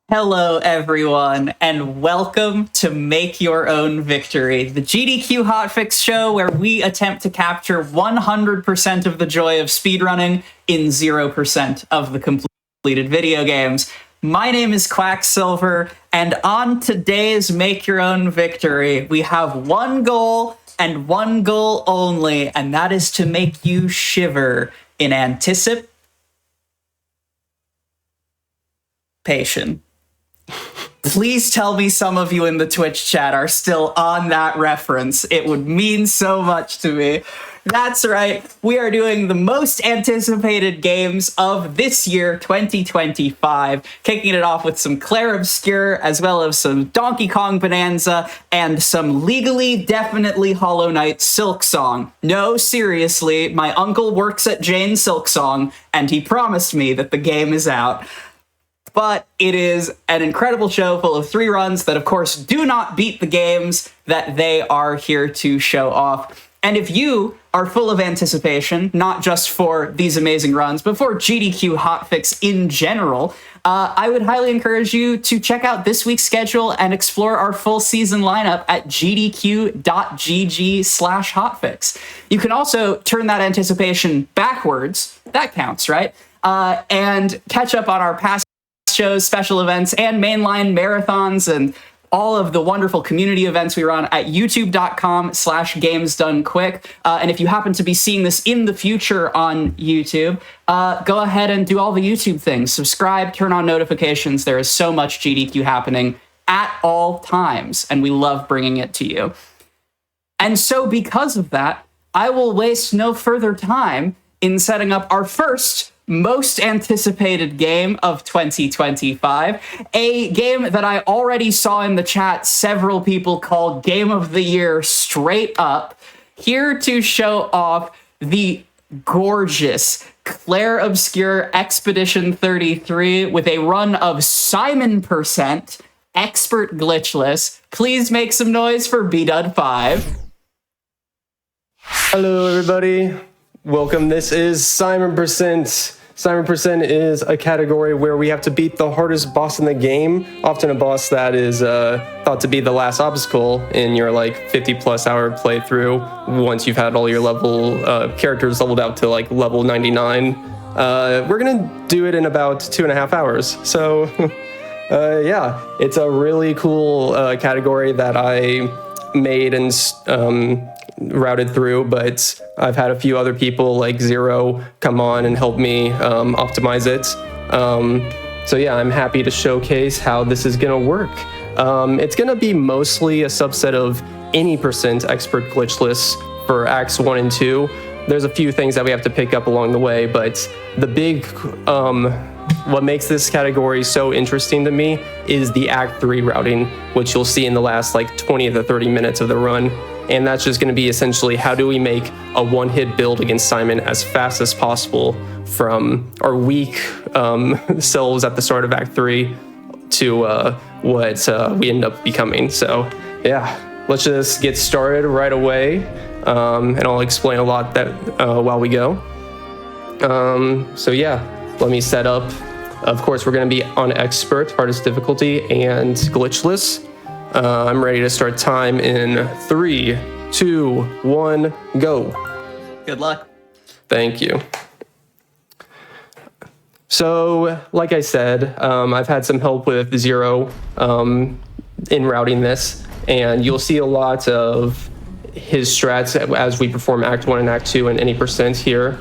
Hello, everyone, and welcome to Make Your Own Victory, the GDQ Hotfix show where we attempt to capture 100% of the joy of speedrunning in 0% of the completed video games. My name is Quacksilver, and on today's Make Your Own Victory, we have one goal and one goal only, and that is to make you shiver in anticipation. Please tell me some of you in the Twitch chat are still on that reference. It would mean so much to me. That's right. We are doing the most anticipated games of this year, 2025, kicking it off with some Clair Obscur, as well as some Donkey Kong Bananza, and some legally, definitely Hollow Knight Silksong. No, seriously, my uncle works at Jane Silksong, and he promised me that the game is out. But it is an incredible show full of 3 runs that, of course, do not beat the games that they are here to show off. And if you are full of anticipation, not just for these amazing runs, but for GDQ Hotfix in general, I would highly encourage you to check out this week's schedule and explore our full season lineup at gdq.gg/hotfix. You can also turn that anticipation backwards. That counts, right? And catch up on our past shows, special events, and mainline marathons, and all of the wonderful community events we run at youtube.com/gamesdonequick. And if you happen to be seeing this in the future on YouTube, go ahead and do all the YouTube things. Subscribe, turn on notifications. There is so much GDQ happening at all times, and we love bringing it to you. And so because of that, I will waste no further time in setting up our first most anticipated game of 2025, a game that I already saw in the chat several people called Game of the Year straight up, here to show off the gorgeous Clair Obscur Expedition 33 with a run of Simon%, expert glitchless. Please make some noise for BDUD5. Hello, everybody. Welcome. This is Simon%. Simon% is a category where we have to beat the hardest boss in the game, often a boss that is thought to be the last obstacle in your 50+ hour playthrough once you've had all your level characters leveled out to level 99. We're gonna do it in about 2.5 hours. So yeah, it's a really cool category that I made and routed through, but I've had a few other people like Zero come on and help me optimize it. So yeah, I'm happy to showcase how this is gonna work. It's gonna be mostly a subset of any % expert glitchless for acts 1 and 2. There's a few things that we have to pick up along the way, but the big what makes this category so interesting to me is the Act 3 routing, which you'll see in the last 20 to 30 minutes of the run. And that's just going to be essentially how do we make a one-hit build against Simon as fast as possible from our weak selves at the start of Act 3 to what we end up becoming. So yeah, let's just get started right away, and I'll explain a lot that while we go. So yeah, let me set up. Of course, we're going to be on expert, hardest difficulty, and glitchless. I'm ready to start time in 3, 2, 1, go. Good luck. Thank you. So, like I said, I've had some help with Zero in routing this, and you'll see a lot of his strats as we perform Act 1 and Act 2 in any % here,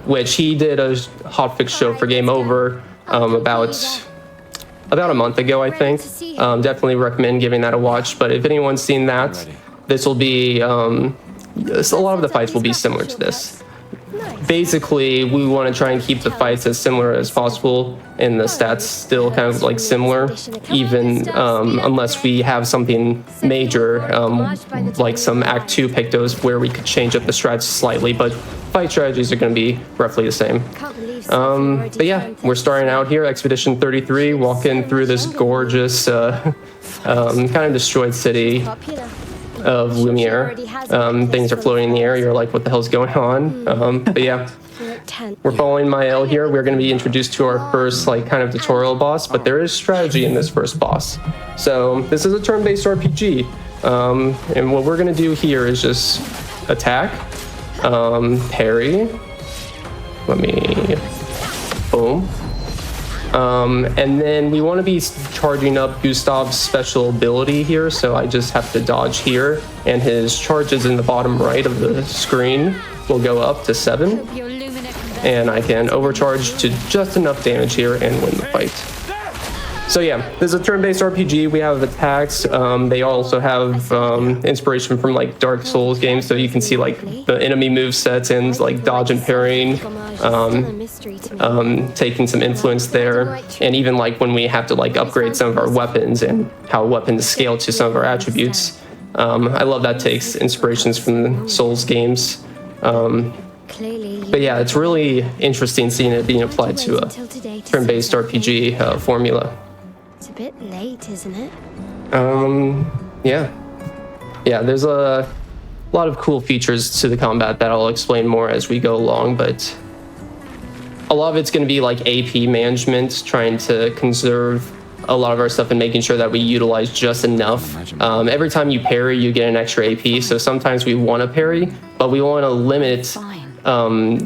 which he did a hotfix show for Game Over about a month ago, I think. Definitely recommend giving that a watch, but if anyone's seen that, this will be, a lot of the fights will be similar to this. Basically, we want to try and keep the fights as similar as possible, and the stats still kind of similar, even unless we have something major, like some Act 2 pictos where we could change up the strats slightly, but fight strategies are going to be roughly the same. But yeah, we're starting out here, Expedition 33, walking through this gorgeous, kind of destroyed city of Lumiere. Things are floating in the air. You're like, what the hell's going on? But yeah, we're following Mael here. We're going to be introduced to our first like kind of tutorial boss, but there is strategy in this first boss. So this is a turn-based RPG, and what we're going to do here is just attack, parry. Let me, boom. And then we want to be charging up Gustav's special ability here, so I just have to dodge here, and his charges in the bottom right of the screen will go up to 7, and I can overcharge to just enough damage here and win the fight. So yeah, this is a turn-based RPG. We have attacks. They also have inspiration from like Dark Souls games, so you can see like the enemy move sets and like dodge and parrying, taking some influence there. And even like when we have to like upgrade some of our weapons and how weapons scale to some of our attributes. I love that takes inspirations from the Souls games. But yeah, it's really interesting seeing it being applied to a turn-based RPG formula. It's a bit late, isn't it? Yeah, there's a lot of cool features to the combat that I'll explain more as we go along, but a lot of it's going to be like AP management, trying to conserve a lot of our stuff and making sure that we utilize just enough. Every time you parry, you get an extra AP, so sometimes we want to parry, but we want to limit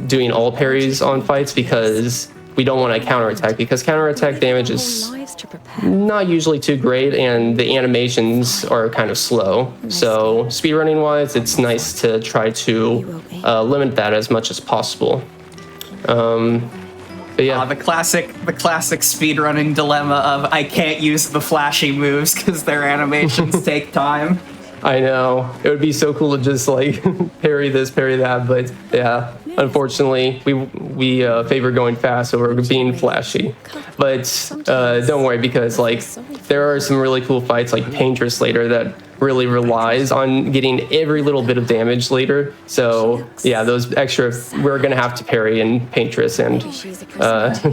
doing all parries on fights because we don't want to counterattack, because counterattack damage is not usually too great and the animations are kind of slow. So speedrunning wise, it's nice to try to limit that as much as possible. But yeah, the classic speedrunning dilemma of I can't use the flashy moves because their animations take time. I know. It would be so cool to just like parry this, parry that, but yeah, unfortunately, we favor going fast over being flashy. But don't worry, because like there are some really cool fights like Paintress later that really relies on getting every little bit of damage later. So yeah, those extra, we're gonna have to parry in Paintress, and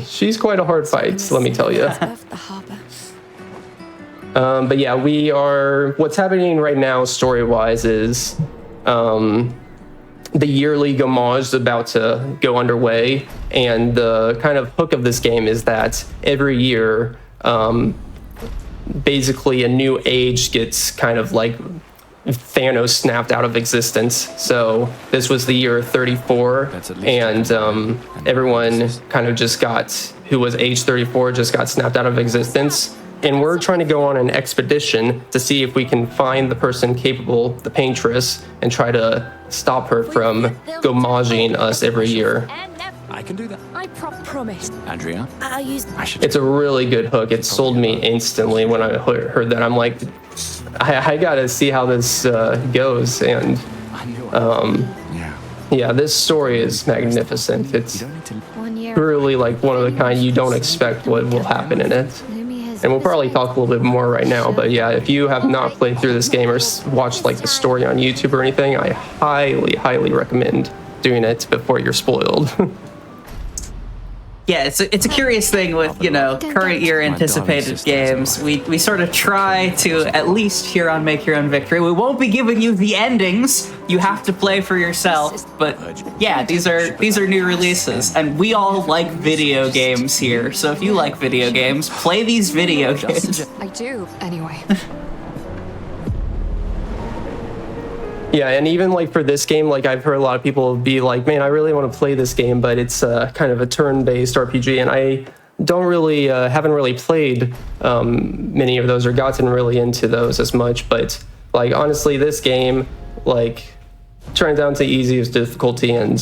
she's quite a hard fight, let me tell you. But yeah, what's happening right now story-wise is the yearly Gamage is about to go underway, and the kind of hook of this game is that every year, basically a new age gets kind of like Thanos snapped out of existence. So this was the year 34, and everyone kind of just who was age 34 just got snapped out of existence. And we're trying to go on an expedition to see if we can find the person capable, the Paintress, and try to stop her from Gamaging us every year. I can do that. I promise. Andrea, It's a really good hook. It sold me instantly when I heard that. I'm like, I gotta see how this goes. And yeah, this story is magnificent. It's really like one of the kind you don't expect what will happen in it. And we'll probably talk a little bit more right now, but yeah, if you have not played through this game or watched like the story on YouTube or anything, I highly recommend doing it before you're spoiled. Yeah, it's a curious thing with, current year anticipated games. We sort of try to, at least here on Make Your Own Victory, we won't be giving you the endings. You have to play for yourself. But yeah, these are new releases, and we all like video games here. So if you like video games, play these video games. I do, anyway. Yeah, and even like for this game, like I've heard a lot of people be like, man, I really want to play this game, but it's kind of a turn-based RPG, and I don't really, haven't really played many of those or gotten really into those as much, but like honestly, this game, like turns down to easiest difficulty and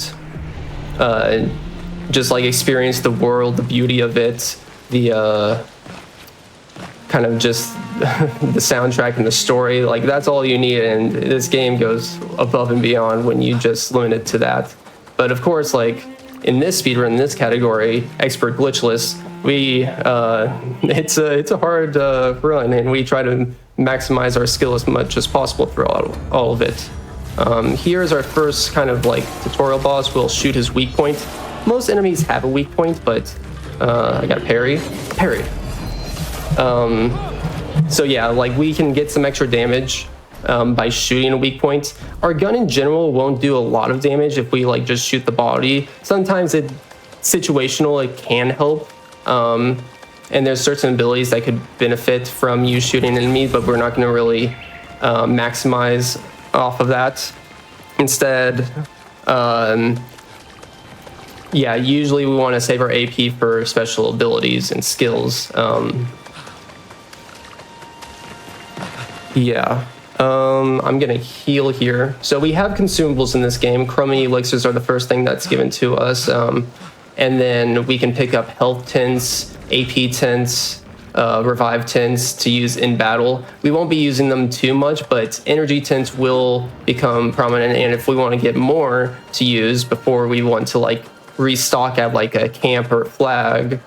just like experience the world, the beauty of it, the kind of just the soundtrack and the story, like that's all you need, and this game goes above and beyond when you just limit it to that. But of course, like in this speedrun, in this category, expert glitchless, it's a hard run, and we try to maximize our skill as much as possible throughout all of it. Here's our first kind of like tutorial boss. We'll shoot his weak point. Most enemies have a weak point, but I got parry. So yeah, like we can get some extra damage by shooting a weak point. Our gun in general won't do a lot of damage if we like just shoot the body. Sometimes it's situational, it can help. And there's certain abilities that could benefit from you shooting enemies, but we're not going to really maximize off of that. Instead, yeah, usually we want to save our AP for special abilities and skills. Yeah. I'm gonna heal here. So we have consumables in this game. Chromie elixirs are the first thing that's given to us. And then we can pick up health tints, AP tints, revive tints to use in battle. We won't be using them too much, but energy tints will become prominent. And if we want to get more to use before we want to like restock at like a camp or a flag,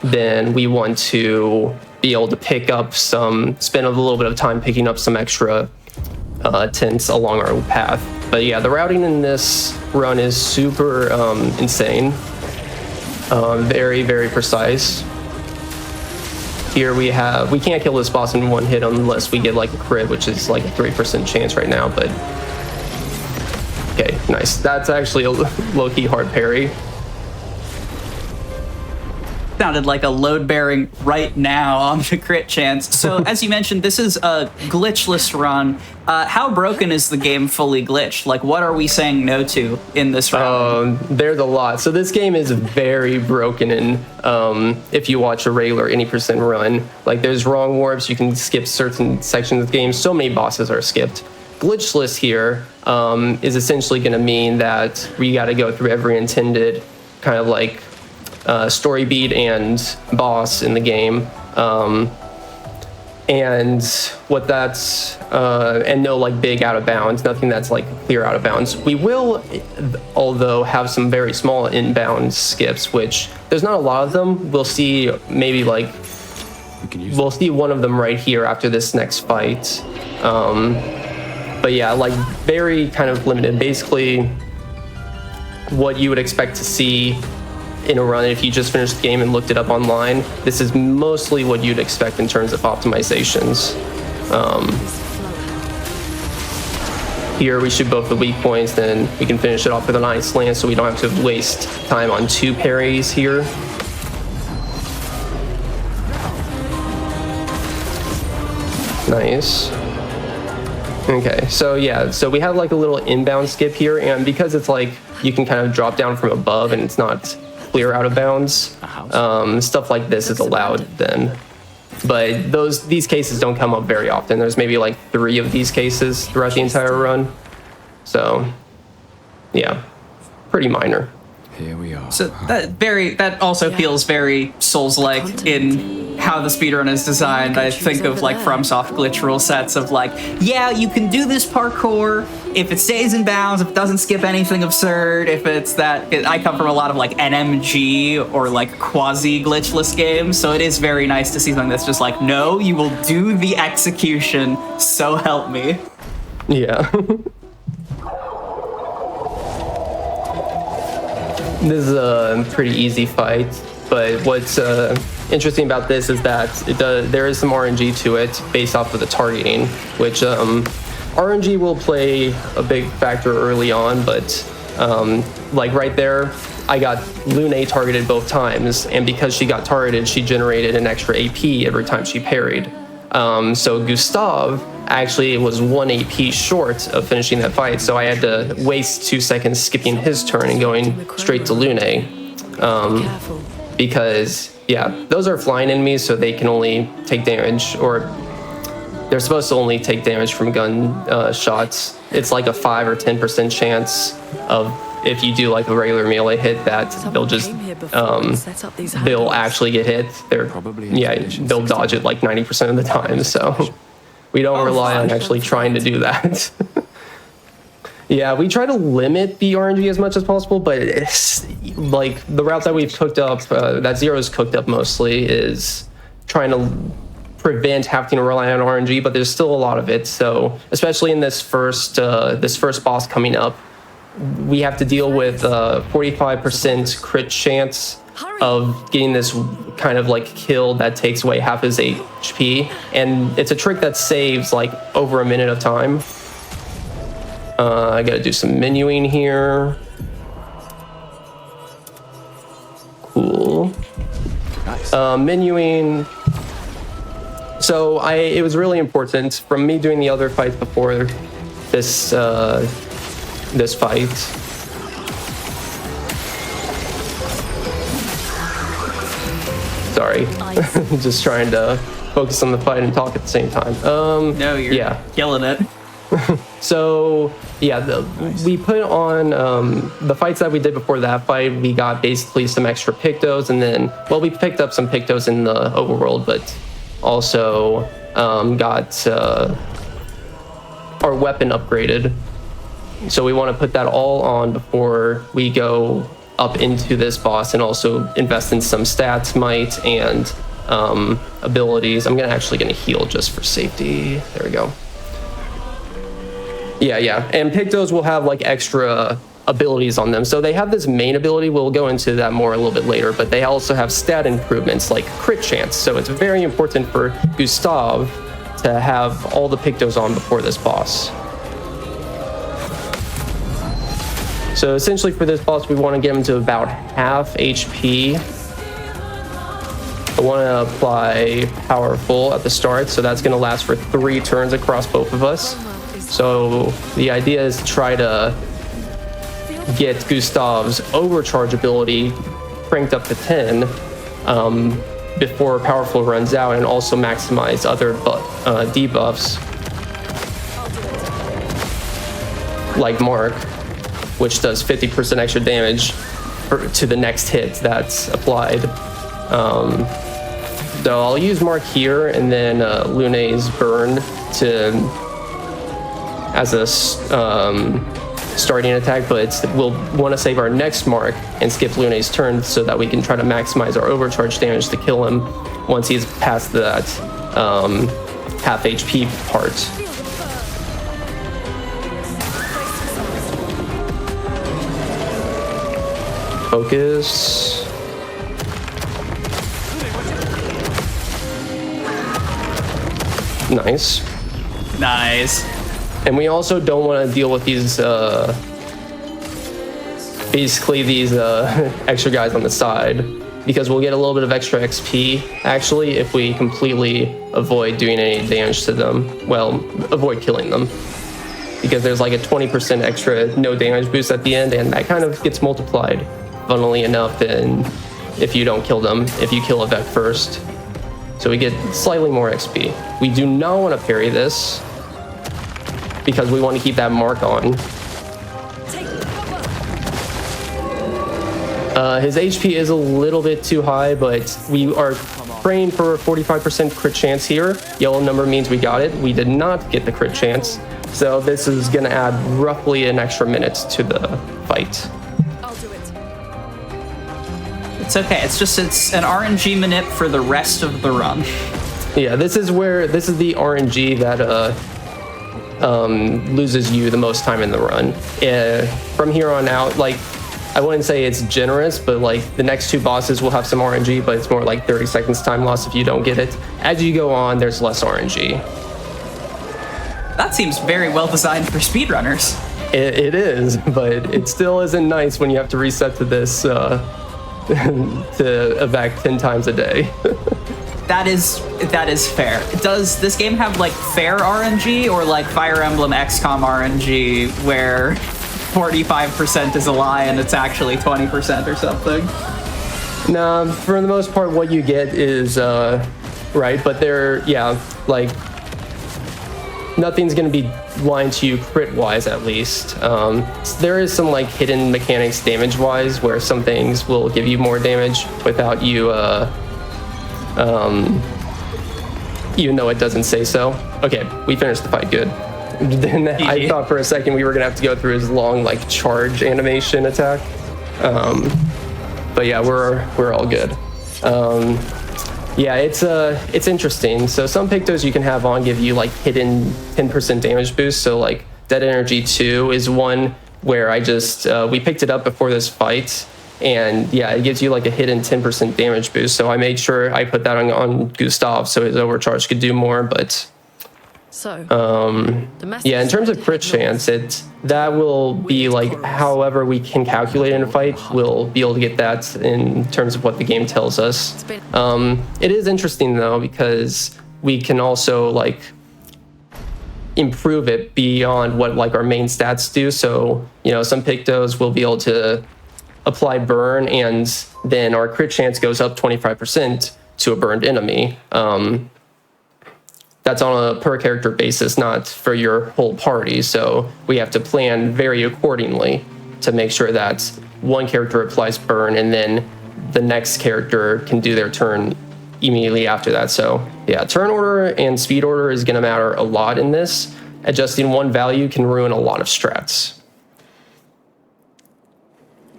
then we want to be able to pick up spend a little bit of time picking up some extra tints along our path. But yeah, the routing in this run is super insane. Very, very precise. Here we can't kill this boss in one hit unless we get like a crit, which is like a 3% chance right now, but okay, nice. That's actually a low-key hard parry. Sounded like a load bearing right now on the crit chance. So as you mentioned, this is a glitchless run. How broken is the game fully glitched? Like, what are we saying no to in this run? There's a lot. So this game is very broken in if you watch a regular any percent run. Like, there's wrong warps, you can skip certain sections of the game. So many bosses are skipped. Glitchless here is essentially going to mean that we got to go through every intended kind of like story beat and boss in the game, and what that's and no like big out of bounds, nothing that's like clear out of bounds. We will, although, have some very small inbound skips, which there's not a lot of them. We'll see maybe like we'll see one of them right here after this next fight. But yeah, like very kind of limited. Basically, what you would expect to see in a run if you just finished the game and looked it up online. This is mostly what you'd expect in terms of optimizations. Here we shoot both the weak points, then we can finish it off with a nice land so we don't have to waste time on 2 parries here. Nice. Okay, so yeah, so we have like a little inbound skip here, and because it's like you can kind of drop down from above and it's not clear out of bounds, stuff like this is allowed then. But these cases don't come up very often. There's maybe like 3 of these cases throughout the entire run. So yeah, pretty minor. Here we are. So that also feels very Souls-like in how the speedrun is designed. I think of like FromSoft glitch rule sets of like, yeah, you can do this parkour if it stays in bounds, if it doesn't skip anything absurd, if it's that. I come from a lot of like NMG or like quasi glitchless games, so it is very nice to see something that's just like, no, you will do the execution, so help me. Yeah. This is a pretty easy fight, but what's interesting about this is that there is some RNG to it based off of the targeting, which RNG will play a big factor early on, but like right there, I got Lune targeted both times, and because she got targeted, she generated an extra AP every time she parried. So Gustav actually was 1 AP short of finishing that fight, so I had to waste 2 seconds skipping his turn and going straight to Lune. Because, yeah, those are flying enemies, so they can only take damage, or they're supposed to only take damage from gun shots. It's like a 5 or 10% chance of, if you do like a regular melee hit, that they'll just they'll actually get hit. They'll dodge it like 90% of the time. So we don't rely on actually trying to do that. Yeah, we try to limit the RNG as much as possible, but it's like the route that we've cooked up, that Zero's cooked up mostly, is trying to prevent having to rely on RNG, but there's still a lot of it. So especially in this first boss coming up, we have to deal with 45% crit chance of getting this kind of like kill that takes away half his HP, and it's a trick that saves like over a minute of time. I gotta do some menuing here. Cool. Nice. Menuing. So it was really important from me doing the other fights before this this fight. Sorry, just trying to focus on the fight and talk at the same time. No, you're killing it. So yeah, we put on the fights that we did before that fight. We got basically some extra pictos, and then we picked up some pictos in the overworld, but also got our weapon upgraded. So we want to put that all on before we go up into this boss, and also invest in some stats, might, and abilities. I'm actually gonna heal just for safety. There we go. Yeah. And pictos will have like extra abilities on them. So they have this main ability. We'll go into that more a little bit later, but they also have stat improvements like crit chance. So it's very important for Gustav to have all the pictos on before this boss. So essentially for this boss, we want to get him to about half HP. I want to apply Powerful at the start, so that's going to last for 3 turns across both of us. So the idea is to try to get Gustav's overcharge ability cranked up to 10 before Powerful runs out, and also maximize other debuffs like Mark, which does 50% extra damage to the next hit that's applied. So I'll use Mark here, and then Lune's Burn as a starting attack, but we'll want to save our next Mark and skip Lune's turn so that we can try to maximize our overcharge damage to kill him once he's past that half HP part. Focus. Nice. And we also don't want to deal with these, basically these extra guys on the side, because we'll get a little bit of extra XP, actually, if we completely avoid doing any damage to them. Well, avoid killing them. Because there's like a 20% extra no damage boost at the end, and that kind of gets multiplied, funnily enough, and if you don't kill them, if you kill a vet first. So we get slightly more XP. We do not want to parry this, because we want to keep that Mark on. His HP is a little bit too high, but we are praying for a 45% crit chance here. Yellow number means we got it. We did not get the crit chance, so this is going to add roughly an extra minute to the fight. I'll do it. It's okay. It's an RNG manip for the rest of the run. Yeah, this is the RNG that loses you the most time in the run. From here on out, like, I wouldn't say it's generous, but like the next 2 bosses will have some RNG, but it's more like 30 seconds time loss if you don't get it. As you go on, there's less RNG. That seems very well designed for speedrunners. It is, but it still isn't nice when you have to reset to this to evac 10 times a day. That is fair. Does this game have like fair RNG, or like Fire Emblem XCOM RNG where 45% is a lie and it's actually 20% or something? No, for the most part, what you get is right, but like nothing's gonna be lying to you crit-wise, at least. There is some like hidden mechanics damage-wise where some things will give you more damage without you even though it doesn't say so. Okay, we finished the fight good. Then I thought for a second we were gonna have to go through his long like charge animation attack. But yeah, we're all good. Yeah, it's interesting. So some pictos you can have on give you like hidden 10% damage boost. So like Dead Energy 2 is one where I just we picked it up before this fight, And yeah, it gives you like a hidden 10% damage boost. So I made sure I put that on Gustav so his overcharge could do more. But yeah, in terms of crit chance, that will be like however we can calculate in a fight, we'll be able to get that in terms of what the game tells us. It is interesting though, because we can also like improve it beyond what like our main stats do. So, you know, some Pictos will be able to apply burn, and then our crit chance goes up 25% to a burned enemy. That's on a per character basis, not for your whole party. So we have to plan very accordingly to make sure that one character applies burn and then the next character can do their turn immediately after that. So yeah, turn order and speed order is going to matter a lot in this. Adjusting one value can ruin a lot of strats.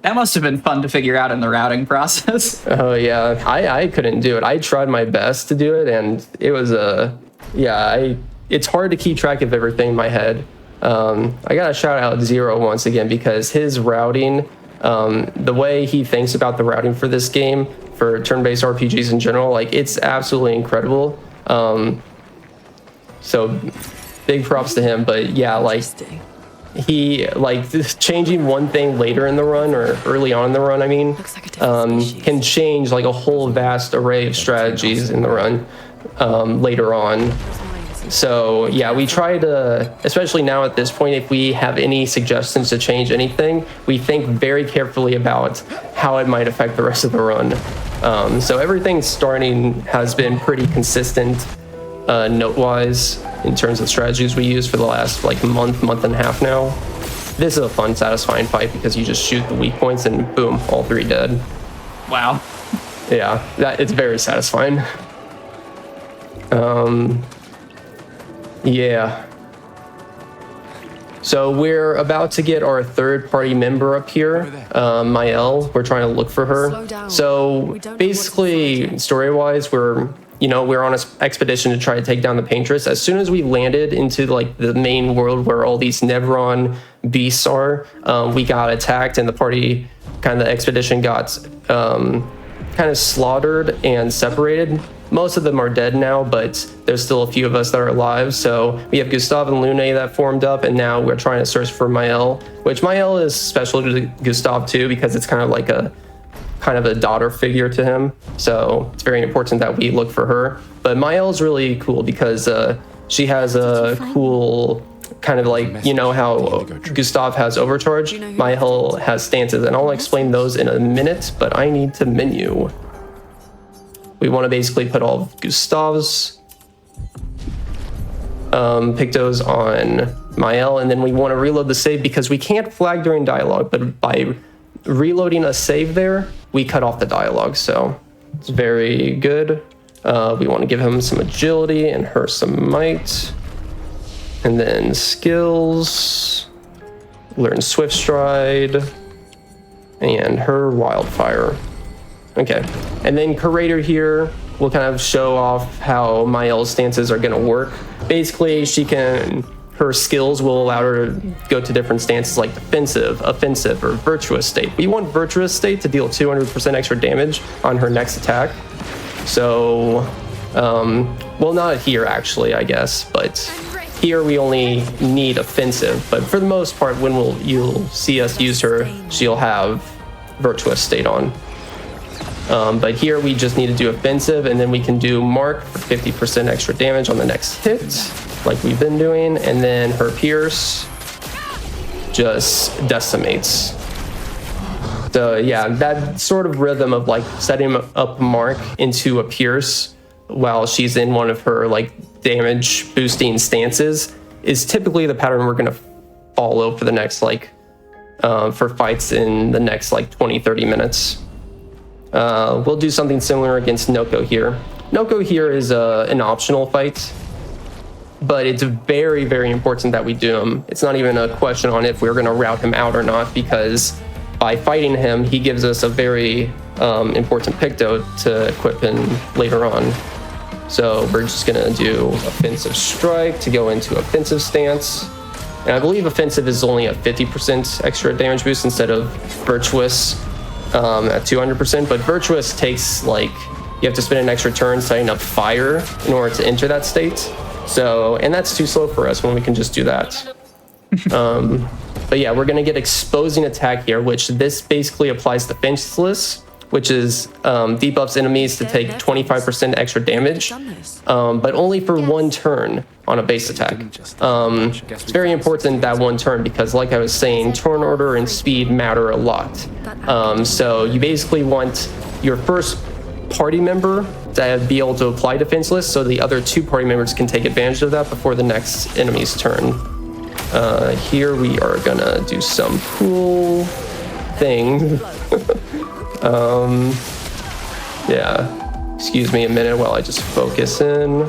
That must have been fun to figure out in the routing process. Oh yeah, I couldn't do it. I tried my best to do it, and it was it's hard to keep track of everything in my head. I gotta shout out Zero once again, because his routing, the way he thinks about the routing for this game, for turn-based RPGs in general, like it's absolutely incredible. So big props to him. But yeah, like he like changing one thing later in the run, or early on in the run, I mean, can change like a whole vast array of strategies in the run later on. So yeah, we try to, especially now at this point, if we have any suggestions to change anything, we think very carefully about how it might affect the rest of the run. So everything starting has been pretty consistent note-wise in terms of strategies we use for the last like month and a half now. This is a fun, satisfying fight because you just shoot the weak points and boom, all three dead. Wow. Yeah, it's very satisfying. Yeah. So we're about to get our third-party member up here, Mael. We're trying to look for her. So basically, story-wise, we're on an expedition to try to take down the Paintress. As soon as we landed into like the main world where all these Nevron beasts are, we got attacked, and the expedition got kind of slaughtered and separated. Most of them are dead now, but there's still a few of us that are alive. So we have Gustav and Lune that formed up, and now we're trying to search for Mael, which Mael is special to Gustav too, because it's kind of like a daughter figure to him. So it's very important that we look for her. But Mael is really cool because she has a cool kind of like, you know how Gustav has overcharge, Mael has stances, and I'll explain those in a minute, but I need to menu. We want to basically put all of Gustav's Pictos on Mael, and then we want to reload the save because we can't flag during dialogue, but by reloading a save there, we cut off the dialogue, so it's very good. We want to give him some agility and her some might. And then skills, learn Swift Stride, and her Wildfire. Okay, and then Curator here will kind of show off how Mael's stances are going to work. Basically, her skills will allow her to go to different stances like defensive, offensive, or virtuous state. We want virtuous state to deal 200% extra damage on her next attack. So, well, not here actually, I guess, but here we only need offensive. But for the most part, when you'll see us use her, she'll have virtuous state on. But here we just need to do offensive, and then we can do mark for 50% extra damage on the next hit, like we've been doing, and then her pierce just decimates. So yeah, that sort of rhythm of like setting up mark into a pierce while she's in one of her like damage boosting stances is typically the pattern we're going to follow for the next for fights in the next 20-30 minutes. We'll do something similar against Noko here. Noko here is an optional fight, but it's very, very important that we do him. It's not even a question on if we're going to route him out or not, because by fighting him, he gives us a very important Picto to equip him later on. So we're just going to do offensive strike to go into offensive stance. And I believe offensive is only a 50% extra damage boost instead of virtuous at 200%, but Virtuous takes like, you have to spend an extra turn setting up fire in order to enter that state. So, and that's too slow for us when we can just do that. But yeah, we're gonna get exposing attack here, which this basically applies defenseless, which is debuffs enemies to take 25% extra damage, but only for one turn on a base attack. It's very important that one turn because, like I was saying, turn order and speed matter a lot. So you basically want your first party member to be able to apply defenseless, so the other two party members can take advantage of that before the next enemy's turn. Here we are gonna do some cool thing. Yeah, excuse me a minute while I just focus in.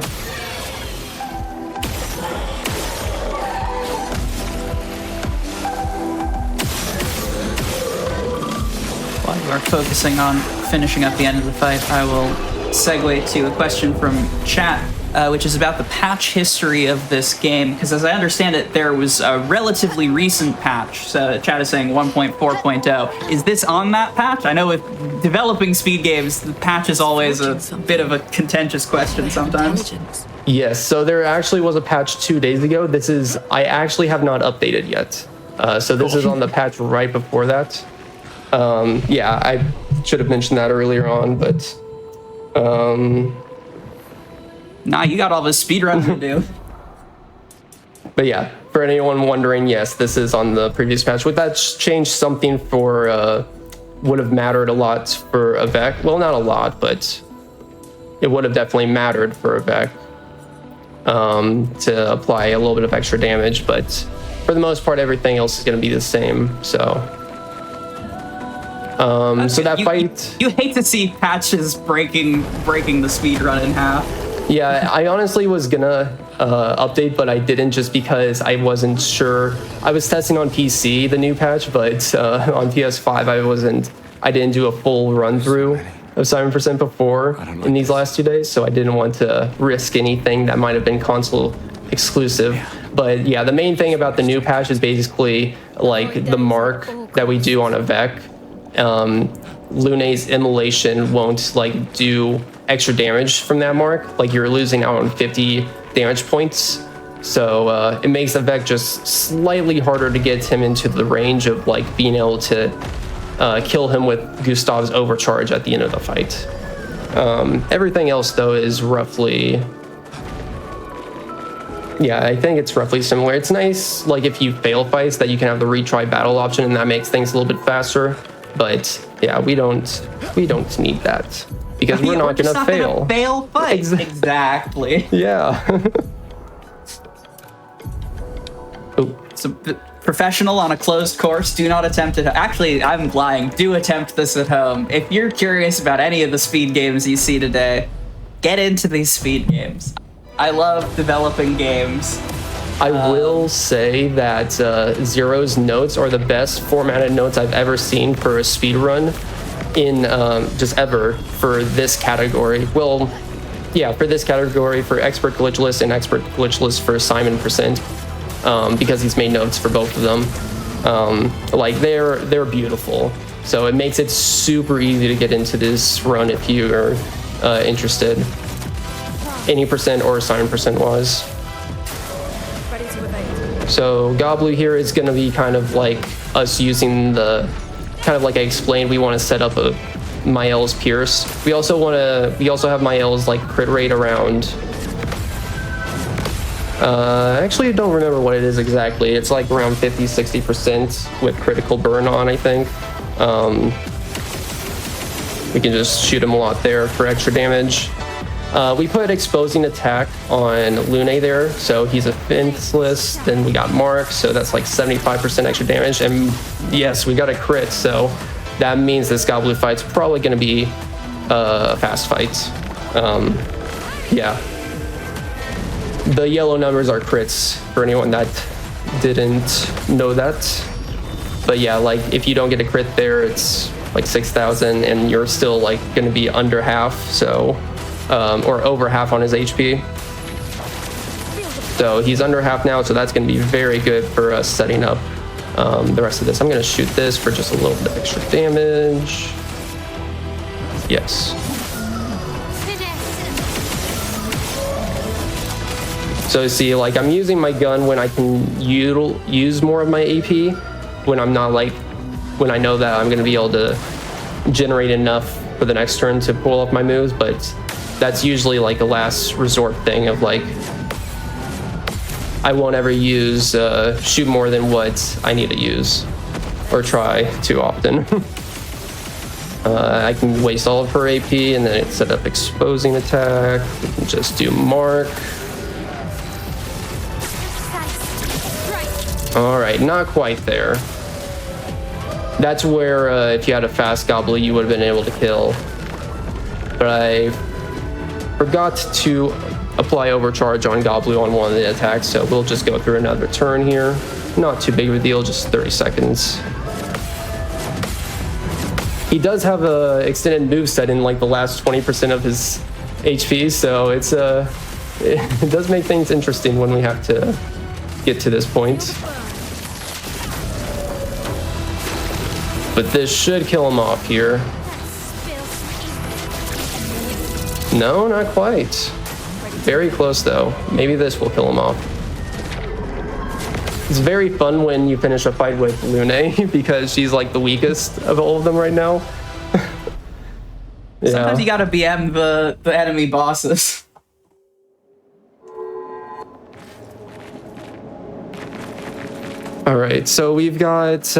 While you are focusing on finishing up the end of the fight, I will segue to a question from chat, which is about the patch history of this game, because as I understand it, there was a relatively recent patch. So chat is saying 1.4.0. Is this on that patch? I know with developing speed games, the patch is always a bit of a contentious question sometimes. Yes, so there actually was a patch 2 days ago. I actually have not updated yet. So this is on the patch right before that. Yeah, I should have mentioned that earlier on, but Nah, you got all this speedrun to do. But yeah, for anyone wondering, yes, this is on the previous patch. Would that change something for, would have mattered a lot for Avec? Well, not a lot, but it would have definitely mattered for Avec to apply a little bit of extra damage, but for the most part, everything else is going to be the same, so... so that fight... You hate to see patches breaking the speedrun in half. Yeah, I honestly was gonna update, but I didn't just because I wasn't sure. I was testing on PC, the new patch, but on PS5, I didn't do a full run through of 7% before in these last 2 days, so I didn't want to risk anything that might have been console exclusive. But yeah, the main thing about the new patch is basically like the mark that we do on Avec. Lune's immolation won't like do extra damage from that mark. Like you're losing out on 50 damage points. So it makes Avec just slightly harder to get him into the range of like being able to kill him with Gustav's overcharge at the end of the fight. Everything else though is roughly, yeah, I think it's roughly similar. It's nice like if you fail fights that you can have the retry battle option and that makes things a little bit faster. But yeah, we don't need that because we're not gonna fail. Fail fights. Exactly. Yeah. So professional on a closed course, do not attempt it. Actually, I'm lying. Do attempt this at home. If you're curious about any of the speed games you see today, get into these speed games. I love developing games. I will say that Zero's notes are the best formatted notes I've ever seen for a speedrun in just ever for this category. Well, yeah, for this category, for Expert Glitchless and Expert Glitchless for Simon Percent, because he's made notes for both of them. Like they're beautiful. So it makes it super easy to get into this run if you are interested. Any percent or Simon Percent wise. So Goblu here is going to be kind of like us using the, kind of like I explained, we want to set up a Mael's Pierce. We also have Mael's like crit rate around, actually I don't remember what it is exactly. It's like around 50-60% with critical burn on, I think. We can just shoot him a lot there for extra damage. We put exposing attack on Lune there, so he's a fenceless. Then we got Mark, so that's like 75% extra damage. And yes, we got a crit, so that means this Goblu fight's probably going to be a fast fight. Yeah. The yellow numbers are crits for anyone that didn't know that. But yeah, like if you don't get a crit there, it's like 6,000 and you're still like going to be under half, so... or over half on his HP. So he's under half now, so that's going to be very good for us setting up the rest of this. I'm going to shoot this for just a little bit of extra damage. Yes. So see, like I'm using my gun when I can use more of my AP, when I'm not like, when I know that I'm gonna be able to generate enough for the next turn to pull off my moves, but that's usually like a last resort thing of like, I won't ever use, shoot more than what I need to use, or try too often. I can waste all of her AP and then set up exposing attack, we can just do mark. All right, not quite there. That's where if you had a fast gobbler, you would have been able to kill. But I forgot to apply overcharge on Gobblu on one of the attacks, so we'll just go through another turn here. Not too big of a deal, just 30 seconds. He does have a extended moveset in like the last 20% of his HP, so it's it does make things interesting when we have to get to this point. But this should kill him off here. No, not quite. Very close though. Maybe this will kill him off. It's very fun when you finish a fight with Lune because she's like the weakest of all of them right now. Yeah. Sometimes you gotta BM the enemy bosses. All right, so we've got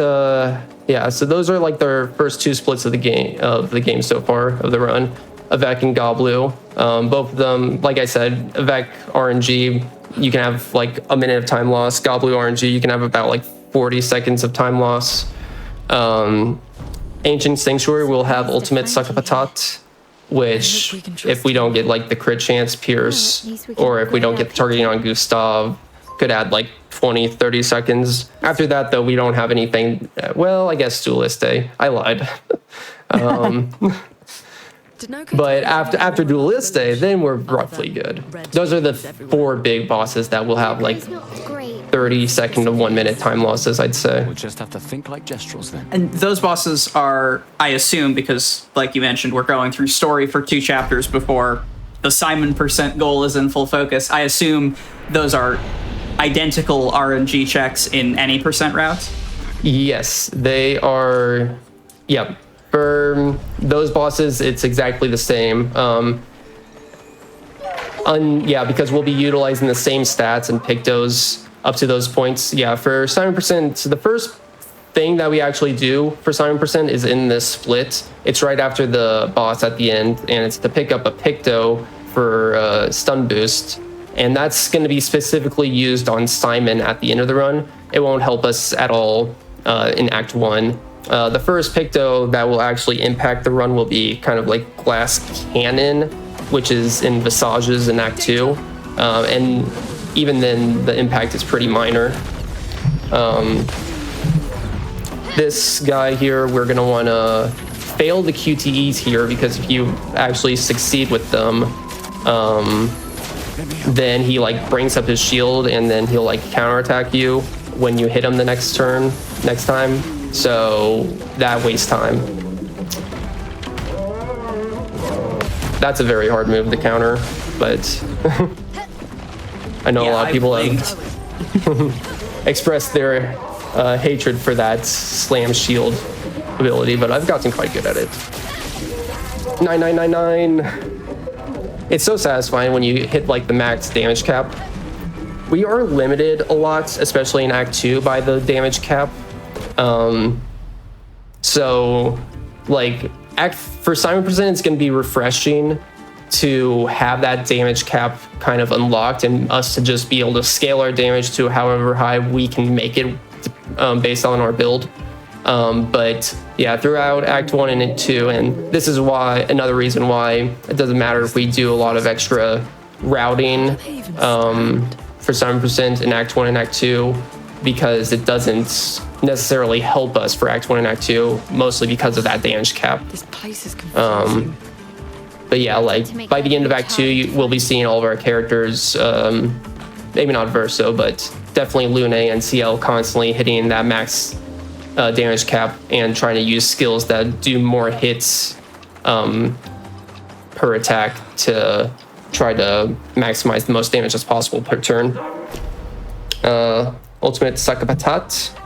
yeah, so those are like the first two splits of the game so far of the run. Avec and Gobblu. Both of them, like I said, Avec RNG, you can have like a minute of time loss. Gobblu RNG, you can have about like 40 seconds of time loss. Ancient Sanctuary will have ultimate Sakapatat, which if we don't get like the crit chance Pierce, or if we don't get the targeting on Gustav, could add like 20-30 seconds. After that though, we don't have anything. Well, I guess Dueliste. I lied. But after Dueliste, then we're roughly good. Those are the four big bosses that will have like 30 second to 1 minute time losses, I'd say. We'll just have to think like Gestrels then. And those bosses are, I assume, because like you mentioned, we're going through story for 2 chapters before the Simon % goal is in full focus. I assume those are identical RNG checks in any % routes? Yes, they are. Yep. For those bosses, it's exactly the same. Yeah, because we'll be utilizing the same stats and Pictos up to those points. Yeah, for Simon %, the first thing that we actually do for Simon % is in this split. It's right after the boss at the end, and it's to pick up a Picto for stun boost. And that's going to be specifically used on Simon at the end of the run. It won't help us at all in Act 1. The first Picto that will actually impact the run will be kind of like Glass Cannon, which is in Visages in Act 2. And even then, the impact is pretty minor. This guy here, we're going to want to fail the QTEs here, because if you actually succeed with them, then he like brings up his shield and then he'll like counterattack you when you hit him the next time. So that wastes time. That's a very hard move to counter, but I know a lot of people have expressed their hatred for that slam shield ability, but I've gotten quite good at it. 9999. It's so satisfying when you hit like the max damage cap. We are limited a lot, especially in Act 2, by the damage cap. So like for Simon %, it's going to be refreshing to have that damage cap kind of unlocked and us to just be able to scale our damage to however high we can make it based on our build. But yeah, throughout Act 1 and Act 2, and this is why another reason why it doesn't matter if we do a lot of extra routing for Simon % in Act 1 and Act 2, because it doesn't necessarily help us for Act 1 and Act 2, mostly because of that damage cap. This place is confusing. But yeah, like by the end of Act 2, we'll be seeing all of our characters, maybe not Verso, but definitely Lune and CL constantly hitting that max damage cap and trying to use skills that do more hits per attack to try to maximize the most damage as possible per turn. Ultimate Sakapatat.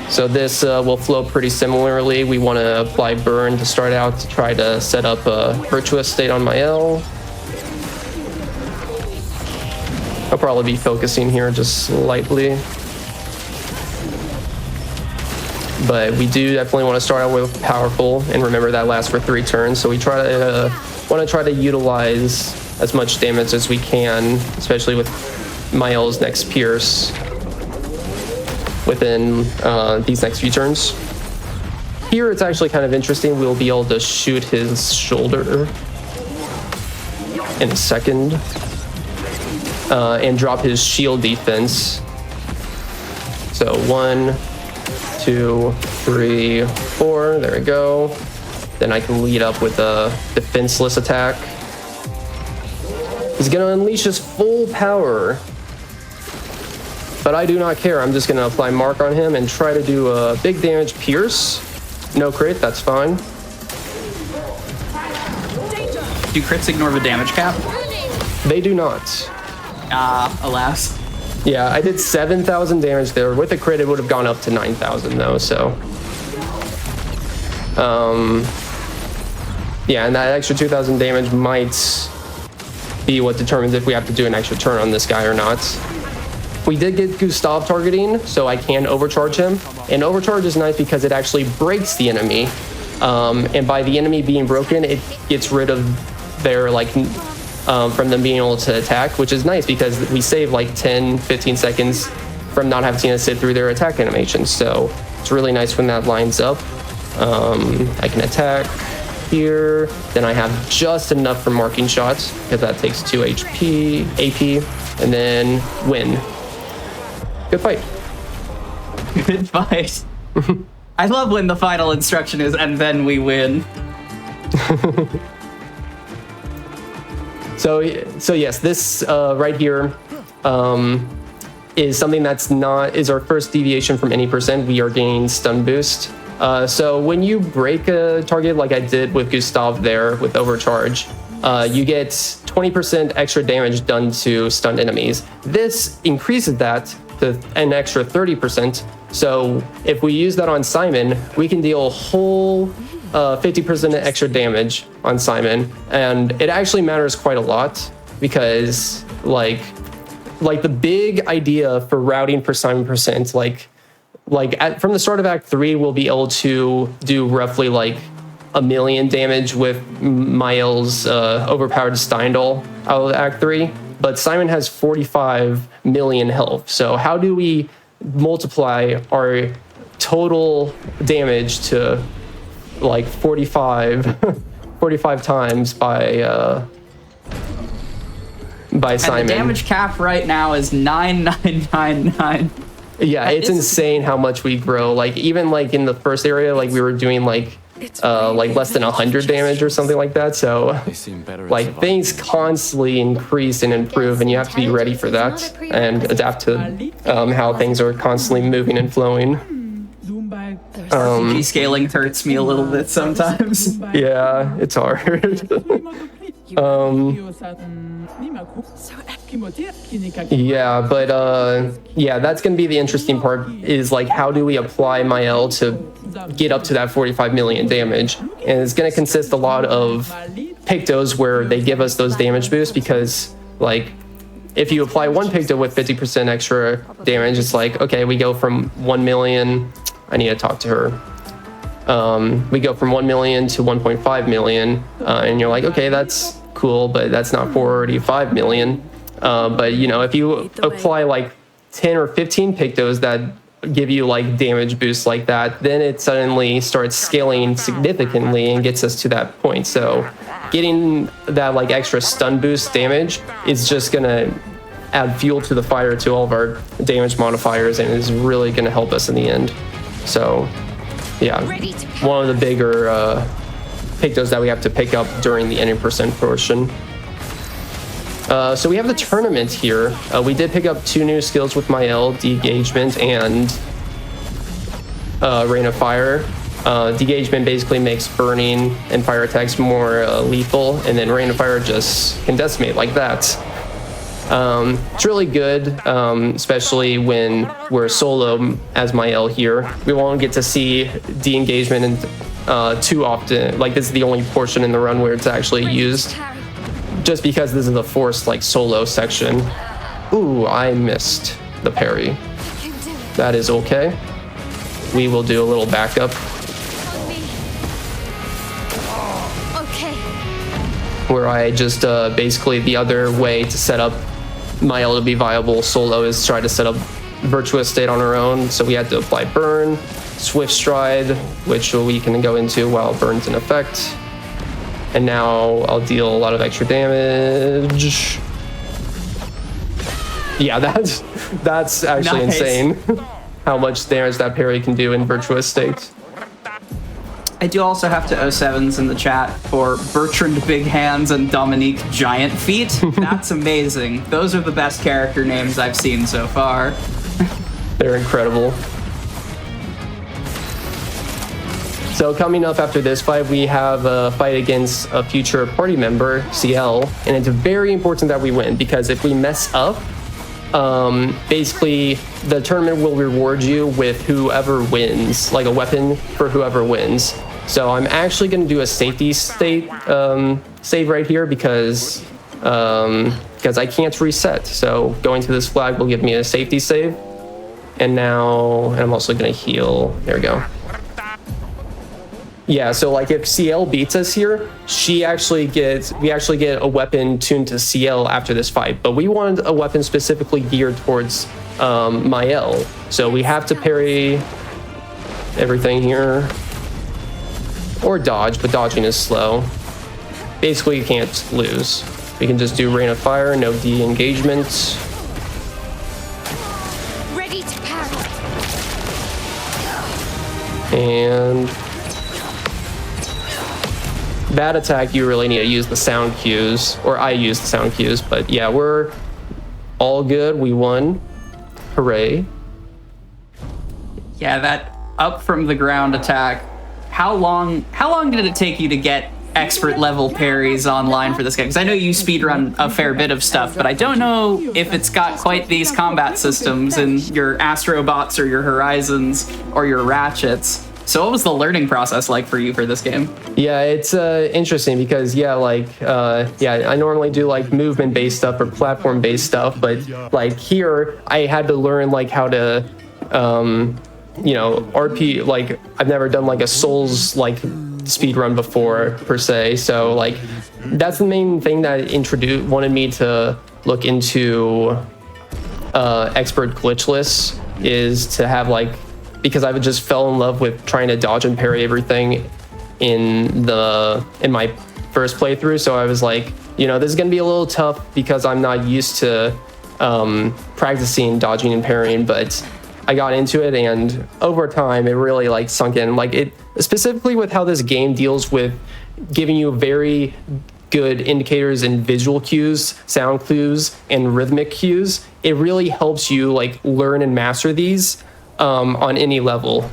So this will flow pretty similarly. We want to apply Burn to start out to try to set up a Virtuous State on Mael. I'll probably be focusing here just slightly. But we do definitely want to start out with Powerful, and remember that lasts for 3 turns. So we want to try to utilize as much damage as we can, especially with Mael's next Pierce within these next few turns. Here it's actually kind of interesting. We'll be able to shoot his shoulder in a second and drop his shield defense. So 1, 2, 3, 4. There we go. Then I can lead up with a defenseless attack. He's gonna unleash his full power, but I do not care. I'm just gonna apply Mark on him and try to do a big damage Pierce. No crit, that's fine. Do crits ignore the damage cap? They do not. Alas. Yeah, I did 7,000 damage there. With a crit, it would have gone up to 9,000 though, so. Yeah, and that extra 2,000 damage might be what determines if we have to do an extra turn on this guy or not. We did get Gustav targeting, so I can overcharge him. And overcharge is nice because it actually breaks the enemy. And by the enemy being broken, it gets rid of their, like, from them being able to attack, which is nice because we save like 10, 15 seconds from not having to sit through their attack animations. So it's really nice when that lines up. I can attack here. Then I have just enough for marking shots because that takes 2 AP, and then win. Good fight. Good fight. I love when the final instruction is, and then we win. So yes, this right here is something that's is our first deviation from any percent. We are gaining stun boost. So when you break a target like I did with Gustav there with overcharge, you get 20% extra damage done to stunned enemies. This increases that to an extra 30%. So if we use that on Simon, we can deal a whole 50% extra damage on Simon, and it actually matters quite a lot because like the big idea for routing for Simon percent, from the start of Act 3, we'll be able to do roughly like 1 million damage with Mael's overpowered Steindl out of Act 3, but Simon has 45 million health. So how do we multiply our total damage to like 45 times by Simon? And the damage cap right now is 9999. Yeah, it's insane how much we grow. Like even like in the first area, like we were doing like less than 100 damage or something like that. So like things constantly increase and improve, and you have to be ready for that and adapt to how things are constantly moving and flowing. RPG scaling hurts me a little bit sometimes. Yeah, it's hard. Yeah, but yeah, that's gonna be the interesting part, is like how do we apply Mael to get up to that 45 million damage? And it's gonna consist a lot of Pictos where they give us those damage boosts, because like if you apply one Picto with 50% extra damage, it's like, okay, we go from 1 million, I need to talk to her. We go from 1 million to 1.5 million, and you're like, okay, that's cool, but that's not 45 million. But you know, if you apply like 10 or 15 Pictos that give you like damage boosts like that, then it suddenly starts scaling significantly and gets us to that point. So getting that like extra stun boost damage is just gonna add fuel to the fire to all of our damage modifiers, and is really gonna help us in the end. So yeah, one of the bigger Pictos that we have to pick up during the ending percent portion. So we have the tournament here. We did pick up 2 new skills with Mael, De-Engagement and Rain of Fire. Degagement basically makes burning and fire attacks more lethal, and then rain of fire just can decimate like that. It's really good, especially when we're solo as Mael here. We won't get to see de-engagement too often. Like, this is the only portion in the run where it's actually used, just because this is a forced like solo section. Ooh, I missed the parry. That is okay. We will do a little backup. Where I just basically, the other way to set up Mael to be viable solo is try to set up Virtuous State on her own. So we had to apply Burn, Swift Stride, which we can go into while Burn's in effect. And now I'll deal a lot of extra damage. Yeah, that's actually Nice. insane. How much damage that parry can do in Virtuous State. I do also have to 07s in the chat for Bertrand Big Hands and Dominique Giant Feet. That's amazing. Those are the best character names I've seen so far. They're incredible. So coming up after this fight, we have a fight against a future party member, CL, and it's very important that we win, because if we mess up, basically the tournament will reward you with whoever wins, like a weapon for whoever wins. So I'm actually going to do a safety state save right here because I can't reset. So going to this flag will give me a safety save. And now I'm also going to heal. There we go. Yeah, so like if CL beats us here, we actually get a weapon tuned to CL after this fight. But we wanted a weapon specifically geared towards Mael. So we have to parry everything here. Or dodge, but dodging is slow. Basically, you can't lose. We can just do Rain of Fire, no de-engagement. Ready to parry. And that attack, you really need to use the sound cues, or I use the sound cues, but yeah, we're all good. We won. Hooray. Yeah, that up from the ground attack. How long did it take you to get expert level parries online for this game? Because I know you speedrun a fair bit of stuff, but I don't know if it's got quite these combat systems in your Astrobots or your Horizons or your Ratchets. So what was the learning process like for you for this game? Yeah, it's interesting because I normally do like movement based stuff or platform based stuff, but like here I had to learn like how to RP, like I've never done like a Souls like speed run before per se, so like that's the main thing that wanted me to look into expert glitchless, is to have like, because I just fell in love with trying to dodge and parry everything in my first playthrough. So I was like, this is gonna be a little tough because I'm not used to practicing dodging and parrying, but I got into it, and over time it really like sunk in. Like, it specifically with how this game deals with giving you very good indicators and visual cues, sound cues, and rhythmic cues. It really helps you like learn and master these on any level.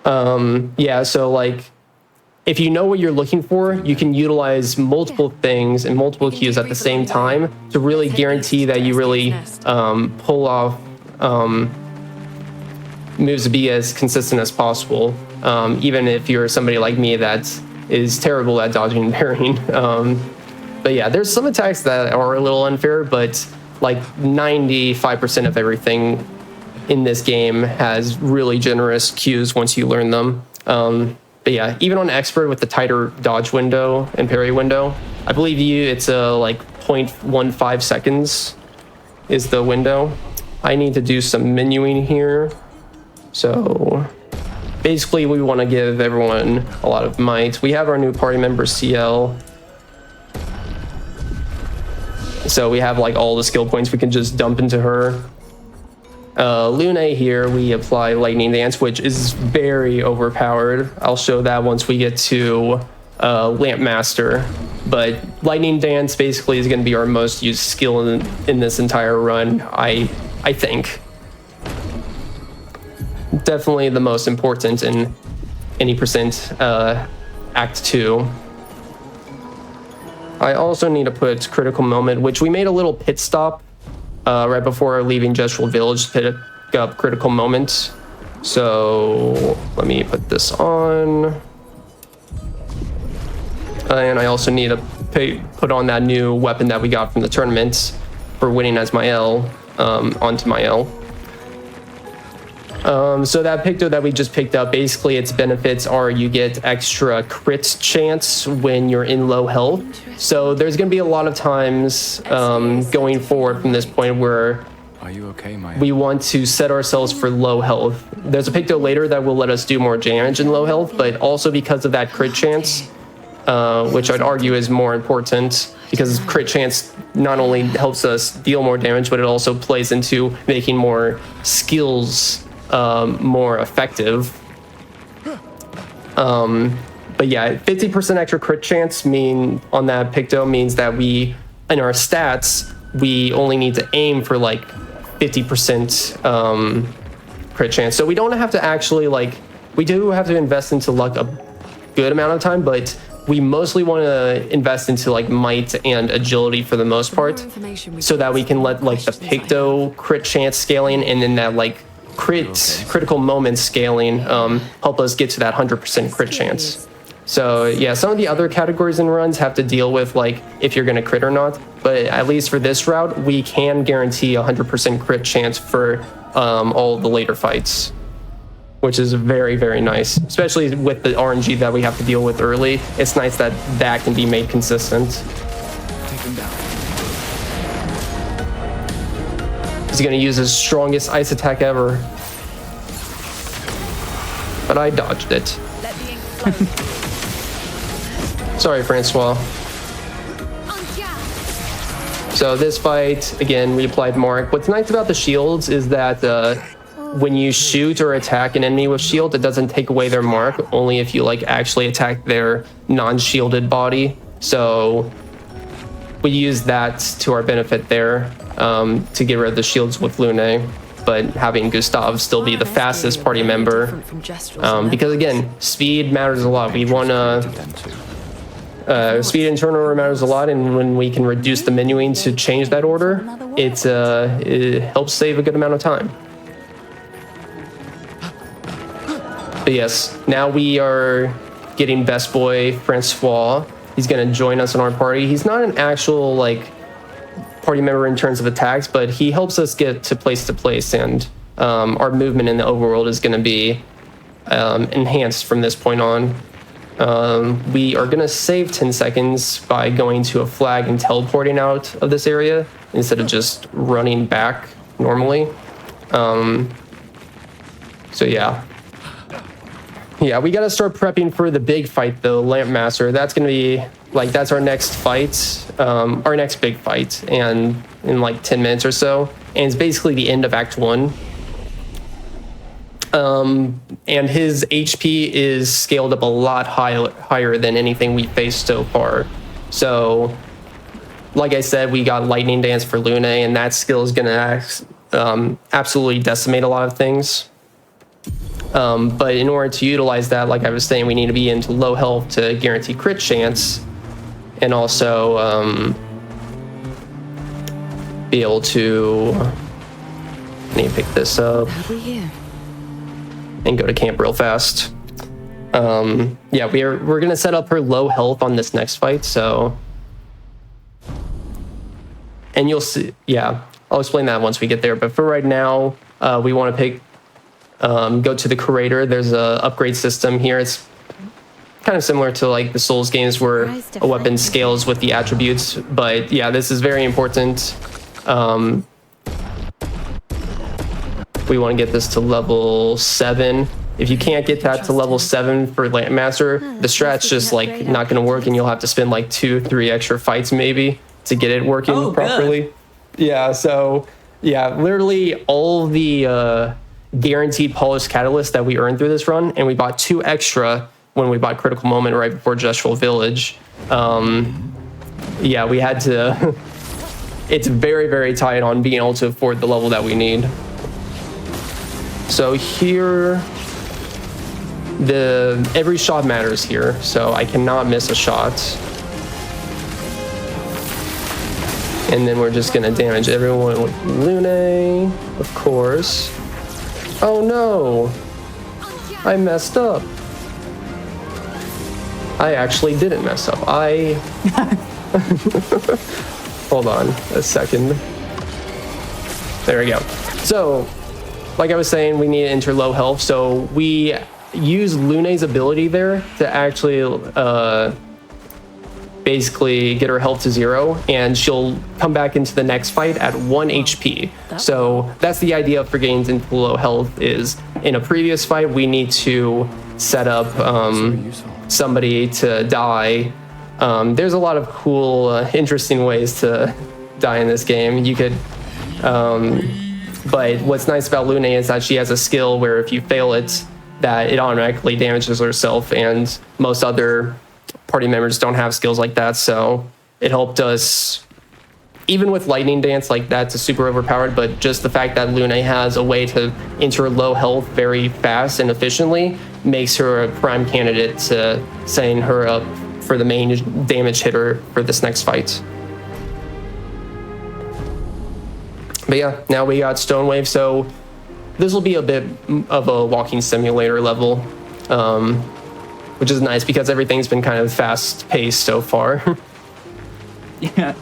So like, if you know what you're looking for, you can utilize multiple things and multiple cues at the same time to really guarantee that you really pull off moves to be as consistent as possible, even if you're somebody like me that is terrible at dodging and parrying. But yeah, there's some attacks that are a little unfair, but like 95% of everything in this game has really generous cues once you learn them. But yeah, even on expert with the tighter dodge window and parry window, I believe it's like 0.15 seconds is the window. I need to do some menuing here. So basically we want to give everyone a lot of might. We have our new party member CL. So we have like all the skill points we can just dump into her. Lune here, we apply Lightning Dance, which is very overpowered. I'll show that once we get to Lamp Master. But Lightning Dance basically is going to be our most used skill in this entire run, I think. definitely the most important in any percent Act 2. I also need to put critical moment, which we made a little pit stop right before leaving Gestural Village to pick up critical moment. So let me put this on. And I also need to put on that new weapon that we got from the tournament for winning as my L, onto my L. So that Picto that we just picked up, basically its benefits are you get extra crit chance when you're in low health. So there's going to be a lot of times going forward from this point where Are you okay, Maya? we want to set ourselves for low health. There's a Picto later that will let us do more damage in low health, but also because of that crit chance, which I'd argue is more important, because crit chance not only helps us deal more damage, but it also plays into making more skills more effective. But yeah, 50% extra crit chance on that Picto means that we, in our stats, we only need to aim for like 50% crit chance. So we don't have to actually we do have to invest into luck a good amount of time, but we mostly want to invest into like might and agility for the most part, so that we can let like the Picto crit chance scaling and then that like critical moment scaling help us get to that 100% crit chance. So yeah, some of the other categories and runs have to deal with like if you're going to crit or not, but at least for this route we can guarantee 100% crit chance for all the later fights, which is very, very nice, especially with the RNG that we have to deal with early. It's nice that that can be made consistent. Take him down. He's gonna use his strongest ice attack ever. But I dodged it. Sorry, Francois. So this fight, again, we applied Mark. What's nice about the shields is that when you shoot or attack an enemy with shield, it doesn't take away their mark, only if you like actually attack their non-shielded body. So we use that to our benefit there, to get rid of the shields with Lune, but having Gustav still be the fastest party member, because again, speed matters a lot. We want to speed and turnover matters a lot, and when we can reduce the menuing to change that order, it helps save a good amount of time. But yes, now we are getting Best Boy Francois. He's going to join us in our party. He's not an actual like party member in terms of attacks, but he helps us get to place, and our movement in the overworld is going to be enhanced from this point on. We are going to save 10 seconds by going to a flag and teleporting out of this area instead of just running back normally. So yeah. Yeah, we got to start prepping for the big fight though, Lamp Master. That's going to be like, that's our next fight, our next big fight, and in like 10 minutes or so. And it's basically the end of Act 1. And his HP is scaled up a lot higher than anything we faced so far. So, like I said, we got Lightning Dance for Lune, and that skill is going to absolutely decimate a lot of things. But in order to utilize that, like I was saying, we need to be into low health to guarantee crit chance, and also be able to. I need to pick this up and go to camp real fast. Yeah, we're gonna set up her low health on this next fight, so, and you'll see. Yeah, I'll explain that once we get there. But for right now, we want to pick. Go to the curator. There's a upgrade system here. It's kind of similar to like the Souls games where a weapon scales with the attributes, but yeah, this is very important. We want to get this to level 7. If you can't get that to level 7 for Lamp Master, the strat's just like not going to work, and you'll have to spend like 2-3 extra fights maybe to get it working properly. Good. Yeah, so yeah, literally all the guaranteed polished catalyst that we earned through this run, and we bought 2 extra when we bought Critical Moment right before Gestural Village. Yeah, we had to. It's very, very tight on being able to afford the level that we need. So here, every shot matters here, so I cannot miss a shot. And then we're just gonna damage everyone with Lune, of course. Oh no! I messed up. I actually didn't mess up. Hold on a second. There we go. So, like I was saying, we need to enter low health, so we use Lune's ability there to actually basically get her health to 0, and she'll come back into the next fight at 1 HP. So that's the idea for getting into low health, is in a previous fight we need to set up somebody to die. There's a lot of cool, interesting ways to die in this game. You could, but what's nice about Lune is that she has a skill where if you fail it, that it automatically damages herself, and most other party members don't have skills like that, so it helped us. Even with Lightning Dance, like, that's a super overpowered, but just the fact that Lune has a way to enter low health very fast and efficiently makes her a prime candidate to setting her up for the main damage hitter for this next fight. But yeah, now we got Stonewave, so this will be a bit of a walking simulator level, which is nice because everything's been kind of fast-paced so far. Yeah,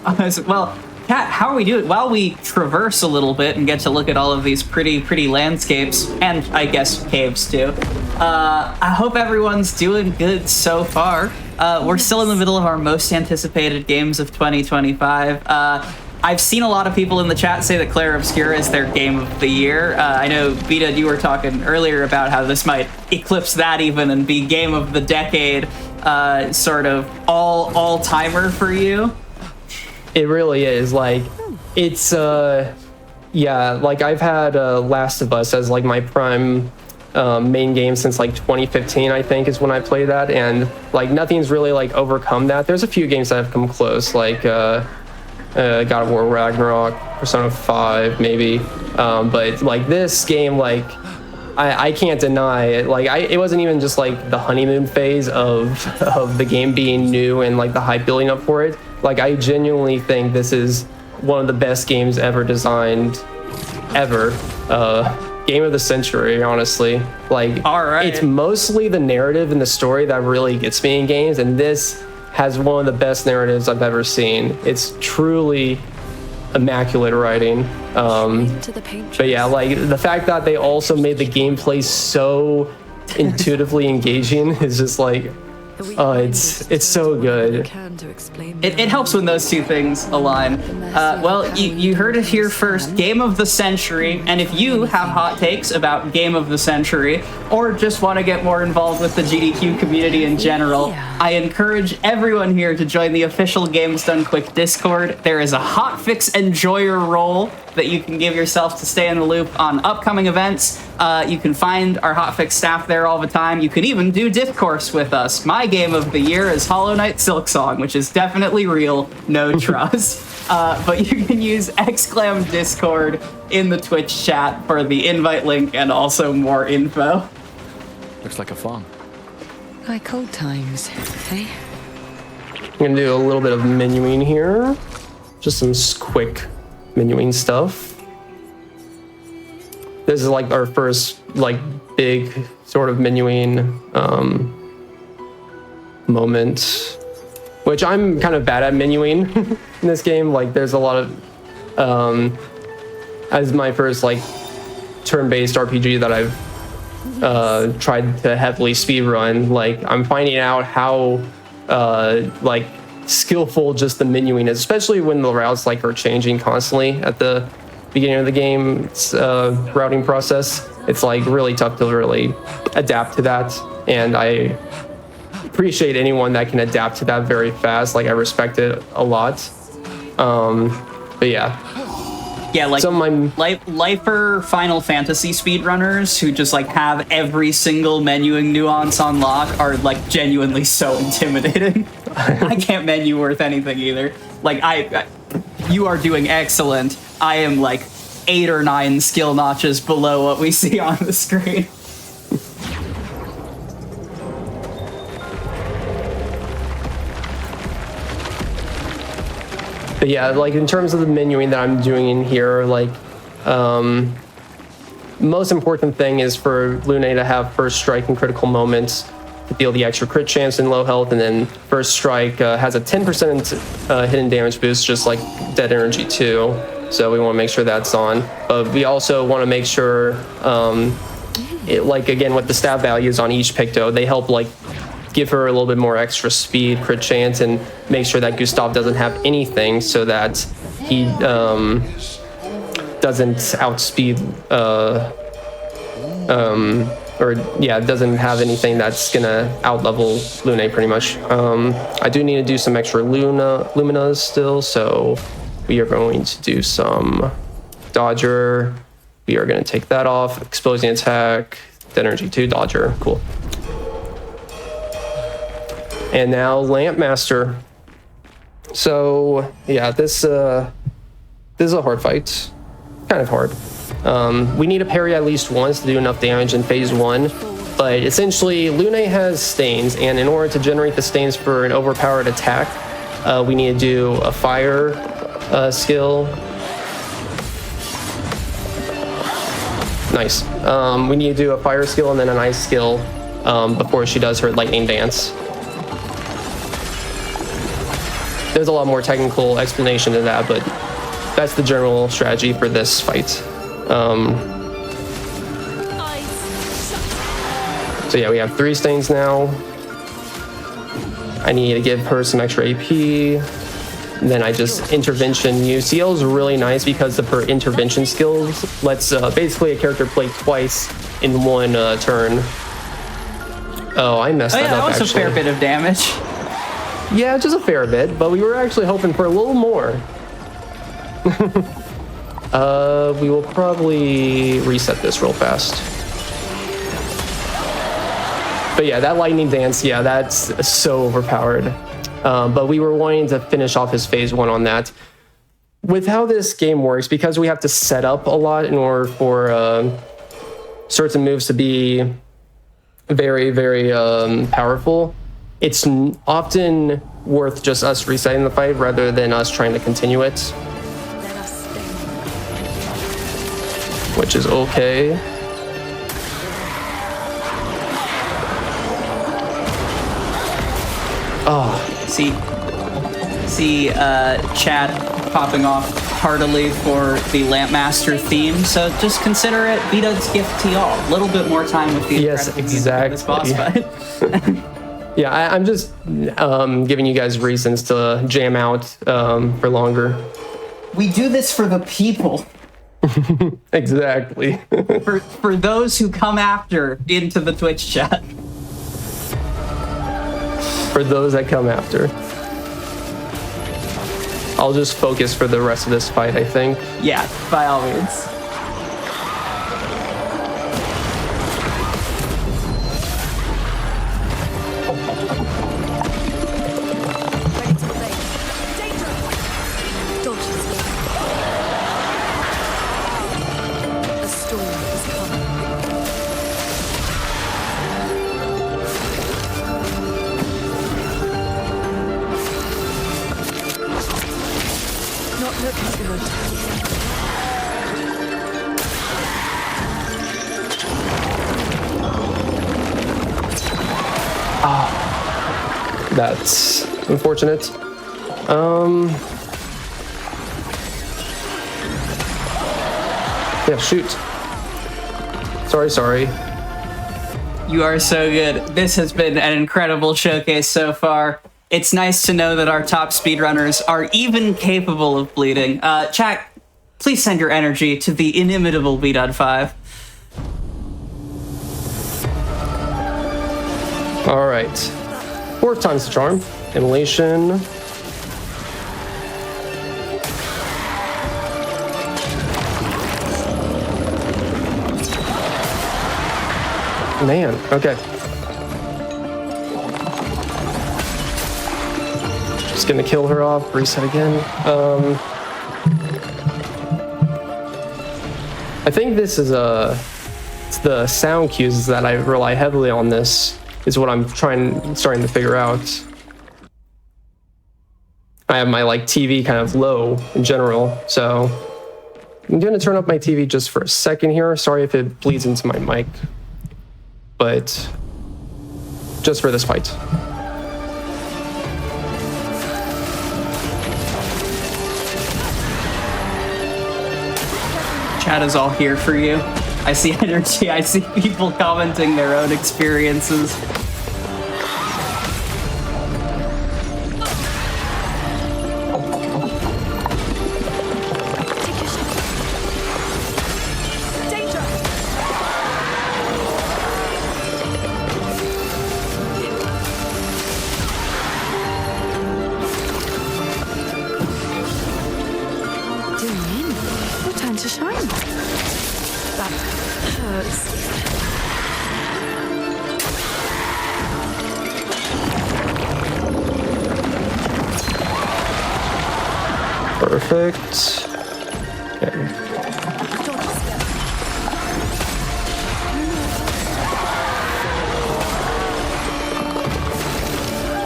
well, Kat, how are we doing? While we traverse a little bit and get to look at all of these pretty landscapes, and I guess caves too, I hope everyone's doing good so far. We're still in the middle of our most anticipated games of 2025. I've seen a lot of people in the chat say that Clair Obscur is their game of the year. I know, Vita, you were talking earlier about how this might eclipse that even and be game of the decade, sort of all-timer for you. It really is. Like, it's, yeah, like, I've had Last of Us as, like, my prime main game since, like, 2015, I think, is when I played that, and, like, nothing's really, like, overcome that. There's a few games that have come close, like, God of War Ragnarok, Persona 5, maybe, but, like, this game, like, I can't deny it. Like, it wasn't even just, like, the honeymoon phase of the game being new and, like, the hype building up for it. Like, I genuinely think this is one of the best games ever designed, ever. Game of the century, honestly. Like, all right. It's mostly the narrative and the story that really gets me in games, and this has one of the best narratives I've ever seen. It's truly immaculate writing. But yeah, like, the fact that they also made the gameplay so intuitively engaging is just like, oh, it's so good. It helps when those two things align. Well, you heard it here first. Game of the century. And if you have hot takes about Game of the Century, or just want to get more involved with the GDQ community in general, I encourage everyone here to join the official Games Done Quick Discord. There is a hotfix enjoyer role that you can give yourself to stay in the loop on upcoming events. You can find our hotfix staff there all the time. You can even do discourse with us. My game of the year is Hollow Knight Silksong, which is definitely real, no trust. But you can use !Discord in the Twitch chat for the invite link and also more info. Looks like a farm. Like old times, hey? I'm gonna do a little bit of menuing here. Just some quick menuing stuff. This is like our first, like, big sort of menuing moment, which I'm kind of bad at menuing in this game. Like, there's a lot of as my first, like, turn-based RPG that I've tried to heavily speedrun, like, I'm finding out how like skillful just the menuing is, especially when the routes, like, are changing constantly at the beginning of the game's routing process. It's, like, really tough to really adapt to that, and I appreciate anyone that can adapt to that very fast. Like, I respect it a lot. But yeah. Yeah, like, some of my lifer Final Fantasy speedrunners who just, like, have every single menuing nuance on lock are, like, genuinely so intimidating. I can't menu worth anything either. Like, you are doing excellent. I am, like, 8 or 9 skill notches below what we see on the screen. But yeah, like in terms of the menuing that I'm doing in here, like most important thing is for Lune to have first strike and critical moments to deal the extra crit chance in low health, and then first strike has a 10% hidden damage boost, just like Dead Energy 2. So we want to make sure that's on. But we also want to make sure, like again with the stat values on each Picto, they help like give her a little bit more extra speed, crit chance, and make sure that Gustav doesn't have anything so that he doesn't outspeed doesn't have anything that's gonna outlevel Lune pretty much. I do need to do some extra Luminas still, so we are going to do some Dodger. We are going to take that off. Exploding attack, Dead Energy 2, Dodger, cool. And now Lamp Master. So yeah, this is a hard fight, kind of hard. We need to parry at least once to do enough damage in phase 1, but essentially Lune has stains, and in order to generate the stains for an overpowered attack, we need to do a fire skill. Nice. We need to do a fire skill and then an ice skill before she does her lightning dance. There's a lot more technical explanation to that, but that's the general strategy for this fight. So yeah, we have 3 stains now. I need to give her some extra AP. And then I just intervention. UCL is really nice because of her intervention skills. Lets basically a character play twice in one turn. Oh, I messed that up. That was actually a fair bit of damage. Yeah, just a fair bit, but we were actually hoping for a little more. We will probably reset this real fast. But yeah, that lightning dance, yeah, that's so overpowered. But we were wanting to finish off his phase 1 on that. With how this game works, because we have to set up a lot in order for certain moves to be very, very powerful, it's often worth just us resetting the fight rather than us trying to continue it. Which is okay. Oh. See chat popping off heartily for the Lampmaster theme, so just consider it Vidud's gift to y'all. A little bit more time with the yes, exactly. This boss fight. Yeah, I'm just giving you guys reasons to jam out for longer. We do this for the people. Exactly. for those who come after into the Twitch chat. For those that come after. I'll just focus for the rest of this fight, I think. Yeah, by all means. That's unfortunate. Yeah, shoot. Sorry. You are so good. This has been an incredible showcase so far. It's nice to know that our top speedrunners are even capable of bleeding. Chat, please send your energy to the inimitable B.5. All right. 4 times the charm. Immolation. Man, okay. Just gonna kill her off, reset again. think this is it's the sound cues that I rely heavily on. This is what I'm starting to figure out. I have my like TV kind of low in general, so I'm gonna turn up my TV just for a second here. Sorry if it bleeds into my mic, but just for this fight. Chat is all here for you. I see energy. I see people commenting their own experiences. To shine. That hurts. Perfect. Okay.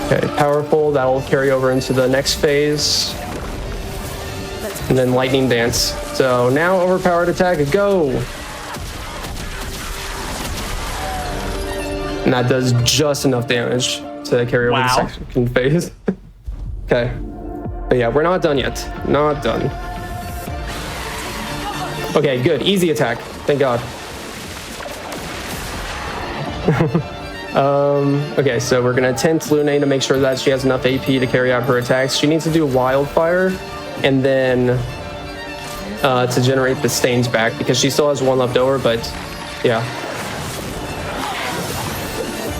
Okay, powerful. That'll carry over into the next phase. And then lightning dance. So now overpowered attack, go! And that does just enough damage to carry over the second phase. Okay. But yeah, we're not done yet. Not done. Okay, good. Easy attack. Thank God. Okay, so we're gonna tent Lune to make sure that she has enough AP to carry out her attacks. She needs to do Wildfire and then to generate the stains back because she still has one left over, but yeah.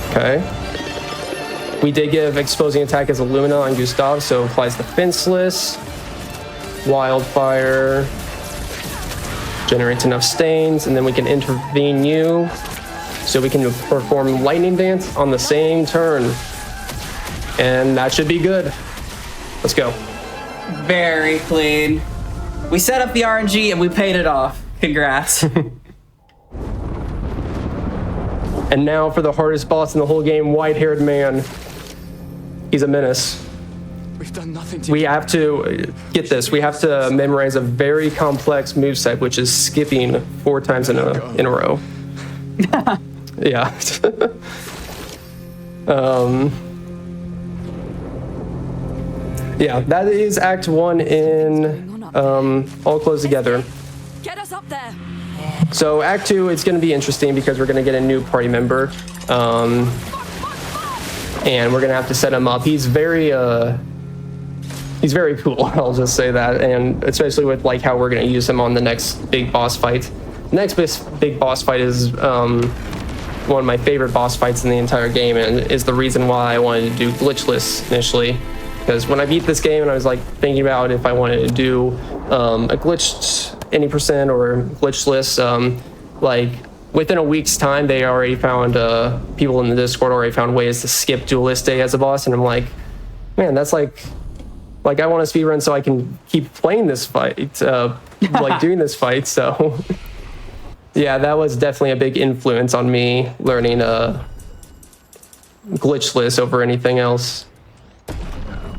Okay. We did give exposing attack as Illumina on Gustav, so applies the Fenceless, Wildfire, generates enough stains, and then we can intervene you, so we can perform Lightning Dance on the same turn. And that should be good. Let's go. Very clean. We set up the RNG and we paid it off. Congrats. And now for the hardest boss in the whole game, white-haired man. He's a menace. We've done nothing to. We have to get this. We have to memorize a very complex moveset, which is skipping 4 times in a row. Yeah. Yeah, that is Act 1 in All Close Together. Get us up there. So Act 2, it's going to be interesting because we're going to get a new party member. And we're going to have to set him up. He's very cool, I'll just say that. And especially with like how we're going to use him on the next big boss fight. The next big boss fight is one of my favorite boss fights in the entire game and is the reason why I wanted to do glitchless initially. Because when I beat this game and I was like thinking about if I wanted to do a glitched any percent or glitchless, like within a week's time, they already found people in the Discord already found ways to skip Dueliste as a boss, and I'm like, man, that's like I want to speedrun so I can keep playing this fight, like doing this fight. So yeah, that was definitely a big influence on me learning glitchless over anything else.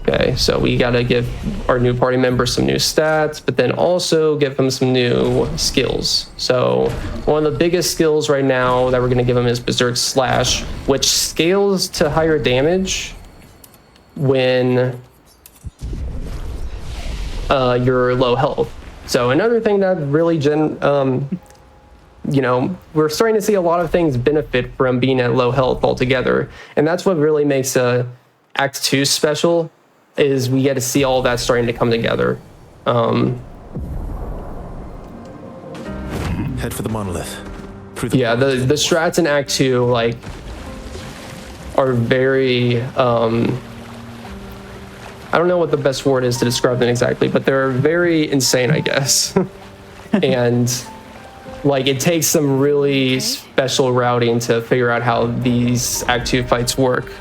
Okay, so we gotta give our new party member some new stats, but then also give him some new skills. So one of the biggest skills right now that we're gonna give him is Berserk Slash, which scales to higher damage when you're low health. So another thing that really you know, we're starting to see a lot of things benefit from being at low health altogether, and that's what really makes Act 2 special. Is we get to see all that starting to come together. Head for the monolith. Yeah, the strats in Act 2 like are very I don't know what the best word is to describe them exactly, but they're very insane, I guess. And like it takes some really special routing to figure out how these Act 2 fights work.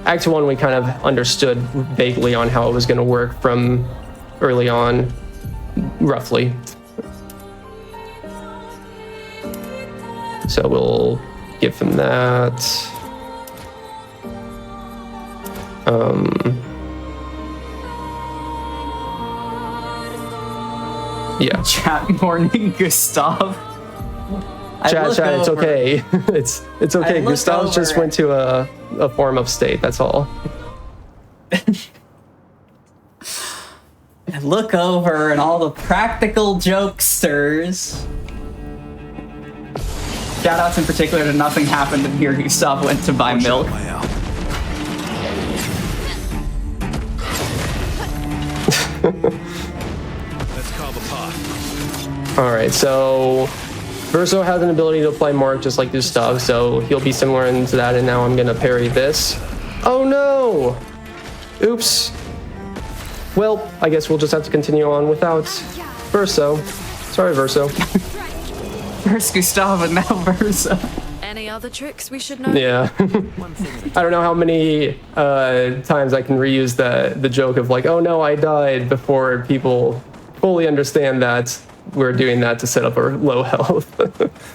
Act 1, we kind of understood vaguely on how it was going to work from early on, roughly. So we'll give him that. Yeah. Chat morning, Gustav. Chat, it's okay. it's okay. look Gustav just over went to a form of state. That's all. I look over and all the practical jokesters. Shoutouts in particular to Nothing Happened and Here Gustav went to buy milk. Let's carve a path. All right, so Verso has an ability to apply mark just like Gustav, so he'll be similar into that, and now I'm gonna parry this. Oh no! Oops. Well, I guess we'll just have to continue on without Verso. Sorry, Verso. First Gustav and now Versa. Any other tricks we should know? Yeah. I don't know how many times I can reuse the joke of like, oh no, I died, before people fully understand that we're doing that to set up our low health.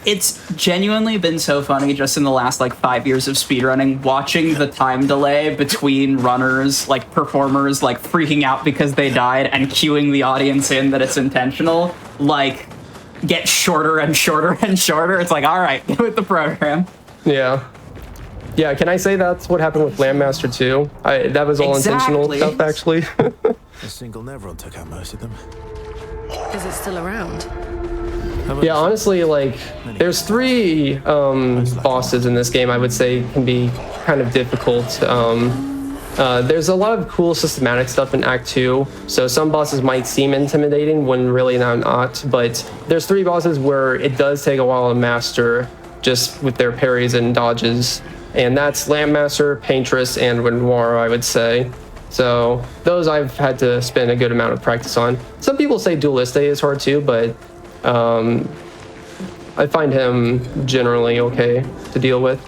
It's genuinely been so funny just in the last like 5 years of speedrunning, watching the time delay between runners, like performers, like freaking out because they died and cueing the audience in that it's intentional, like get shorter and shorter and shorter. It's like, all right, get with the program. Yeah. Yeah, can I say that's what happened with Landmaster too? That was all intentional Exactly. stuff, actually. A single Nevron took out most of them. Is it still around? Yeah, honestly, like, there's 3 bosses in this game I would say can be kind of difficult. There's a lot of cool systematic stuff in Act 2, so some bosses might seem intimidating when really they're not, but there's 3 bosses where it does take a while to master just with their parries and dodges, and that's Landmaster, Paintress, and Renoir, I would say. So those I've had to spend a good amount of practice on. Some people say Dueliste is hard too, but I find him generally okay to deal with.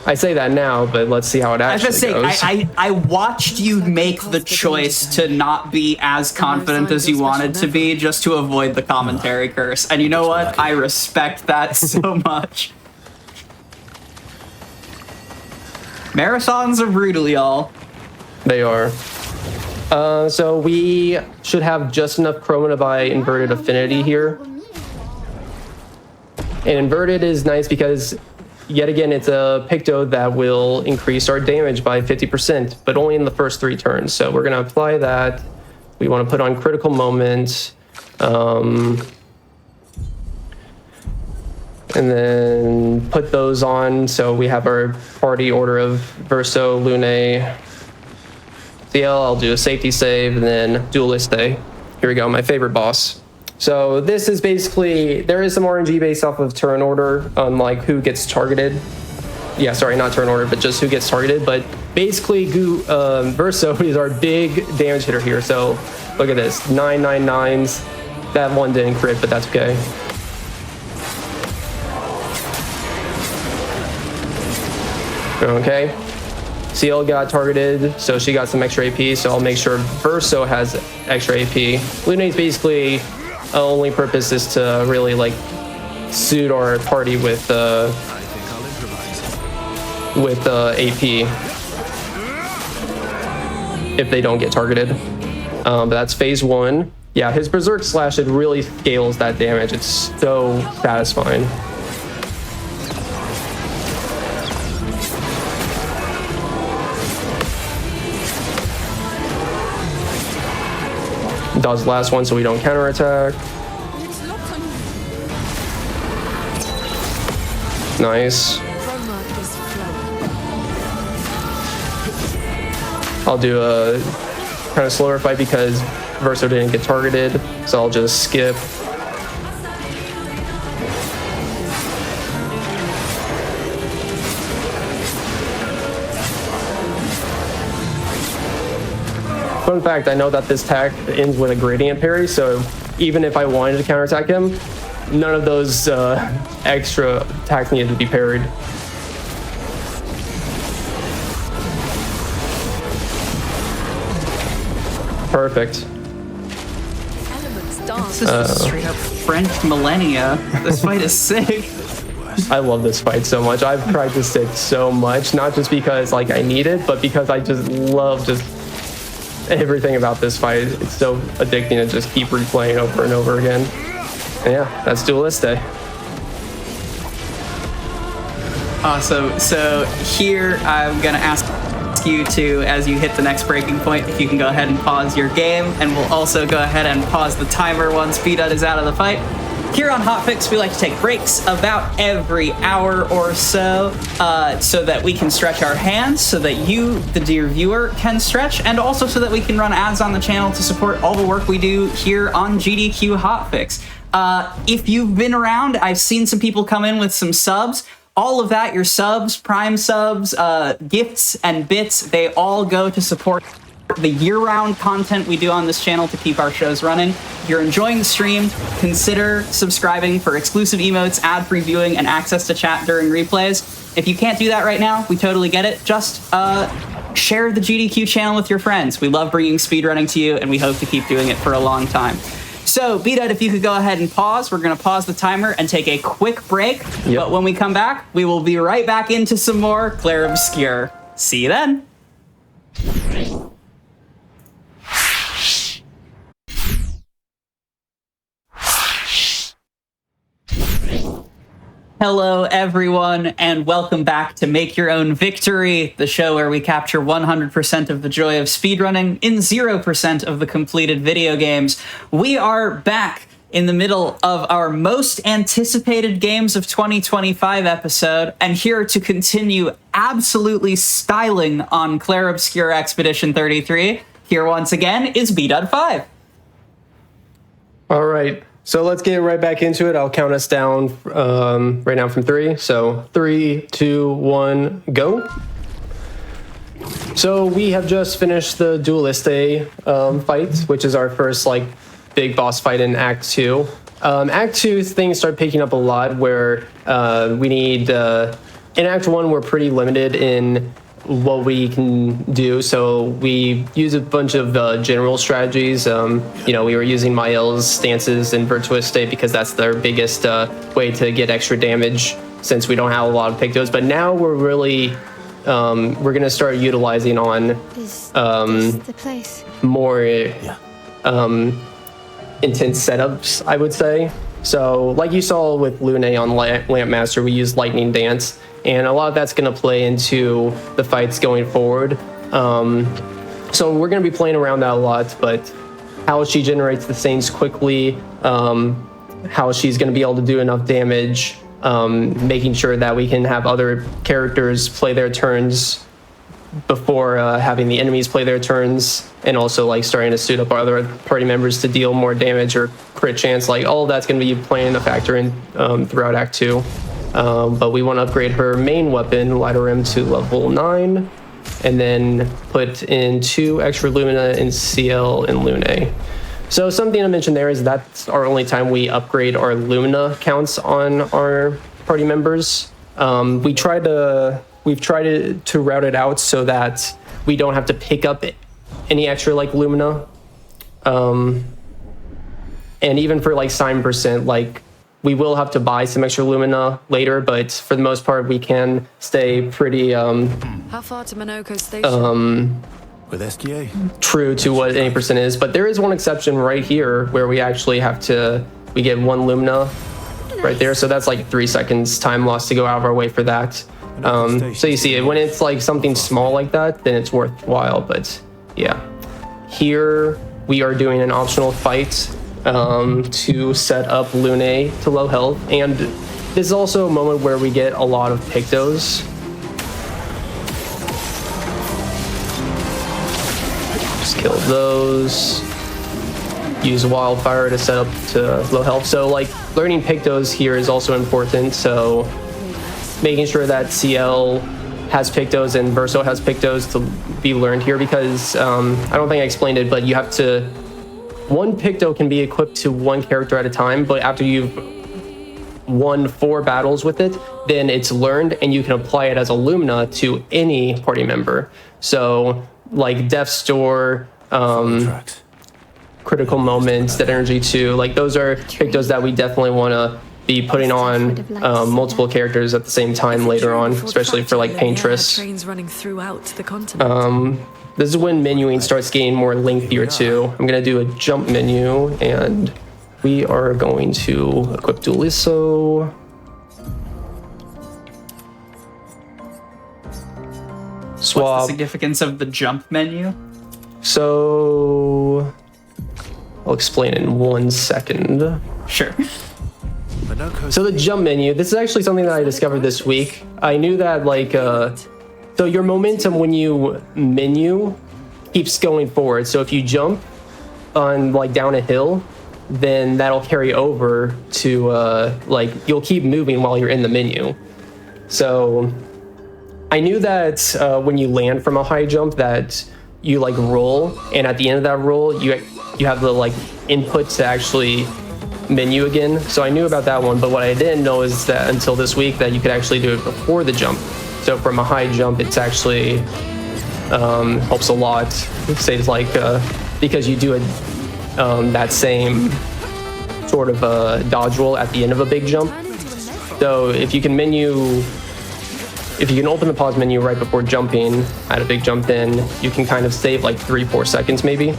I say that now, but let's see how it actually goes. I watched you make the choice to not be as confident as you wanted to be just to avoid the commentary curse. And you know what? I respect that so much. Marathons are brutal, y'all. They are. So we should have just enough chroma to buy inverted affinity here. And inverted is nice because, yet again, it's a Picto that will increase our damage by 50%, but only in the first 3 turns. So we're going to apply that. We want to put on critical moment. And then put those on. So we have our party order of Verso, Lune, CL. I'll do a safety save, and then Dueliste. Here we go, my favorite boss. So this is basically, there is some RNG based off of turn order on like who gets targeted. Yeah, sorry, not turn order, but just who gets targeted. But basically, Verso is our big damage hitter here. So look at this, 999s. That one didn't crit, but that's okay. Okay. CL got targeted, so she got some extra AP, so I'll make sure Verso has extra AP. Lune's basically only purpose is to really like suit our party with AP if they don't get targeted. But that's phase 1. Yeah, his Berserk Slash, it really scales that damage. It's so satisfying. Dodge the last one so we don't counterattack. Nice. I'll do a kind of slower fight because Verso didn't get targeted, so I'll just skip. Fun fact, I know that this attack ends with a gradient parry, so even if I wanted to counterattack him, none of those extra attacks needed to be parried. Perfect. Elements dance. This is just straight up French millennia. This fight is sick. I love this fight so much. I've practiced it so much, not just because like I need it, but because I just love just everything about this fight. It's so addicting to just keep replaying over and over again. And yeah, that's Duelist Day. Awesome. So here I'm gonna ask you to, as you hit the next breaking point, if you can go ahead and pause your game, and we'll also go ahead and pause the timer once Speedrun is out of the fight. Here on Hotfix, we like to take breaks about every hour or so that we can stretch our hands, so that you, the dear viewer, can stretch, and also so that we can run ads on the channel to support all the work we do here on GDQ Hotfix. If you've been around, I've seen some people come in with some subs. All of that, your subs, Prime subs, gifts, and bits, they all go to support the year-round content we do on this channel to keep our shows running. If you're enjoying the stream, consider subscribing for exclusive emotes, ad-free viewing, and access to chat during replays. If you can't do that right now, we totally get it. Just share the GDQ channel with your friends. We love bringing speedrunning to you, and we hope to keep doing it for a long time. So, B-Dud, if you could go ahead and pause, we're going to pause the timer and take a quick break. Yep. But when we come back, we will be right back into some more Clair Obscur. See you then. Hello, everyone, and welcome back to Make Your Own Victory, the show where we capture 100% of the joy of speedrunning in 0% of the completed video games. We are back in the middle of our most anticipated games of 2025 episode, and here to continue absolutely styling on Clair Obscur Expedition 33, here once again is B-Dud5. All right. So let's get right back into it. I'll count us down right now from 3. So 3, 2, 1, go. So we have just finished the Duelist Day fight, which is our first like big boss fight in Act 2. Act 2 things start picking up a lot where we need, in Act 1 we're pretty limited in what we can do, so we use a bunch of general strategies. We were using Mael's stances in Virtuous State because that's their biggest way to get extra damage since we don't have a lot of pictos, but now we're really we're gonna start utilizing on the place. More intense setups, I would say. So like you saw with Lune on Lampmaster, we used Lightning Dance, and a lot of that's going to play into the fights going forward. So we're going to be playing around that a lot, but how she generates the things quickly, how she's going to be able to do enough damage, making sure that we can have other characters play their turns before having the enemies play their turns, and also like starting to suit up our other party members to deal more damage or crit chance. Like all of that's going to be playing a factor in throughout Act 2. But we want to upgrade her main weapon, Lighter M, to level 9, and then put in 2 extra Lumina in CL and Lune. So something to mention there is that's our only time we upgrade our Lumina counts on our party members. We've tried to route it out so that we don't have to pick up any extra like Lumina. And even for like Sign % like we will have to buy some extra Lumina later, but for the most part we can stay pretty How far to Minoko Station? With SGA? True to what any % is, but there is one exception right here where we actually we get 1 Lumina right there, so that's like 3 seconds time lost to go out of our way for that. So you see, when it's like something small like that, then it's worthwhile. But yeah, here we are doing an optional fight to set up Lune to low health, and this is also a moment where we get a lot of pictos. Just kill those. Use Wildfire to set up to low health. So like learning pictos here is also important. So making sure that CL has pictos and Verso has pictos to be learned here, because I don't think I explained it, but you have to, 1 picto can be equipped to 1 character at a time, but after you've won 4 battles with it, then it's learned and you can apply it as a Lumina to any party member. So like Death Store, Critical Moments, Dead Energy 2, like those are pictos that we definitely want to be putting on multiple characters at the same time later on, especially for like Paintress. Trains running throughout the continent. This is when menuing starts getting more lengthier too. I'm gonna do a jump menu, and we are going to equip Dualiso. Swap. What's the significance of the jump menu? So I'll explain in 1 second. Sure. So the jump menu, this is actually something that I discovered this week. I knew that like, so your momentum when you menu keeps going forward. So if you jump on like down a hill, then that'll carry over to like you'll keep moving while you're in the menu. So I knew that when you land from a high jump that you like roll, and at the end of that roll you have the like input to actually menu again. So I knew about that one, but what I didn't know is that until this week that you could actually do it before the jump. So from a high jump, it's actually helps a lot. It saves like because you do it that same sort of dodge roll at the end of a big jump. So if you can open the pause menu right before jumping at a big jump, then you can kind of save like 3-4 seconds maybe.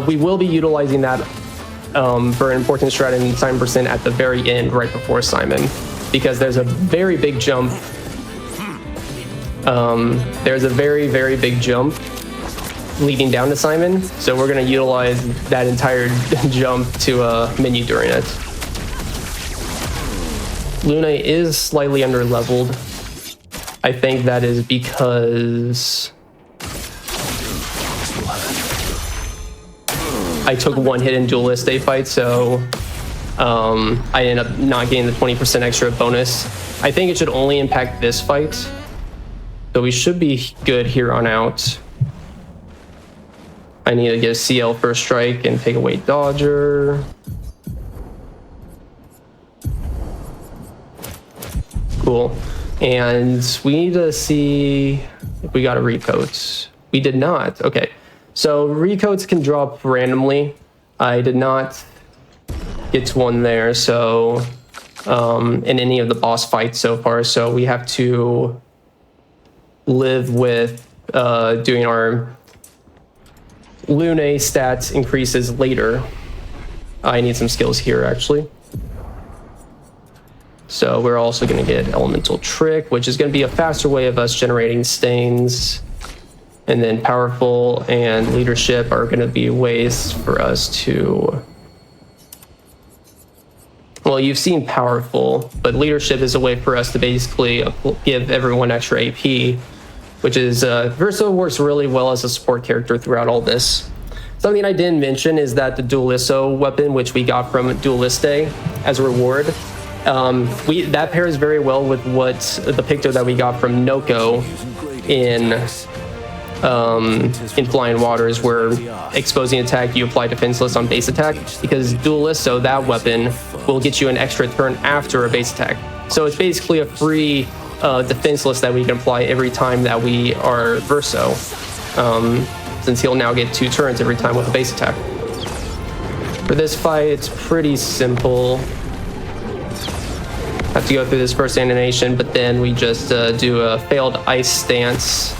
We will be utilizing that for an important strat in Simon Percent at the very end, right before Simon, because there's a very big jump. There's a very, very big jump leading down to Simon, so we're going to utilize that entire jump to menu during it. Luna is slightly under leveled. I think that is because I took 1 hit in Duelist Day fight, so I ended up not getting the 20% extra bonus. I think it should only impact this fight, so we should be good here on out. I need to get a CL first strike and take away Dodger. Cool. And we need to see if we got a recoat. We did not. Okay. So recoats can drop randomly. I did not get to one there, so in any of the boss fights so far. So we have to live with doing our Lune stats increases later. I need some skills here actually. So we're also going to get Elemental Trick, which is going to be a faster way of us generating stains. And then Powerful and Leadership are going to be ways for us to... Well, you've seen Powerful, but Leadership is a way for us to basically give everyone extra AP, which is... Verso works really well as a support character throughout all this. Something I didn't mention is that the Dualiso weapon, which we got from Dueliste as a reward, that pairs very well with what the Picto that we got from Noko in Flying Waters, where exposing attack you apply defenseless on base attack, because Duelisto, that weapon, will get you an extra turn after a base attack. So it's basically a free defenseless that we can apply every time that we are Verso, since he'll now get 2 turns every time with a base attack. For this fight, it's pretty simple. Have to go through this first animation, but then we just do a failed ice stance,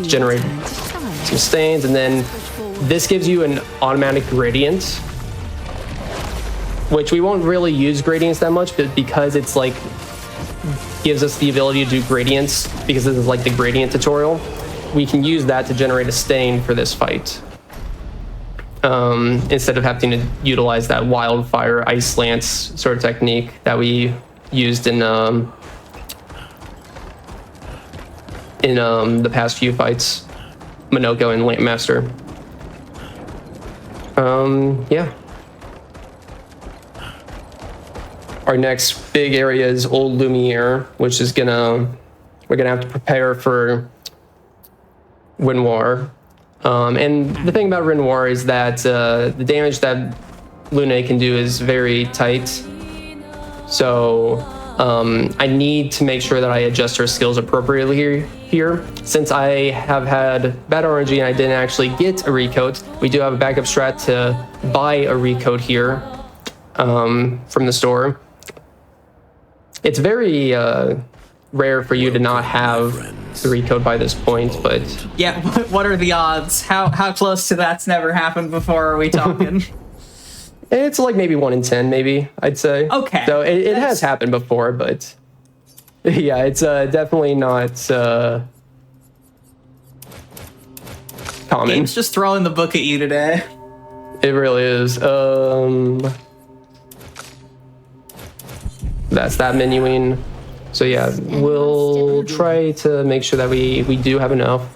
generate some stains, and then this gives you an automatic gradient, which we won't really use gradients that much, but because it's like gives us the ability to do gradients, because this is like the gradient tutorial, we can use that to generate a stain for this fight. Instead of having to utilize that wildfire ice lance sort of technique that we used in the past few fights, Minoko and Lampmaster. Yeah. Our next big area is Old Lumiere, which is we're gonna have to prepare for Renoir. And the thing about Renoir is that the damage that Lune can do is very tight. So I need to make sure that I adjust her skills appropriately here. Since I have had bad RNG and I didn't actually get a recoat, we do have a backup strat to buy a recoat here. from the store. It's very rare for you to not have 3 code by this point, but Yeah, what are the odds? How close to that's never happened before are we talking? it's like maybe 1 in 10, maybe, I'd say. Okay. So it has happened before, but yeah, it's definitely not common. Game's just throwing the book at you today. It really is. That's that menuing. So yeah, we'll try to make sure that we do have enough.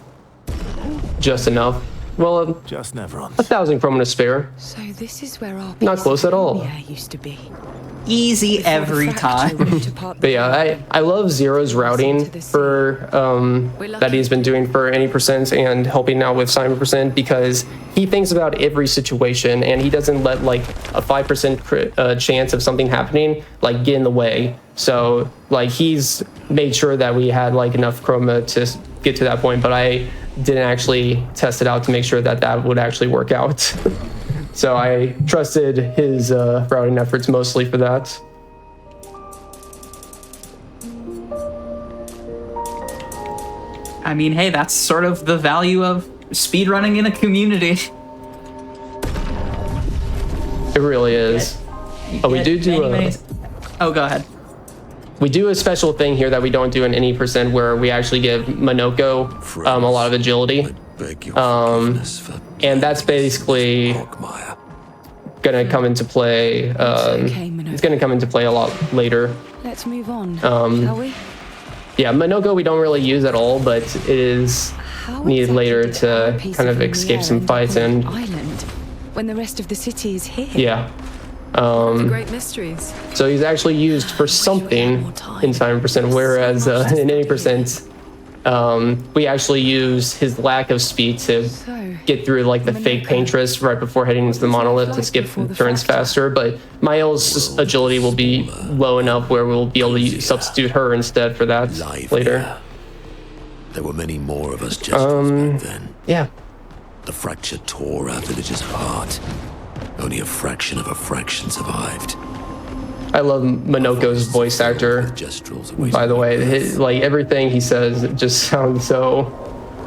Just enough. Well, Just Nevron. 1,000 chroma to spare. So this is where our Not close at all. used to be. Easy every time. But yeah, I love Zero's routing for that he's been doing for any percent and helping out with Simon percent, because he thinks about every situation and he doesn't let like a 5% chance of something happening like get in the way. So like he's made sure that we had like enough chroma to get to that point, but I didn't actually test it out to make sure that that would actually work out. So I trusted his routing efforts mostly for that. I mean, hey, that's sort of the value of speedrunning in a community. It really is. Oh, we do Oh, go ahead. we do a special thing here that we don't do in any percent, where we actually give Monoko a lot of agility. And that's basically gonna come into play. It's gonna come into play a lot later. Let's move on, shall we? Yeah, Monoko we don't really use at all, but it is How needed exactly later did to our piece kind of in the escape air some end up fights on an and island when the rest of the city is here. yeah. Great mysteries. So he's actually used for something in 7%, whereas in 80%, we actually use his lack of speed to get through like the fake paintress right before heading into the monolith to skip turns faster. But Mael's agility will be low enough where we'll be able to substitute her instead for that later. There were many more of us just back then. Yeah. The fracture tore our village's heart. Only a fraction of a fraction survived. I love Monoko's voice actor, by the way. Like everything he says just sounds so...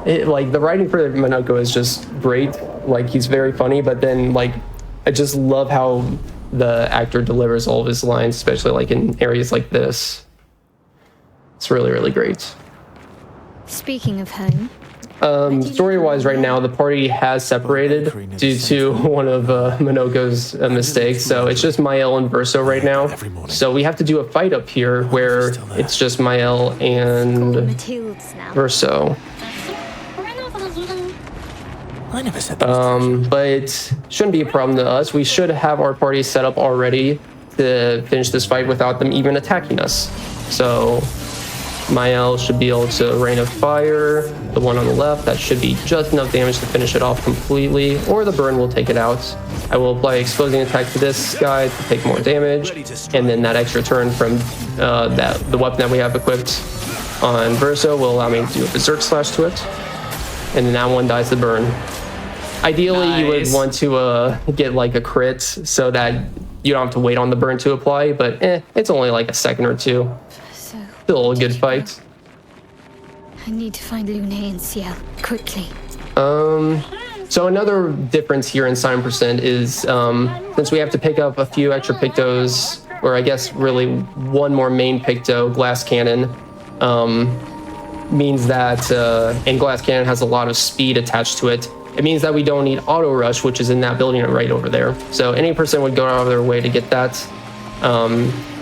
like the writing for Monoko is just great. Like he's very funny, but then like I just love how the actor delivers all of his lines, especially like in areas like this. It's really, really great. Speaking of home, Story-wise, right now, the party has separated due to one of Monoko's mistakes. So it's just Mael and Verso right now. So we have to do a fight up here where it's just Mael and Matilda's now. Verso. I never said that. But it shouldn't be a problem to us. We should have our party set up already to finish this fight without them even attacking us. So Mael should be able to rain of fire, the one on the left, that should be just enough damage to finish it off completely, or the burn will take it out. I will apply exposing attack to this guy to take more damage, and then that extra turn from the weapon that we have equipped on Verso will allow me to do a berserk slash to it, and then that one dies to burn. Ideally, you would want to get like a crit so that you don't have to wait on the burn to apply, but it's only like a second or two. Still a good fight. I need to find Lune and Ciel quickly. So another difference here in 7% is since we have to pick up a few extra pictos, or I guess really one more main picto, glass cannon, means that and glass cannon has a lot of speed attached to it. It means that we don't need auto rush, which is in that building right over there. So any person would go out of their way to get that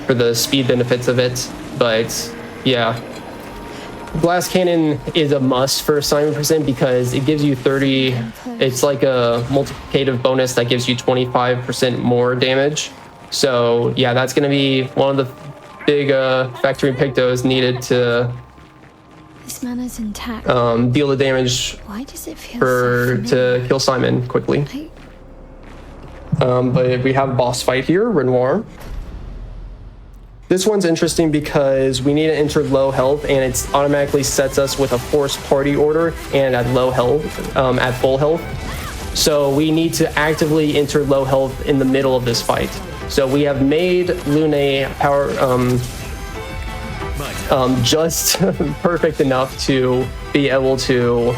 for the speed benefits of it. But yeah, glass cannon is a must for 7% because it gives you 30. It's like a multiplicative bonus that gives you 25% more damage. So yeah, that's going to be one of the big factory pictos needed to This mana's intact. deal the damage Why does it feel so to kill Simon quickly. But we have a boss fight here, Renoir. This one's interesting because we need to enter low health, and it automatically sets us with a forced party order and at low health, at full health. So we need to actively enter low health in the middle of this fight. So we have made Lune power just perfect enough to be able to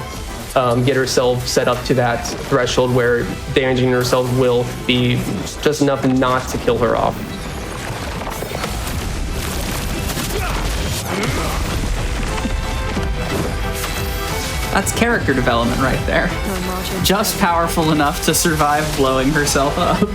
get herself set up to that threshold where damaging herself will be just enough not to kill her off. That's character development right there. Just powerful enough to survive blowing herself up.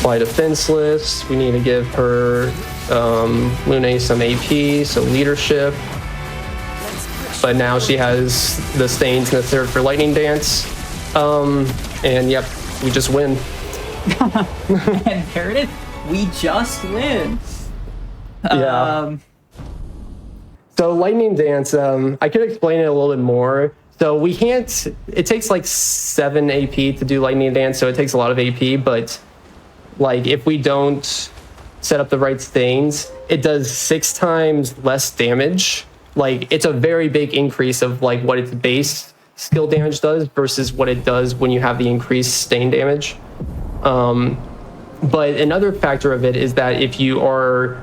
Fly defenseless. We need to give her Lune some AP, so leadership. But now she has the stains necessary for lightning dance. And yep, we just win. And there it is. We just win. Yeah. So lightning dance, I could explain it a little bit more. So we can't, it takes like 7 AP to do lightning dance, so it takes a lot of AP, but like if we don't set up the right stains, it does 6 times less damage. Like it's a very big increase of like what its base skill damage does versus what it does when you have the increased stain damage. But another factor of it is that if you are,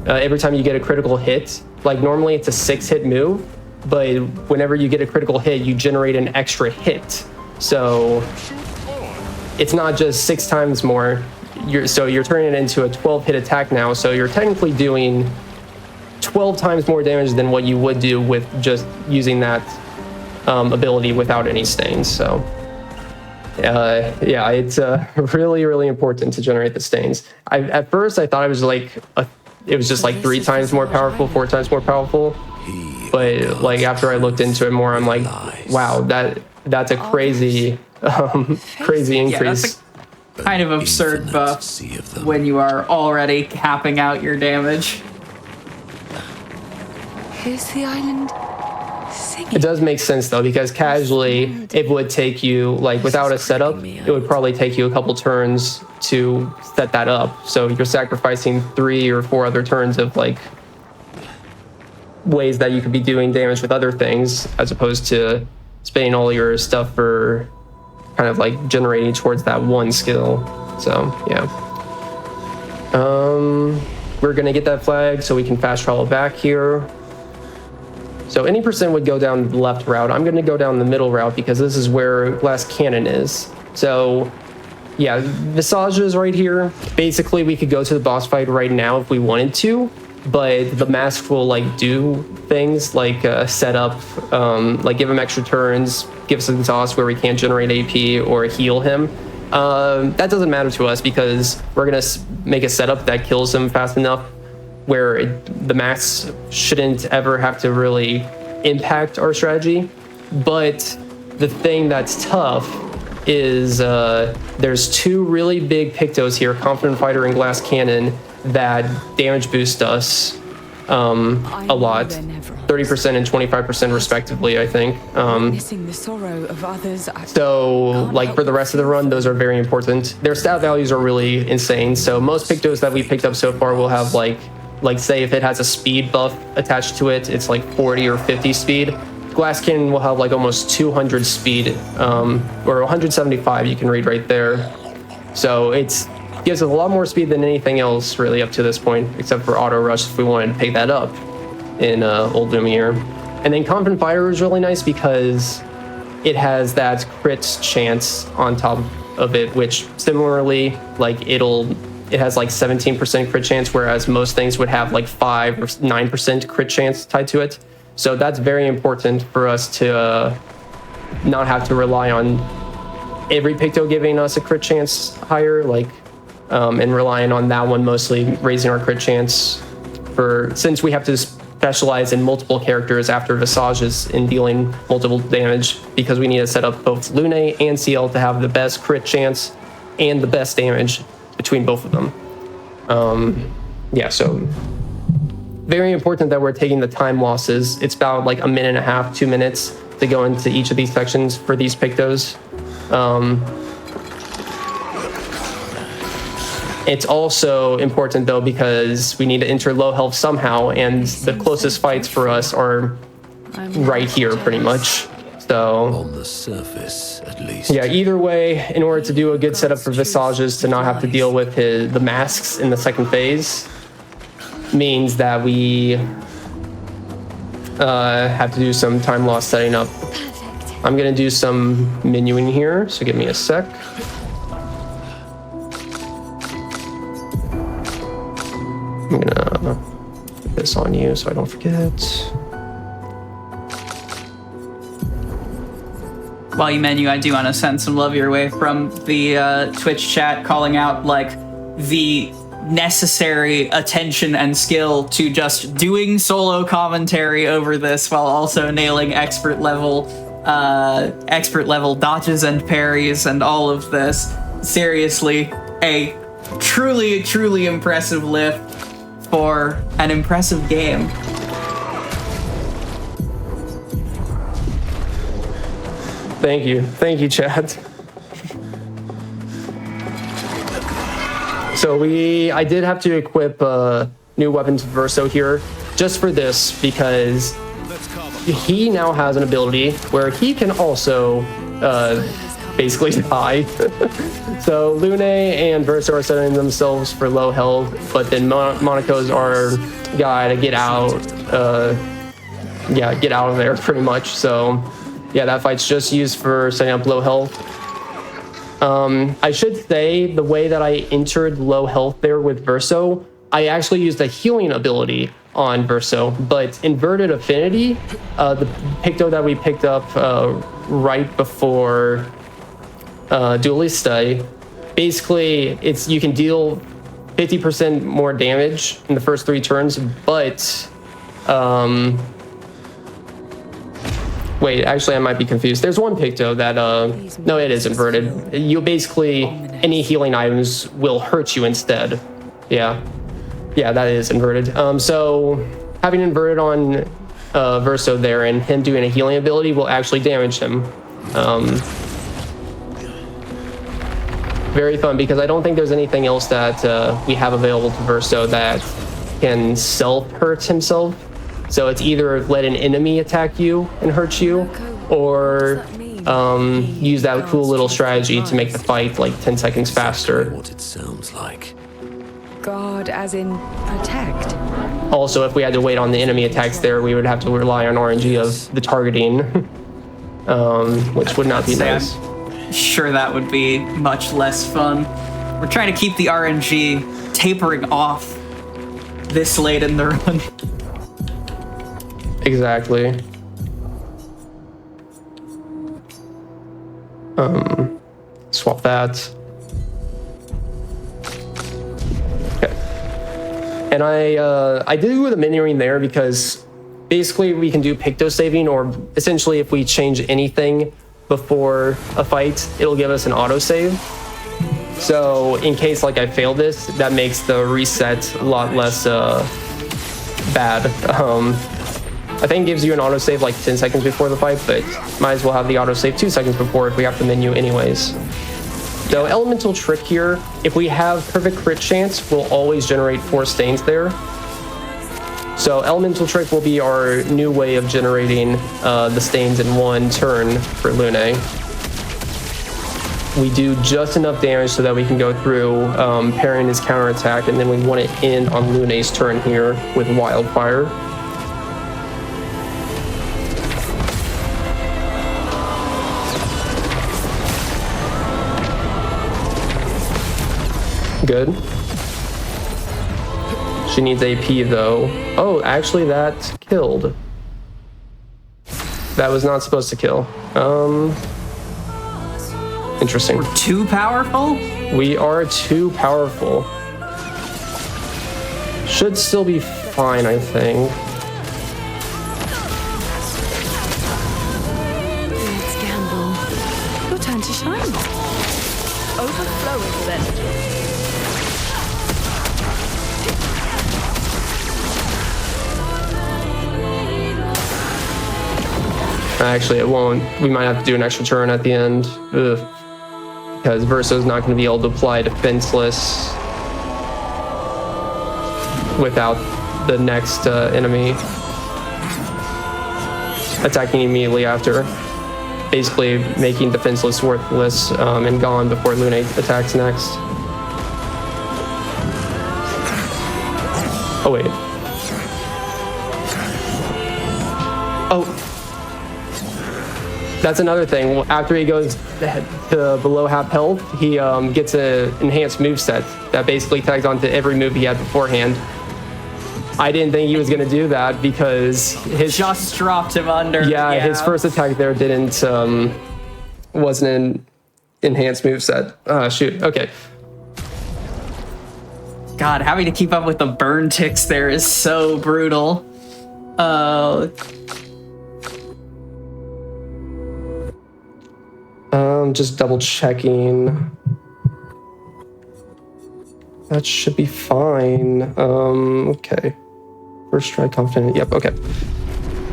every time you get a critical hit, like normally it's a 6-hit move, but whenever you get a critical hit, you generate an extra hit. So it's not just 6 times more. So you're turning it into a 12-hit attack now. So you're technically doing 12 times more damage than what you would do with just using that ability without any stains. So yeah, it's really, really important to generate the stains. At first I thought it was like it was just like 3 times more powerful, 4 times more powerful. But like after I looked into it more, I'm like, wow, that's a crazy crazy increase. Yeah, kind of absurd buff when you are already capping out your damage. Here's the island singing. It does make sense though, because casually it would take you, like without a setup, it would probably take you a couple turns to set that up. So you're sacrificing 3 or 4 other turns of like ways that you could be doing damage with other things, as opposed to spending all your stuff for kind of like generating towards that one skill. So yeah. We're gonna get that flag so we can fast travel back here. So any percent would go down the left route. I'm gonna go down the middle route because this is where Glass Cannon is. So yeah, Visage is right here. Basically we could go to the boss fight right now if we wanted to, but the mask will like do things like set up, like give him extra turns, give us exhaust where we can't generate AP or heal him. That doesn't matter to us because we're gonna make a setup that kills him fast enough where the masks shouldn't ever have to really impact our strategy. But the thing that's tough is there's 2 really big Pictos here, Confident Fighter and Glass Cannon, that damage boost us a lot, 30% and 25% respectively, I think. So like for the rest of the run, those are very important. Their stat values are really insane. So most Pictos that we picked up so far will have like say if it has a speed buff attached to it, it's like 40 or 50 speed. Glass Cannon will have like almost 200 speed, or 175 you can read right there. So it gives us a lot more speed than anything else really up to this point, except for Auto Rush if we wanted to pick that up in Old Lumiere. And then Confident Fire is really nice because it has that crit chance on top of it, which similarly, like it has like 17% crit chance, whereas most things would have like 5 or 9% crit chance tied to it. So that's very important for us to not have to rely on every Picto giving us a crit chance higher, like, and relying on that one mostly raising our crit chance since we have to specialize in multiple characters after Visages in dealing multiple damage, because we need to set up both Lune and CL to have the best crit chance and the best damage between both of them. Yeah, so very important that we're taking the time losses. It's about like 1.5 minutes, 2 minutes to go into each of these sections for these Pictos. It's also important though because we need to enter low health somehow, and the closest fights for us are right here pretty much. So On the surface, at least. yeah, either way, in order to do a good setup for Visages to not have to deal with the masks in the second phase, means that we have to do some time loss setting up. I'm gonna do some menuing here, so give me a sec. I'm gonna put this on you so I don't forget. While you menu, I do want to send some love your way from the Twitch chat, calling out like the necessary attention and skill to just doing solo commentary over this while also nailing expert level dodges and parries and all of this. Seriously, a truly impressive lift for an impressive game. Thank you, Chad. So I did have to equip new weapons Verso here, just for this, because he now has an ability where he can also basically die. So Lune and Verso are setting themselves for low health, but then Monaco's our guy to get out. Get out of there pretty much. So yeah, that fight's just used for setting up low health. I should say the way that I entered low health there with Verso, I actually used a healing ability on Verso, but inverted affinity, the Picto that we picked up right before Duelista, basically you can deal 50% more damage in the first 3 turns, but wait, actually I might be confused. There's one Picto that no, it is inverted. You basically, any healing items will hurt you instead. Yeah, that is inverted. So having inverted on Verso there and him doing a healing ability will actually damage him. Very fun, because I don't think there's anything else that we have available to Verso that can self-hurt himself. So it's either let an enemy attack you and hurt you, or use that cool little strategy to make the fight like 10 seconds faster. What it sounds like. Guard as in protect. Also, if we had to wait on the enemy attacks there, we would have to rely on RNG of the targeting, which would not be nice. I'm sure that would be much less fun. We're trying to keep the RNG tapering off this late in the run. Exactly. Swap that. Okay. And I did do the menuing there because basically we can do Picto saving, or essentially if we change anything before a fight, it'll give us an autosave. So in case like I fail this, that makes the reset a lot less bad. I think it gives you an autosave like 10 seconds before the fight, but might as well have the autosave 2 seconds before if we have to menu anyways. So elemental trick here, if we have perfect crit chance, we'll always generate 4 stains there. So elemental trick will be our new way of generating the stains in 1 turn for Lune. We do just enough damage so that we can go through parrying his counterattack, and then we want to end on Lune's turn here with Wildfire. Good. She needs AP though. Oh, actually that killed. That was not supposed to kill. Interesting. We're too powerful? We are too powerful. Should still be fine, I think. Let's gamble. Your turn to shine. Overflowing with it. Actually, it won't. We might have to do an extra turn at the end. Ugh. Because Verso's not going to be able to apply Defenseless. without the next enemy attacking immediately after, basically making defenseless worthless and gone before Lune attacks next. Oh wait. Oh, that's another thing. After he goes to below half health, he gets an enhanced moveset that basically tags onto every move he had beforehand. I didn't think he was going to do that because his Just dropped him under. yeah, his first attack there wasn't an enhanced moveset. Shoot. Okay. God, having to keep up with the burn ticks there is so brutal. Just double checking. That should be fine. Okay. First try confident. Yep, okay.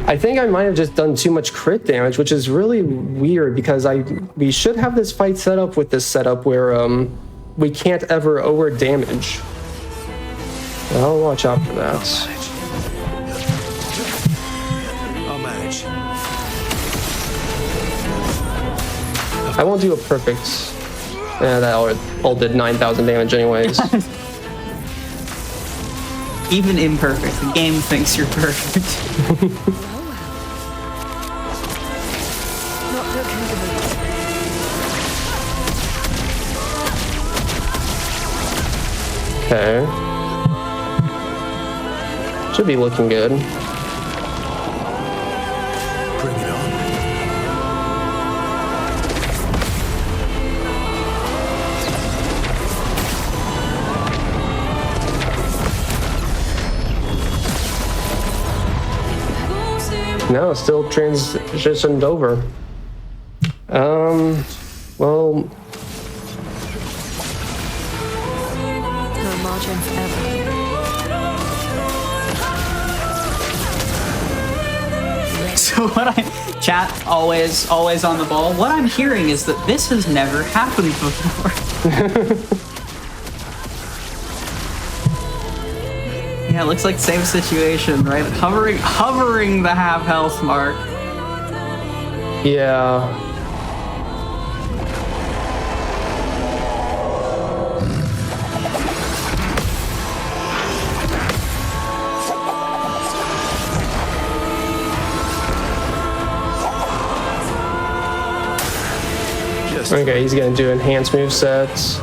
I think I might have just done too much crit damage, which is really weird because we should have this fight set up with this setup where we can't ever over damage. I'll watch out for that. I'll manage. I won't do a perfect. That all did 9,000 damage anyways. Even imperfect, the game thinks you're perfect. Not looking good. Okay. Should be looking good. Bring it on. No, still transitioned over. Well, No margin for error. So chat always on the ball. What I'm hearing is that this has never happened before. Yeah, it looks like same situation, right? Hovering the half health mark. yeah. Just Okay, he's gonna do enhanced move sets.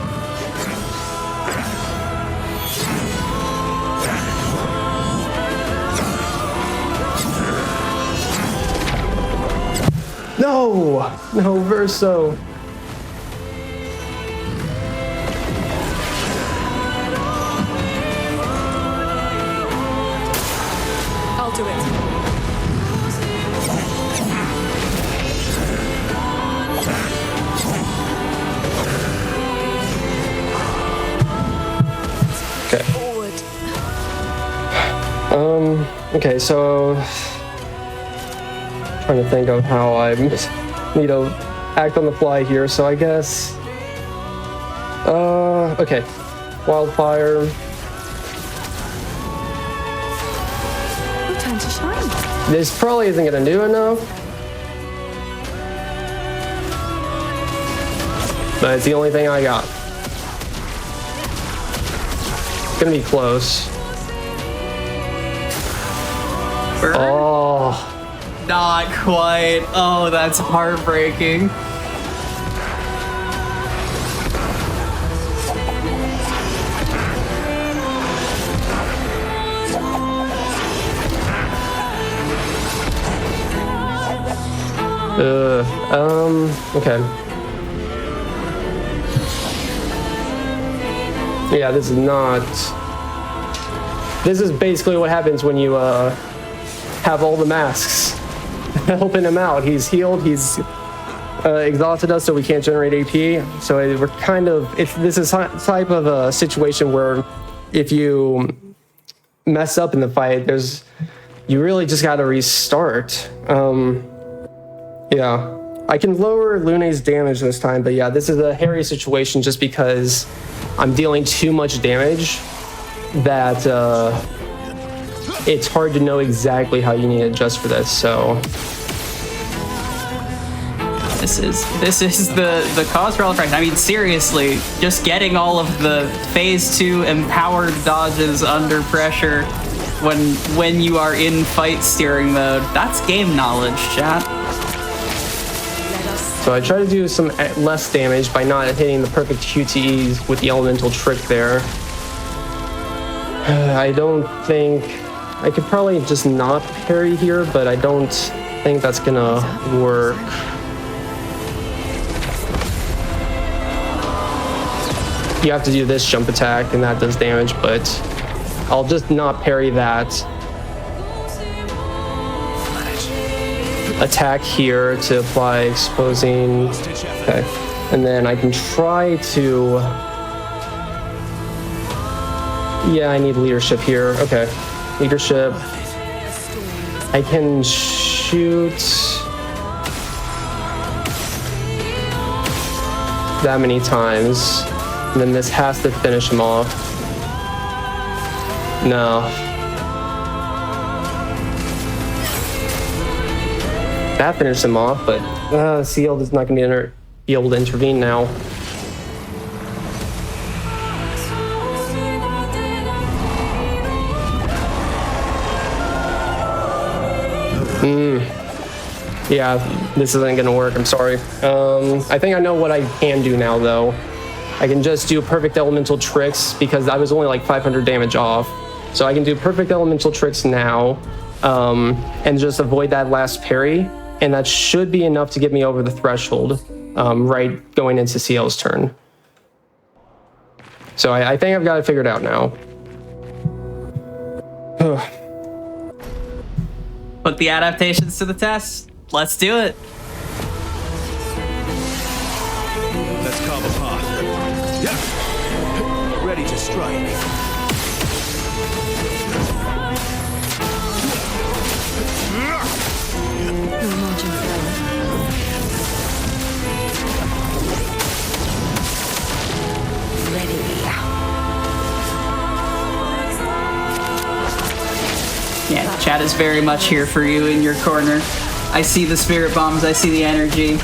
No, Verso. I'll do it. Okay. Forward. Okay, so trying to think of how I need to act on the fly here. So I guess, okay, wildfire. Your time to shine. This probably isn't gonna do enough, but it's the only thing I got. It's gonna be close. Burn? Oh. Not quite. Oh, that's heartbreaking. Okay. Yeah, this is not... This is basically what happens when you have all the masks helping him out. He's healed, he's exhausted us so we can't generate AP. So we're kind of... This is type of a situation where if you mess up in the fight, you really just gotta restart. Yeah. I can lower Lune's damage this time, but yeah, this is a hairy situation just because I'm dealing too much damage that it's hard to know exactly how you need to adjust for this. So This is the cause for all the friction. I mean, seriously, just getting all of the phase 2 empowered dodges under pressure when you are in fight steering mode, that's game knowledge, chat. So I try to do some less damage by not hitting the perfect QTEs with the elemental trick there. I don't think... I could probably just not parry here, but I don't think that's gonna work. You have to do this jump attack, and that does damage, but I'll just not parry that attack here to apply exposing. Okay, and then I can try to... Yeah, I need leadership here. Okay, leadership. I can shoot that many times, and then this has to finish him off. No. That finished him off, but Seal is not going to be able to intervene now. Yeah, this isn't going to work. I'm sorry. I think I know what I can do now, though. I can just do perfect elemental tricks because I was only like 500 damage off. So I can do perfect elemental tricks now and just avoid that last parry. And that should be enough to get me over the threshold right going into CL's turn. So I think I've got it figured out now. Put the adaptations to the test. Let's do it. Let's carve a path. Yeah. Ready to strike. Yeah, chat is very much here for you in your corner. I see the spirit bombs, I see the energy.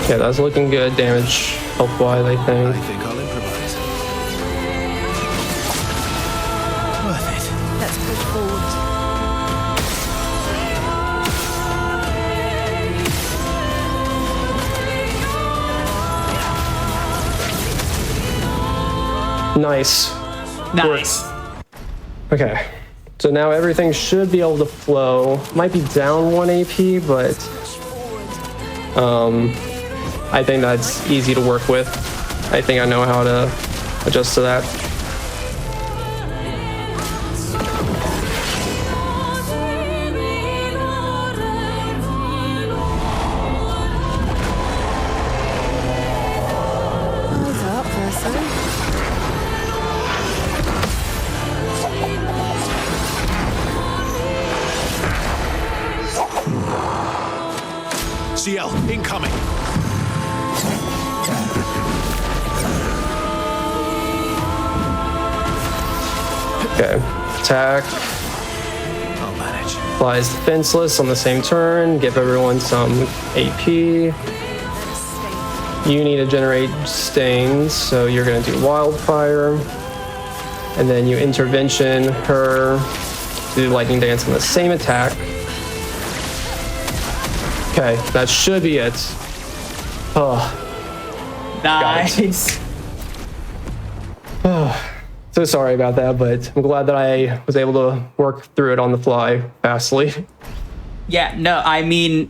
Yeah, that's looking good damage health-wise, I think. I think I'll improvise. Worth it. Let's push forward. Nice. Nice. Okay. So now everything should be able to flow. Might be down 1 AP, but I think that's easy to work with. I think I know how to adjust to that. Hold up, person. CL, incoming. Okay. Attack. I'll manage. Applies defenseless on the same turn. Give everyone some AP. You need to generate stains, so you're going to do wildfire. And then you intervention her. Do lightning dance on the same attack. Okay, that should be it. Oh, Nice. so sorry about that, but I'm glad that I was able to work through it on the fly fastly. Yeah, no, I mean,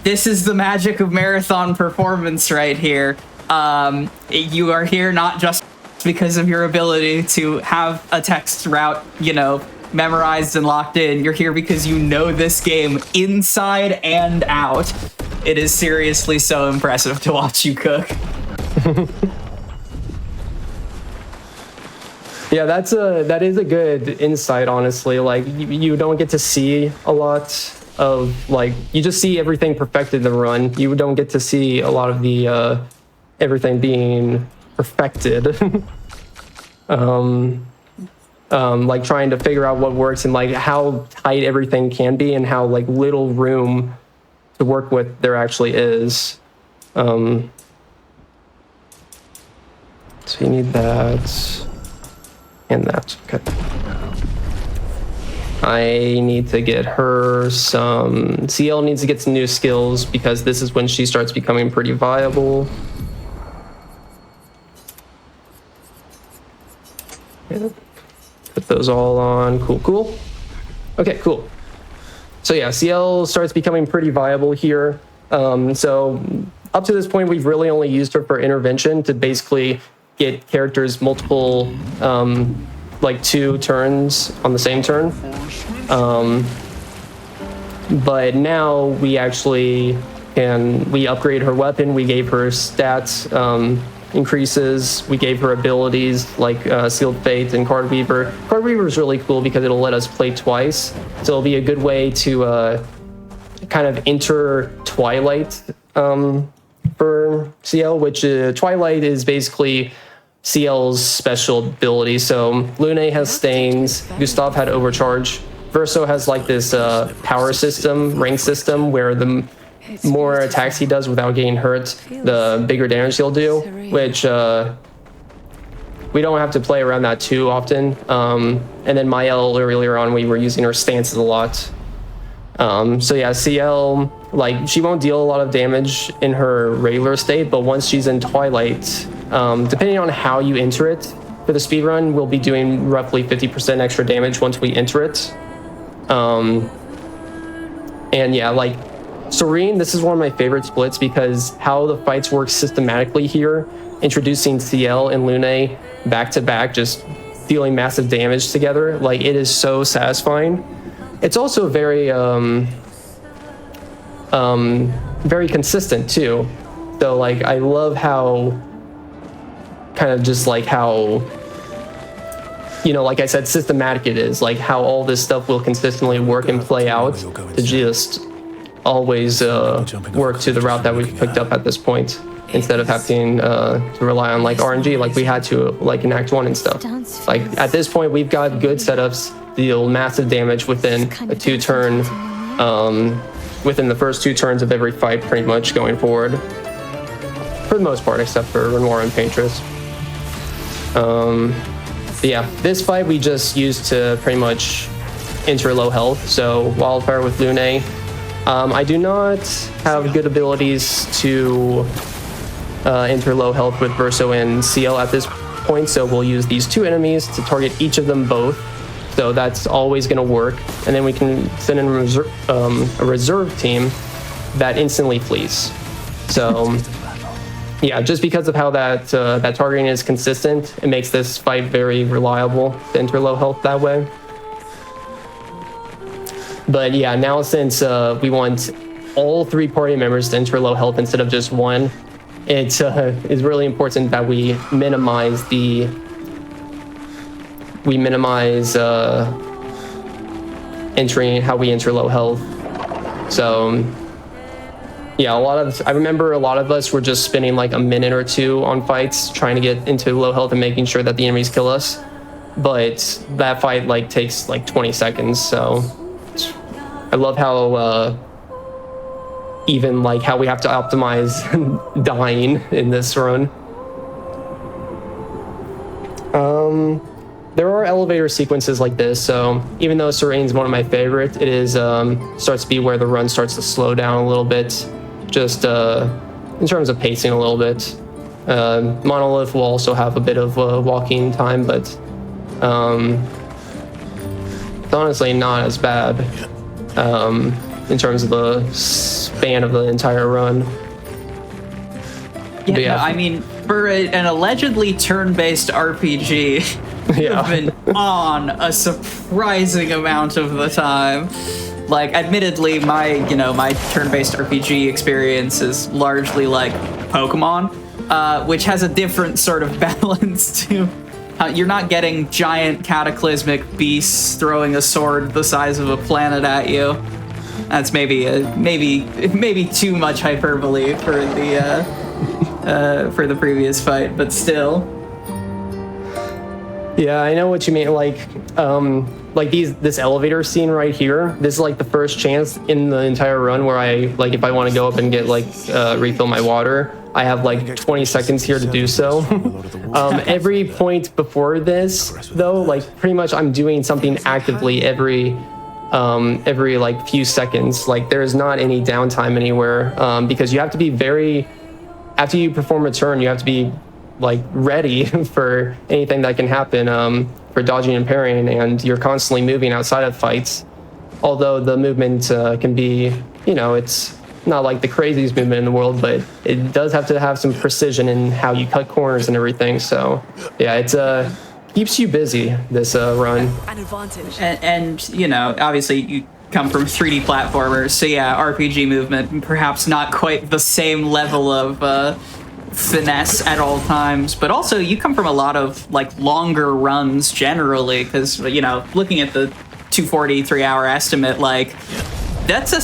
this is the magic of marathon performance right here. You are here not just because of your ability to have a text route, you know, memorized and locked in. You're here because you know this game inside and out. It is seriously so impressive to watch you cook. Yeah, that is a good insight, honestly. Like, you don't get to see a lot of, like, you just see everything perfected in the run. You don't get to see a lot of the everything being perfected. Like trying to figure out what works and like how tight everything can be and how like little room to work with there actually is. So you need that and that. Okay. I need to get her some... CL needs to get some new skills because this is when she starts becoming pretty viable. Yeah. Put those all on. Cool. Okay, cool. So yeah, CL starts becoming pretty viable here. So up to this point, we've really only used her for intervention to basically get characters multiple, like 2 turns on the same turn. But now we actually we upgrade her weapon. We gave her stats increases. We gave her abilities like Sealed Fate and Card Weaver. Card Weaver is really cool because it'll let us play twice. So it'll be a good way to kind of enter Twilight for CL, which Twilight is basically CL's special ability. So Lune has Stains, Gustav had Overcharge, Verso has like this power system, rank system, where the more attacks he does without getting hurt, the bigger damage he'll do, which we don't have to play around that too often. And then Mael, earlier on, we were using her stances a lot. So yeah, CL, like, she won't deal a lot of damage in her regular state, but once she's in Twilight, depending on how you enter it, for the speedrun, we'll be doing roughly 50% extra damage once we enter it. And yeah, like, Serene, this is one of my favorite splits because how the fights work systematically here, introducing CL and Lune back to back, just dealing massive damage together, like, it is so satisfying. It's also very, very consistent too. So like, I love how, kind of just like how, you know, like I said, systematic it is, like how all this stuff will consistently work and play out to just always work to the route that we've picked up at this point, instead of having to rely on like RNG like we had to like in Act 1 and stuff. Like at this point, we've got good setups, deal massive damage within a 2-turn, within the first 2 turns of every fight, pretty much going forward. For the most part, except for Renoir and Paintress. But yeah, this fight we just used to pretty much enter low health. So Wildfire with Lune. I do not have good abilities to enter low health with Verso and CL at this point, so we'll use these 2 enemies to target each of them both. So that's always going to work. And then we can send in a reserve team that instantly flees. So yeah, just because of how that targeting is consistent, it makes this fight very reliable to enter low health that way. But yeah, now since we want all 3 party members to enter low health instead of just 1, it is really important that we minimize entering, how we enter low health. So yeah, I remember a lot of us were just spending like a minute or 2 on fights trying to get into low health and making sure that the enemies kill us. But that fight like takes like 20 seconds, so I love how even like how we have to optimize dying in this run. There are elevator sequences like this, so even though Serene's one of my favorites, it is starts to be where the run starts to slow down a little bit, just in terms of pacing a little bit. Monolith will also have a bit of walking time, but it's honestly not as bad in terms of the span of the entire run. Yeah, no, I mean, for an allegedly turn-based RPG, yeah, you've been on a surprising amount of the time. Like, admittedly, my turn-based RPG experience is largely like Pokemon, which has a different sort of balance to. You're not getting giant cataclysmic beasts throwing a sword the size of a planet at you. That's maybe too much hyperbole for the previous fight, but still. Yeah, I know what you mean. Like this elevator scene right here. This is like the first chance in the entire run where if I want to go up and get refill my water, I have like 20 seconds here to do so. Every point before this, though, like pretty much I'm doing something actively every like few seconds. Like there's not any downtime anywhere because you have to be after you perform a turn, you have to be like ready for anything that can happen for dodging and parrying, and you're constantly moving outside of fights. Although the movement can be, it's not like the craziest movement in the world, but it does have to have some precision in how you cut corners and everything. So yeah, it's keeps you busy, this run. An advantage. And obviously you come from 3D platformers, so yeah, RPG movement, perhaps not quite the same level of finesse at all times, but also you come from a lot of like longer runs generally, because looking at the 240 3-hour estimate, like that's a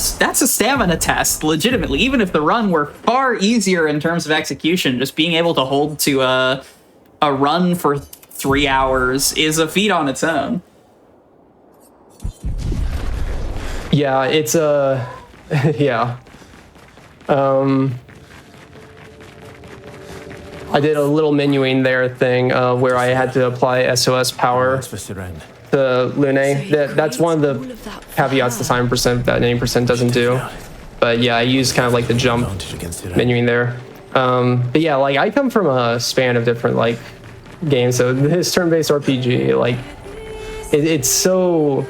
stamina test legitimately. Even if the run were far easier in terms of execution, just being able to hold to a run for 3 hours is a feat on its own. Yeah, it's yeah. I did a little menuing there thing where I had to apply SOS power to Lune. That's one of the caveats to 7% that 80% doesn't do. But yeah, I use kind of like the jump menuing there. But yeah, like I come from a span of different like games. So this turn-based RPG, like it's so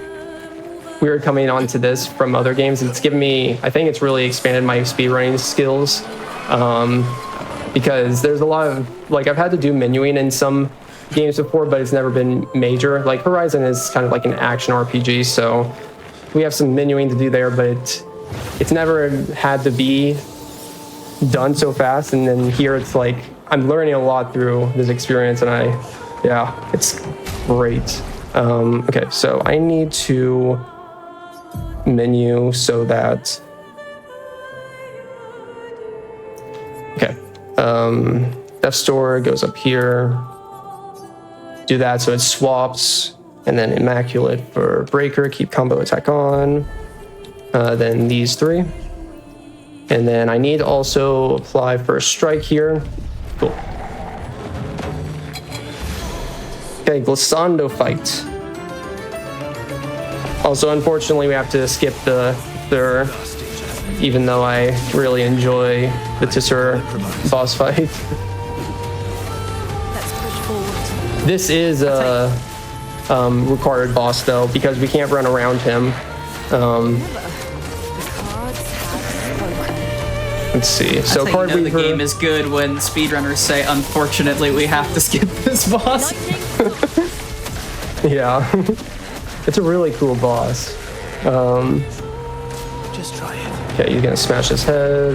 weird coming onto this from other games. It's given me, I think it's really expanded my speedrunning skills. Because there's a lot of, like, I've had to do menuing in some games before, but it's never been major. Like Horizon is kind of like an action RPG, so we have some menuing to do there, but it's never had to be done so fast. And then here it's like I'm learning a lot through this experience, and it's great. Okay, so I need to menu so that Death Store goes up here. Do that so it swaps, and then Immaculate for Breaker, keep combo attack on. Then these three. And then I need to also apply First Strike here. Cool. Okay, Glissando fight. Also, unfortunately, we have to skip the even though I really enjoy the Tissur boss fight. Let's push forward. This is a required boss though, because we can't run around him. The cards have spoken. Let's see. So That's how card you know reaver. the game is good when speedrunners say, "Unfortunately, we have to skip this boss." Yeah, it's a really cool boss. Just try it. Okay, he's gonna smash his head.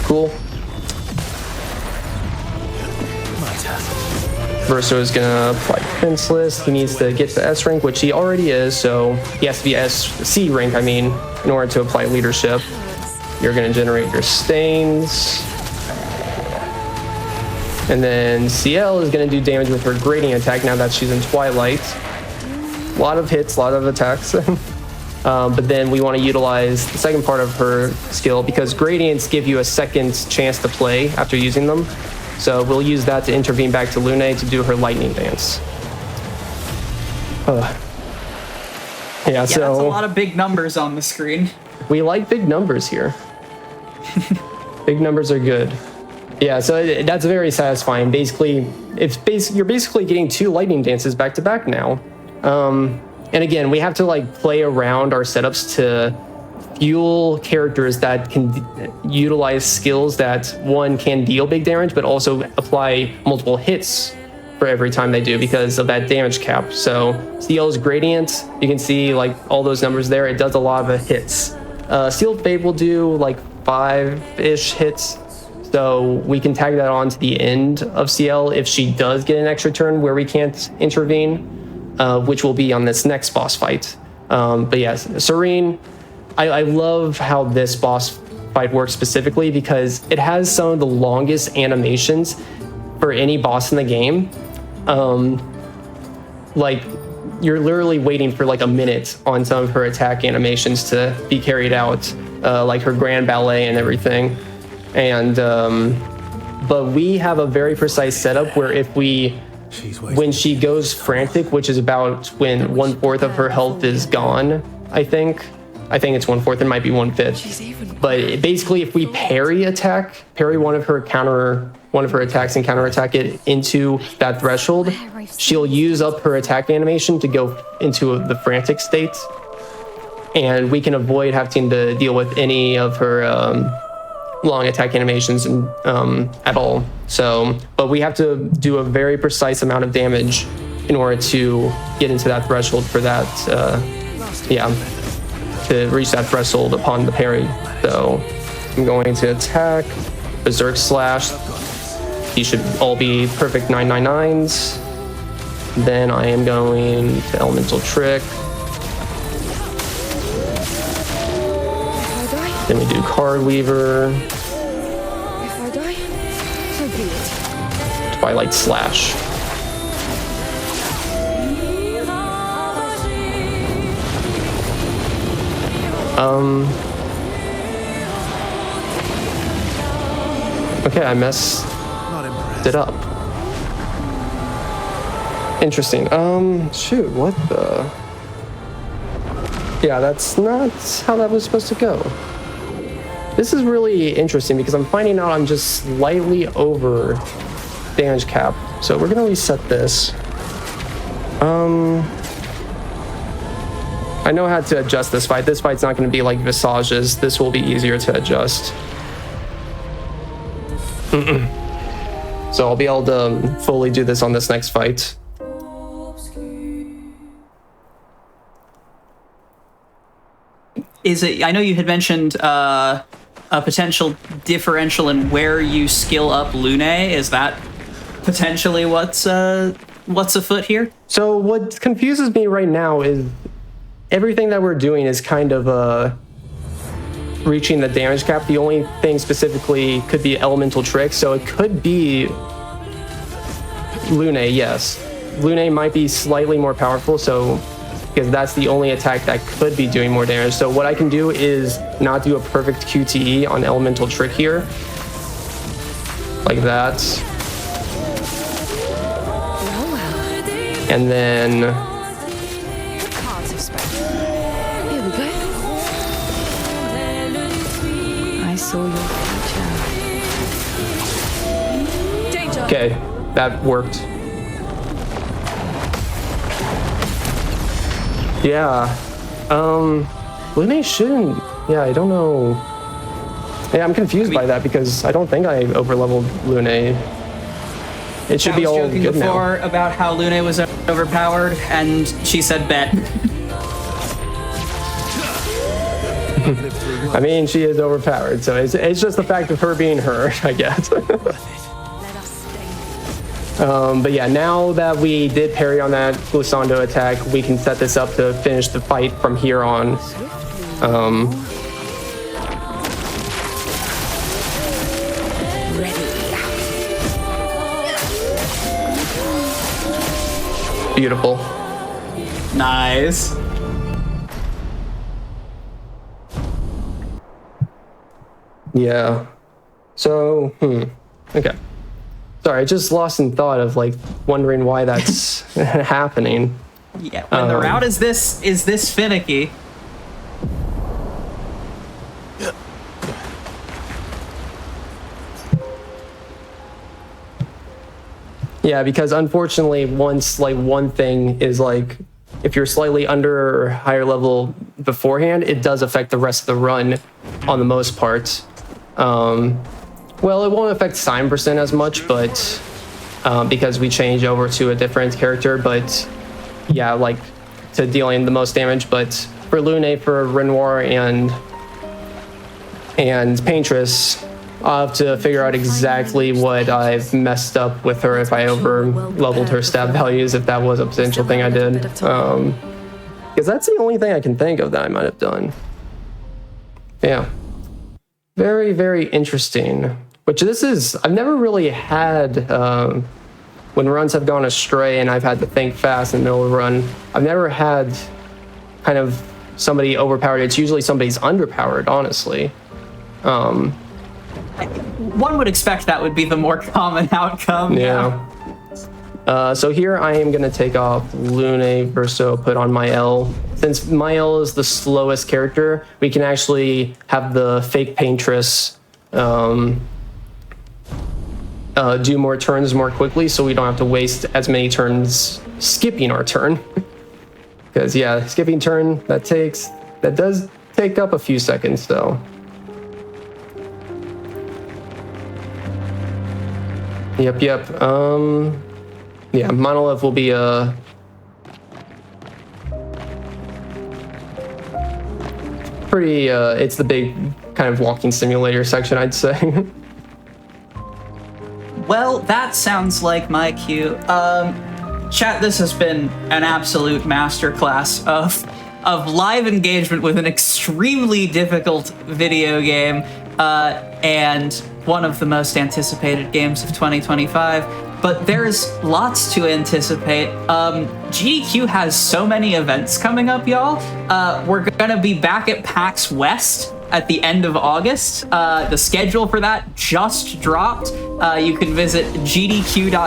Cool. My turn. Verso is gonna apply Defenseless. He needs to get to S rank, which he already is, so he has to be C rank, in order to apply leadership. You're gonna generate your stains. And then CL is gonna do damage with her gradient attack now that she's in Twilight. A lot of hits, a lot of attacks. But then we want to utilize the second part of her skill, because gradients give you a second chance to play after using them. So we'll use that to intervene back to Lune to do her lightning dance. Yeah, so that's a lot of big numbers on the screen. we like big numbers here. Big numbers are good. Yeah, so that's very satisfying. Basically, you're basically getting 2 lightning dances back to back now. And again, we have to like play around our setups to fuel characters that can utilize skills that, one, can deal big damage, but also apply multiple hits for every time they do because of that damage cap. So CL's gradient, you can see like all those numbers there. It does a lot of hits. Sealed Fate will do like 5-ish hits. So we can tag that on to the end of CL if she does get an extra turn where we can't intervene, which will be on this next boss fight. But yes, Serene, I love how this boss fight works specifically because it has some of the longest animations for any boss in the game. Like you're literally waiting for like a minute on some of her attack animations to be carried out, like her grand ballet and everything. And but we have a very precise setup where if when she goes frantic, which is about when 1/4 of her health is gone, I think it's 1/4, it might be 1/5. But basically, if we parry one of her attacks and counterattack it into that threshold, she'll use up her attack animation to go into the frantic state, and we can avoid having to deal with any of her long attack animations at all. So, but we have to do a very precise amount of damage in order to get into that threshold for that, to reach that threshold upon the parry. So I'm going to attack, Berserk Slash. These should all be perfect 999s. Then I am going to Elemental Trick. Then we do Card Weaver. If I die, so be it. Twilight Slash. Okay, I messed it up. Interesting. Shoot, what the? Yeah, that's not how that was supposed to go. This is really interesting because I'm finding out I'm just slightly over damage cap. So we're gonna reset this. I know how to adjust this fight. This fight's not gonna be like Visage's. This will be easier to adjust. So I'll be able to fully do this on this next fight. Is it? I know you had mentioned a potential differential in where you skill up Lune. Is that potentially what's afoot here? So what confuses me right now is everything that we're doing is kind of reaching the damage cap. The only thing specifically could be Elemental Trick, so it could be Lune. Yes, Lune might be slightly more powerful, so because that's the only attack that could be doing more damage. So what I can do is not do a perfect QTE on Elemental Trick here, like that, and then Here we go. I saw your future. Danger. okay, that worked. Yeah, Lune shouldn't. Yeah, I don't know. Yeah, I'm confused by that because I don't think I overleveled Lune. It should be all joking good before now. about how Lune was overpowered, and she said bet. I mean, she is overpowered, so it's just the fact of her being her, I guess. But yeah, now that we did parry on that Glissando attack, we can set this up to finish the fight from here on. Beautiful. Nice. Yeah. So, okay. Sorry, I just lost in thought of like wondering why that's happening. Yeah, when the route is this finicky. Yeah, because unfortunately, once like one thing is like, if you're slightly under or higher level beforehand, it does affect the rest of the run on the most part. Well, it won't affect Simon% as much, but because we change over to a different character. But yeah, like to dealing the most damage. But for Lune, for Renoir and Paintress, I'll have to figure out exactly what I've messed up with her, if I over leveled her stat values, if that was a potential thing I did. Because that's the only thing I can think of that I might have done. Yeah. Very, very interesting. Which this is, I've never really had, when runs have gone astray and I've had to think fast in the middle of a run, I've never had kind of somebody overpowered. It's usually somebody's underpowered, honestly. One would expect that would be the more common outcome. Yeah. So here I am going to take off Lune Verso, put on my L. Since my L is the slowest character, we can actually have the fake Paintress do more turns more quickly, so we don't have to waste as many turns skipping our turn. Because yeah, skipping turn, that does take up a few seconds though. Yep. Yeah, Monolith will be a pretty, it's the big kind of walking simulator section, I'd say. Well, that sounds like my cue. Chat, this has been an absolute masterclass of live engagement with an extremely difficult video game, and one of the most anticipated games of 2025. But there's lots to anticipate. GDQ has so many events coming up, y'all. We're gonna be back at PAX West at the end of August. The schedule for that just dropped. You can visit gdq.gg/PAX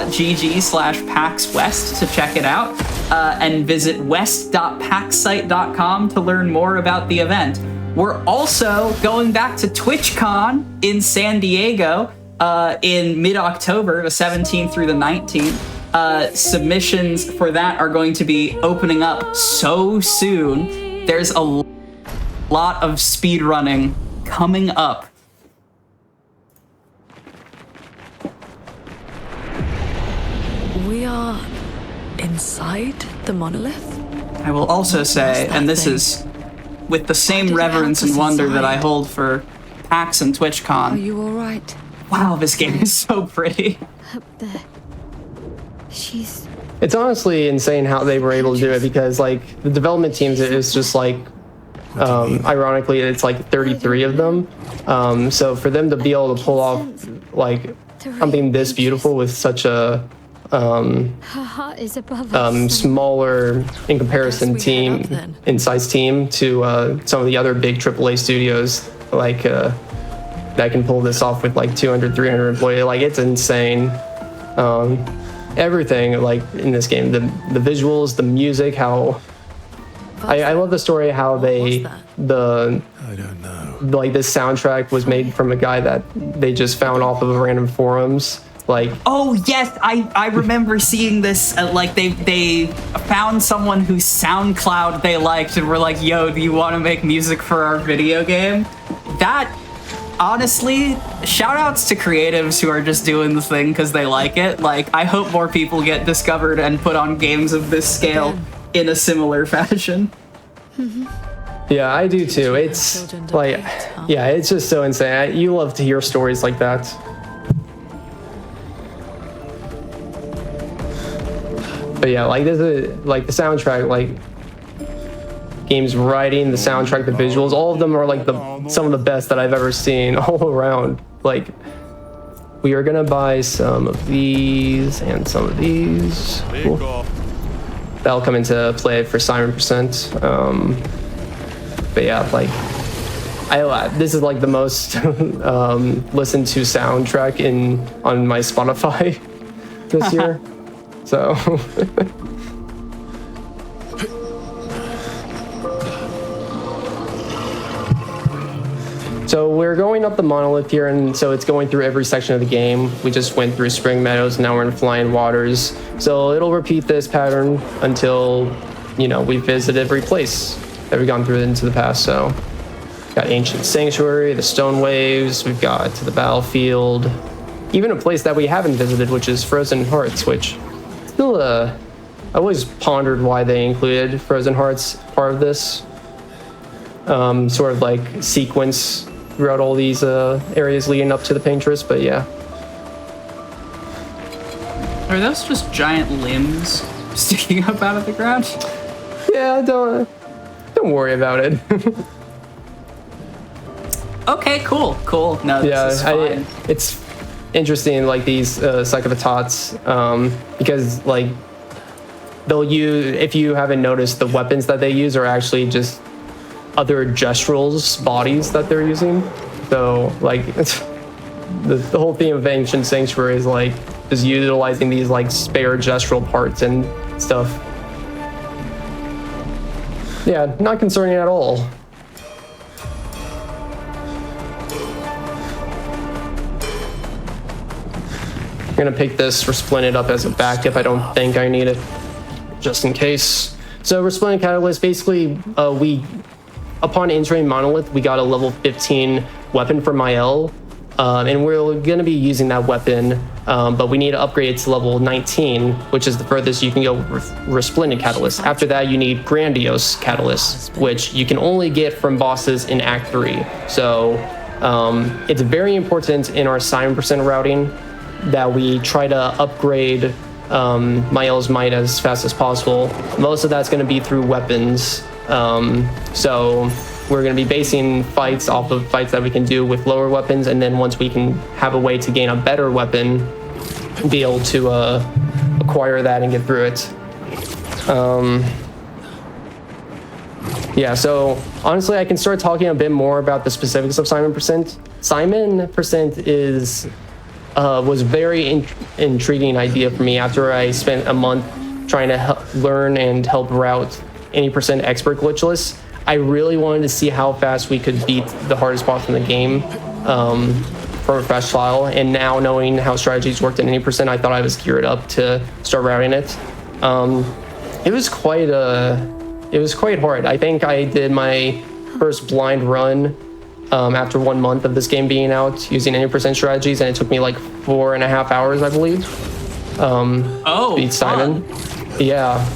West to check it out, and visit west.paxsite.com to learn more about the event. We're also going back to TwitchCon in San Diego in mid-October, the 17th through the 19th. Submissions for that are going to be opening up so soon. There's a lot of speedrunning coming up. We are inside the monolith? I will also say, and this is with the same reverence and wonder that I hold for PAX and TwitchCon. Are you all right? Wow, this game is so pretty. Up there. She's... It's honestly insane how they were able to do it, because like the development teams, it's just like, ironically, it's like 33 of them. So for them to be able to pull off like something this beautiful with such a Her heart is above us. smaller in comparison team, in size team to some of the other big AAA studios, like that can pull this off with like 200, 300 employees. Like, it's insane. Everything like in this game, the visuals, the music, how I love the story, how I don't know. Like this soundtrack was made from a guy that they just found off of random forums. Like, oh yes, I remember seeing this. Like they found someone whose SoundCloud they liked and were like, "Yo, do you want to make music for our video game?" That, honestly, shout outs to creatives who are just doing the thing because they like it. Like, I hope more people get discovered and put on games of this scale in a similar fashion. yeah, I do too. It's like, yeah, it's just so insane. You love to hear stories like that. But yeah, like this is like the soundtrack, like games writing, the soundtrack, the visuals, all of them are like some of the best that I've ever seen all around. Like, we are gonna buy some of these and some of these. Cool. That'll come into play for Simon%. But yeah, like this is like the most listened to soundtrack on my Spotify this year. So So we're going up the monolith here, and so it's going through every section of the game. We just went through Spring Meadows, now we're in Flying Waters. So it'll repeat this pattern until, we visit every place that we've gone through into the past. So got Ancient Sanctuary, the Stone Waves, we've got to the battlefield, even a place that we haven't visited, which is Frozen Hearts, which still I always pondered why they included Frozen Hearts part of this sort of like sequence throughout all these areas leading up to the Paintress, but yeah. Are those just giant limbs sticking up out of the ground? Yeah, don't worry about it. Okay, cool. No, this is fine. It's interesting, like these psychopaths, because like they'll use, if you haven't noticed, the weapons that they use are actually just other gestrals bodies that they're using. So like it's, the whole theme of Ancient Sanctuary is like just utilizing these like spare gestural parts and stuff. Yeah, not concerning at all. I'm gonna pick this Resplendent up as a backup. I don't think I need it, just in case. So Resplendent Catalyst, basically, upon entering Monolith, we got a level 15 weapon for Mael, and we're gonna be using that weapon, but we need to upgrade it to level 19, which is the furthest you can go with Resplendent Catalyst. After that, you need Grandiose Catalyst, which you can only get from bosses in Act 3. So it's very important in our 7% routing that we try to upgrade Mael's might as fast as possible. Most of that's going to be through weapons. So we're going to be basing fights off of fights that we can do with lower weapons, and then once we can have a way to gain a better weapon, be able to acquire that and get through it. Yeah, so honestly, I can start talking a bit more about the specifics of Simon Percent. Simon Percent was very intriguing idea for me after I spent a month trying to learn and help route any percent expert glitchless. I really wanted to see how fast we could beat the hardest boss in the game from a fresh trial, and now knowing how strategies worked in any percent, I thought I was geared up to start routing it. It was quite hard. I think I did my first blind run after 1 month of this game being out using any percent strategies, and it took me like 4.5 hours, I believe. Beat Simon. Yeah.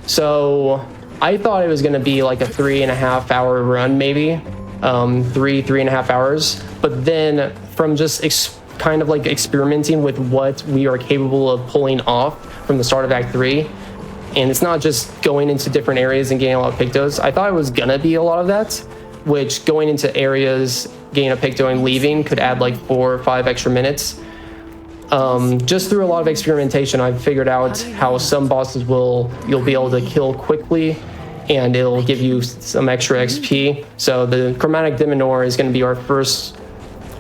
So I thought it was going to be like a 3.5 hour run, maybe 3.5 hours. But then from just kind of like experimenting with what we are capable of pulling off from the start of Act 3, and it's not just going into different areas and getting a lot of pictos. I thought it was going to be a lot of that, which going into areas, getting a picto and leaving could add like 4 or 5 extra minutes. Just through a lot of experimentation, I've figured out how some bosses you'll be able to kill quickly, and it'll give you some extra XP. So the Chromatic Demonor is going to be our first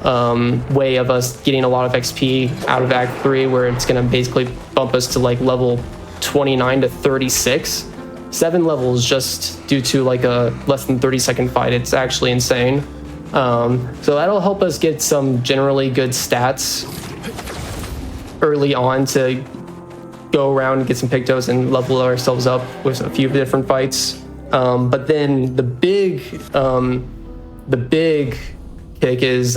way of us getting a lot of XP out of Act 3, where it's going to basically bump us to like level 29 to 36. 7 levels just due to like a less than 30-second fight. It's actually insane. So that'll help us get some generally good stats early on to go around and get some pictos and level ourselves up with a few different fights. But then the big kick is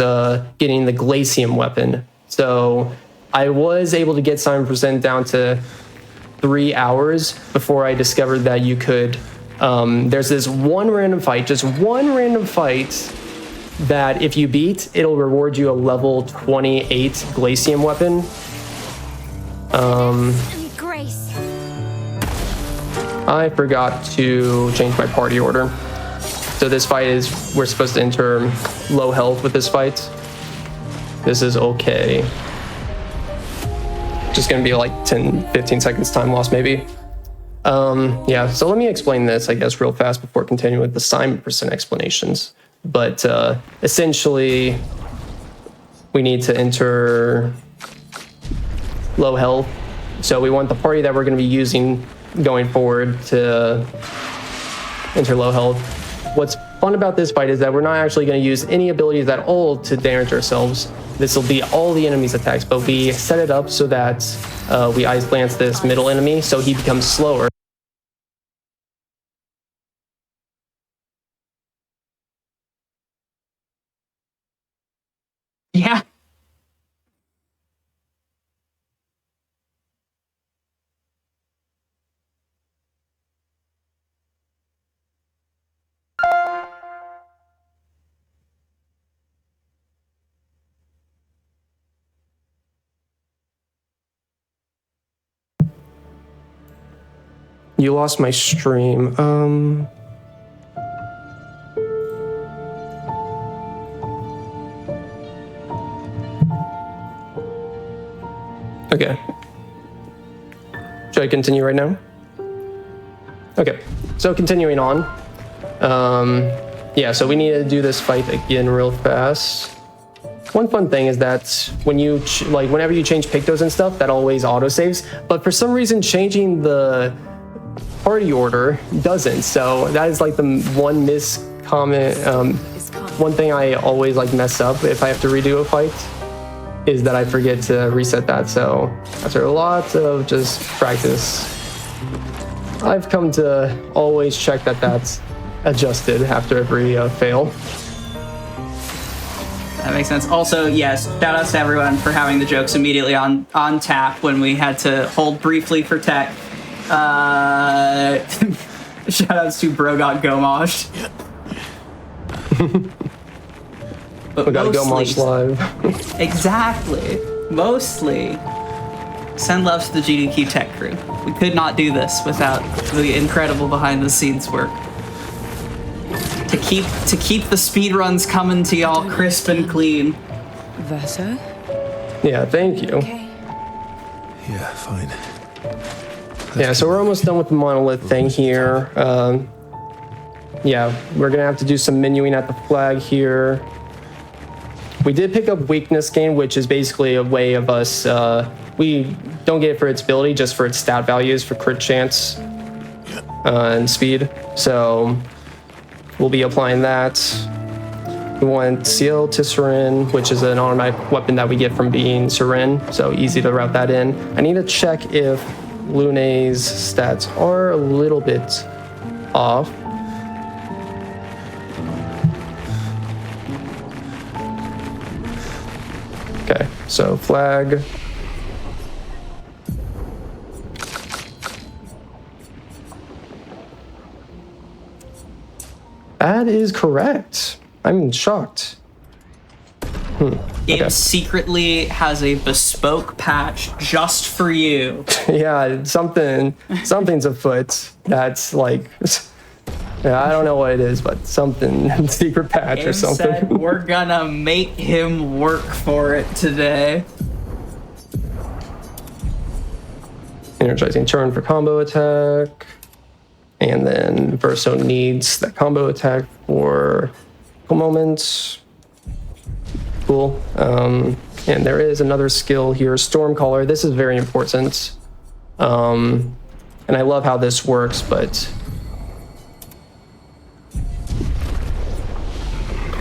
getting the Glacium weapon. So I was able to get Simon Percent down to 3 hours before I discovered that you could, there's this just one random fight that if you beat, it'll reward you a level 28 Glacium weapon. Grace. I forgot to change my party order. So this fight we're supposed to enter low health with this fight. This is okay. Just gonna be like 10-15 seconds time loss maybe. Yeah, so let me explain this, I guess, real fast before continuing with the Simon Percent explanations. But essentially, we need to enter low health. So we want the party that we're going to be using going forward to enter low health. What's fun about this fight is that we're not actually going to use any abilities at all to damage ourselves. This will be all the enemy's attacks, but we set it up so that we ice lance this middle enemy so he becomes slower. Yeah. You lost my stream. Okay. Should I continue right now? Okay, so continuing on. Yeah, so we need to do this fight again real fast. One fun thing is that when you whenever you change pictos and stuff, that always autosaves. But for some reason, changing the party order doesn't. So that is like the one one thing I always like mess up if I have to redo a fight, is that I forget to reset that. So after a lot of just practice, I've come to always check that that's adjusted after every fail. That makes sense. Also, yes, shout outs to everyone for having the jokes immediately on tap when we had to hold briefly for tech. Shout outs to Bro got gomoshed. But We gotta go March live. Exactly. Mostly. Send love to the GDQ tech crew. We could not do this without the incredible behind the scenes work. To keep the speedruns coming to y'all crisp and clean. Verso? Yeah, thank you. Okay. Yeah, fine. Yeah, so we're almost done with the monolith thing here. Yeah, we're gonna have to do some menuing at the flag here. We did pick up weakness gain, which is basically a way of us, we don't get it for its ability, just for its stat values for crit chance and speed. So we'll be applying that. We want CL to Siren, which is an automatic weapon that we get from being Siren, so easy to route that in. I need to check if Lune's stats are a little bit off. Okay, so flag. That is correct. I'm shocked. It secretly has a bespoke patch just for you. Yeah, something's afoot. That's like, yeah, I don't know what it is, but something, secret patch or It said something. we're gonna make him work for it today. Energizing turn for combo attack. And then Verso needs that combo attack for a couple moments. Cool. And there is another skill here, Stormcaller. This is very important. And I love how this works, but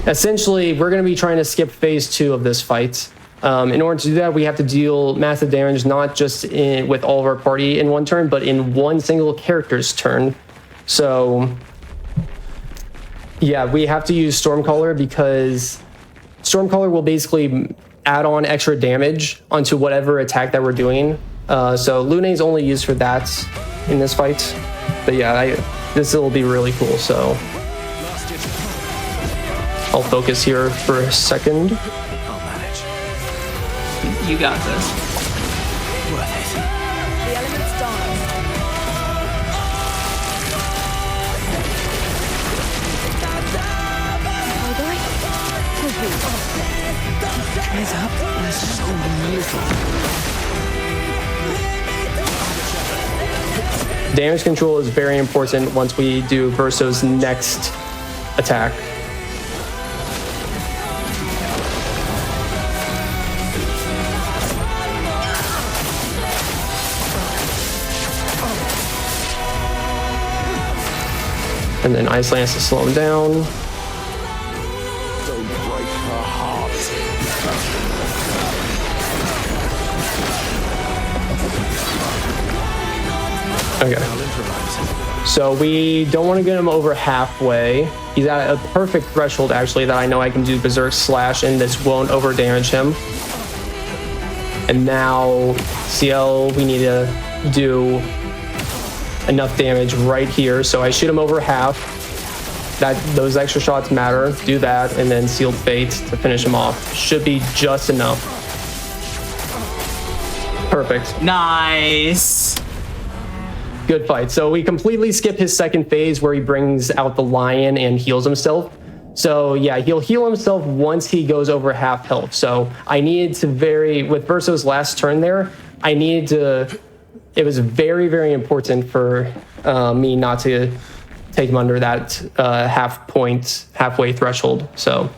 essentially we're going to be trying to skip phase 2 of this fight. In order to do that, we have to deal massive damage, not just with all of our party in one turn, but in one single character's turn. So yeah, we have to use Stormcaller because Stormcaller will basically add on extra damage onto whatever attack that we're doing. So Lune is only used for that in this fight. But yeah, this will be really cool. So I'll focus here for a second. I'll manage. You got this. Worth it. The element's dance. Heads up. There's so little. Damage control is very important once we do Verso's next attack. And then Iceland has to slow him down. Don't break her heart. Okay. So we don't want to get him over halfway. He's at a perfect threshold, actually, that I know I can do Berserk Slash and this won't over damage him. And now CL, we need to do enough damage right here. So I shoot him over half. Those extra shots matter. Do that, and then Sealed Fate to finish him off. Should be just enough. Perfect. Nice. Good fight. So we completely skip his second phase where he brings out the lion and heals himself. So yeah, he'll heal himself once he goes over half health. So I needed to with Verso's last turn there, it was very, very important for me not to take him under that halfway threshold. So,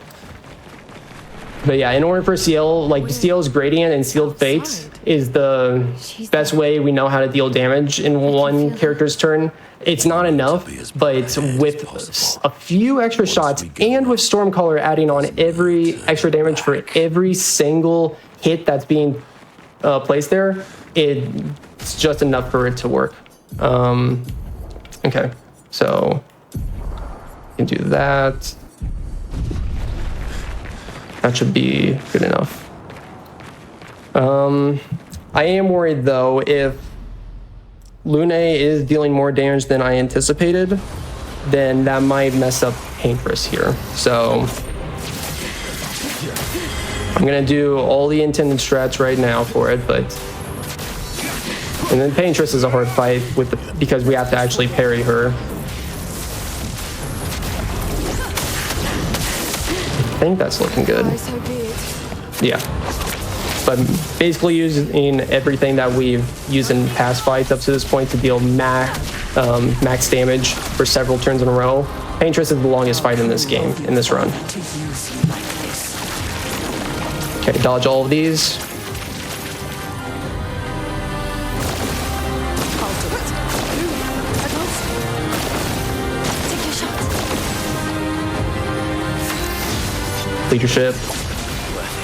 but yeah, in order for CL, like CL's Gradient and Sealed Fate is the best way we know how to deal damage in one character's turn. It's not enough, but with a few extra shots and with Stormcaller adding on every extra damage for every single hit that's being placed there, it's just enough for it to work. Okay, so you can do that. That should be good enough. I am worried though, if Lune is dealing more damage than I anticipated, then that might mess up Paintress here. So I'm gonna do all the intended strats right now for it, and then Paintress is a hard fight because we have to actually parry her. I think that's looking good. Yeah. But basically using everything that we've used in past fights up to this point to deal max damage for several turns in a row. Paintress is the longest fight in this game, in this run. Okay, dodge all of these. Leadership.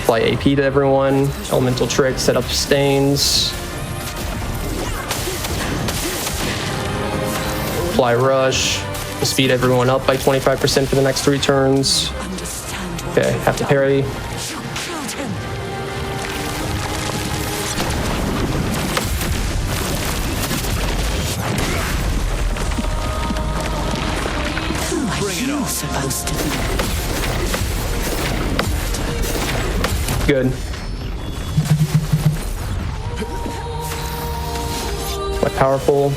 Apply AP to everyone. Elemental trick, set up stains. Apply rush. Speed everyone up by 25% for the next 3 turns. Okay, have to parry. Bring it on. Supposed to be. Good. Quite powerful.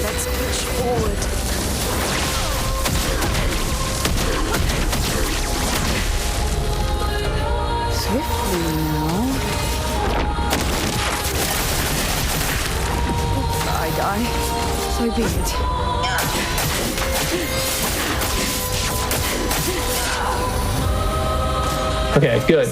Let's push forward. Swiftly now. If I die, so be it. Okay, good.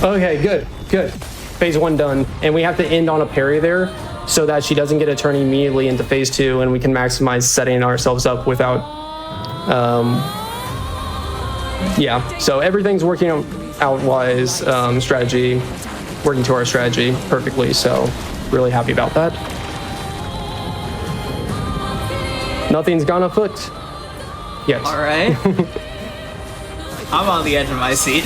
Okay, good. Phase 1 done. And we have to end on a parry there so that she doesn't get a turn immediately into phase 2 and we can maximize setting ourselves up without... yeah, so everything's working out wise, strategy, working to our strategy perfectly, so really happy about that. Nothing's gone afoot. Yes. All right. I'm on the edge of my seat.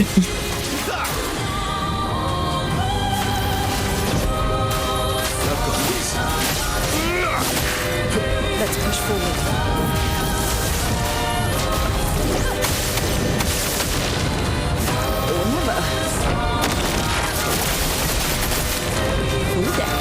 Let's push forward. Or never. Full deck.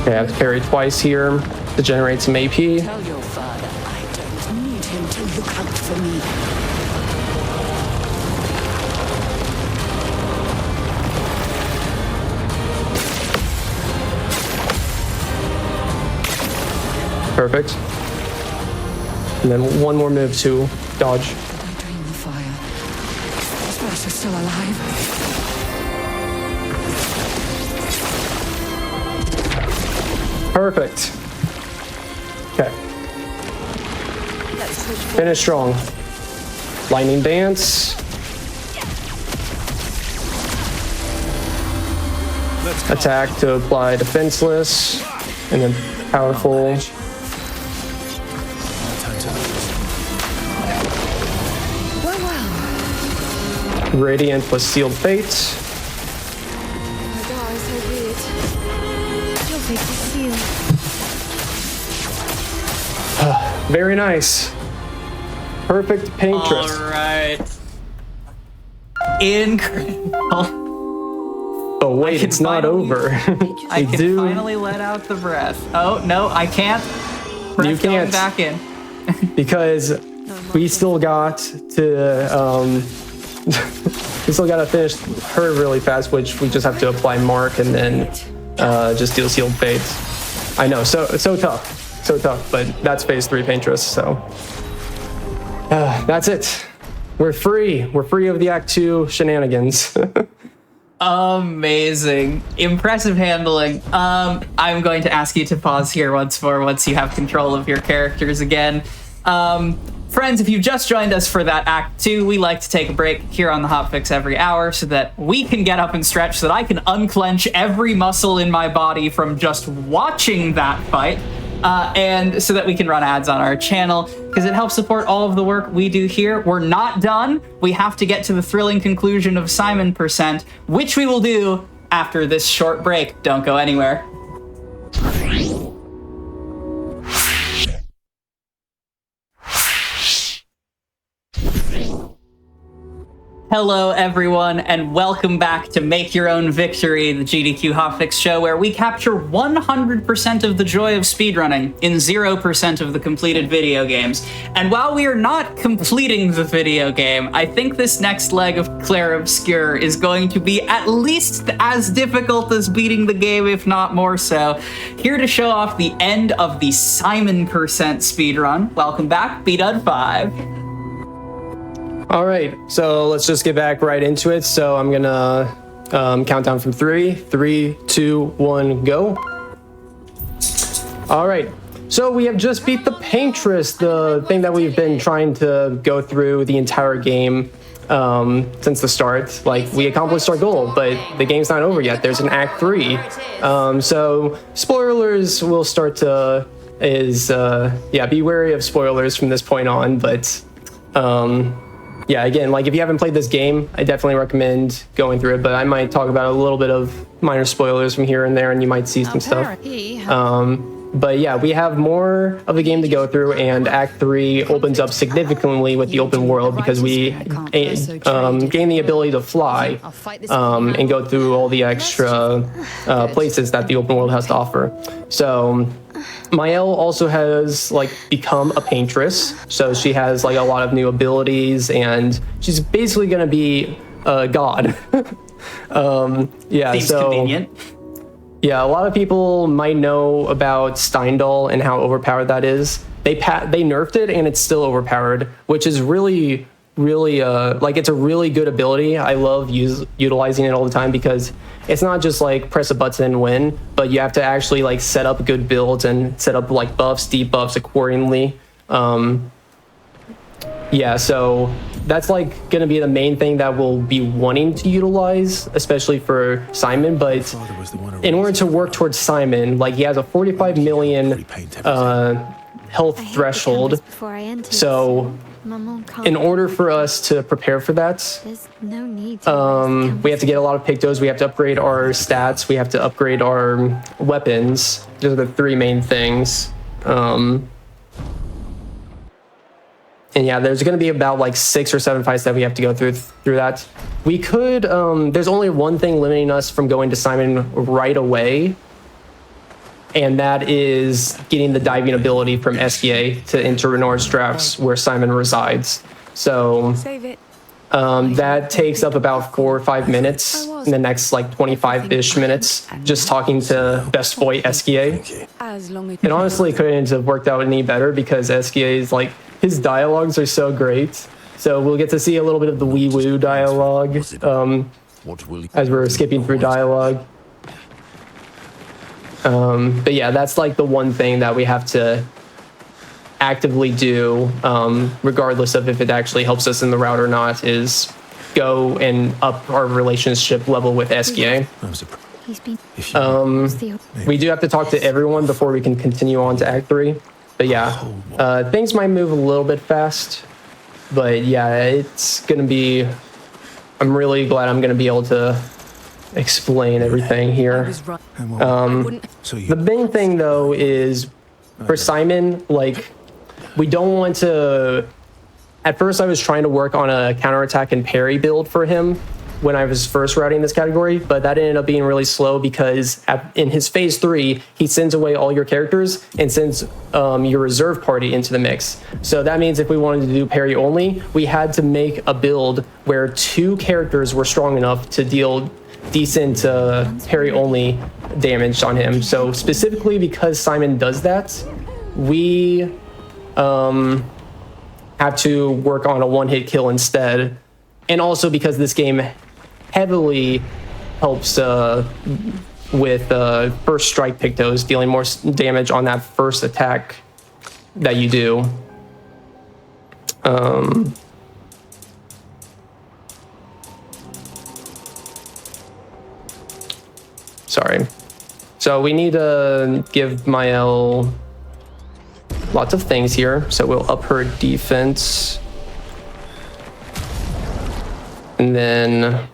Okay, I have to parry twice here to generate some AP. Tell your father I don't need him to look out for me. Perfect. And then one more move to dodge. Don't drain the fire. This is still alive. Perfect. Okay. Let's push forward. Finish strong. Lightning Dance. Attack to apply defenseless. And then powerful. Well, Radiant plus Sealed Fate. I die, so be it. You'll take the seal. Very nice. Perfect paintress. All right. Incredible. Oh wait, it's not over. I can finally let out the breath. Oh no, I can't. Breath You can't. Going back in. Because we still got to we still got to finish her really fast, which we just have to apply mark and then just deal sealed fates. I know, so tough, but that's phase 3 paintress. So that's it. We're free of the Act 2 shenanigans. Amazing. Impressive handling. I'm going to ask you to pause here once more once you have control of your characters again. Friends, if you've just joined us for that Act 2, we like to take a break here on the Hotfix every hour so that we can get up and stretch, so that I can unclench every muscle in my body from just watching that fight, and so that we can run ads on our channel, because it helps support all of the work we do here. We're not done. We have to get to the thrilling conclusion of Simon Percent, which we will do after this short break. Don't go anywhere. Hello, everyone, and welcome back to Make Your Own Victory, the GDQ Hotfix show, where we capture 100% of the joy of speedrunning in 0% of the completed video games. And while we are not completing the video game, I think this next leg of Clair Obscur is going to be at least as difficult as beating the game, if not more so. Here to show off the end of the Simon Percent speedrun. Welcome back, B-Dud5. All right, so let's just get back right into it. So I'm gonna count down from 3, 2, 1, go. All right, so we have just beat the paintress, the thing that we've been trying to go through the entire game since the start. Like, we accomplished our goal, but the game's not over yet. There's an Act 3. So spoilers will start to, be wary of spoilers from this point on, but yeah, again, like, if you haven't played this game, I definitely recommend going through it, but I might talk about a little bit of minor spoilers from here and there, and you might see some stuff. But yeah, we have more of the game to go through, and Act 3 opens up significantly with the open world, because we gain the ability to fly and go through all the extra places that the open world has to offer. So Mael also has, like, become a paintress, so she has, like, a lot of new abilities, and she's basically gonna be a god. Yeah, Seems so convenient. yeah, a lot of people might know about Steindal and how overpowered that is. They nerfed it, and it's still overpowered, which is really like, it's a really good ability. I love utilizing it all the time, because it's not just like press a button and win, but you have to actually, like, set up good builds and set up, like, buffs, debuffs accordingly. Yeah, so that's, like, gonna be the main thing that we'll be wanting to utilize, especially for Simon. But in order to work towards Simon, like, he has a 45 million health threshold. So in order for us to prepare for that, No need we have to get a lot of pictos. We have to upgrade our stats. We have to upgrade our weapons. Those are the 3 main things. And yeah, there's going to be about, like, 6 or 7 fights that we have to go through that. We could, there's only one thing limiting us from going to Simon right away, and that is getting the diving ability from SEA to enter Renor's drafts, where Simon resides. So that takes up about 4 or 5 minutes in the next, like, 25-ish minutes, just talking to Best Boy SEA. And honestly, couldn't have worked out any better, because SEA's, like, his dialogues are so great. So we'll get to see a little bit of the wee-woo dialogue as we're skipping through dialogue. But yeah, that's, like, the one thing that we have to actively do, regardless of if it actually helps us in the route or not, is go and up our relationship level with SEA. We do have to talk to everyone before we can continue on to Act 3. But yeah, things might move a little bit fast, but yeah, it's gonna be, I'm really glad I'm gonna be able to explain everything here. The main thing, though, is for Simon, like, we don't want to... At first, I was trying to work on a counterattack and parry build for him when I was first routing this category, but that ended up being really slow because in his phase 3, he sends away all your characters and sends your reserve party into the mix. So that means if we wanted to do parry only, we had to make a build where 2 characters were strong enough to deal decent parry only damage on him. So specifically because Simon does that, we have to work on a one-hit kill instead. And also because this game heavily helps with first strike Pictos, dealing more damage on that first attack that you do. Sorry. So we need to give Mael lots of things here. So we'll up her defense. And then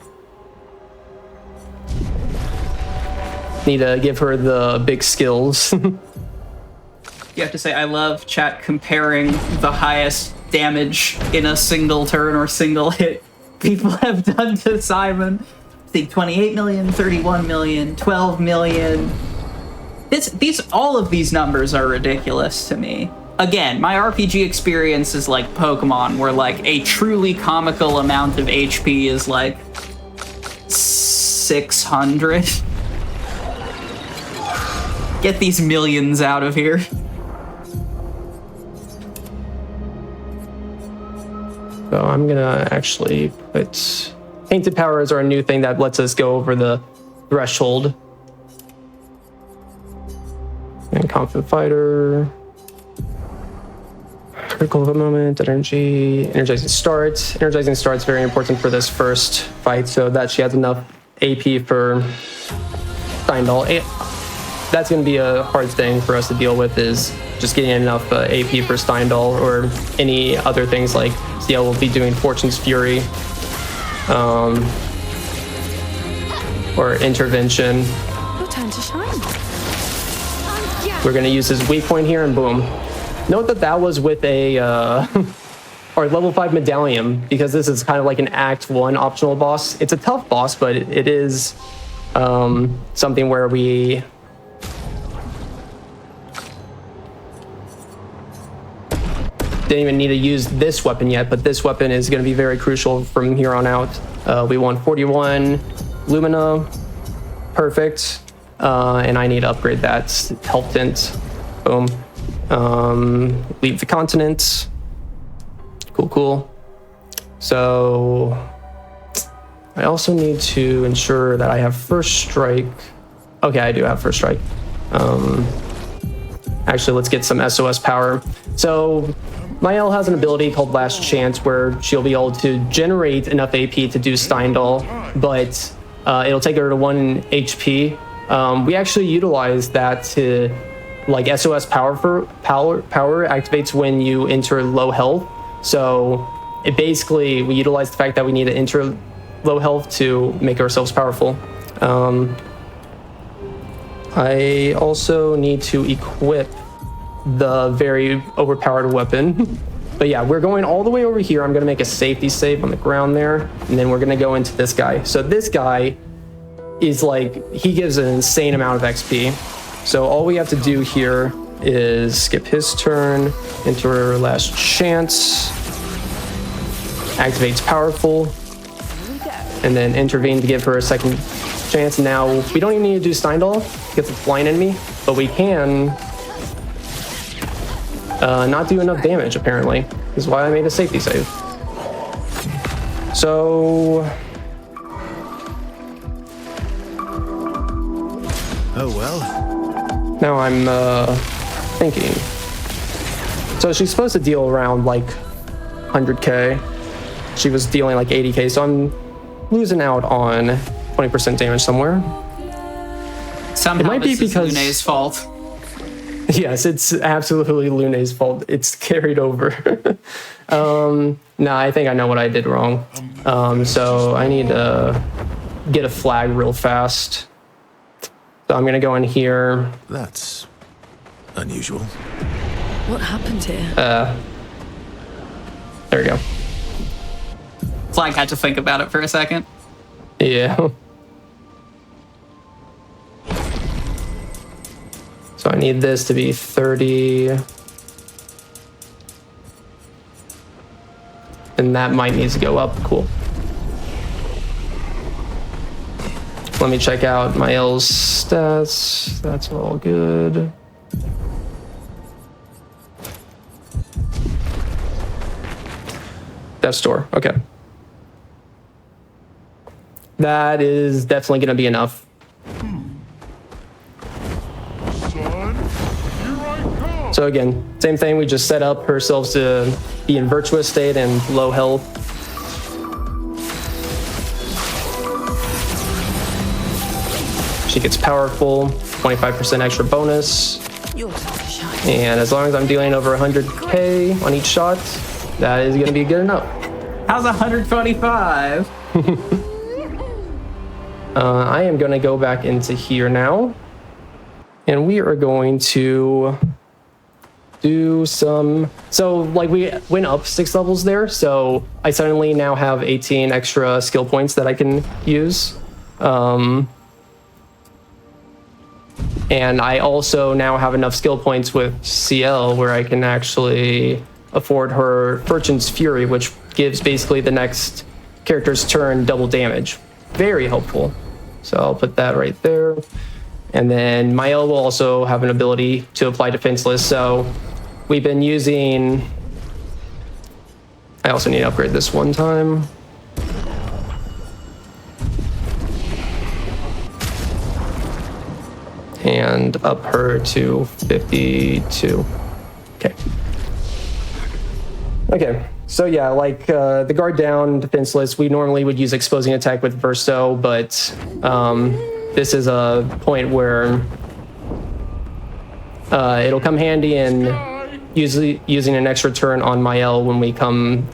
need to give her the big skills. You have to say, I love chat comparing the highest damage in a single turn or single hit people have done to Simon. I think 28 million, 31 million, 12 million. All of these numbers are ridiculous to me. Again, my RPG experience is like Pokemon, where like a truly comical amount of HP is like 600. Get these millions out of here. So I'm gonna actually put Tainted Power as our new thing that lets us go over the threshold. And Confident Fighter. Critical of a moment, energy, energizing start. Energizing start's very important for this first fight, so that she has enough AP for Steindal. That's going to be a hard thing for us to deal with, is just getting enough AP for Steindal, or any other things like CL will be doing Fortune's Fury, or Intervention. Your time to shine. We're going to use his weak point here, and boom. Note that that was with a or level 5 medallion, because this is kind of like an Act 1 optional boss. It's a tough boss, but it is something where we didn't even need to use this weapon yet, but this weapon is going to be very crucial from here on out. We want 41 Lumina, perfect, and I need to upgrade that health tint. Boom. Leave the continent. Cool. So I also need to ensure that I have first strike. Okay, I do have first strike. Actually, let's get some SOS power. So Mael has an ability called Last Chance, where she'll be able to generate enough AP to do Steindal, but it'll take her to 1 HP. We actually utilize that to, like, SOS power activates when you enter low health. So it basically, we utilize the fact that we need to enter low health to make ourselves powerful. I also need to equip the very overpowered weapon. But yeah, we're going all the way over here. I'm going to make a safety save on the ground there, and then we're going to go into this guy. So this guy is like, he gives an insane amount of XP. So all we have to do here is skip his turn, enter Last Chance, activates Powerful, and then intervene to give her a second chance. Now, we don't even need to do Steindal because it's blind enemy, but we can not do enough damage, apparently. This is why I made a safety save. So... Oh well. now I'm thinking. So she's supposed to deal around like 100k. She was dealing like 80k, so I'm losing out on 20% damage somewhere. Somehow it might be because Lune's fault. Yes, it's absolutely Lune's fault. It's carried over. Nah, I think I know what I did wrong. So I need to get a flag real fast. So I'm gonna go in here. That's unusual. What happened here? There we go. Flag had to think about it for a second. Yeah. So I need this to be 30. And that might need to go up. Cool. Let me check out my L's stats. That's all good. Death store. Okay. That is definitely going to be enough. So again, same thing. We just set up ourselves to be in virtuous state and low health. She gets powerful, 25% extra bonus. Your time to shine. And as long as I'm dealing over 100k on each shot, that is going to be good enough. How's 125? I am going to go back into here now. And we are going to do some... So, like, we went up 6 levels there. So I suddenly now have 18 extra skill points that I can use. And I also now have enough skill points with CL where I can actually afford her Fortune's Fury, which gives basically the next character's turn double damage. Very helpful. So I'll put that right there. And then Mael will also have an ability to apply defenseless. So we've been using... I also need to upgrade this one time. And up her to 52. Okay. Okay. So yeah, like the guard down, defenseless, we normally would use exposing attack with Verso, but this is a point where it'll come handy in usually using an extra turn on Mael when we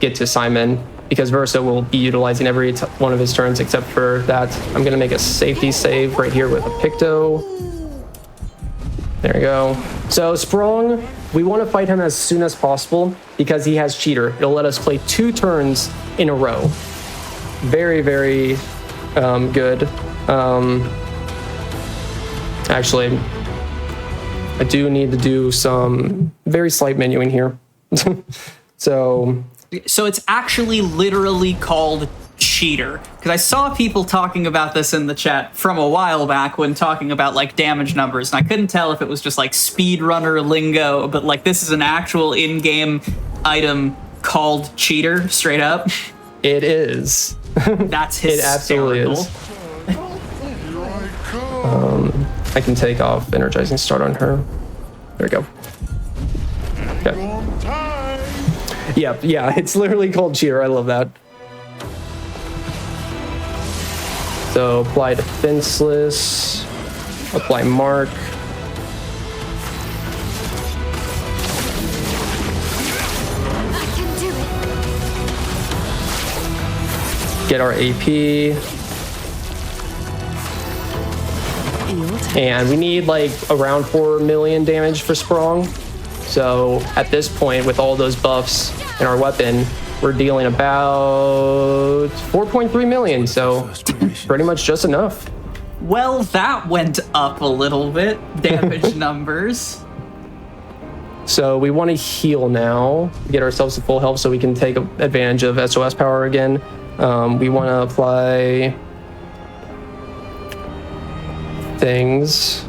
get to Simon, because Verso will be utilizing every one of his turns except for that. I'm gonna make a safety save right here with a Picto. There we go. So Sprong, we want to fight him as soon as possible because he has Cheater. It'll let us play 2 turns in a row. Very, very good. Actually, I do need to do some very slight menuing here. So it's actually literally called Cheater, because I saw people talking about this in the chat from a while back when talking about like damage numbers, and I couldn't tell if it was just like speedrunner lingo, but like this is an actual in-game item called Cheater, straight up. It is. That's hysterical. It absolutely is. I can take off Energizing Start on her. There we go. Okay. Yeah, it's literally called Cheater. I love that. So apply defenseless, apply mark. I can do it. Get our AP. And we need like around 4 million damage for Sprong. So at this point, with all those buffs in our weapon, we're dealing about 4.3 million. So pretty much just enough. Well, that went up a little bit, damage numbers. So we want to heal now, get ourselves to full health so we can take advantage of SOS power again. We want to apply things.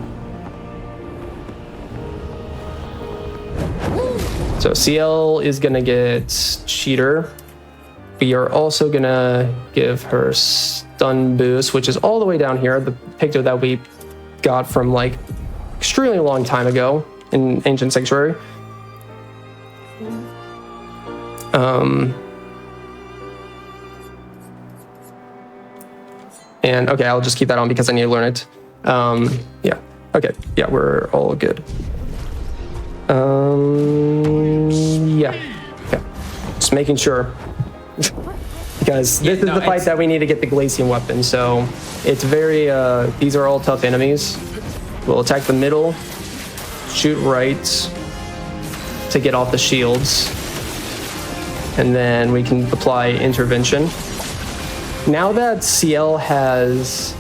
So CL is going to get Cheater. We are also going to give her Stun Boost, which is all the way down here, the Picto that we got from like extremely long time ago in Ancient Sanctuary. And okay, I'll just keep that on because I need to learn it. Yeah, okay, yeah, we're all good. Yeah, just making sure. Because this is the fight that we need to get the Glacian weapon, so it's very, these are all tough enemies. We'll attack the middle, shoot right, to get off the shields. And then we can apply intervention. Now that CL has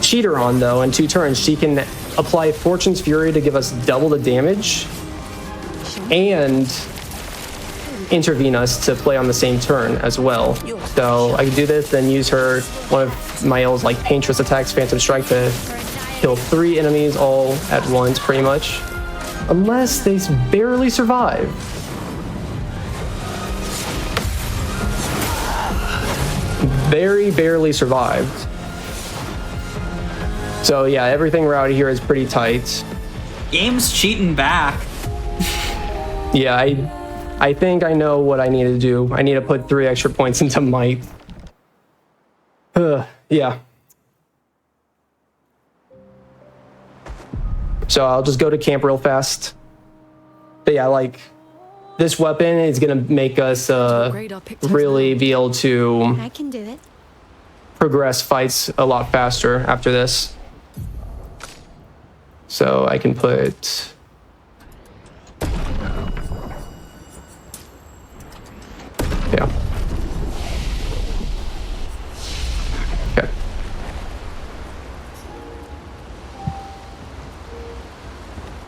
Cheater on though, in 2 turns, she can apply Fortune's Fury to give us double the damage and intervene us to play on the same turn as well. So I can do this, then use one of Mael's like Paintress attacks, Phantom Strike, to kill 3 enemies all at once, pretty much. Unless they barely survive. Very barely survived. So yeah, everything around here is pretty tight. Game's cheating back. Yeah, I think I know what I need to do. I need to put 3 extra points into Might. Yeah. So I'll just go to camp real fast. But yeah, like, this weapon is gonna make us really be able to I can do it. progress fights a lot faster after this. So I can put... Yeah. Okay.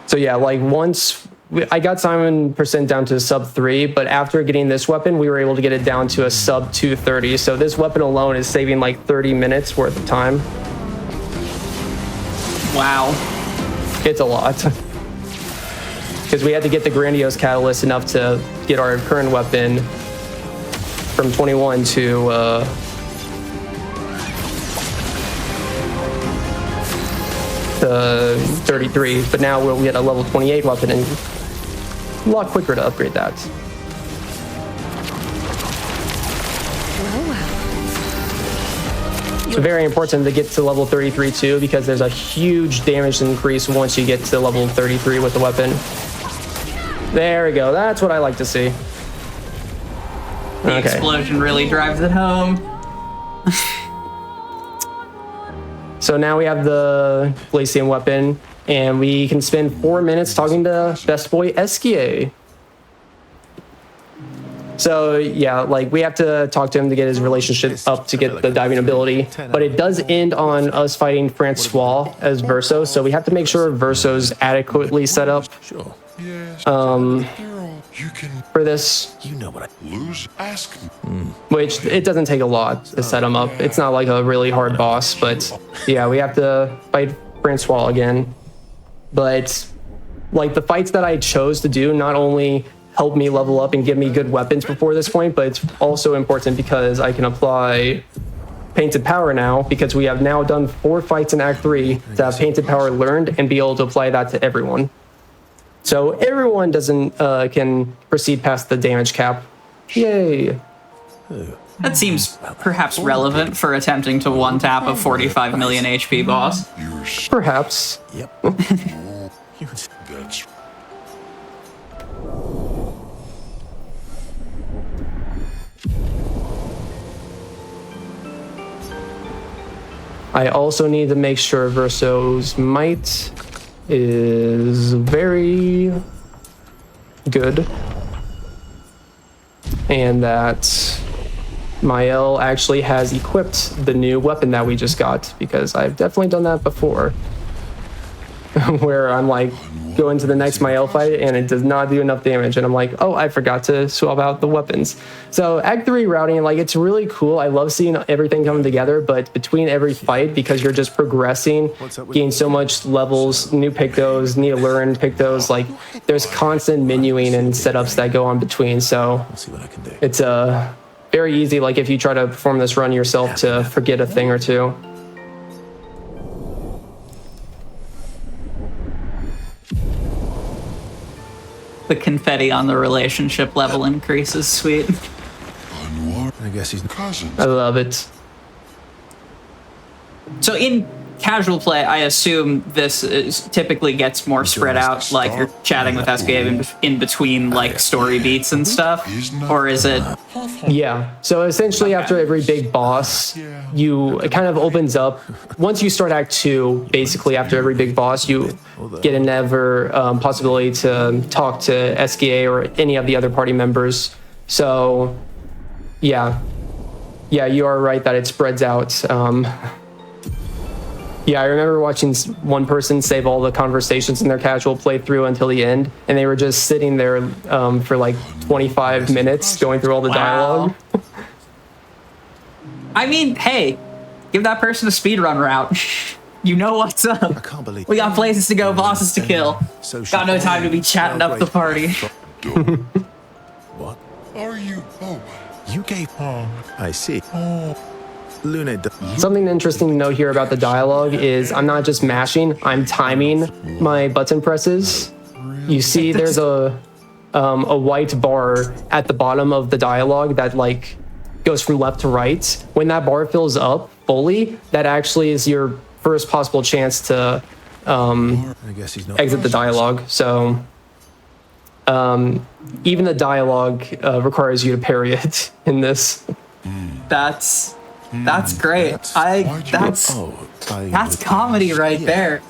So yeah, like once I got Simon % down to sub 3, but after getting this weapon, we were able to get it down to a sub 230. So this weapon alone is saving like 30 minutes worth of time. Wow. It's a lot. Because we had to get the Grandiose Catalyst enough to get our current weapon from 21 to 33, but now we'll get a level 28 weapon and a lot quicker to upgrade that. It's very important to get to level 33 too, because there's a huge damage increase once you get to level 33 with the weapon. There we go, that's what I like to see. The explosion really drives it home. So now we have the Glacian weapon, and we can spend 4 minutes talking to Best Boy Esquier. So yeah, like we have to talk to him to get his relationship up to get the diving ability, but it does end on us fighting Francois as Verso, so we have to make sure Verso's adequately set up for this. You know what Which it doesn't take a lot to set him up. It's not like a really hard boss, but yeah, we have to fight Francois again. But like the fights that I chose to do not only help me level up and give me good weapons before this point, but it's also important because I can apply Painted Power now, because we have now done 4 fights in Act 3 to have Painted Power learned and be able to apply that to everyone. So everyone can proceed past the damage cap. Yay. That seems perhaps relevant for attempting to one-tap a 45 million HP boss. Perhaps. Yep. That's I also need to make sure Verso's might is very good, and that Mael actually has equipped the new weapon that we just got, because I've definitely done that before. Where I'm like, go into the next Mael fight and it does not do enough damage, and I'm like, oh, I forgot to swap out the weapons. So Act 3 routing, like, it's really cool. I love seeing everything come together, but between every fight, because you're just progressing, gain so much levels, new pick those, need to learn, pick those, like, there's constant menuing and setups that go on between, so it's very easy, like, if you try to perform this run yourself, to forget a thing or two. The confetti on the relationship level increase is sweet. I guess he's cousin. I love it. So in casual play, I assume this typically gets more spread out, like you're chatting with SK in between like story beats and stuff, or is it Yeah. So essentially, after every big boss, it kind of opens up. Once you start Act 2, basically after every big boss, you get another possibility to talk to SKA or any of the other party members. So, yeah, you are right that it spreads out. Yeah, I remember watching one person save all the conversations in their casual playthrough until the end, and they were just sitting there for like 25 minutes going through all the dialogue. I mean, hey, give that person a speedrun route. You know what's up. I can't believe We got places to go, bosses to kill. Got no time to be chatting up the party. What? Are you? Oh, You gave. I see. Luna. Something interesting to note here about the dialogue is I'm not just mashing, I'm timing my button presses. You see there's a white bar at the bottom of the dialogue that like goes from left to right. When that bar fills up fully, that actually is your first possible chance to I guess he's not. exit the dialogue. So even the dialogue requires you to parry it in this. That's great. That's comedy right there.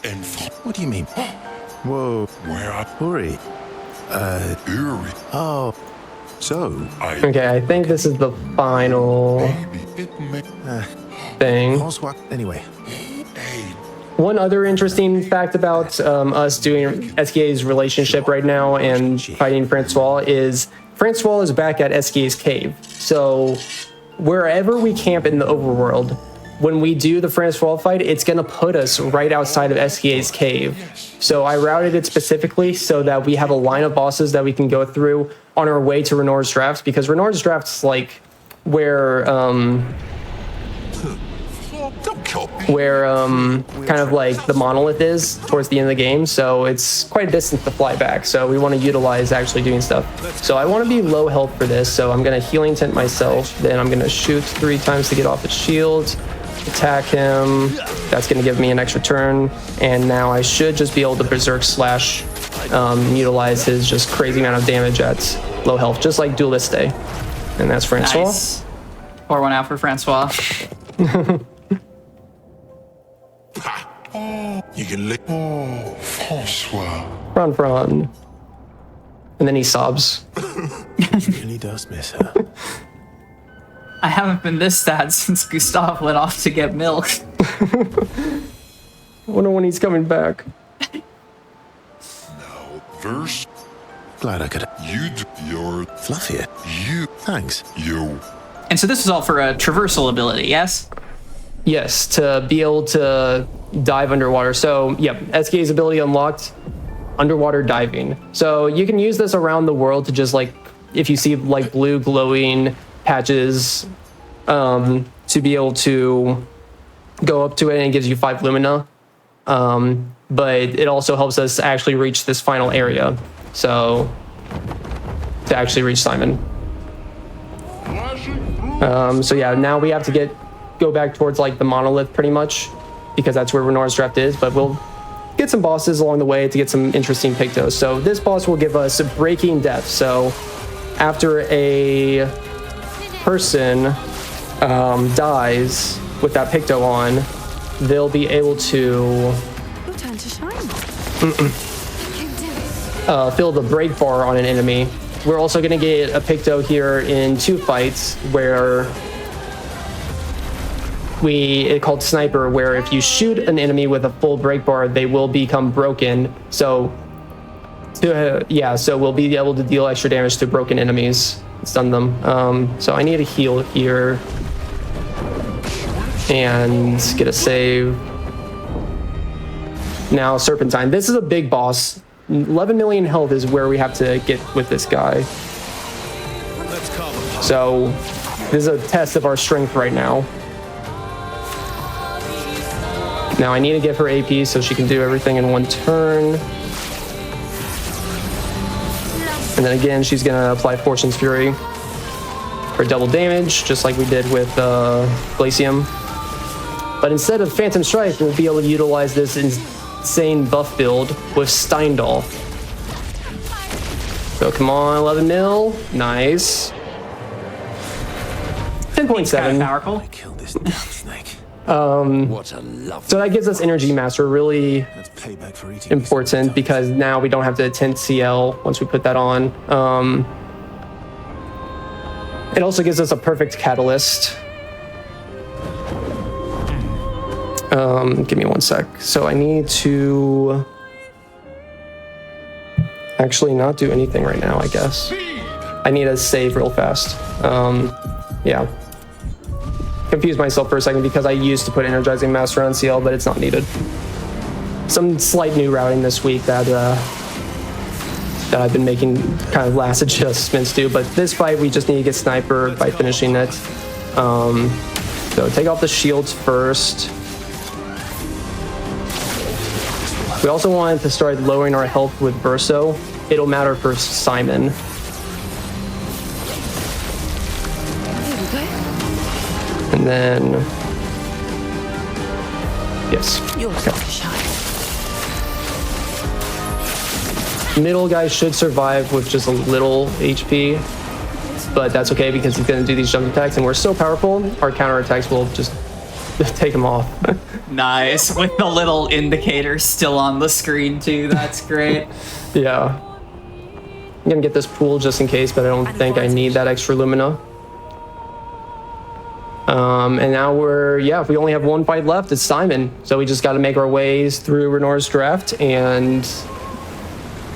and What do you mean? Whoa. where I Hurry. eerie. Oh. So. Okay, I think this is the final Maybe it may. thing. Anyway. Hey, One other interesting fact about us doing SKA's relationship right now and fighting Francois is Francois is back at SKA's cave. So wherever we camp in the overworld, when we do the Francois fight, it's going to put us right outside of SKA's cave. So I routed it specifically so that we have a line of bosses that we can go through on our way to Renor's Draft, because Renor's Draft's like where kind of like the monolith is towards the end of the game, so it's quite a distance to fly back, so we want to utilize actually doing stuff. So I want to be low health for this, so I'm going to healing tent myself, then I'm going to shoot 3 times to get off his shield, attack him, that's going to give me an extra turn, and now I should just be able to berserk slash utilize his just crazy amount of damage at low health, just like Dueliste. And that's Francois. Nice. Pour one out for Francois. you can lick. Oh, Francois. Run. And then he sobs. Really does miss her. I haven't been this sad since Gustav went off to get milk. I wonder when he's coming back. Now, first, Glad I could. you do your Fluffier. you Thanks. you. And so this is all for a traversal ability, yes? Yes, to be able to dive underwater. So, yep, SKA's ability unlocked, underwater diving. So you can use this around the world to just like, if you see like blue glowing patches, to be able to go up to it, and it gives you 5 lumina. But it also helps us actually reach this final area. So, to actually reach Simon. So yeah, now we have to go back towards like the monolith pretty much, because that's where Renor's Draft is, but we'll get some bosses along the way to get some interesting pictos. So this boss will give us a breaking death. So after a person dies with that picto on, they'll be able to Your turn to shine. fill the break bar on an enemy. We're also going to get a picto here in 2 fights where it's called Sniper, where if you shoot an enemy with a full break bar, they will become broken. So we'll be able to deal extra damage to broken enemies, stun them. So I need a heal here and get a save. Now Serpentine. This is a big boss. 11 million health is where we have to get with this guy. Let's carve apart. So this is a test of our strength right now. Now I need to give her AP so she can do everything in 1 turn. And then again, she's gonna apply Fortune's Fury for double damage, just like we did with Glacium. But instead of Phantom Strike, we'll be able to utilize this insane buff build with Steindal. So come on, 11 mil. Nice. 10.7. Powerful. Kill this damn snake. What a love. So that gives us Energy Master, really That's payback for eating. important because now we don't have to tint CL once we put that on. It also gives us a perfect catalyst. Give me 1 sec. So I need to actually not do anything right now, I guess. I need to save real fast. Yeah. Confused myself for a second because I used to put Energizing Master on CL, but it's not needed. Some slight new routing this week that I've been making kind of last adjustments to, but this fight we just need to get Sniper by finishing it. So take off the shields first. We also wanted to start lowering our health with Verso. It'll matter for Simon. Here we go. And then, yes. Your time to shine. Middle guy should survive with just a little HP, but that's okay because he's going to do these jump attacks and we're so powerful, our counter attacks will just take him off. Nice, with the little indicator still on the screen too. That's great. Yeah. I'm going to get this pool just in case, but I don't think I need that extra Lumina. And now we only have one fight left. It's Simon. So we just got to make our ways through Renor's draft and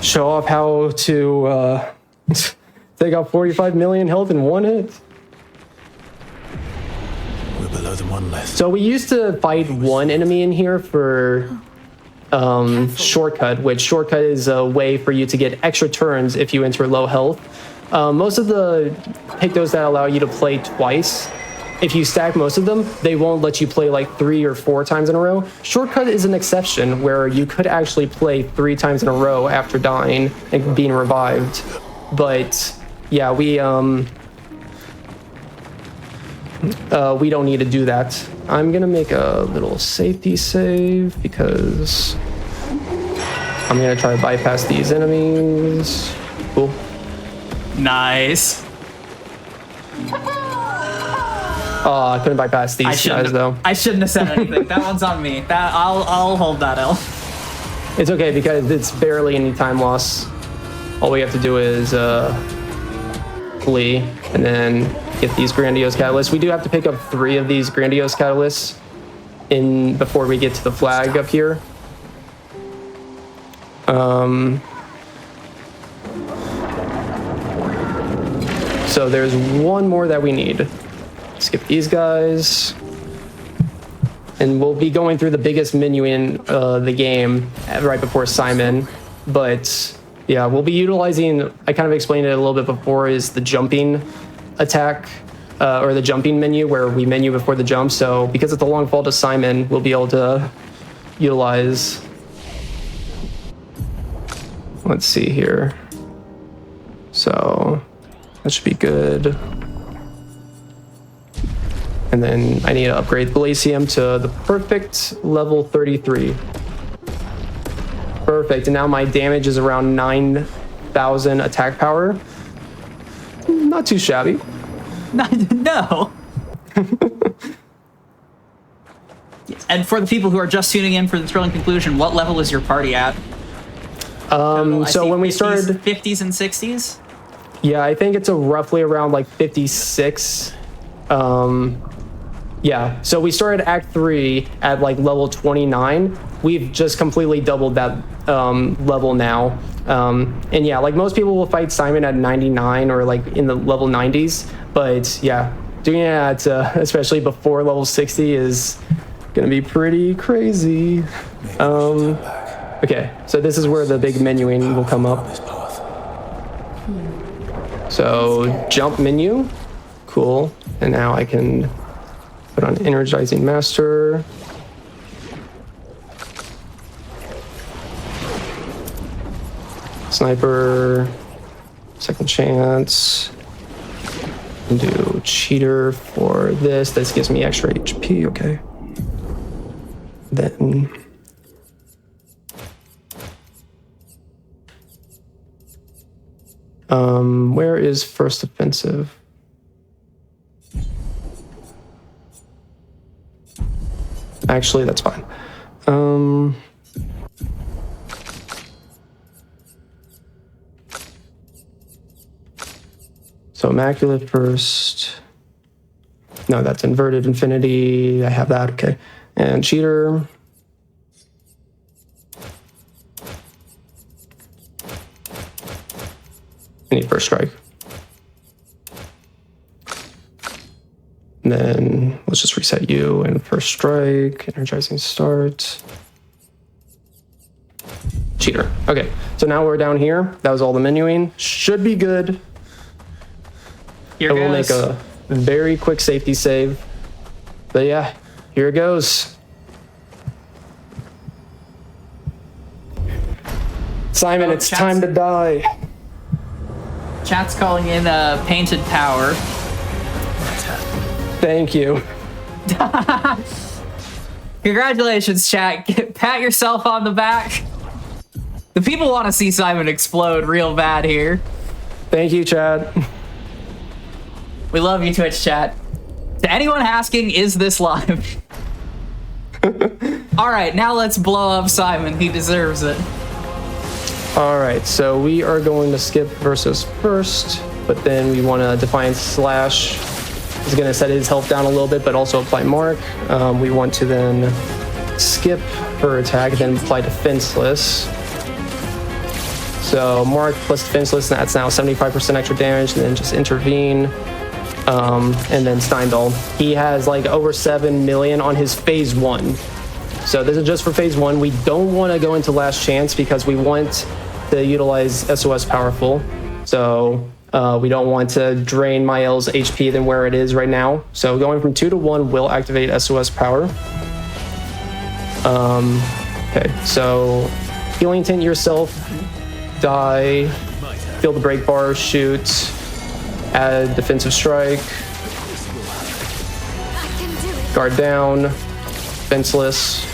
show off how to take out 45 million health in one hit. We're below the one left. So we used to fight one enemy in here for shortcut, which shortcut is a way for you to get extra turns if you enter low health. Most of the pictos that allow you to play twice, if you stack most of them, they won't let you play like 3 or 4 times in a row. Shortcut is an exception where you could actually play 3 times in a row after dying and being revived. But yeah, we don't need to do that. I'm gonna make a little safety save because I'm gonna try to bypass these enemies. Cool. Nice. Oh, I couldn't bypass these guys though. I shouldn't have said anything. That one's on me. I'll hold that L. It's okay because it's barely any time loss. All we have to do is flee and then get these Grandiose Catalysts. We do have to pick up 3 of these Grandiose Catalysts before we get to the flag up here. So there's one more that we need. Skip these guys. And we'll be going through the biggest menu in the game right before Simon. But yeah, we'll be utilizing, I kind of explained it a little bit before, is the jumping attack or the jumping menu where we menu before the jump. So because it's a long fall to Simon, we'll be able to utilize, let's see here. So that should be good. And then I need to upgrade Glacium to the perfect level 33. Perfect, and now my damage is around 9,000 attack power. Not too shabby. No. And for the people who are just tuning in for the thrilling conclusion, what level is your party at? So when we started 50s and 60s? Yeah, I think it's roughly around like 56. Yeah, so we started Act 3 at like level 29. We've just completely doubled that level now. And yeah, like most people will fight Simon at 99 or like in the level 90s. But yeah, doing it at especially before level 60 is gonna be pretty crazy. Okay, so this is where the big menuing will come up. So jump menu, cool. And now I can put on Energizing Master. Sniper, second chance. And do cheater for this. This gives me extra HP, okay. Then Where is first offensive? Actually, that's fine. So Immaculate first. No, that's Inverted Infinity. I have that, okay. And Cheater. I need First Strike. And then let's just reset you and First Strike, Energizing Start. Cheater. Okay, so now we're down here. That was all the menuing. Should be good. Here I will goes. make a very quick safety save. But yeah, here it goes. Simon, it's chat's- time to die. Chat's calling in Painted Power. Thank you. Congratulations, chat. Pat yourself on the back. The people want to see Simon explode real bad here. Thank you, Chad. We love you, Twitch chat. To anyone asking, is this live? All right, now let's blow up Simon. He deserves it. All right, so we are going to skip versus first, but then we want to Defiant Slash. Is going to set his health down a little bit, but also apply Mark. We want to then skip her attack, then apply Defenseless. So Mark plus Defenseless, that's now 75% extra damage, and then just intervene. And then Steindal. He has like over 7 million on his phase 1. So this is just for phase 1. We don't want to go into Last Chance because we want to utilize SOS Powerful. So we don't want to drain Mael's HP than where it is right now. So going from 2 to 1 will activate SOS Power. Okay, so Healing Tint yourself, die, feel the break bar, shoot, add Defensive Strike, guard down, defenseless.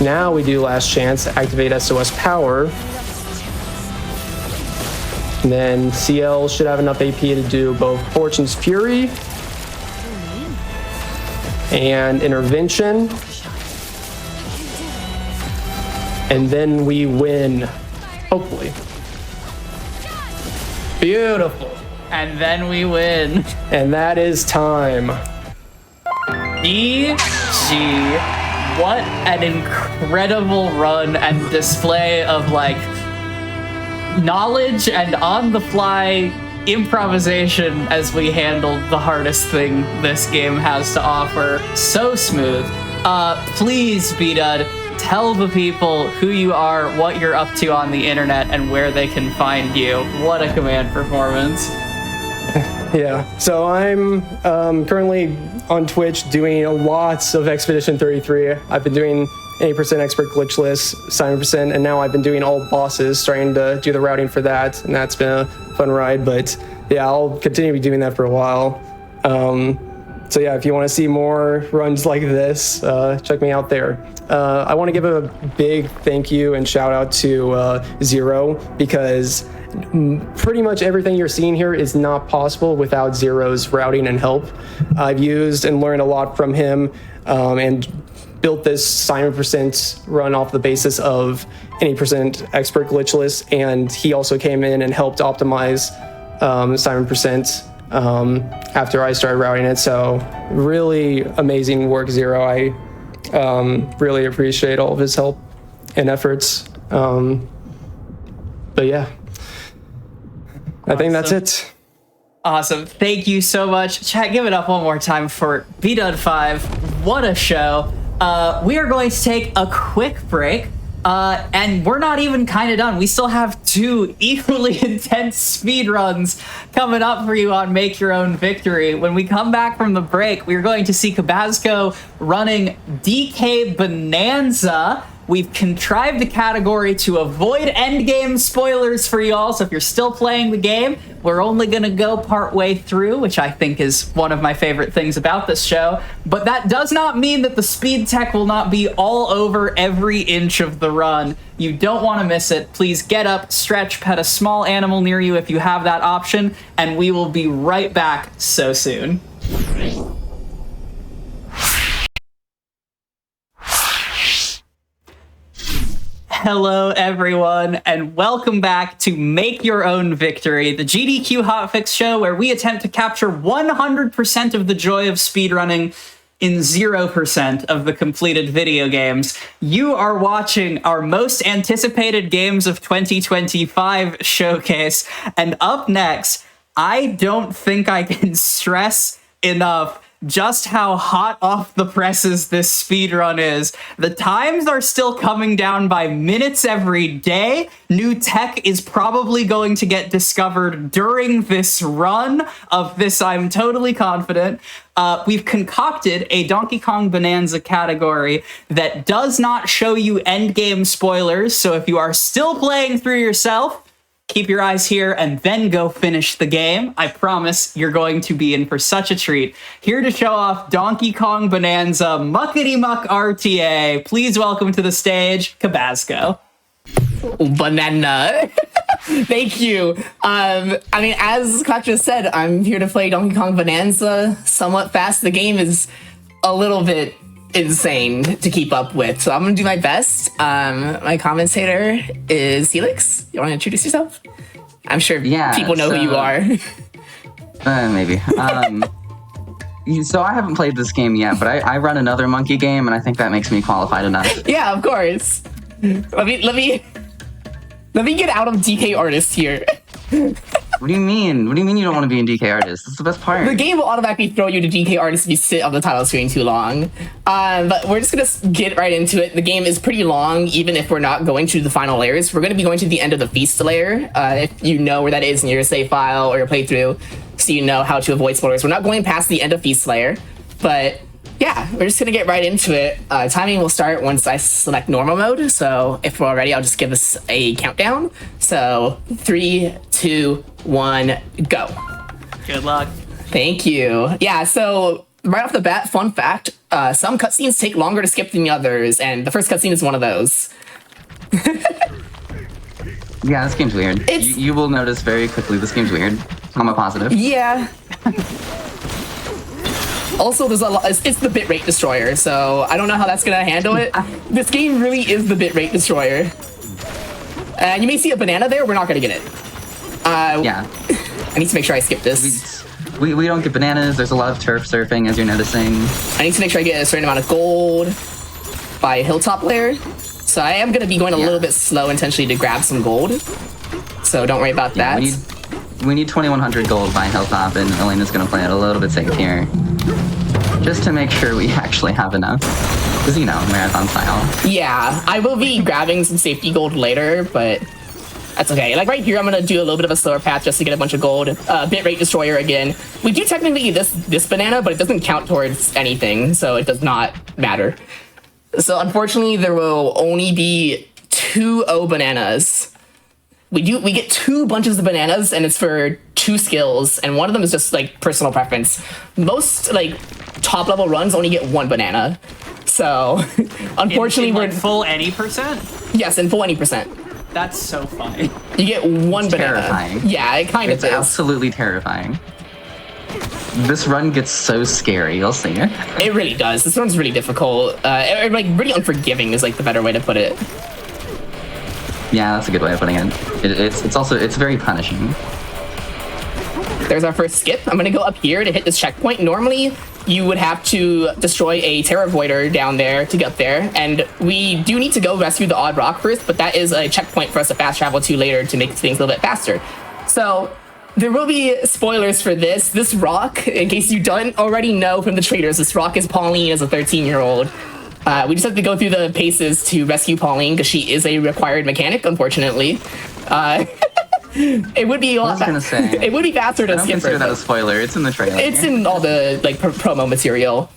Now we do Last Chance, activate SOS Power. And then CL should have enough AP to do both Fortune's Fury and Intervention. And then we win, hopefully. Beautiful. And then we win. And that is time. GG. What an incredible run and display of like knowledge and on the fly improvisation as we handled the hardest thing this game has to offer. So smooth. Please, B-Dud, tell the people who you are, what you're up to on the internet, and where they can find you. What a command performance. Yeah, so I'm currently on Twitch doing lots of Expedition 33. I've been doing 80% Expert Glitchless, 7%, and now I've been doing all bosses, starting to do the routing for that, and that's been a fun ride, but yeah, I'll continue to be doing that for a while. So yeah, if you want to see more runs like this, check me out there. I want to give a big thank you and shout out to Zero, because pretty much everything you're seeing here is not possible without Zero's routing and help. I've used and learned a lot from him, and built this Simon % run off the basis of any % expert glitchless, and he also came in and helped optimize Simon % after I started routing it. So really amazing work, Zero. I really appreciate all of his help and efforts. But yeah, I think that's it. Awesome. Thank you so much. Chat, give it up one more time for BDUD5. What a show. We are going to take a quick break, and we're not even kind of done. We still have 2 equally intense speed runs coming up for you on Make Your Own Victory. When we come back from the break, we're going to see Cabasco running DK Bananza, We've contrived a category to avoid endgame spoilers for y'all, so if you're still playing the game, we're only going to go partway through, which I think is one of my favorite things about this show. But that does not mean that the speed tech will not be all over every inch of the run. You don't want to miss it. Please get up, stretch, pet a small animal near you if you have that option, and we will be right back so soon. Hello, everyone, and welcome back to Make Your Own Victory, the GDQ Hotfix show where we attempt to capture 100% of the joy of speedrunning in 0% of the completed video games. You are watching our most anticipated games of 2025 showcase, and up next, I don't think I can stress enough just how hot off the presses this speedrun is. The times are still coming down by minutes every day. New tech is probably going to get discovered during this run of this, I'm totally confident. We've concocted a Donkey Kong Bananza category that does not show you endgame spoilers, so if you are still playing through yourself, keep your eyes here and then go finish the game. I promise you're going to be in for such a treat. Here to show off Donkey Kong Bananza Muckety Muck RTA, please welcome to the stage, Cabasco. Banana. Thank you. I mean, as Scott just said, I'm here to play Donkey Kong Bananza somewhat fast. The game is a little bit insane to keep up with, so I'm gonna do my best. My commentator is Helix. You want to introduce yourself? I'm sure people know who you are. Maybe. So I haven't played this game yet, but I run another monkey game, and I think that makes me qualified enough. Yeah, of course. Let me get out of DK Artist here. What do you mean? What do you mean you don't want to be in DK Artist? That's the best part. The game will automatically throw you to DK Artist if you sit on the title screen too long. But we're just gonna get right into it. The game is pretty long, even if we're not going to the final layers. We're gonna be going to the end of the Feast layer, if you know where that is in your save file or your playthrough, so you know how to avoid spoilers. We're not going past the end of Feast layer, but yeah, we're just gonna get right into it. Timing will start once I select normal mode, so if we're all ready, I'll just give us a countdown. So 3, 2, 1, go. Good luck. Thank you. Yeah, so right off the bat, fun fact, some cutscenes take longer to skip than the others, and the first cutscene is one of those. Yeah, this game's weird. You will notice very quickly this game's weird. I'm a positive. Yeah. Also, there's a lot. It's the bitrate destroyer, so I don't know how that's gonna handle it. This game really is the bitrate destroyer. And you may see a banana there. We're not gonna get it. Yeah. I need to make sure I skip this. We don't get bananas. There's a lot of turf surfing, as you're noticing. I need to make sure I get a certain amount of gold by Hilltop layer. So I am gonna be going a little bit slow intentionally to grab some gold. So don't worry about that. We need 2100 gold by Hilltop, and Elena's gonna play it a little bit safe here, just to make sure we actually have enough. Because, you know, marathon style. Yeah, I will be grabbing some safety gold later, but that's okay. Like right here, I'm gonna do a little bit of a slower path just to get a bunch of gold. Bitrate destroyer again. We do technically this banana, but it doesn't count towards anything, so it does not matter. So unfortunately, there will only be 2 O bananas. We get 2 bunches of bananas, and it's for 2 skills, and one of them is just like personal preference. Most like top level runs only get 1 banana. So unfortunately, we're in full any percent. Yes, in full any percent. That's so funny. You get 1 banana. Terrifying. Yeah, it kind of is. It's absolutely terrifying. This run gets so scary. You'll see it. It really does. This one's really difficult. Like really unforgiving is like the better way to put it. Yeah, that's a good way of putting it. It's very punishing. There's our first skip. I'm gonna go up here to hit this checkpoint. Normally, you would have to destroy a Terror Voider down there to get there, and we do need to go rescue the Odd Rock first, but that is a checkpoint for us to fast travel to later to make things a little bit faster. So there will be spoilers for this. This rock, in case you don't already know from the trailers, this rock is Pauline as a 13-year-old. We just have to go through the paces to rescue Pauline because she is a required mechanic, unfortunately. It would be a lot. It would be faster to skip her. I don't consider that a spoiler. It's in the trailer. It's in all the like promo material.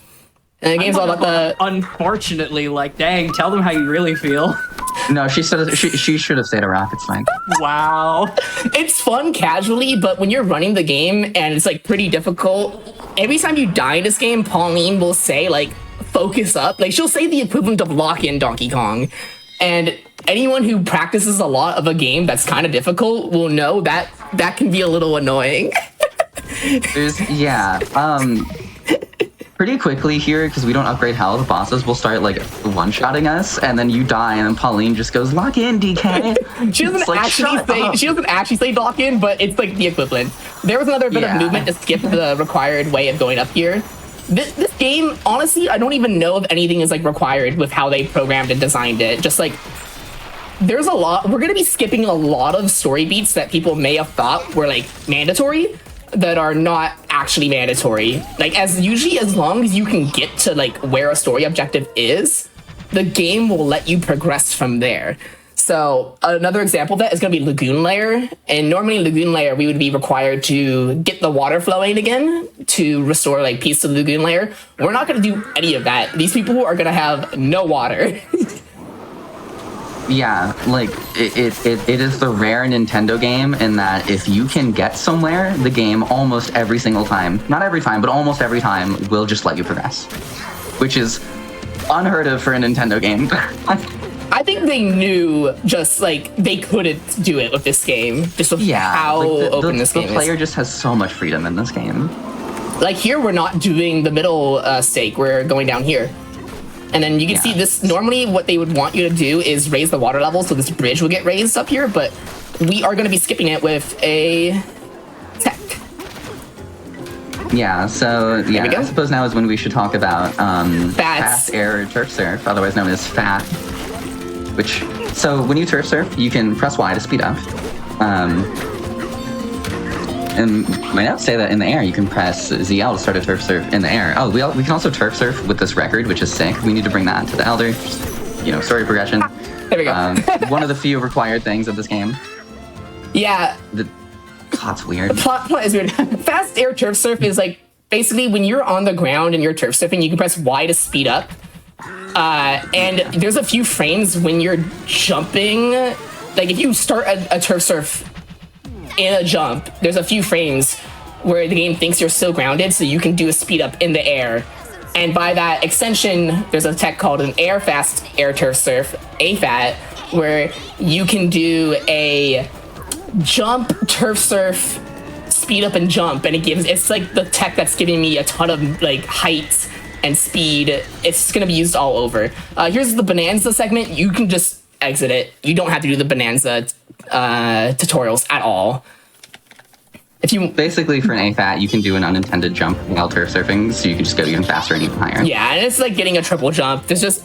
And the game's all about the... Unfortunately, like, dang, tell them how you really feel. No, she should have stayed a rock. It's fine. Wow. It's fun casually, but when you're running the game and it's like pretty difficult, every time you die in this game, Pauline will say like, focus up. Like she'll say the equivalent of lock in Donkey Kong. And anyone who practices a lot of a game that's kind of difficult will know that that can be a little annoying. Pretty quickly here, because we don't upgrade health, bosses will start like one-shotting us, and then you die, and then Pauline just goes, lock in, DK. She doesn't actually say lock in, but it's like the equivalent. There was another bit of movement to skip the required way of going up here. This game, honestly, I don't even know if anything is like required with how they programmed and designed it. Just like, there's a lot, we're gonna be skipping a lot of story beats that people may have thought were like mandatory, that are not actually mandatory. Like as long as you can get to like where a story objective is, the game will let you progress from there. So another example of that is going to be Lagoon Lair. And normally in Lagoon Lair, we would be required to get the water flowing again to restore like peace to the Lagoon Lair. We're not going to do any of that. These people are going to have no water. Yeah, like, it is the rare Nintendo game in that if you can get somewhere, the game almost every single time, not every time, but almost every time, will just let you progress. Which is unheard of for a Nintendo game. I think they knew just, like, they couldn't do it with this game. Just with how like open this game is. The player just has so much freedom in this game. Like, here we're not doing the middle stake, we're going down here. And then you can see this, normally what they would want you to do is raise the water level so this bridge will get raised up here, but we are going to be skipping it with a tech. Yeah, so I suppose now is when we should talk about fast air turf surf, otherwise known as FAT. So when you turf surf, you can press Y to speed up. And might not say that in the air, you can press ZL to start a turf surf in the air. Oh, we can also turf surf with this record, which is sick. We need to bring that to the Elder. Story progression. There we go. One of the few required things of this game. Yeah. The plot's weird. The plot is weird. Fast air turf surf is like, basically when you're on the ground and you're turf surfing, you can press Y to speed up. And there's a few frames when you're jumping. Like if you start a turf surf in a jump, there's a few frames where the game thinks you're still grounded, so you can do a speed up in the air. And by that extension, there's a tech called an fast air turf surf, AFAT, where you can do a jump, turf surf, speed up and jump, and it's like the tech that's giving me a ton of like height and speed. It's gonna be used all over. Here's the Bananza segment. You can just exit it. You don't have to do the Bananza tutorials at all. If you basically for an AFAT, you can do an unintended jump while turf surfing, so you can just go even faster and even higher. Yeah, and it's like getting a triple jump. There's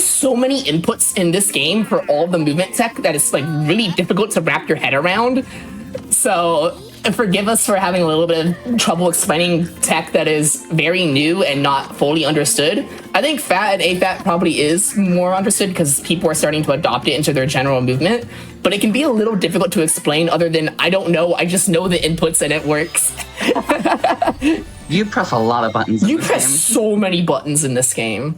so many inputs in this game for all the movement tech that it's like really difficult to wrap your head around. So forgive us for having a little bit of trouble explaining tech that is very new and not fully understood. I think FAT and AFAT probably is more understood because people are starting to adopt it into their general movement, but it can be a little difficult to explain other than, I don't know, I just know the inputs and it works. You press a lot of buttons in this game. So many buttons in this game.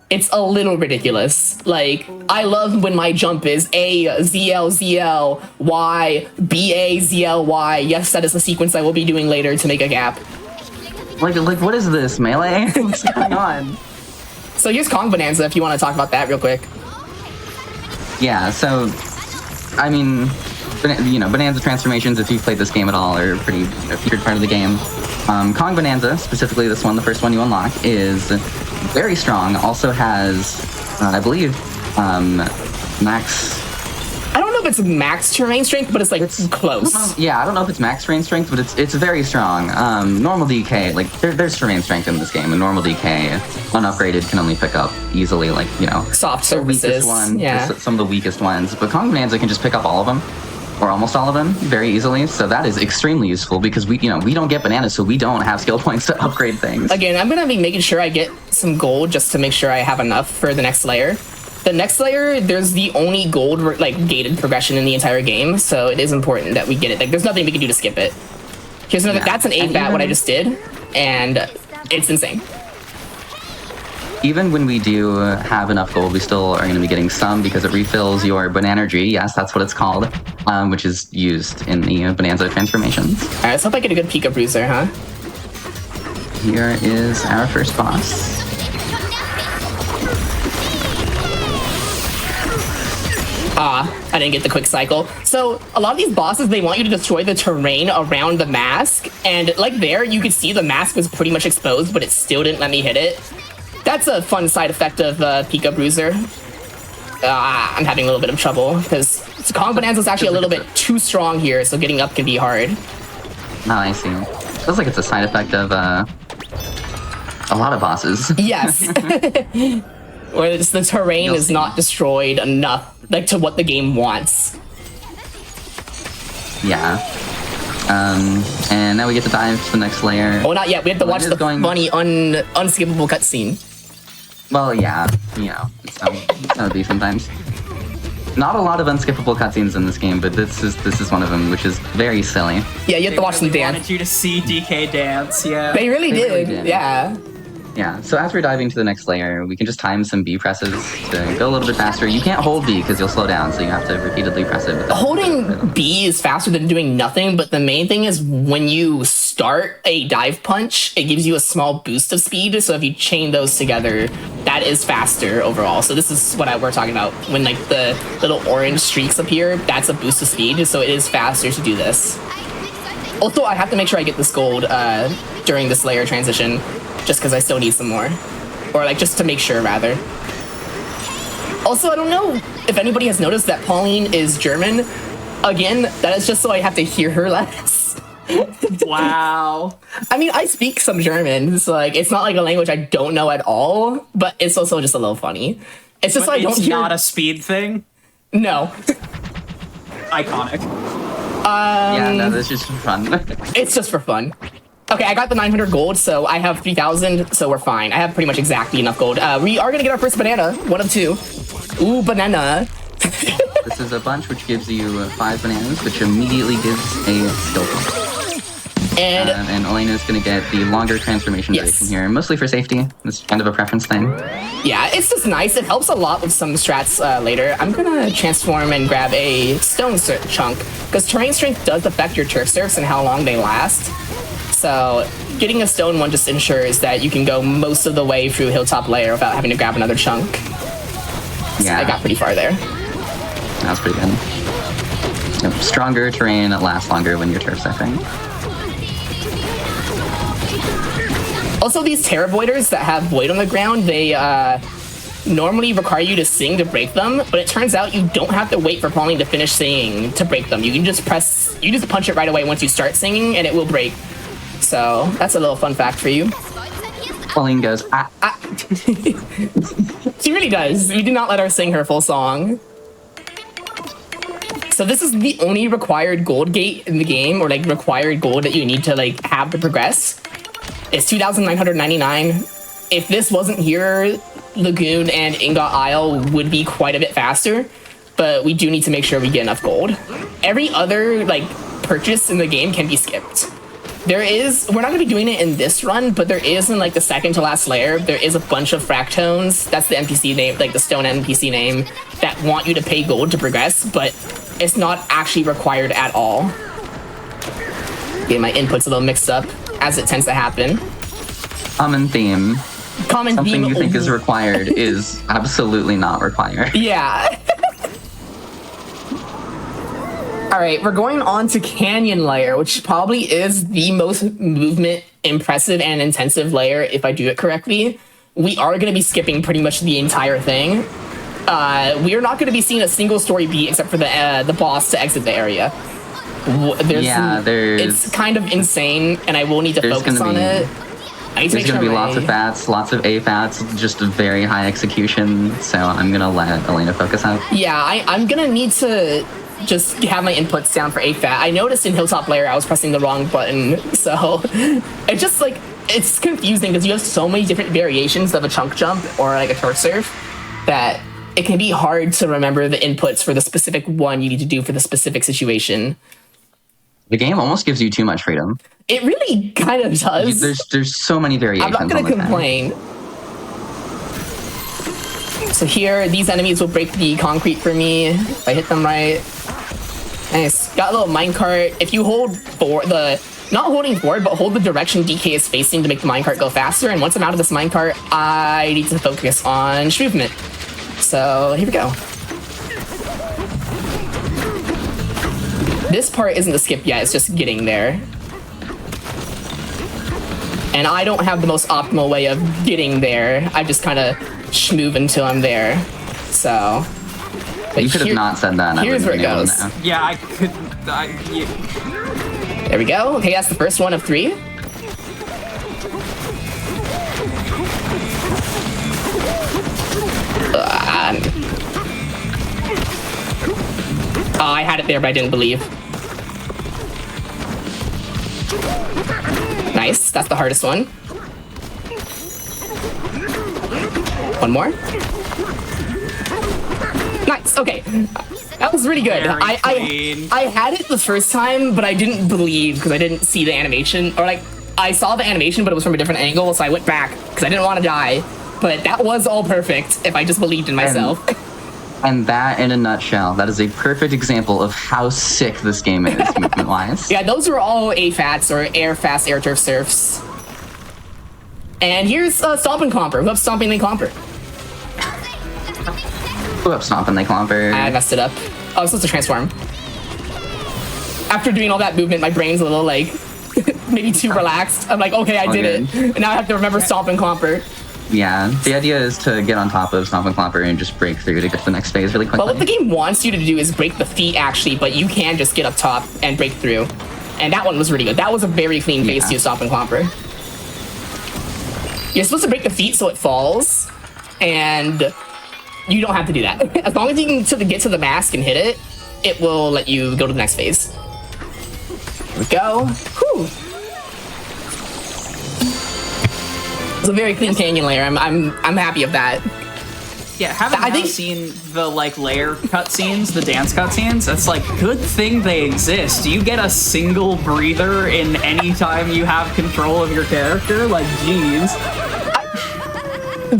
It's a little ridiculous. Like, I love when my jump is A, ZL, ZL, Y, BA, ZL, Y. Yes, that is a sequence I will be doing later to make a gap. Like what is this, Melee? What's going on? So here's Kong Bananza if you want to talk about that real quick. Yeah, so, I mean, Bananza transformations, if you've played this game at all, are a pretty featured part of the game. Kong Bananza, specifically this one, the first one you unlock, is very strong. Also has, I believe, max... I don't know if it's max terrain strength, but it's close. I don't know if it's max terrain strength, but it's very strong. Normal DK, like, there's terrain strength in this game, and normal DK, unupgraded, can only pick up easily, like, soft surfaces. Some of the weakest ones. But Kong Bananza can just pick up all of them, or almost all of them, very easily. So that is extremely useful because we don't get bananas, so we don't have skill points to upgrade things. Again, I'm gonna be making sure I get some gold just to make sure I have enough for the next layer. The next layer, there's the only gold gated progression in the entire game, so it is important that we get it. Like, there's nothing we can do to skip it. Here's another. That's an AFAT, what I just did, and it's insane. even when we do have enough gold, we still are going to be getting some because it refills your Banana-G. Yes, that's what it's called, which is used in the Bananza transformations. All right, let's hope I get a good Pika Bruiser, huh? Here is our first boss. I didn't get the quick cycle. So a lot of these bosses, they want you to destroy the terrain around the mask. And like there, you could see the mask was pretty much exposed, but it still didn't let me hit it. That's a fun side effect of Pika Bruiser. I'm having a little bit of trouble because Kong Bananza is actually a little bit too strong here, so getting up can be hard. Oh, I see. Feels like it's a side effect of a lot of bosses. Yes. Where it's, the terrain is not destroyed enough, like, to what the game wants. Yeah. And now we get to dive to the next layer. Oh, not yet. We have to watch the funny, unskippable cutscene. Well, yeah. You know, it's how it would be sometimes. Not a lot of unskippable cutscenes in this game, but this is one of them, which is very silly. Yeah, you have to watch them dance. Wanted you to see DK dance, yeah. They really did. Yeah. Yeah, so as we're diving to the next layer, we can just time some B presses to go a little bit faster. You can't hold B because you'll slow down, so you have to repeatedly press it. Holding B is faster than doing nothing, but the main thing is when you start a dive punch, it gives you a small boost of speed, so if you chain those together, that is faster overall. So this is what we're talking about. When like the little orange streaks appear, that's a boost of speed, so it is faster to do this. Also, I have to make sure I get this gold during this layer transition, just because I still need some more. Or like, just to make sure, rather. Also, I don't know if anybody has noticed that Pauline is German. Again, that is just so I have to hear her less. Wow. I mean, I speak some German, so like, it's not like a language I don't know at all, but it's also just a little funny. It's just But so I don't it's hear... not a speed thing? No. Iconic. Yeah, no, that's just for fun. It's just for fun. Okay, I got the 900 gold, so I have 3,000, so we're fine. I have pretty much exactly enough gold. We are gonna get our first banana, one of two. Ooh, banana. This is a bunch which gives you 5 bananas, which immediately gives a skill point. And Elena's gonna get the longer transformation duration here, mostly for safety. It's kind of a preference thing. Yeah, it's just nice. It helps a lot with some strats later. I'm gonna transform and grab a stone chunk, because terrain strength does affect your turf surfs and how long they last. So getting a stone one just ensures that you can go most of the way through Hilltop Layer without having to grab another chunk. So I got pretty far there. That was pretty good. Yep, stronger terrain lasts longer when you're turf surfing. Also, these Terror Voiders that have void on the ground, they normally require you to sing to break them, but it turns out you don't have to wait for Pauline to finish singing to break them. You can just punch it right away once you start singing and it will break. So that's a little fun fact for you. Pauline goes, ah. She really does. We did not let her sing her full song. So this is the only required gold gate in the game, or like required gold that you need to like have to progress. It's 2,999. If this wasn't here, Lagoon and Ingot Isle would be quite a bit faster, but we do need to make sure we get enough gold. Every other like purchase in the game can be skipped. We're not going to be doing it in this run, but there is in like the second to last layer, there is a bunch of fractones, that's the NPC name, like the stone NPC name, that want you to pay gold to progress, but it's not actually required at all. Okay, my input's a little mixed up, as it tends to happen. Common theme. Something theme you think is required is absolutely not required. Yeah. All right, we're going on to Canyon Layer, which probably is the most movement impressive and intensive layer, if I do it correctly. We are going to be skipping pretty much the entire thing. We are not going to be seeing a single story beat except for the boss to exit the area. It's kind of insane, and I will need to focus on it. There's going to be lots of fats, lots of A-fats, just very high execution, so I'm going to let Elena focus on it. Yeah, I'm going to need to just have my inputs down for A-fat. I noticed in Hilltop Layer I was pressing the wrong button, so it's just like, it's confusing because you have so many different variations of a chunk jump or like a turf surf that it can be hard to remember the inputs for the specific one you need to do for the specific situation. The game almost gives you too much freedom. It really kind of does. There's so many variations. I'm not going to complain. So here, these enemies will break the concrete for me if I hit them right. Nice. Got a little minecart. If you hold not holding forward, but hold the direction DK is facing to make the minecart go faster. And once I'm out of this minecart, I need to focus on movement. So here we go. This part isn't the skip yet, it's just getting there. And I don't have the most optimal way of getting there. I just kind of schmoove until I'm there. So. You could have not said that. Here's where it goes. Yeah, I could. There we go. Okay, that's the first one of 3. Oh, I had it there, but I didn't believe. Nice. That's the hardest one. One more. Nice. Okay. That was really good. I had it the first time, but I didn't believe because I didn't see the animation. Or like, I saw the animation, but it was from a different angle, so I went back because I didn't want to die. But that was all perfect if I just believed in myself. And that, in a nutshell, that is a perfect example of how sick this game is, movement-wise. Yeah, those were all AFATs, or Air Fast Air Turf Surfs. And here's Stomp and Clomper. Who up Stomping They Clomper? Who up Stomping They Clomper? I messed it up. Oh, I was supposed to transform. After doing all that movement, my brain's a little, like, maybe too relaxed. I'm like, okay, I did it. And now I have to remember Stomp and Clomper. Yeah, the idea is to get on top of Stomp and Clomper and just break through to get to the next phase really quickly. Well, what the game wants you to do is break the feet, actually, but you can just get up top and break through. And that one was really good. That was a very clean phase to Stomp and Clomper. You're supposed to break the feet so it falls, and you don't have to do that. As long as you can get to the mask and hit it, it will let you go to the next phase. Here we go. Whew. It's a very clean canyon layer. I'm happy of that. Yeah, having seen the like layer cutscenes, the dance cutscenes, it's like good thing they exist. Do you get a single breather in any time you have control of your character? Like, geez.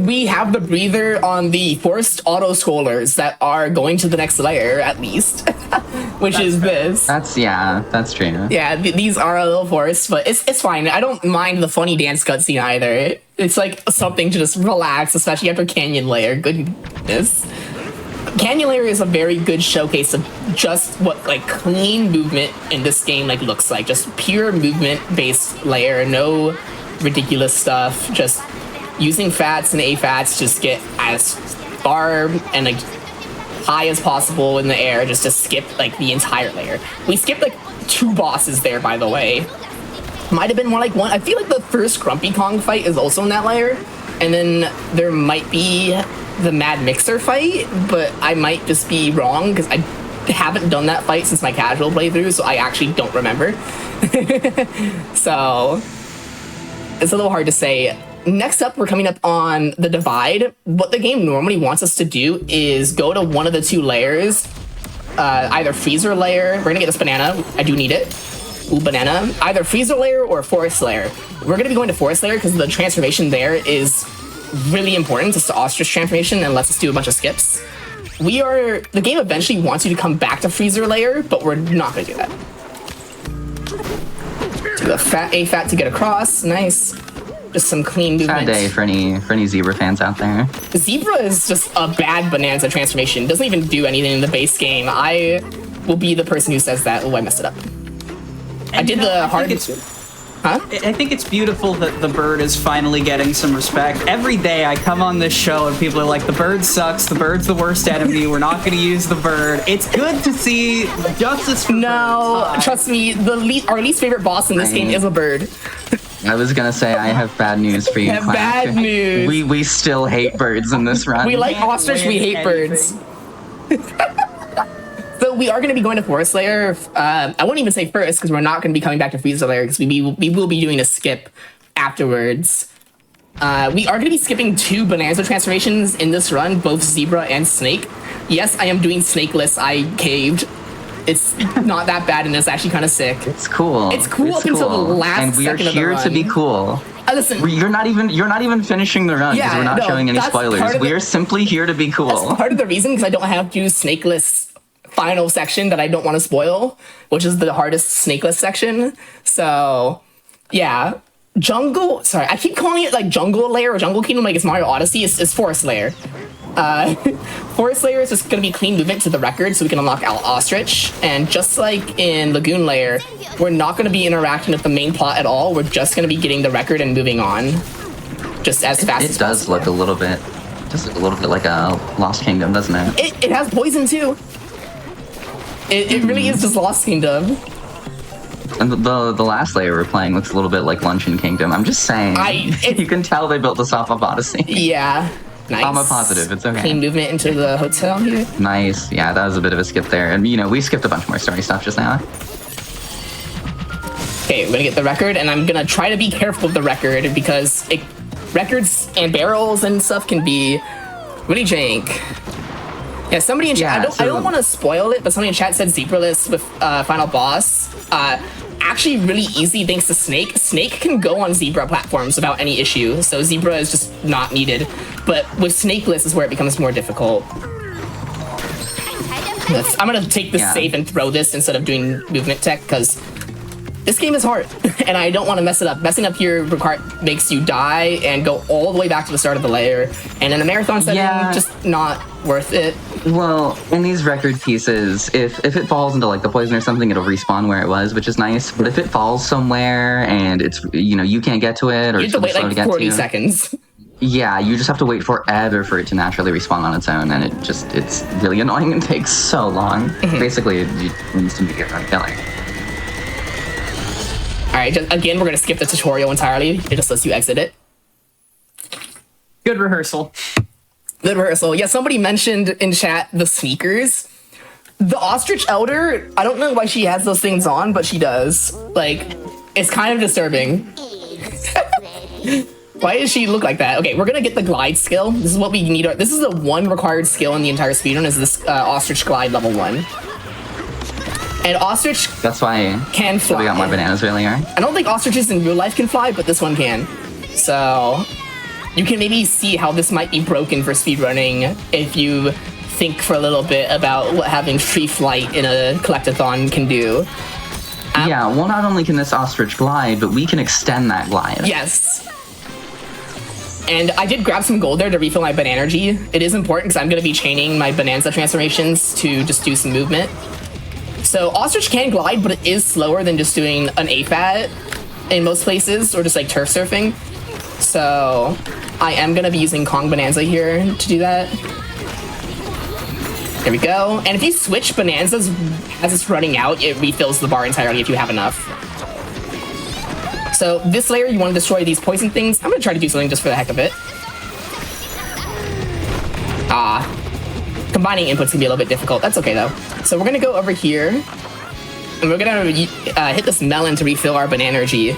We have the breather on the forced auto scrollers that are going to the next layer, at least, which is this. That's true. Yeah, these are a little forced, but it's fine. I don't mind the funny dance cutscene either. It's like something to just relax, especially after Canyon Layer. Goodness. Canyon Layer is a very good showcase of just what like clean movement in this game like looks like. Just pure movement-based layer, no ridiculous stuff. Just using fats and AFATs, just get as far and like high as possible in the air, just to skip like the entire layer. We skipped like 2 bosses there, by the way. Might have been more like 1. I feel like the first Grumpy Kong fight is also in that layer, and then there might be the Mad Mixer fight, but I might just be wrong because I haven't done that fight since my casual playthrough, so I actually don't remember. So it's a little hard to say. Next up, we're coming up on the Divide. What the game normally wants us to do is go to one of the 2 layers, either Freezer Layer. We're gonna get this banana. I do need it. Ooh, banana. Either Freezer Layer or Forest Layer. We're gonna be going to Forest Layer because the transformation there is really important. It's the ostrich transformation and lets us do a bunch of skips. The game eventually wants you to come back to Freezer Layer, but we're not gonna do that. Do a fat AFAT to get across. Nice. Just some clean movement. Sad day for any Zebra fans out there. Zebra is just a bad Bananza transformation. Doesn't even do anything in the base game. I will be the person who says that. Oh, I messed it up. I did the hard. Huh? I think it's beautiful that the bird is finally getting some respect. Every day I come on this show and people are like, the bird sucks, the bird's the worst enemy, we're not going to use the bird. It's good to see justice for birds. Trust me, our least favorite boss in this game is a bird. I was gonna say I have bad news for you. Bad news. We still hate birds in this run. We like ostrich, we hate birds. So we are going to be going to Forest Layer. I wouldn't even say first because we're not going to be coming back to Freezer Layer because we will be doing a skip afterwards. We are going to be skipping 2 Bananza transformations in this run, both Zebra and Snake. Yes, I am doing Snakeless. I caved. It's not that bad and it's actually kind of sick. It's cool. It's cool up until the last second of the run. And we are here to be cool. Listen, You're not even finishing the run because Yeah, we're not no, showing any that's part spoilers. of We the- are simply here to be cool. that's part of the reason because I don't have to do snakeless final section that I don't want to spoil, which is the hardest snakeless section. So, yeah. Jungle, sorry, I keep calling it like Jungle Lair or Jungle Kingdom like it's Mario Odyssey. It's Forest Lair. Forest Lair is just going to be clean movement to the record so we can unlock Ostrich. And just like in Lagoon Lair, we're not going to be interacting with the main plot at all. We're just going to be getting the record and moving on. Just as fast as It does look a little bit like a Lost Kingdom, doesn't it? It has poison too. It really is just Lost Kingdom. And the last layer we're playing looks a little bit like Luncheon Kingdom. I'm just saying. You can tell they built this off of Odyssey. Yeah. Nice. I'm a positive. It's okay. Clean movement into the hotel here. Nice. Yeah, that was a bit of a skip there. And, we skipped a bunch more story stuff just now. Okay, we're gonna get the record, and I'm gonna try to be careful with the record because records and barrels and stuff can be really jank. Yeah, somebody in chat, I don't want to spoil it, but somebody in chat said Zebraless with Final Boss. Actually really easy thanks to Snake. Snake can go on Zebra platforms without any issue, so Zebra is just not needed. But with Snakeless is where it becomes more difficult. I'm gonna take this save and throw this instead of doing movement tech, because this game is hard, and I don't want to mess it up. Messing up here makes you die and go all the way back to the start of the layer. And in a marathon setting, just not worth it. Well, in these record pieces, if it falls into like the poison or something, it'll respawn where it was, which is nice. But if it falls somewhere and it's you can't get to it, or you have to wait like 40 seconds. Yeah, you just have to wait forever for it to naturally respawn on its own, and it's really annoying and takes so long. Basically, it needs to be a run killer. Alright, again, we're going to skip the tutorial entirely. It just lets you exit it. Good rehearsal. Good rehearsal. Yeah, somebody mentioned in chat the sneakers. The Ostrich Elder, I don't know why she has those things on, but she does. Like, it's kind of disturbing. Why does she look like that? Okay, we're going to get the glide skill. This is what we need. This is the one required skill in the entire speedrun, is this Ostrich Glide level 1. And Ostrich That's why can fly. We got more bananas earlier. I don't think ostriches in real life can fly, but this one can. So you can maybe see how this might be broken for speedrunning if you think for a little bit about what having free flight in a collectathon can do. Yeah, well, not only can this ostrich glide, but we can extend that glide. Yes. And I did grab some gold there to refill my Banergy. It is important because I'm going to be chaining my Bananza transformations to just do some movement. So Ostrich can glide, but it is slower than just doing an AFAT in most places, or just like turf surfing. So I am going to be using Kong Bananza here to do that. There we go. And if you switch Bananzas as it's running out, it refills the bar entirely if you have enough. So this layer, you want to destroy these poison things. I'm going to try to do something just for the heck of it. Combining inputs can be a little bit difficult. That's okay, though. So we're going to go over here, and we're going to hit this melon to refill our Banergy.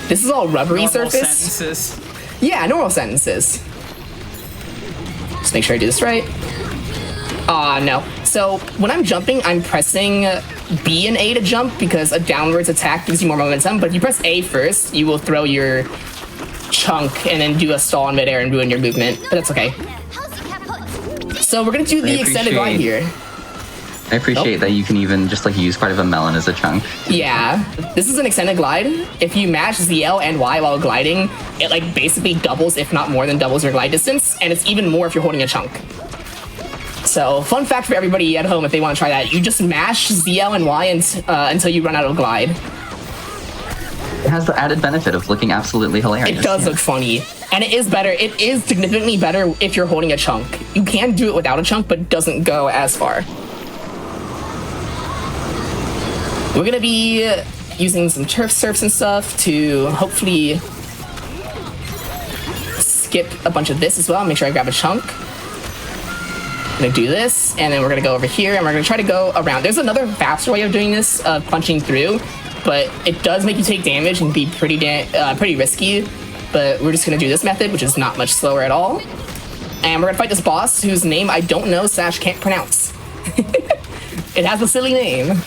This is all rubbery Normal surface. sentences. Yeah, normal sentences. Just make sure I do this right. No. So when I'm jumping, I'm pressing B and A to jump because a downwards attack gives you more momentum. But if you press A first, you will throw your chunk and then do a stall in midair and ruin your movement. But that's okay. So we're gonna do the extended glide here. I appreciate that you can even just like use part of a melon as a chunk. Yeah, this is an extended glide. If you mash ZL and Y while gliding, it like basically doubles, if not more than doubles your glide distance, and it's even more if you're holding a chunk. So, fun fact for everybody at home if they want to try that, you just mash ZL and Y until you run out of glide. It has the added benefit of looking absolutely hilarious. It does look funny. And it is better. It is significantly better if you're holding a chunk. You can do it without a chunk, but it doesn't go as far. We're going to be using some turf surfs and stuff to hopefully skip a bunch of this as well. Make sure I grab a chunk. I'm going to do this, and then we're going to go over here, and we're going to try to go around. There's another faster way of doing this, punching through, but it does make you take damage and be pretty risky. But we're just going to do this method, which is not much slower at all. And we're going to fight this boss whose name I don't know / can't pronounce. It has a silly name.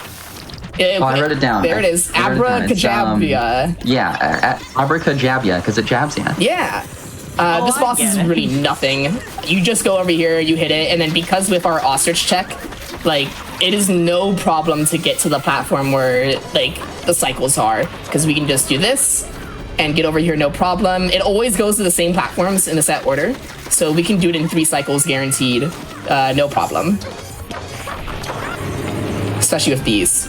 Oh, I wrote it down. There it is. I wrote it down. It's, Abracadabra. Yeah, abracadabra, because it jabs you. Yeah. This I boss get is it. really nothing. You just go over here, you hit it, and then because with our ostrich check, like, it is no problem to get to the platform where, like, the cycles are. Because we can just do this and get over here, no problem. It always goes to the same platforms in the set order. So we can do it in 3 cycles guaranteed. No problem. Especially with these.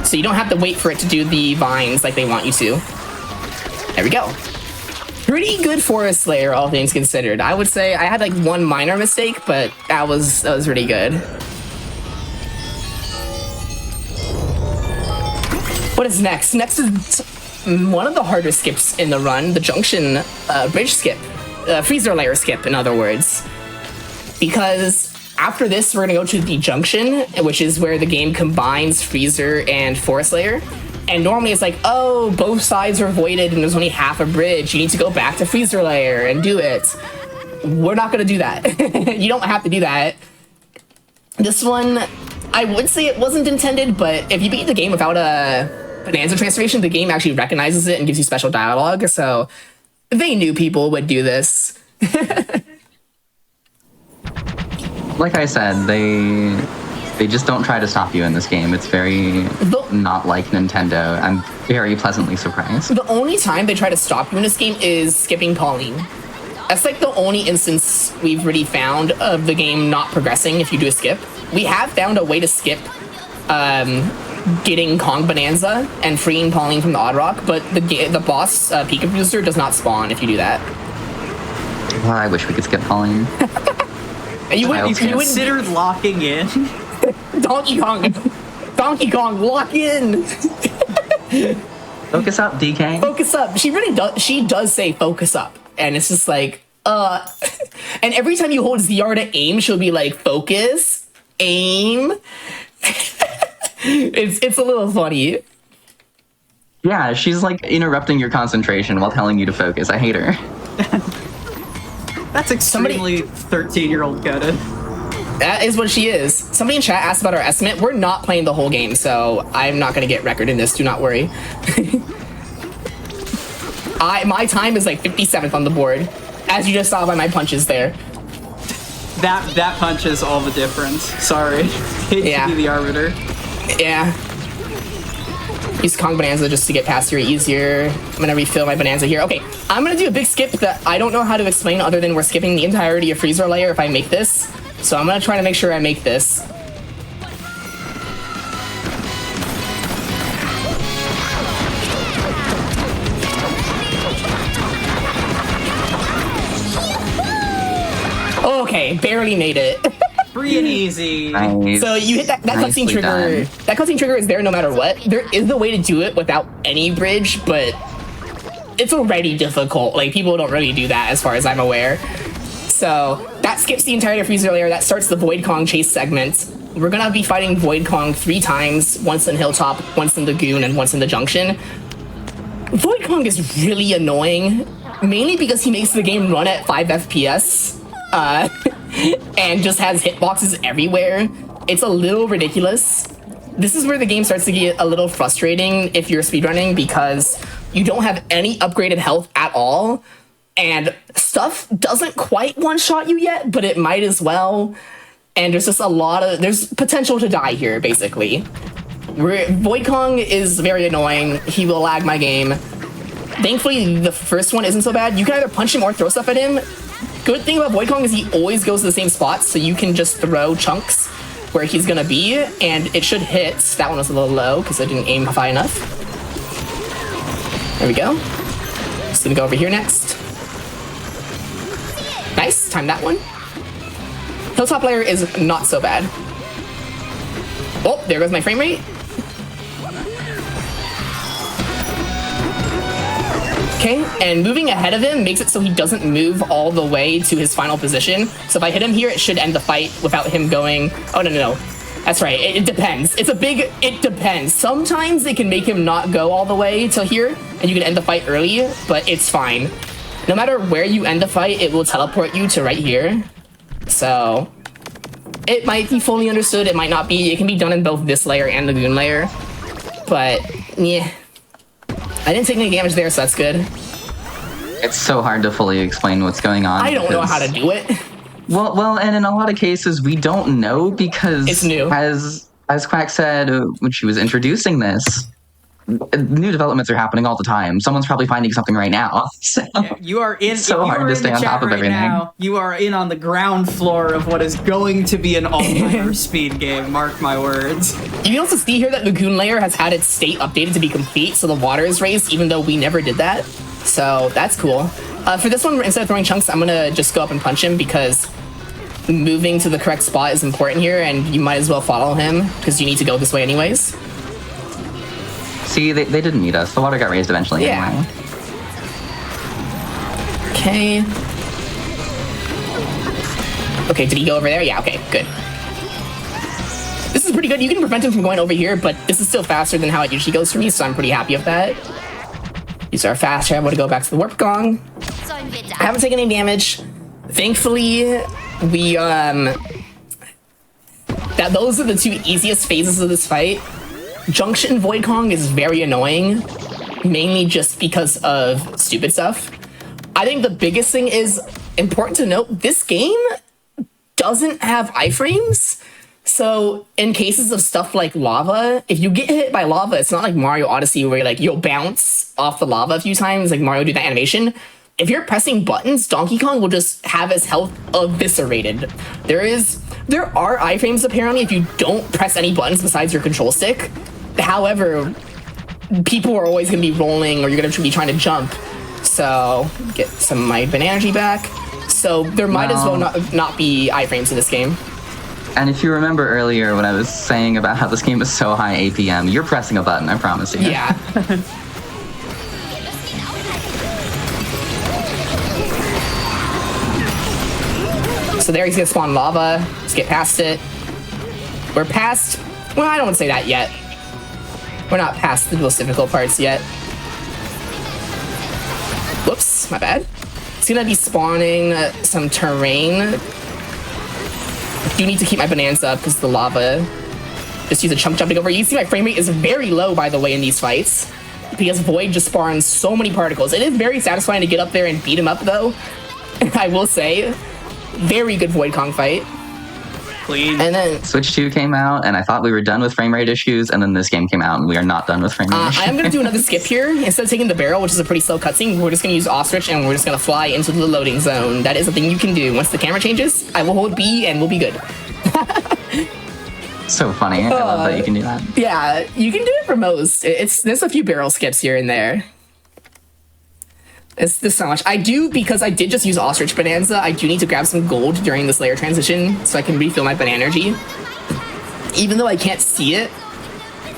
So you don't have to wait for it to do the vines like they want you to. There we go. Pretty good Forest Slayer, all things considered. I would say I had like one minor mistake, but that was really good. What is next? Next is one of the harder skips in the run, the junction bridge skip. Freezer layer skip, in other words. Because after this, we're gonna go to the junction, which is where the game combines Freezer and Forest Layer. And normally it's like, oh, both sides are voided and there's only half a bridge. You need to go back to Freezer Layer and do it. We're not gonna do that. You don't have to do that. This one, I would say it wasn't intended, but if you beat the game without a Bananza transformation, the game actually recognizes it and gives you special dialogue. So they knew people would do this. Like I said, they just don't try to stop you in this game. It's very not like Nintendo. I'm very pleasantly surprised. The only time they try to stop you in this game is skipping Pauline. That's like the only instance we've really found of the game not progressing if you do a skip. We have found a way to skip getting Kong Bananza and freeing Pauline from the Odd Rock, but the boss Pika Booster does not spawn if you do that. Well, I wish we could skip Pauline. You wouldn't Considered locking in. Donkey Kong, lock in. Focus up, DK. Focus up. She really does. She does say focus up, and it's just like And every time you hold ZR to aim, she'll be like focus, aim. It's a little funny. Yeah, she's like interrupting your concentration while telling you to focus. I hate her. That's extremely 13-year-old coded. That is what she is. Somebody in chat asked about our estimate. We're not playing the whole game, so I'm not going to get record in this. Do not worry. My time is like 57th on the board, as you just saw by my punches there. That punch is all the difference. Sorry. Hate to be the arbiter. Yeah. Use Kong Bananza just to get past here easier. I'm gonna refill my Bananza here. Okay, I'm gonna do a big skip that I don't know how to explain other than we're skipping the entirety of Freezer Layer if I make this. So I'm gonna try to make sure I make this. Okay, barely made it. Free and easy. Nice. So you hit that cutscene Nicely trigger. done. That cutscene trigger is there no matter what. There is a way to do it without any bridge, but it's already difficult. Like, people don't really do that as far as I'm aware. So that skips the entire Freezer Layer. That starts the Void Kong chase segment. We're gonna be fighting Void Kong 3 times, once in Hilltop, once in Lagoon, and once in the Junction. Void Kong is really annoying, mainly because he makes the game run at 5 FPS. And just has hitboxes everywhere. It's a little ridiculous. This is where the game starts to get a little frustrating if you're speedrunning, because you don't have any upgraded health at all, and stuff doesn't quite one-shot you yet, but it might as well. And there's just there's potential to die here, basically. Void Kong is very annoying. He will lag my game. Thankfully, the first one isn't so bad. You can either punch him or throw stuff at him. Good thing about Void Kong is he always goes to the same spots, so you can just throw chunks where he's gonna be, and it should hit. That one was a little low because I didn't aim high enough. There we go. Just gonna go over here next. Nice, time that one. Hilltop layer is not so bad. Oh, there goes my frame rate. Okay, and moving ahead of him makes it so he doesn't move all the way to his final position. So if I hit him here, it should end the fight without him going... Oh, no. That's right, it depends. It depends. Sometimes it can make him not go all the way till here, and you can end the fight early, but it's fine. No matter where you end the fight, it will teleport you to right here. So... it might be fully understood, it might not be. It can be done in both this layer and Lagoon layer. But, yeah. I didn't take any damage there, so that's good. It's so hard to fully explain what's going on. I don't know how to do it. Well, and in a lot of cases, we don't know because it's new. As Quack said when she was introducing this, new developments are happening all the time. Someone's probably finding something right now. So yeah, you are in. It's so hard to stay on top of everything. Now, you are in on the ground floor of what is going to be an all-timer speed game. Mark my words. You can also see here that Lagoon Layer has had its state updated to be complete, so the water is raised, even though we never did that. So that's cool. For this one, instead of throwing chunks, I'm gonna just go up and punch him because moving to the correct spot is important here, and you might as well follow him because you need to go this way anyways. See, they didn't need us. The water got raised eventually anyway. Okay. Okay, did he go over there? Yeah, okay, good. This is pretty good. You can prevent him from going over here, but this is still faster than how it usually goes for me, so I'm pretty happy with that. Use our fast travel to go back to the warp gong. I haven't taken any damage. Thankfully, we, those are the two easiest phases of this fight. Junction Void Kong is very annoying, mainly just because of stupid stuff. I think the biggest thing is important to note, this game doesn't have iframes. So in cases of stuff like lava, if you get hit by lava, it's not like Mario Odyssey where you'll bounce off the lava a few times, like Mario do that animation. If you're pressing buttons, Donkey Kong will just have his health eviscerated. There are iframes apparently if you don't press any buttons besides your control stick. However, people are always going to be rolling or you're going to be trying to jump. So, get some of my energy back. So, there might as well not be iframes in this game. And if you remember earlier when I was saying about how this game is so high APM, you're pressing a button, I promise you. Yeah. So there he's gonna spawn lava. Let's get past it. We're past... Well, I don't want to say that yet. We're not past the most difficult parts yet. Whoops, my bad. It's gonna be spawning some terrain. I do need to keep my Bananza up because the lava. Just use a chunk jumping over. You see my frame rate is very low, by the way, in these fights. Because Void just spawns so many particles. It is very satisfying to get up there and beat him up, though. I will say. Very good Void Kong fight. Clean. And then Switch 2 came out, and I thought we were done with frame rate issues, and then this game came out, and we are not done with frame rate issues. I am going to do another skip here. Instead of taking the barrel, which is a pretty slow cutscene, we're just going to use Ostrich, and we're just going to fly into the loading zone. That is a thing you can do. Once the camera changes, I will hold B, and we'll be good. So funny. I love that you can do that. Yeah, you can do it for most. There's a few barrel skips here and there. It's so much. I do, because I did just use Ostrich Bananza, I do need to grab some gold during this layer transition so I can refill my banana energy. Even though I can't see it,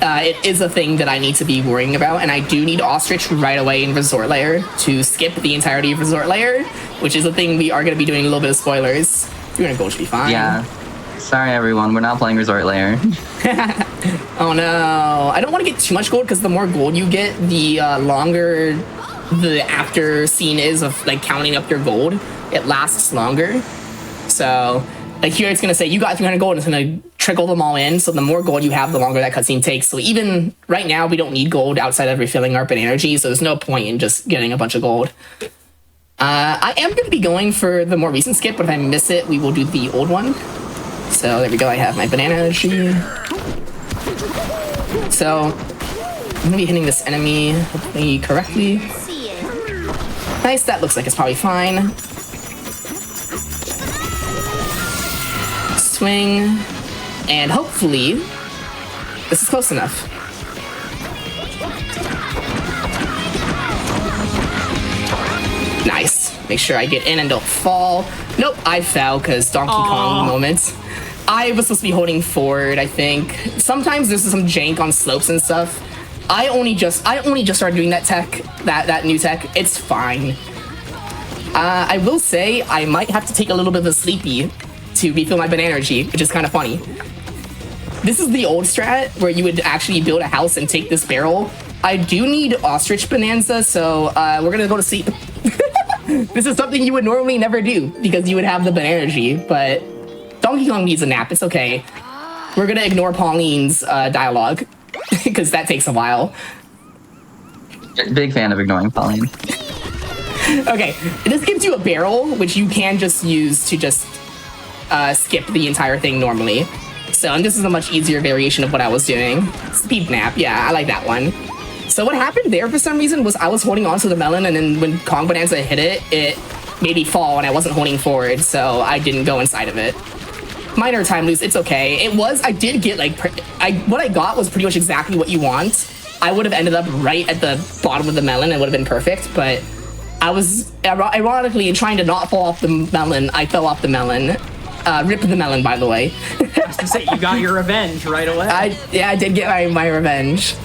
it is a thing that I need to be worrying about, and I do need Ostrich right away in Resort Layer to skip the entirety of Resort Layer, which is a thing we are going to be doing a little bit of spoilers. 300 gold should be fine. Yeah. Sorry, everyone. We're not playing Resort Layer. Oh, no. I don't want to get too much gold, because the more gold you get, the longer the after scene is of like counting up your gold. It lasts longer. So like here it's gonna say you got 300 gold and it's gonna trickle them all in. So the more gold you have, the longer that cutscene takes. So even right now we don't need gold outside of refilling our banana energy, so there's no point in just getting a bunch of gold. I am gonna be going for the more recent skip, but if I miss it, we will do the old one. So there we go, I have my banana energy. So I'm gonna be hitting this enemy hopefully correctly. Nice, that looks like it's probably fine. Swing, and hopefully this is close enough. Nice. Make sure I get in and don't fall. Nope, I fell because Donkey Kong moment. I was supposed to be holding forward, I think. Sometimes there's some jank on slopes and stuff. I only just started doing that tech, that new tech. It's fine. I will say I might have to take a little bit of a sleepy to refill my banana energy, which is kind of funny. This is the old strat where you would actually build a house and take this barrel. I do need Ostrich Bananza, so we're gonna go to sleep. This is something you would normally never do because you would have the banana energy, but Donkey Donkey Kong needs a nap. It's okay. We're gonna ignore Pauline's dialogue because that takes a while. Big fan of ignoring Pauline. Okay, this gives you a barrel, which you can just use to just skip the entire thing normally. So, and this is a much easier variation of what I was doing. Speed nap, yeah, I like that one. So what happened there for some reason was I was holding onto the melon, and then when Kong Bananza hit it, it made me fall, and I wasn't holding forward, so I didn't go inside of it. Minor time lose, it's okay. I did get like, what I got was pretty much exactly what you want. I would have ended up right at the bottom of the melon and would have been perfect, but I was, ironically, trying to not fall off the melon, I fell off the melon. Rip the melon, by the way. I was to say, you got your revenge right away. I did get my revenge.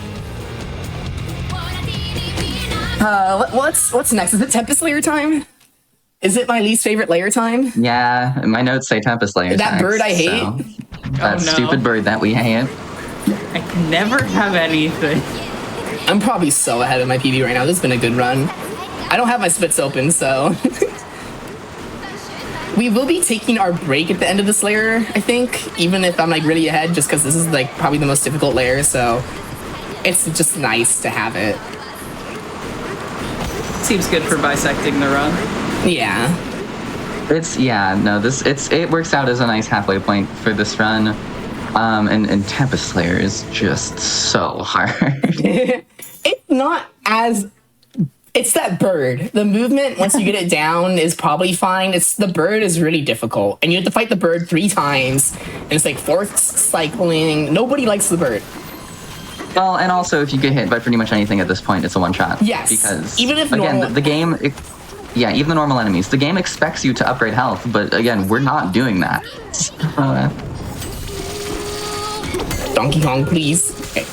What's next? Is it Tempest Layer time? Is it my least favorite layer time? Yeah, my notes say Tempest Layer. That bird I hate. So, that stupid bird that we hate. I can never have anything. I'm probably so ahead of my PB right now. This has been a good run. I don't have my splits open, so... We will be taking our break at the end of this layer, I think, even if I'm like really ahead, just because this is like probably the most difficult layer, so it's just nice to have it. Seems good for bisecting the run. Yeah. It works out as a nice halfway point for this run. And Tempest Slayer is just so hard. It's not as... It's that bird. The movement, once you get it down, is probably fine. The bird is really difficult. And you have to fight the bird 3 times. And it's like force cycling. Nobody likes the bird. Well, and also if you get hit by pretty much anything at this point, it's a one-shot. Yes. Because, even if again, the game... even the normal enemies. The game expects you to upgrade health, but again, we're not doing that. Donkey Kong, please. Okay.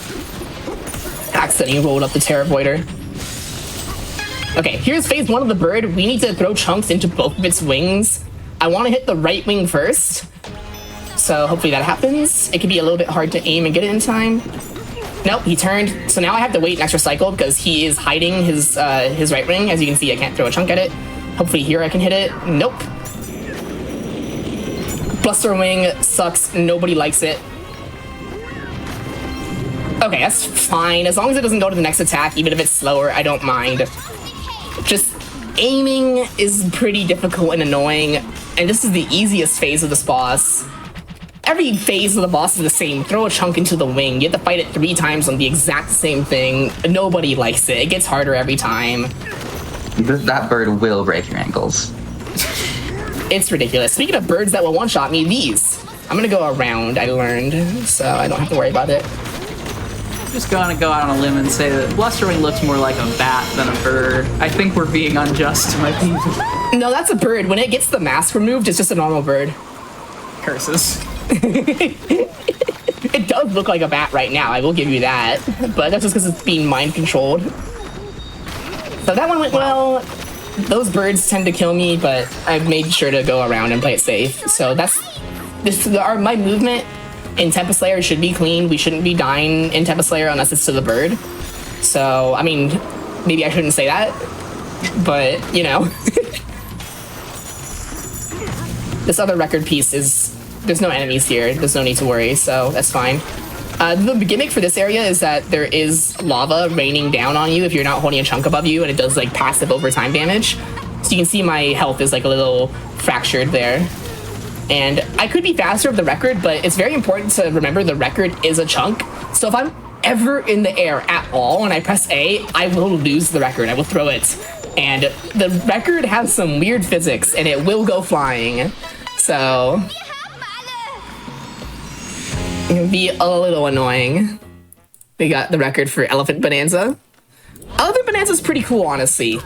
Accidentally rolled up the Terror Voider. Okay, here's phase 1 of the bird. We need to throw chunks into both of its wings. I want to hit the right wing first. So hopefully that happens. It could be a little bit hard to aim and get it in time. Nope, he turned. So now I have to wait an extra cycle because he is hiding his right wing. As you can see, I can't throw a chunk at it. Hopefully here I can hit it. Nope. Bluster wing sucks. Nobody likes it. Okay, that's fine. As long as it doesn't go to the next attack, even if it's slower, I don't mind. Just aiming is pretty difficult and annoying, and this is the easiest phase of this boss. Every phase of the boss is the same. Throw a chunk into the wing. You have to fight it 3 times on the exact same thing. Nobody likes it. It gets harder every time. That bird will break your ankles. It's ridiculous. Speaking of birds that will one-shot me, these. I'm gonna go around, I learned, so I don't have to worry about it. Just gonna go out on a limb and say that Blustering looks more like a bat than a bird. I think we're being unjust to my people. No, that's a bird. When it gets the mask removed, it's just a normal bird. Curses. It does look like a bat right now, I will give you that. But that's just because it's being mind controlled. So that one went well. Those birds tend to kill me, but I've made sure to go around and play it safe. So my movement in Tempest Layer should be clean. We shouldn't be dying in Tempest Layer unless it's to the bird. So, I mean, maybe I shouldn't say that, but, you know. This other record piece there's no enemies here. There's no need to worry, so that's fine. The gimmick for this area is that there is lava raining down on you if you're not holding a chunk above you, and it does, like, passive overtime damage. So you can see my health is, like, a little fractured there. And I could be faster of the record, but it's very important to remember the record is a chunk. So if I'm ever in the air at all and I press A, I will lose the record. I will throw it. And the record has some weird physics, and it will go flying. So it can be a little annoying. We got the record for Elephant Bonanza. Elephant Bonanza is pretty cool, honestly.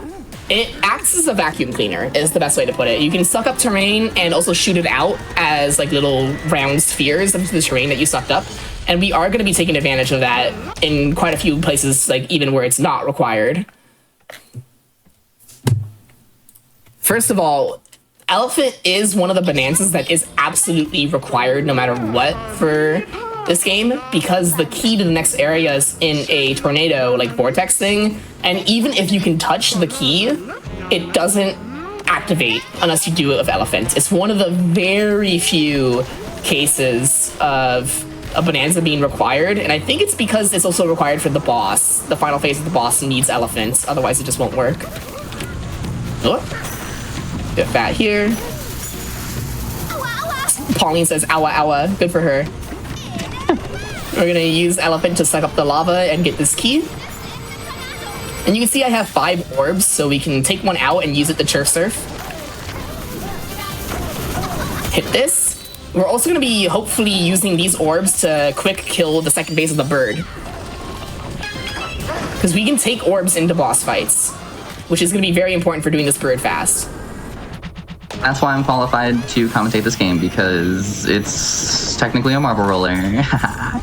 It acts as a vacuum cleaner, is the best way to put it. You can suck up terrain and also shoot it out as like little round spheres of the terrain that you sucked up. And we are going to be taking advantage of that in quite a few places, like even where it's not required. First of all, Elephant is one of the Bonanzas that is absolutely required no matter what for this game, because the key to the next area is in a tornado, like vortex thing. And even if you can touch the key, it doesn't activate unless you do it with Elephant. It's one of the very few cases of a Bonanza being required, and I think it's because it's also required for the boss. The final phase of the boss needs Elephants, otherwise it just won't work. Oh. Get that here. Pauline says, "Owa, owa." Good for her. We're gonna use Elephant to suck up the lava and get this key. And you can see I have 5 orbs, so we can take one out and use it to turf surf. Hit this. We're also gonna be hopefully using these orbs to quick kill the second phase of the bird. Because we can take orbs into boss fights, which is gonna be very important for doing this bird fast. That's why I'm qualified to commentate this game, because it's technically a marble roller. I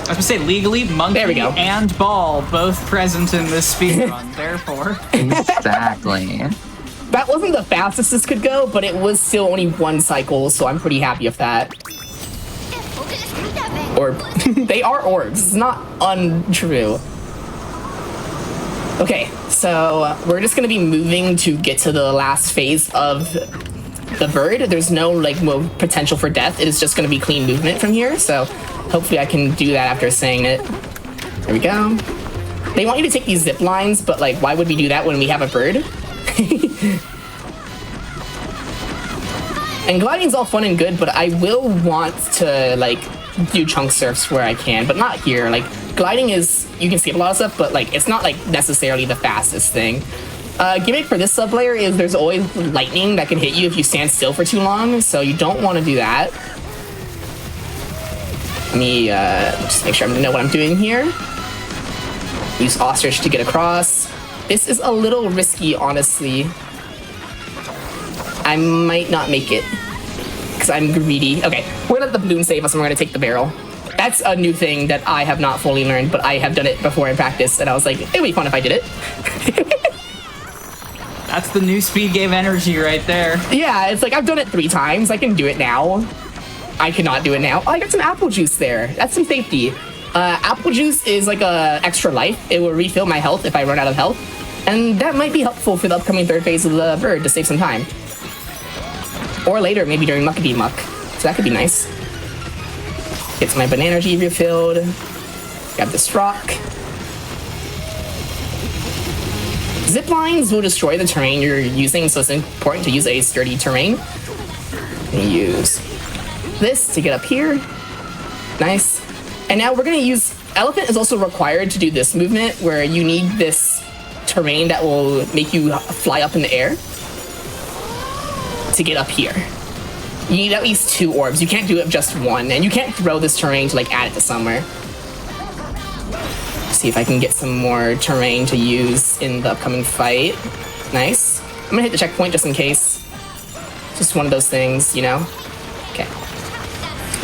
was gonna say, legally, Monkey There we go. and Ball both present in this speedrun, therefore. Exactly. That wasn't the fastest this could go, but it was still only 1 cycle, so I'm pretty happy with that. Orb. They are orbs. It's not untrue. Okay, so we're just gonna be moving to get to the last phase of the bird. There's no like potential for death. It is just gonna be clean movement from here, so hopefully I can do that after saying it. There we go. They want you to take these zip lines, but like, why would we do that when we have a bird? And gliding's all fun and good, but I will want to like do chunk surfs where I can, but not here. Like gliding is, you can skip a lot of stuff, but like it's not like necessarily the fastest thing. Gimmick for this sub layer is there's always lightning that can hit you if you stand still for too long, so you don't want to do that. Let me just make sure I know what I'm doing here. Use ostrich to get across. This is a little risky, honestly. I might not make it because I'm greedy. Okay, we're gonna let the balloon save us and we're gonna take the barrel. That's a new thing that I have not fully learned, but I have done it before in practice, and I was like, it'd be fun if I did it. That's the new speed game energy right there. Yeah, it's like, I've done it 3 times. I can do it now. I cannot do it now. Oh, I got some apple juice there. That's some safety. Apple juice is like a extra life. It will refill my health if I run out of health. And that might be helpful for the upcoming 3rd phase of the bird to save some time. Or later, maybe during Muckety Muck. So that could be nice. Get my banana energy refilled. Grab this rock. Zip lines will destroy the terrain you're using, so it's important to use a sturdy terrain. And use this to get up here. Nice. And now we're gonna use, Elephant is also required to do this movement where you need this terrain that will make you fly up in the air to get up here. You need at least 2 orbs. You can't do it with just 1, and you can't throw this terrain to like add it to somewhere. See if I can get some more terrain to use in the upcoming fight. Nice. I'm gonna hit the checkpoint just in case. Just one of those things, you know? Okay.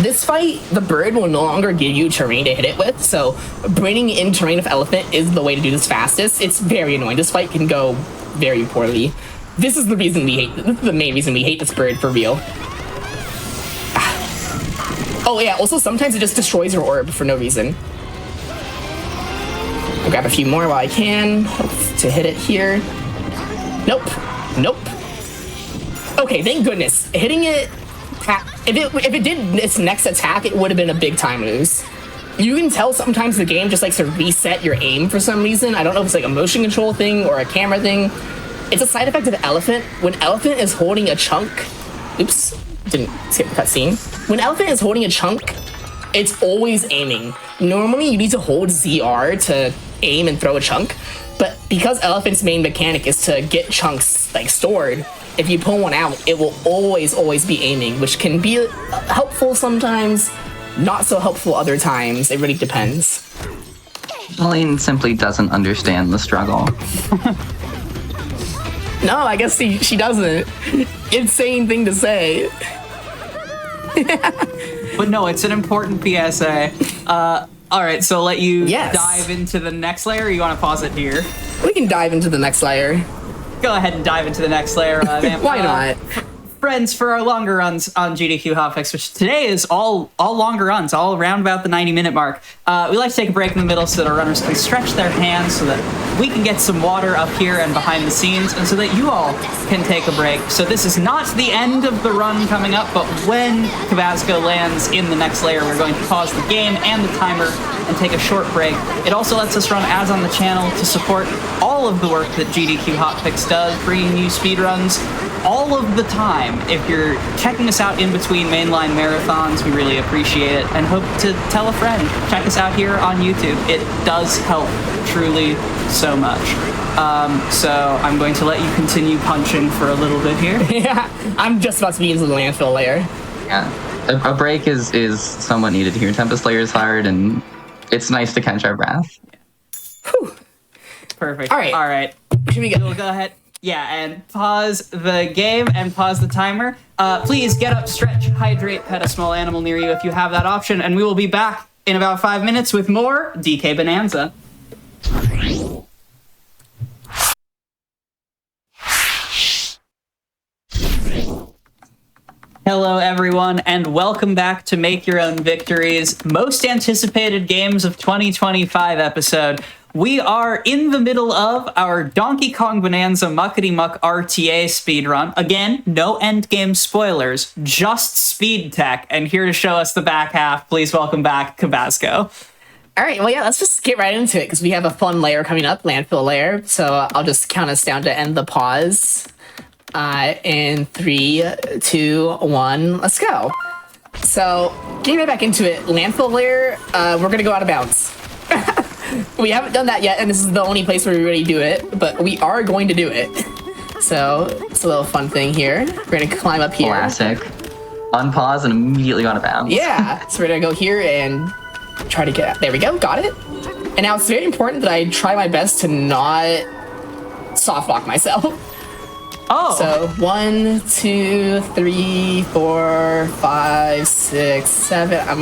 This fight, the bird will no longer give you terrain to hit it with, so bringing in terrain with Elephant is the way to do this fastest. It's very annoying. This fight can go very poorly. This is the reason we hate, this is the main reason we hate this bird for real. Oh yeah, also sometimes it just destroys your orb for no reason. I'll grab a few more while I can to hit it here. Nope. Nope. Okay, thank goodness. Hitting it, if it did its next attack, it would have been a big time lose. You can tell sometimes the game just likes to reset your aim for some reason. I don't know if it's like a motion control thing or a camera thing. It's a side effect of Elephant. When Elephant is holding a chunk, oops, didn't skip the cutscene. When Elephant is holding a chunk, it's always aiming. Normally you need to hold ZR to aim and throw a chunk, but because Elephant's main mechanic is to get chunks like stored, if you pull one out, it will always be aiming, which can be helpful sometimes, not so helpful other times. It really depends. Pauline simply doesn't understand the struggle. No, I guess she doesn't. Insane thing to say. But no, it's an important PSA. All right, so let you Yes. dive into the next layer, or you want to pause it here? We can dive into the next layer. Go ahead and dive into the next layer. Why not? friends, for our longer runs on GDQ Hotfix, which today is all longer runs, all around about the 90-minute mark, we like to take a break in the middle so that our runners can stretch their hands, so that we can get some water up here and behind the scenes, and so that you all can take a break. So this is not the end of the run coming up, but when Tabasco lands in the next layer, we're going to pause the game and the timer and take a short break. It also lets us run ads on the channel to support all of the work that GDQ Hotfix does, bringing you speedruns all of the time. If you're checking us out in between mainline marathons, we really appreciate it, and hope to tell a friend. Check us out here on YouTube. It does help truly so much. So I'm going to let you continue punching for a little bit here. Yeah, I'm just about to be into the landfill layer. Yeah, a break is somewhat needed here. Tempest layer is hard, and it's nice to catch our breath. Whew. Perfect. All right. Should we go? We'll go ahead. Yeah, and pause the game and pause the timer. Please get up, stretch, hydrate, pet a small animal near you if you have that option, and we will be back in about 5 minutes with more DK Bananza. Hello, everyone, and welcome back to Make Your Own Victories, most anticipated games of 2025 episode. We are in the middle of our Donkey Kong Bananza Muckety Muck RTA speedrun. Again, no endgame spoilers, just speed tech. And here to show us the back half, please welcome back Tabasco. All right, well, yeah, let's just get right into it, because we have a fun layer coming up, landfill layer. So I'll just count us down to end the pause. In 3, 2, 1, let's go. So, getting right back into it, landfill layer, we're gonna go out of bounds. We haven't done that yet, and this is the only place where we really do it, but we are going to do it. So, it's a little fun thing here. We're gonna climb up here. Classic. Unpause and immediately out of bounds. Yeah, so we're gonna go here and try to get, there we go, got it. And now it's very important that I try my best to not soft lock myself. Oh. So 1, 2, 3, 4, 5, 6, 7. I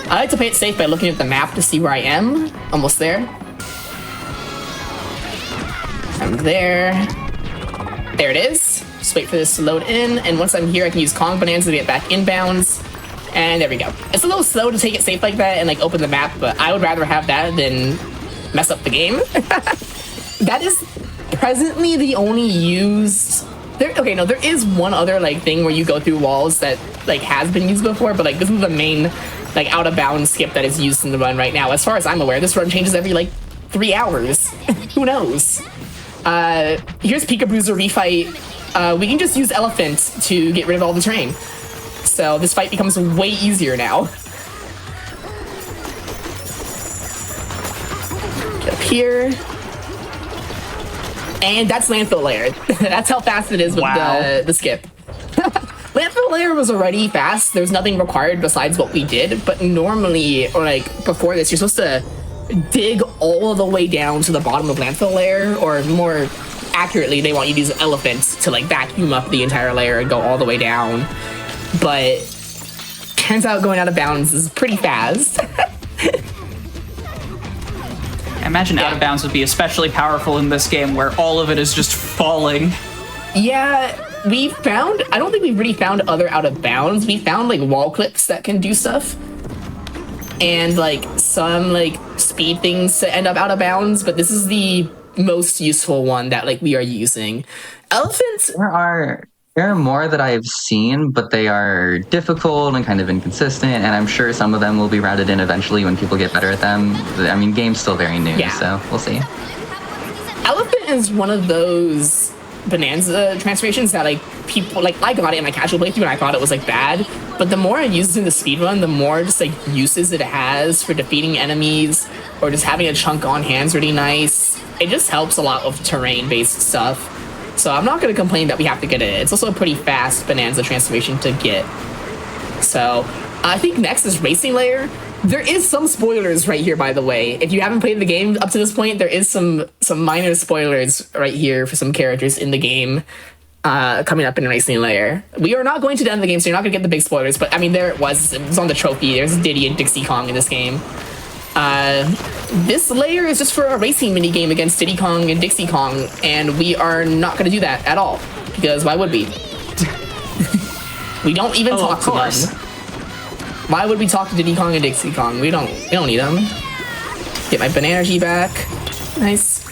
like to play it safe by looking at the map to see where I am. Almost there. I'm there. There it is. Just wait for this to load in, and once I'm here, I can use Kong Bananza to get back inbounds. And there we go. It's a little slow to take it safe like that and like open the map, but I would rather have that than mess up the game. That is presently the only used there is one other like thing where you go through walls that like has been used before, but like this is the main like out of bounds skip that is used in the run right now. As far as I'm aware, this run changes every like 3 hours. Who knows? Here's Pika Bruiser refight. We can just use Elephant to get rid of all the terrain. So this fight becomes way easier now. Get up here. And that's landfill layer. That's how fast it is with the skip. Landfill layer was already fast. There's nothing required besides what we did. But normally, or like before this, you're supposed to dig all the way down to the bottom of landfill layer, or more accurately, they want you to use elephants to like vacuum up the entire layer and go all the way down. But turns out going out of bounds is pretty fast. I imagine out of bounds would be especially powerful in this game where all of it is just falling. Yeah, I don't think we've really found other out of bounds. We found like wall clips that can do stuff. And like some like speed things to end up out of bounds, but this is the most useful one that like we are using. Elephants. There are more that I've seen, but they are difficult and kind of inconsistent, and I'm sure some of them will be routed in eventually when people get better at them. I mean, game's still very new, so we'll see. Elephant is one of those Bananza transformations that like people like I got it in my casual playthrough and I thought it was like bad, but the more I used it in the speedrun, the more just like uses it has for defeating enemies or just having a chunk on hand's really nice. It just helps a lot of terrain-based stuff. So I'm not going to complain that we have to get it. It's also a pretty fast Bananza transformation to get. So I think next is Racing Layer. There is some spoilers right here, by the way. If you haven't played the game up to this point, there is some minor spoilers right here for some characters in the game coming up in Racing Layer. We are not going to the end of the game, so you're not going to get the big spoilers. But I mean, it was on the trophy. There's Diddy and Dixie Kong in this game. This layer is just for a racing minigame against Diddy Kong and Dixie Kong, and we are not going to do that at all, because why would we? We don't even Oh, talk of to course. them. Why would we talk to Diddy Kong and Dixie Kong? We don't need them. Get my Banana back. Nice.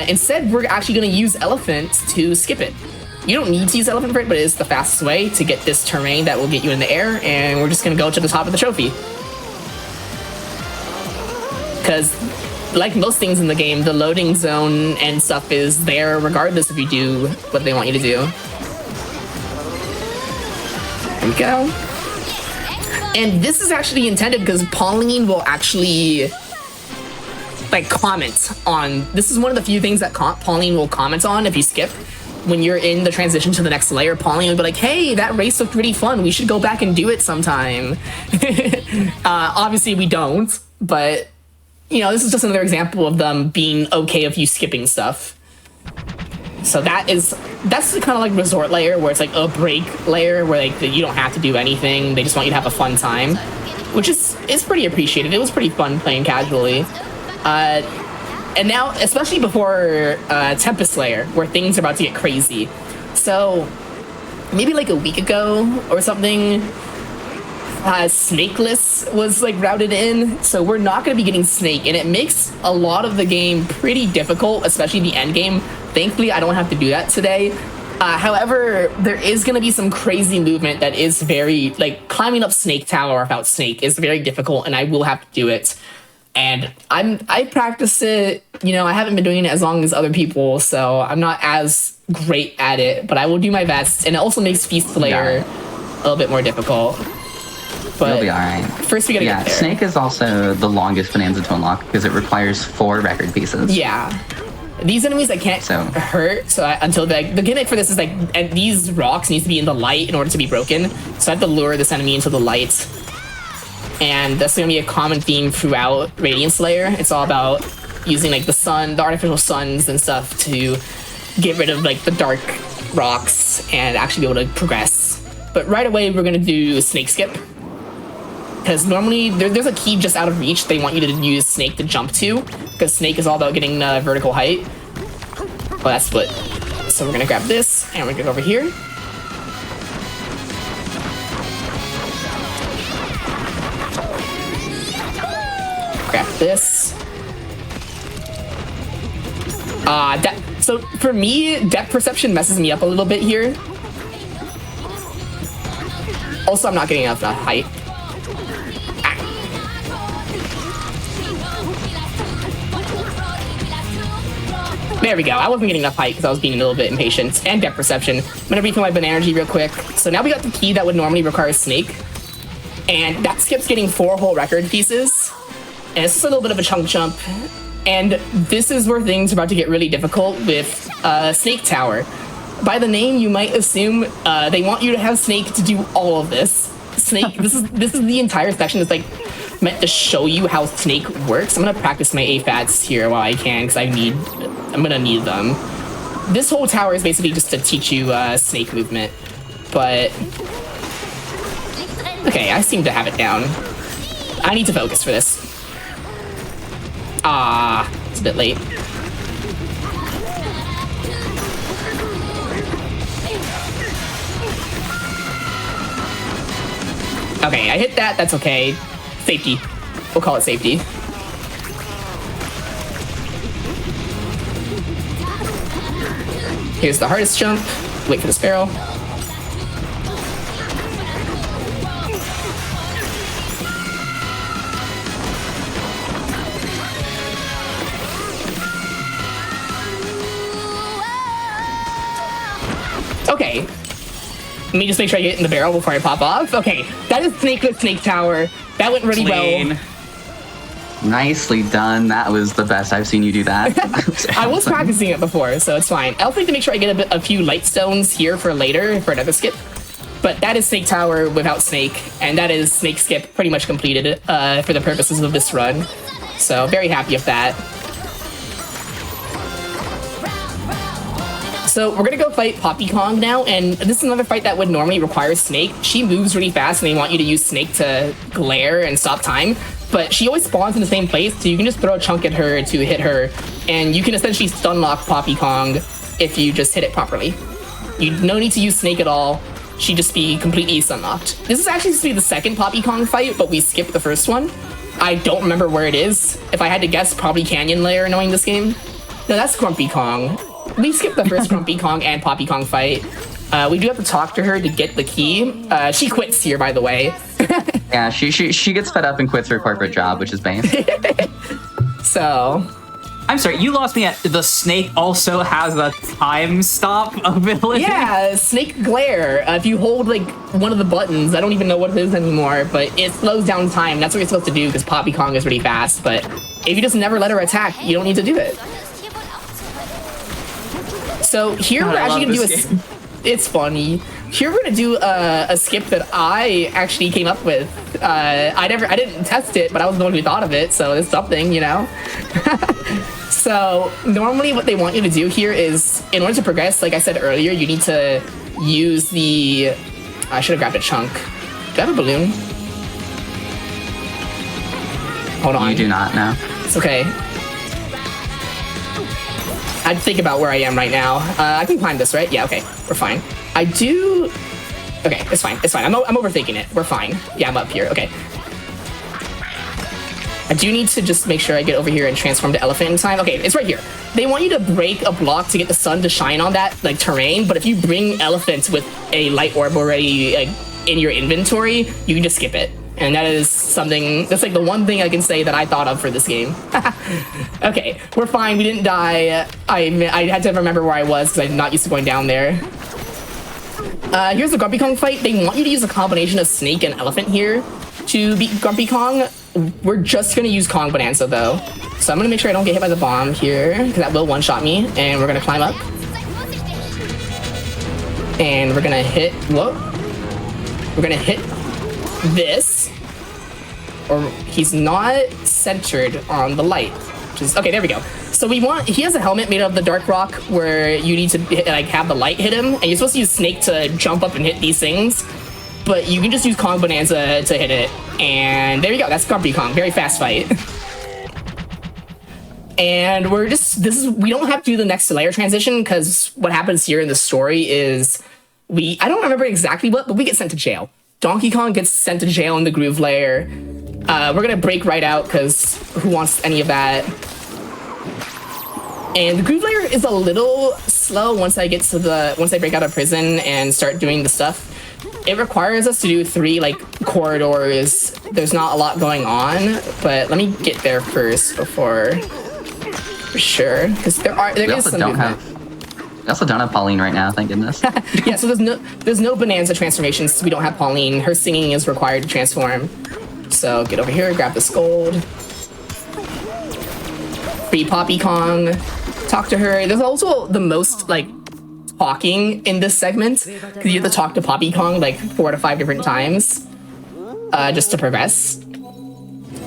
Instead, we're actually going to use Elephant to skip it. You don't need to use Elephant for it, but it is the fastest way to get this terrain that will get you in the air, and we're just going to go to the top of the trophy. Because, like most things in the game, the loading zone and stuff is there regardless if you do what they want you to do. There we go. And this is actually intended because Pauline will actually like comment on. This is one of the few things that Pauline will comment on if you skip. When you're in the transition to the next layer, Pauline will be like, hey, that race looked pretty fun. We should go back and do it sometime. Obviously we don't, but you know, this is just another example of them being okay with you skipping stuff. So that's the kind of like resort layer where it's like a break layer where like you don't have to do anything. They just want you to have a fun time, which is pretty appreciated. It was pretty fun playing casually. And now, especially before Tempest layer, where things are about to get crazy. So maybe like a week ago or something, Snakeless was like routed in, so we're not going to be getting Snake, and it makes a lot of the game pretty difficult, especially the end game. Thankfully, I don't have to do that today. However, there is going to be some crazy movement that is very, like, climbing up Snake Tower without Snake is very difficult, and I will have to do it. And I practice it, you know, I haven't been doing it as long as other people, so I'm not as great at it, but I will do my best, and it also makes Feast layer a little bit more difficult. But you'll be alright. First we gotta get there. Snake is also the longest Bonanza to unlock because it requires 4 record pieces. Yeah. These enemies I can't hurt, so until the gimmick for this is like, and these rocks need to be in the light in order to be broken. So I have to lure this enemy into the light. And that's gonna be a common theme throughout Radiance Layer. It's all about using like the sun, the artificial suns and stuff to get rid of like the dark rocks and actually be able to progress. But right away we're gonna do Snake Skip. Because normally there's a key just out of reach they want you to use Snake to jump to, because Snake is all about getting vertical height. Well, that's split. So we're gonna grab this and we're gonna go over here. Grab this. So for me, depth perception messes me up a little bit here. Also, I'm not getting enough height. There we go. I wasn't getting enough height because I was being a little bit impatient. And depth perception. I'm gonna refill my Banana real quick. So now we got the key that would normally require Snake. And that skips getting 4 whole record pieces. And it's just a little bit of a chunk jump. And this is where things are about to get really difficult with Snake Tower. By the name, you might assume they want you to have Snake to do all of this. Snake, this is the entire section that's like meant to show you how Snake works. I'm gonna practice my AFATs here while I can, because I'm gonna need them. This whole tower is basically just to teach you Snake movement, but okay, I seem to have it down. I need to focus for this. It's a bit late. Okay, I hit that, that's okay. Safety. We'll call it safety. Here's the hardest jump. Wait for the barrel. Okay. Let me just make sure I get in the barrel before I pop off. Okay, that is Snake with Snake Tower. That went really well. Nicely done. That was the best I've seen you do that. I was practicing it before, so it's fine. I also need to make sure I get a few light stones here for later for another skip. But that is Snake Tower without Snake, and that is Snake Skip pretty much completed for the purposes of this run. So very happy with that. So we're gonna go fight Poppy Kong now, and this is another fight that would normally require Snake. She moves really fast, and they want you to use Snake to glare and stop time. But she always spawns in the same place, so you can just throw a chunk at her to hit her, and you can essentially stun lock Poppy Kong if you just hit it properly. No need to use Snake at all. she'd just be completely stun locked. This is actually supposed to be the second Poppy Kong fight, but we skipped the first one. I don't remember where it is. If I had to guess, probably Canyon Layer, knowing this game. No, that's Grumpy Kong. We skipped the first Grumpy Kong and Poppy Kong fight. We do have to talk to her to get the key. She quits here, by the way. Yeah, she gets fed up and quits her corporate job, which is base. So... I'm sorry, you lost me at the snake also has a time stop ability? Yeah, Snake Glare. If you hold, like, one of the buttons, I don't even know what it is anymore, but it slows down time. That's what you're supposed to do, because Poppy Kong is really fast, but if you just never let her attack, you don't need to do it. So here we're actually going to do It's funny. Here we're gonna do a skip that I actually came up with. I didn't test it, but I was the one who thought of it, so it's something, you know. So normally, what they want you to do here is, in order to progress, like I said earlier, you need to use the. I should have grabbed a chunk. Do I have a balloon? Hold on. You do not know. It's okay. I'd think about where I am right now. I can climb this, right? Yeah, okay. We're fine. I do... Okay, it's fine. It's fine. I'm overthinking it. We're fine. Yeah, I'm up here. Okay. I do need to just make sure I get over here and transform to elephant in time. Okay, it's right here. They want you to break a block to get the sun to shine on that, like, terrain, but if you bring elephants with a light orb already, like, in your inventory, you can just skip it. And that is something, that's like the one thing I can say that I thought of for this game. Okay, we're fine, we didn't die. I had to remember where I was because I'm not used to going down there. Here's the Grumpy Kong fight. They want you to use a combination of snake and elephant here to beat Grumpy Kong. We're just gonna use Kong Bananza though. So I'm gonna make sure I don't get hit by the bomb here, because that will one-shot me, and we're gonna climb up. And we're gonna hit, whoa. We're gonna hit this, or he's not centered on the light, which is okay. There we go. So he has a helmet made of the dark rock where you need to like have the light hit him, and you're supposed to use Snake to jump up and hit these things, but you can just use Kong Bananza to hit it, and there you go. That's Grumpy Kong. Very fast fight. And we don't have to do the next layer transition, because what happens here in the story is I don't remember exactly what, but we get sent to jail. Donkey Kong gets sent to jail in the Groove Layer. We're gonna break right out, because who wants any of that? And the Groove Layer is a little slow once I break out of prison and start doing the stuff. It requires us to do 3 like corridors. There's not a lot going on, but let me get there first before, for sure, because there is some movement. We also don't have Pauline right now, thank goodness. Yeah, so there's no Bananza transformations, so we don't have Pauline. Her singing is required to transform. So get over here, grab this gold. Free Poppy Kong. Talk to her. There's also the most, like, talking in this segment, because you have to talk to Poppy Kong, like, 4 to 5 different times, just to progress.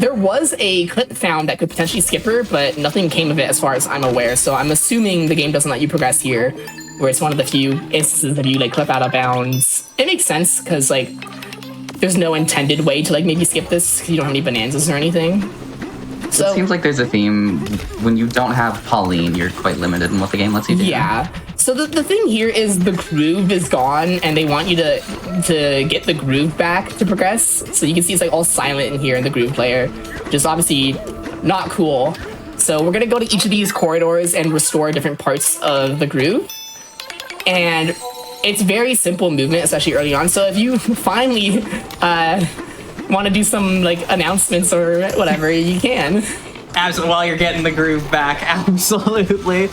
There was a clip found that could potentially skip her, but nothing came of it as far as I'm aware, so I'm assuming the game doesn't let you progress here, where it's one of the few instances of you, like, clip out of bounds. It makes sense, because, like, there's no intended way to, like, maybe skip this, because you don't have any Bananzas or anything. So, it seems like there's a theme. When you don't have Pauline, you're quite limited in what the game lets you do. Yeah. So the thing here is the groove is gone, and they want you to get the groove back to progress. So you can see it's like all silent in here in the Groove Layer, which is obviously not cool. So we're gonna go to each of these corridors and restore different parts of the groove. And it's very simple movement, especially early on. So if you finally want to do some like announcements or whatever, you can. Absolutely, while you're getting the groove back, absolutely.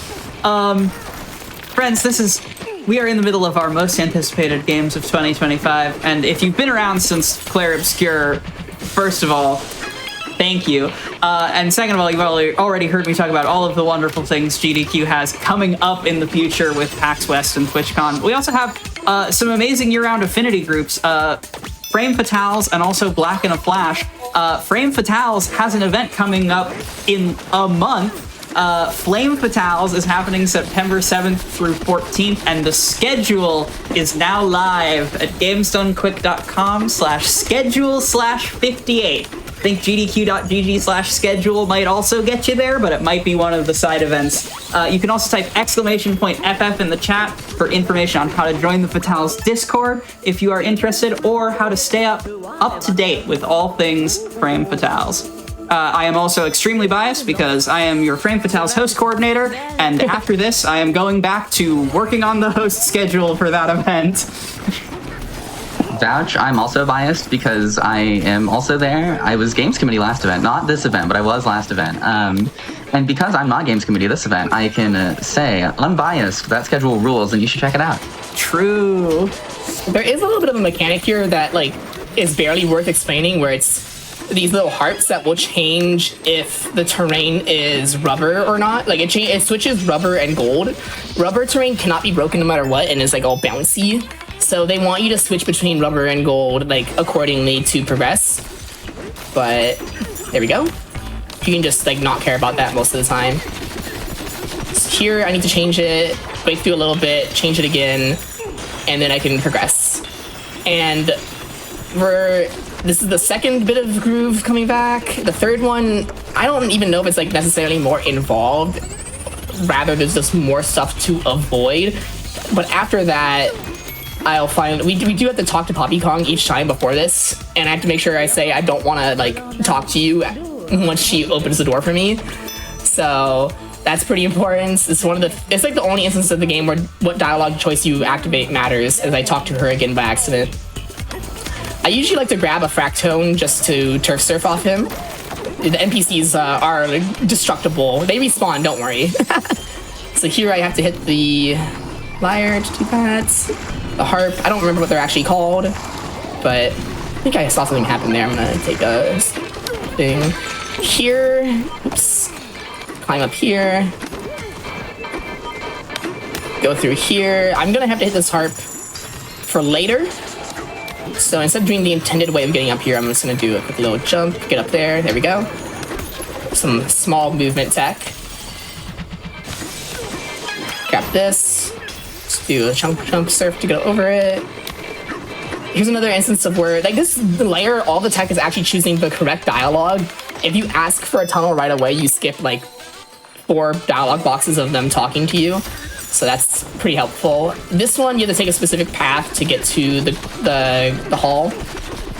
Friends, we are in the middle of our most anticipated games of 2025, and if you've been around since Clair Obscur, first of all, thank you. And second of all, you've already heard me talk about all of the wonderful things GDQ has coming up in the future with PAX West and TwitchCon. We also have some amazing year-round affinity groups, Frame Fatales and also Black in a Flash. Frame Fatales has an event coming up in a month. Flame Fatales is happening September 7th through 14th, and the schedule is now live at gamesdonequick.com/schedule/58. think gdq.gg/schedule might also get you there, but it might be one of the side events. You can also type !FF in the chat for information on how to join the Fatales Discord if you are interested, or how to stay up to date with all things Frame Fatales. I am also extremely biased because I am your Frame Fatales host coordinator, and after this, I am going back to working on the host schedule for that event. Vouch, I'm also biased because I am also there. I was Games Committee last event, not this event, but I was last event. And because I'm not Games Committee this event, I can say unbiased, that schedule rules, and you should check it out. True. There is a little bit of a mechanic here that like is barely worth explaining, where it's these little hearts that will change if the terrain is rubber or not. Like it switches rubber and gold. Rubber terrain cannot be broken no matter what and is like all bouncy. So they want you to switch between rubber and gold like accordingly to progress. But there we go. You can just like not care about that most of the time. So here I need to change it, wait through a little bit, change it again, and then I can progress. And this is the second bit of groove coming back. The third one, I don't even know if it's like necessarily more involved. Rather, there's just more stuff to avoid. But after that, I'll find we do have to talk to Poppy Kong each time before this, and I have to make sure I say I don't want to like talk to you once she opens the door for me. So that's pretty important. It's it's like the only instance of the game where what dialogue choice you activate matters, as I talk to her again by accident. I usually like to grab a Fractone just to turf surf off him. The NPCs are destructible. They respawn, don't worry. So here I have to hit the lyre to do that. The harp, I don't remember what they're actually called, but I think I saw something happen there. I'm gonna take a thing here. Oops. Climb up here. Go through here. I'm gonna have to hit this harp for later. So instead of doing the intended way of getting up here, I'm just gonna do a quick little jump, get up there. There we go. Some small movement tech. Grab this. Let's do a jump surf to get over it. Here's another instance of where, like this layer, all the tech is actually choosing the correct dialogue. If you ask for a tunnel right away, you skip like 4 dialogue boxes of them talking to you. So that's pretty helpful. This one, you have to take a specific path to get to the hall.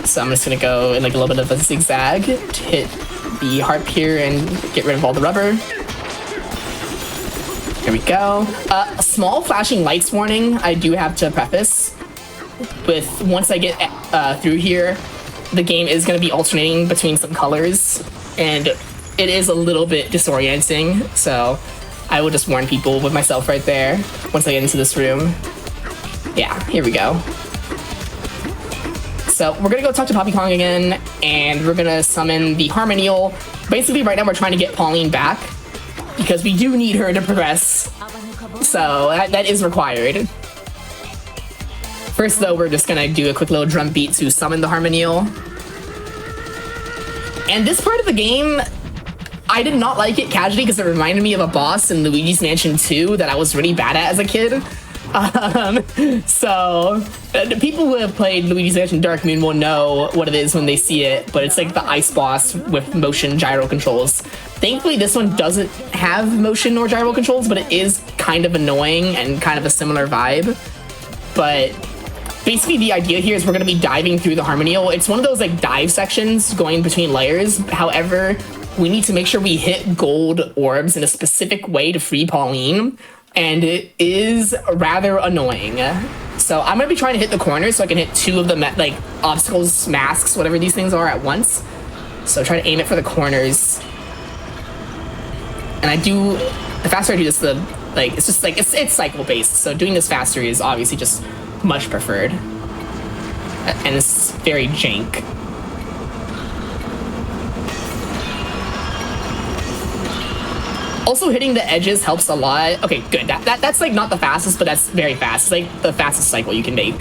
So I'm just gonna go in like a little bit of a zigzag to hit the harp here and get rid of all the rubber. Here we go. A small flashing lights warning I do have to preface with, once I get through here, the game is gonna be alternating between some colors, and it is a little bit disorienting, so I will just warn people with myself right there once I get into this room. Yeah, here we go. So we're gonna go talk to Poppy Kong again, and we're gonna summon the Harmonial. Basically, right now we're trying to get Pauline back, because we do need her to progress. So that is required. First though, we're just gonna do a quick little drum beat to summon the Harmonial. And this part of the game, I did not like it casually because it reminded me of a boss in Luigi's Mansion 2 that I was really bad at as a kid. So people who have played Luigi's Mansion Dark Moon will know what it is when they see it, but it's like the ice boss with motion gyro controls. Thankfully, this one doesn't have motion or gyro controls, but it is kind of annoying and kind of a similar vibe. But basically the idea here is we're going to be diving through the Harmonial. It's one of those like dive sections going between layers. However, we need to make sure we hit gold orbs in a specific way to free Pauline, and it is rather annoying. So I'm going to be trying to hit the corners so I can hit 2 of the like obstacles, masks, whatever these things are at once. So try to aim it for the corners. And the faster I do this, it's just like, it's cycle based. So doing this faster is obviously just much preferred. And it's very jank. Also, hitting the edges helps a lot. Okay, good. That's like not the fastest, but that's very fast. It's like the fastest cycle you can make.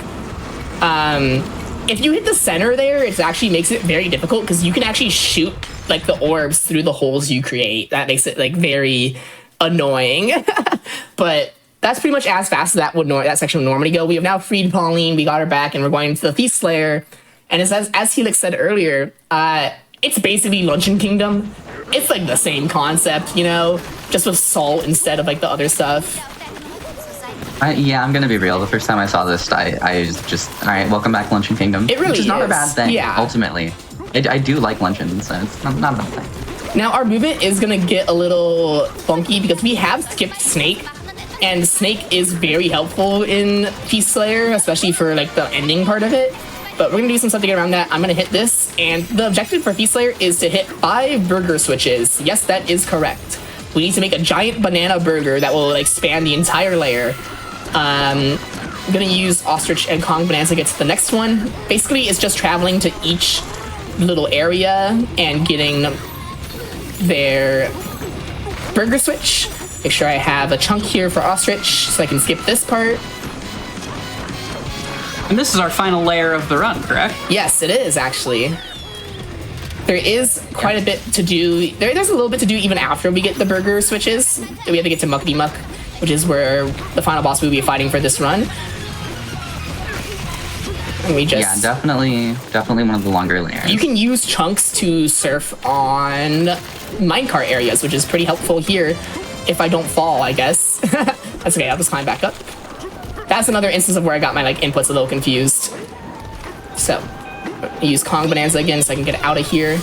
If you hit the center there, it actually makes it very difficult because you can actually shoot like the orbs through the holes you create. That makes it like very annoying. But that's pretty much as fast as that section would normally go. We have now freed Pauline. We got her back, and we're going to the Thief Slayer. And as Helix said earlier, It's basically Luncheon Kingdom. It's like the same concept, you know, just with salt instead of like the other stuff. Yeah, I'm gonna be real. The first time I saw this, I was just, all right, welcome back, Luncheon Kingdom. It really which is not a is. bad thing. Yeah. Ultimately, I do like luncheons, so it's not a bad thing. Now our movement is gonna get a little funky because we have skipped Snake, and Snake is very helpful in Feast Slayer, especially for like the ending part of it. But we're gonna do some stuff to get around that. I'm gonna hit this, and the objective for Feast Slayer is to hit 5 burger switches. Yes, that is correct. We need to make a giant banana burger that will like span the entire layer. I'm gonna use Ostrich and Kong Bananza to get to the next one. Basically, it's just traveling to each little area and getting their burger switch. Make sure I have a chunk here for Ostrich so I can skip this part. And this is our final layer of the run, correct? Yes, it is actually. There is quite a bit to do. There's a little bit to do even after we get the burger switches. We have to get to Muckety Muck, which is where the final boss we'll be fighting for this run. And we just... Yeah, definitely one of the longer layers. You can use chunks to surf on minecart areas, which is pretty helpful here if I don't fall, I guess. That's okay, I'll just climb back up. That's another instance of where I got my like inputs a little confused. So, use Kong Bananza again so I can get out of here.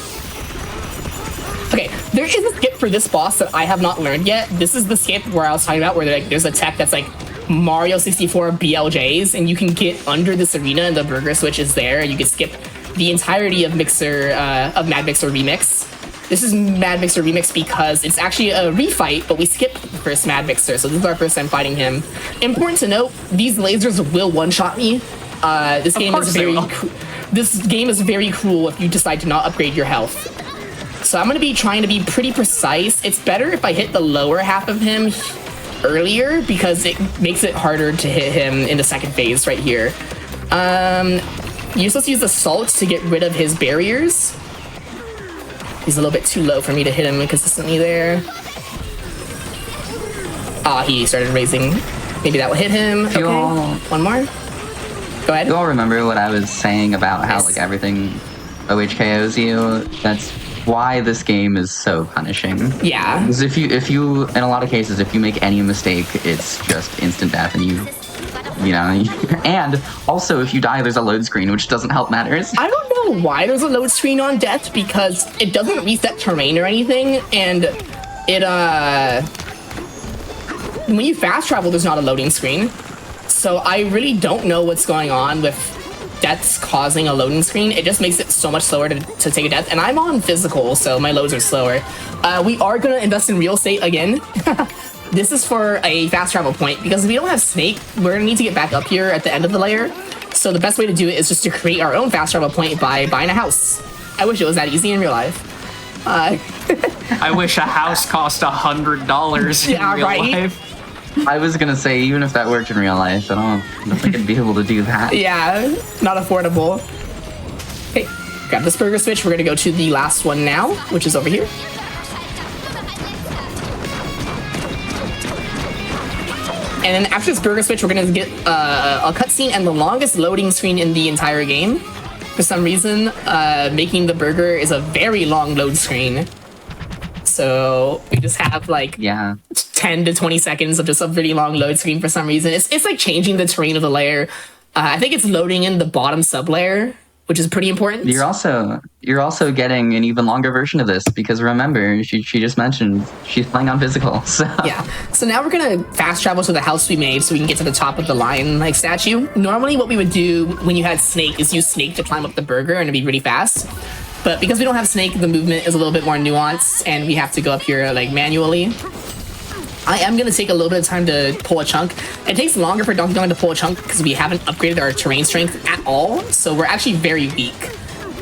Okay, there is a skip for this boss that I have not learned yet. This is the skip where I was talking about where there's a tech that's like Mario 64 BLJs, and you can get under this arena and the burger switch is there. You can skip the entirety of Mad Mixer Remix. This is Mad Mixer Remix because it's actually a refight, but we skipped the first Mad Mixer, so this is our first time fighting him. Important to note, these lasers will one-shot me. This game is very cruel if you decide to not upgrade your health. So I'm going to be trying to be pretty precise. It's better if I hit the lower half of him earlier because it makes it harder to hit him in the second phase right here. You're supposed to use the salt to get rid of his barriers. He's a little bit too low for me to hit him consistently there. Ah, he started raising. Maybe that will hit him. Okay, one more. Go ahead. You all remember what I was saying about how like everything OHKOs you? That's why this game is so punishing. Yeah. Because if you, in a lot of cases, if you make any mistake, it's just instant death, and you know, and also if you die, there's a load screen, which doesn't help matters. I don't know why there's a load screen on death, because it doesn't reset terrain or anything, and it, when you fast travel, there's not a loading screen. So I really don't know what's going on with deaths causing a loading screen. It just makes it so much slower to take a death, and I'm on physical, so my loads are slower. We are gonna invest in real estate again. This is for a fast travel point, because if we don't have Snake, we're gonna need to get back up here at the end of the layer. So the best way to do it is just to create our own fast travel point by buying a house. I wish it was that easy in real life. I wish a house cost $100 in real life. I was gonna say, even if that worked in real life, I don't think I'd be able to do that. Yeah, not affordable. Okay, grab this burger switch. We're gonna go to the last one now, which is over here. And then after this burger switch, we're gonna get a cutscene and the longest loading screen in the entire game. For some reason, making the burger is a very long load screen. So we just have like 10 to 20 seconds of just a pretty long load screen for some reason. It's like changing the terrain of the layer. I think it's loading in the bottom sub layer, which is pretty important. You're also getting an even longer version of this, because remember, she just mentioned she's playing on physical. So yeah. So now we're gonna fast travel to the house we made so we can get to the top of the lion like statue. Normally what we would do when you had Snake is use Snake to climb up the burger and it'd be really fast. But because we don't have Snake, the movement is a little bit more nuanced and we have to go up here like manually. I am going to take a little bit of time to pull a chunk. It takes longer for Donkey Kong to pull a chunk because we haven't upgraded our terrain strength at all. So we're actually very weak.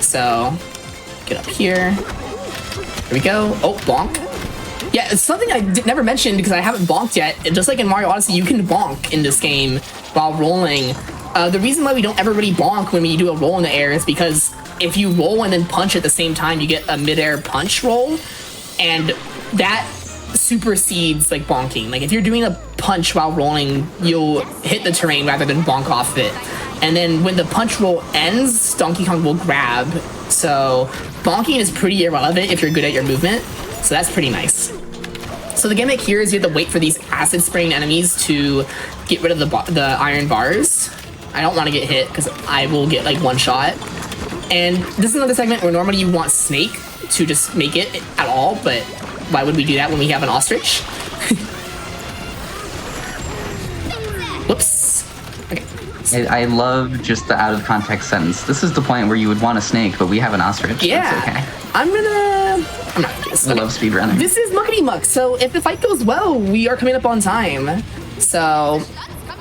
So get up here. Here we go. Oh, bonk. Yeah, it's something I never mentioned because I haven't bonked yet. Just like in Mario Odyssey, you can bonk in this game while rolling. The reason why we don't ever really bonk when we do a roll in the air is because if you roll and then punch at the same time, you get a mid-air punch roll. And that supersedes like bonking. Like if you're doing a punch while rolling, you'll hit the terrain rather than bonk off it. And then when the punch roll ends, Donkey Kong will grab. So bonking is pretty irrelevant if you're good at your movement. So that's pretty nice. So the gimmick here is you have to wait for these acid spraying enemies to get rid of the iron bars. I don't want to get hit because I will get like one shot. And this is another segment where normally you want Snake to just make it at all, but why would we do that when we have an ostrich? Whoops. Okay. I love just the out of context sentence. This is the point where you would want a snake, but we have an ostrich. Yeah. That's okay. I'm not gonna do this. I love speedrunning. This is Muckety Muck, so if the fight goes well, we are coming up on time. So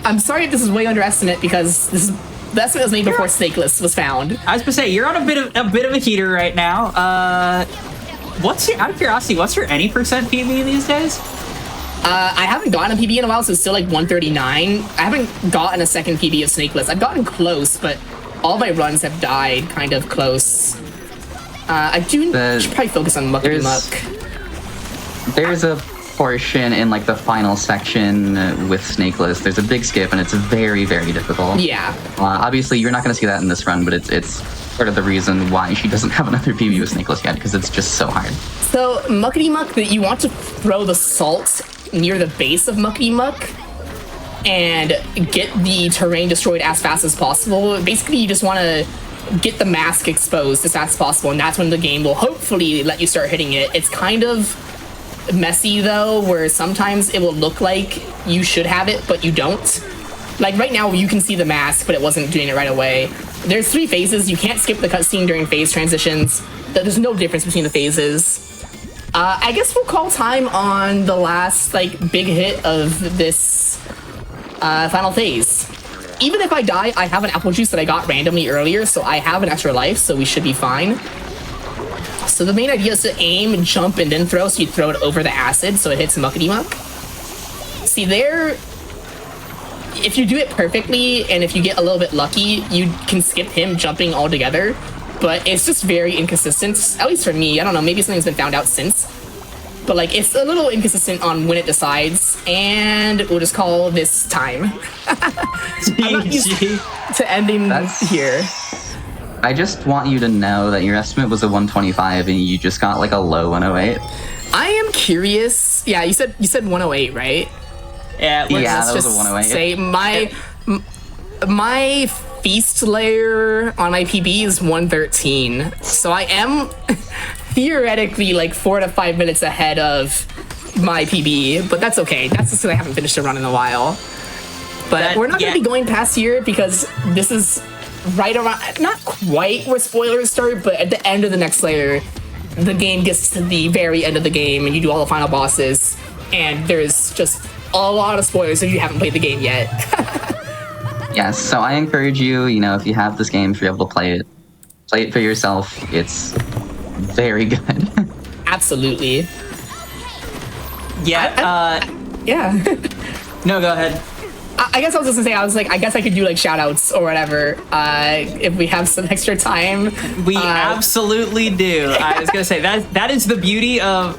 I'm sorry if this is way underestimate because this is the estimate was made before Snakeless was found. I was gonna say you're on a bit of a heater right now. Out of curiosity, what's your any percent PB these days? I haven't gotten a PB in a while, so it's still like 139. I haven't gotten a second PB of Snakeless. I've gotten close, but all my runs have died kind of close. I should probably focus on Muckety Muck. There's a portion in like the final section with Snakeless. There's a big skip, and it's very, very difficult. Yeah. Obviously, you're not going to see that in this run, but it's part of the reason why she doesn't have another PB with Snakeless yet, because it's just so hard. So Muckety Muck, that you want to throw the salt near the base of Muckety Muck and get the terrain destroyed as fast as possible. Basically, you just want to get the mask exposed as fast as possible, and that's when the game will hopefully let you start hitting it. It's kind of messy though, where sometimes it will look like you should have it, but you don't. Like right now, you can see the mask, but it wasn't doing it right away. There's 3 phases. You can't skip the cutscene during phase transitions. There's no difference between the phases. I guess we'll call time on the last like big hit of this final phase. Even if I die, I have an apple juice that I got randomly earlier, so I have an extra life, so we should be fine. So the main idea is to aim, jump, and then throw, so you throw it over the acid so it hits Muckety Muck. See there, if you do it perfectly, and if you get a little bit lucky, you can skip him jumping altogether, but it's just very inconsistent, at least for me. I don't know, maybe something's been found out since. But like, it's a little inconsistent on when it decides, and we'll just call this time. I'm not used to ending here. I just want you to know that your estimate was a 125 and you just got like a low 108. I am curious. Yeah, you said 108, right? Yeah, that was a 108. Say my feast layer on my PB is 113, so I am theoretically like 4 to 5 minutes ahead of my PB, but that's okay. That's just because I haven't finished a run in a while. But we're not going to be going past here because this is right around, not quite where spoilers start, but at the end of the next layer, the game gets to the very end of the game and you do all the final bosses, and there's just a lot of spoilers if you haven't played the game yet. Yes, so I encourage you, if you have this game, if you're able to play it for yourself. It's very good. Absolutely. Yeah, yeah. No, go ahead. I guess I was just gonna say, I guess I could do like shout outs or whatever, if we have some extra time. We absolutely do. I was gonna say that is the beauty of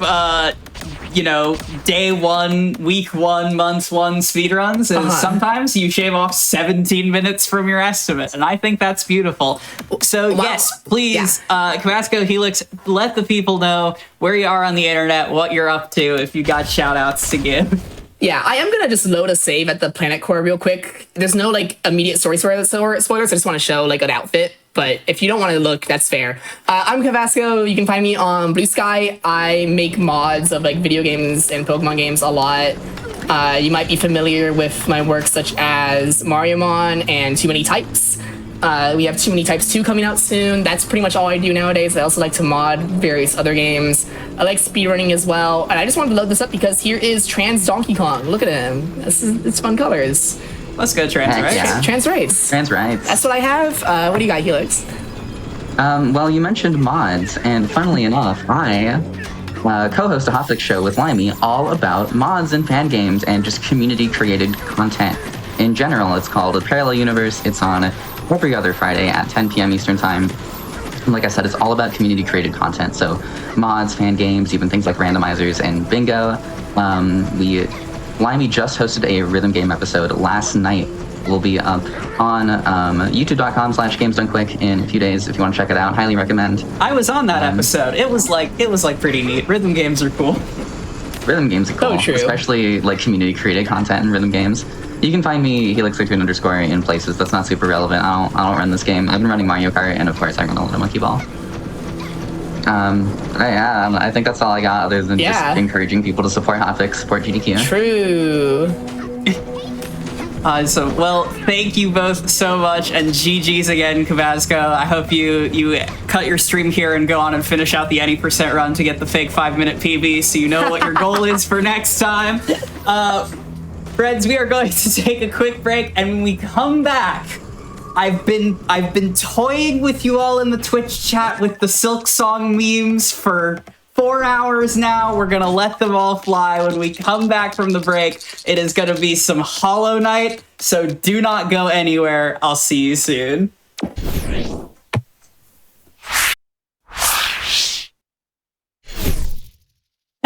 day 1, week 1, month 1 speedruns is sometimes you shave off 17 minutes from your estimate, and I think that's beautiful. So yes, please, Cabasco, Helix, let the people know where you are on the internet, what you're up to, if you got shout outs to give. Yeah, I am gonna just load a save at the Planet Core real quick. There's no like immediate story spoilers. I just want to show like an outfit. But if you don't want to look, that's fair. I'm Cavasco. You can find me on Blue Sky. I make mods of like video games and Pokemon games a lot. You might be familiar with my work such as Mariomon and Too Many Types. We have Too Many Types 2 coming out soon. That's pretty much all I do nowadays. I also like to mod various other games. I like speedrunning as well. And I just wanted to load this up because here is Trans Donkey Kong. Look at him. It's fun colors. Let's go Trans Rights. Yeah. Trans Rights. Trans Rights. That's what I have. What do you got, Helix? Well, you mentioned mods, and funnily enough, I co-host a Hotfix show with Limey all about mods and fan games and just community-created content. In general, it's called A Parallel Universe. It's on every other Friday at 10 p.m. Eastern Time. And like I said, it's all about community-created content. So mods, fan games, even things like randomizers and bingo. Limey just hosted a rhythm game episode last night will be up on youtube.com/gamesdonequick in a few days if you want to check it out. Highly recommend. I was on that episode. It was like pretty neat. Rhythm games are cool. Rhythm games are cool, Oh, true. especially like community created content in rhythm games. You can find me Helix13_ in places that's not super relevant. I don't run this game. I've been running Mario Kart, and of course I run a little Monkey Ball. I think that's all I got, other than just encouraging people to support Hotfix, support GDQ. True. Well, thank you both so much, and GG's again, Kabasco. I hope you cut your stream here and go on and finish out the any % run to get the fake 5-minute PB, so you know what your goal is for next time. Friends, we are going to take a quick break, and when we come back, I've been toying with you all in the Twitch chat with the Silk Song memes for 4 hours now. We're gonna let them all fly. When we come back from the break, it is gonna be some Hollow Knight, so do not go anywhere. I'll see you soon.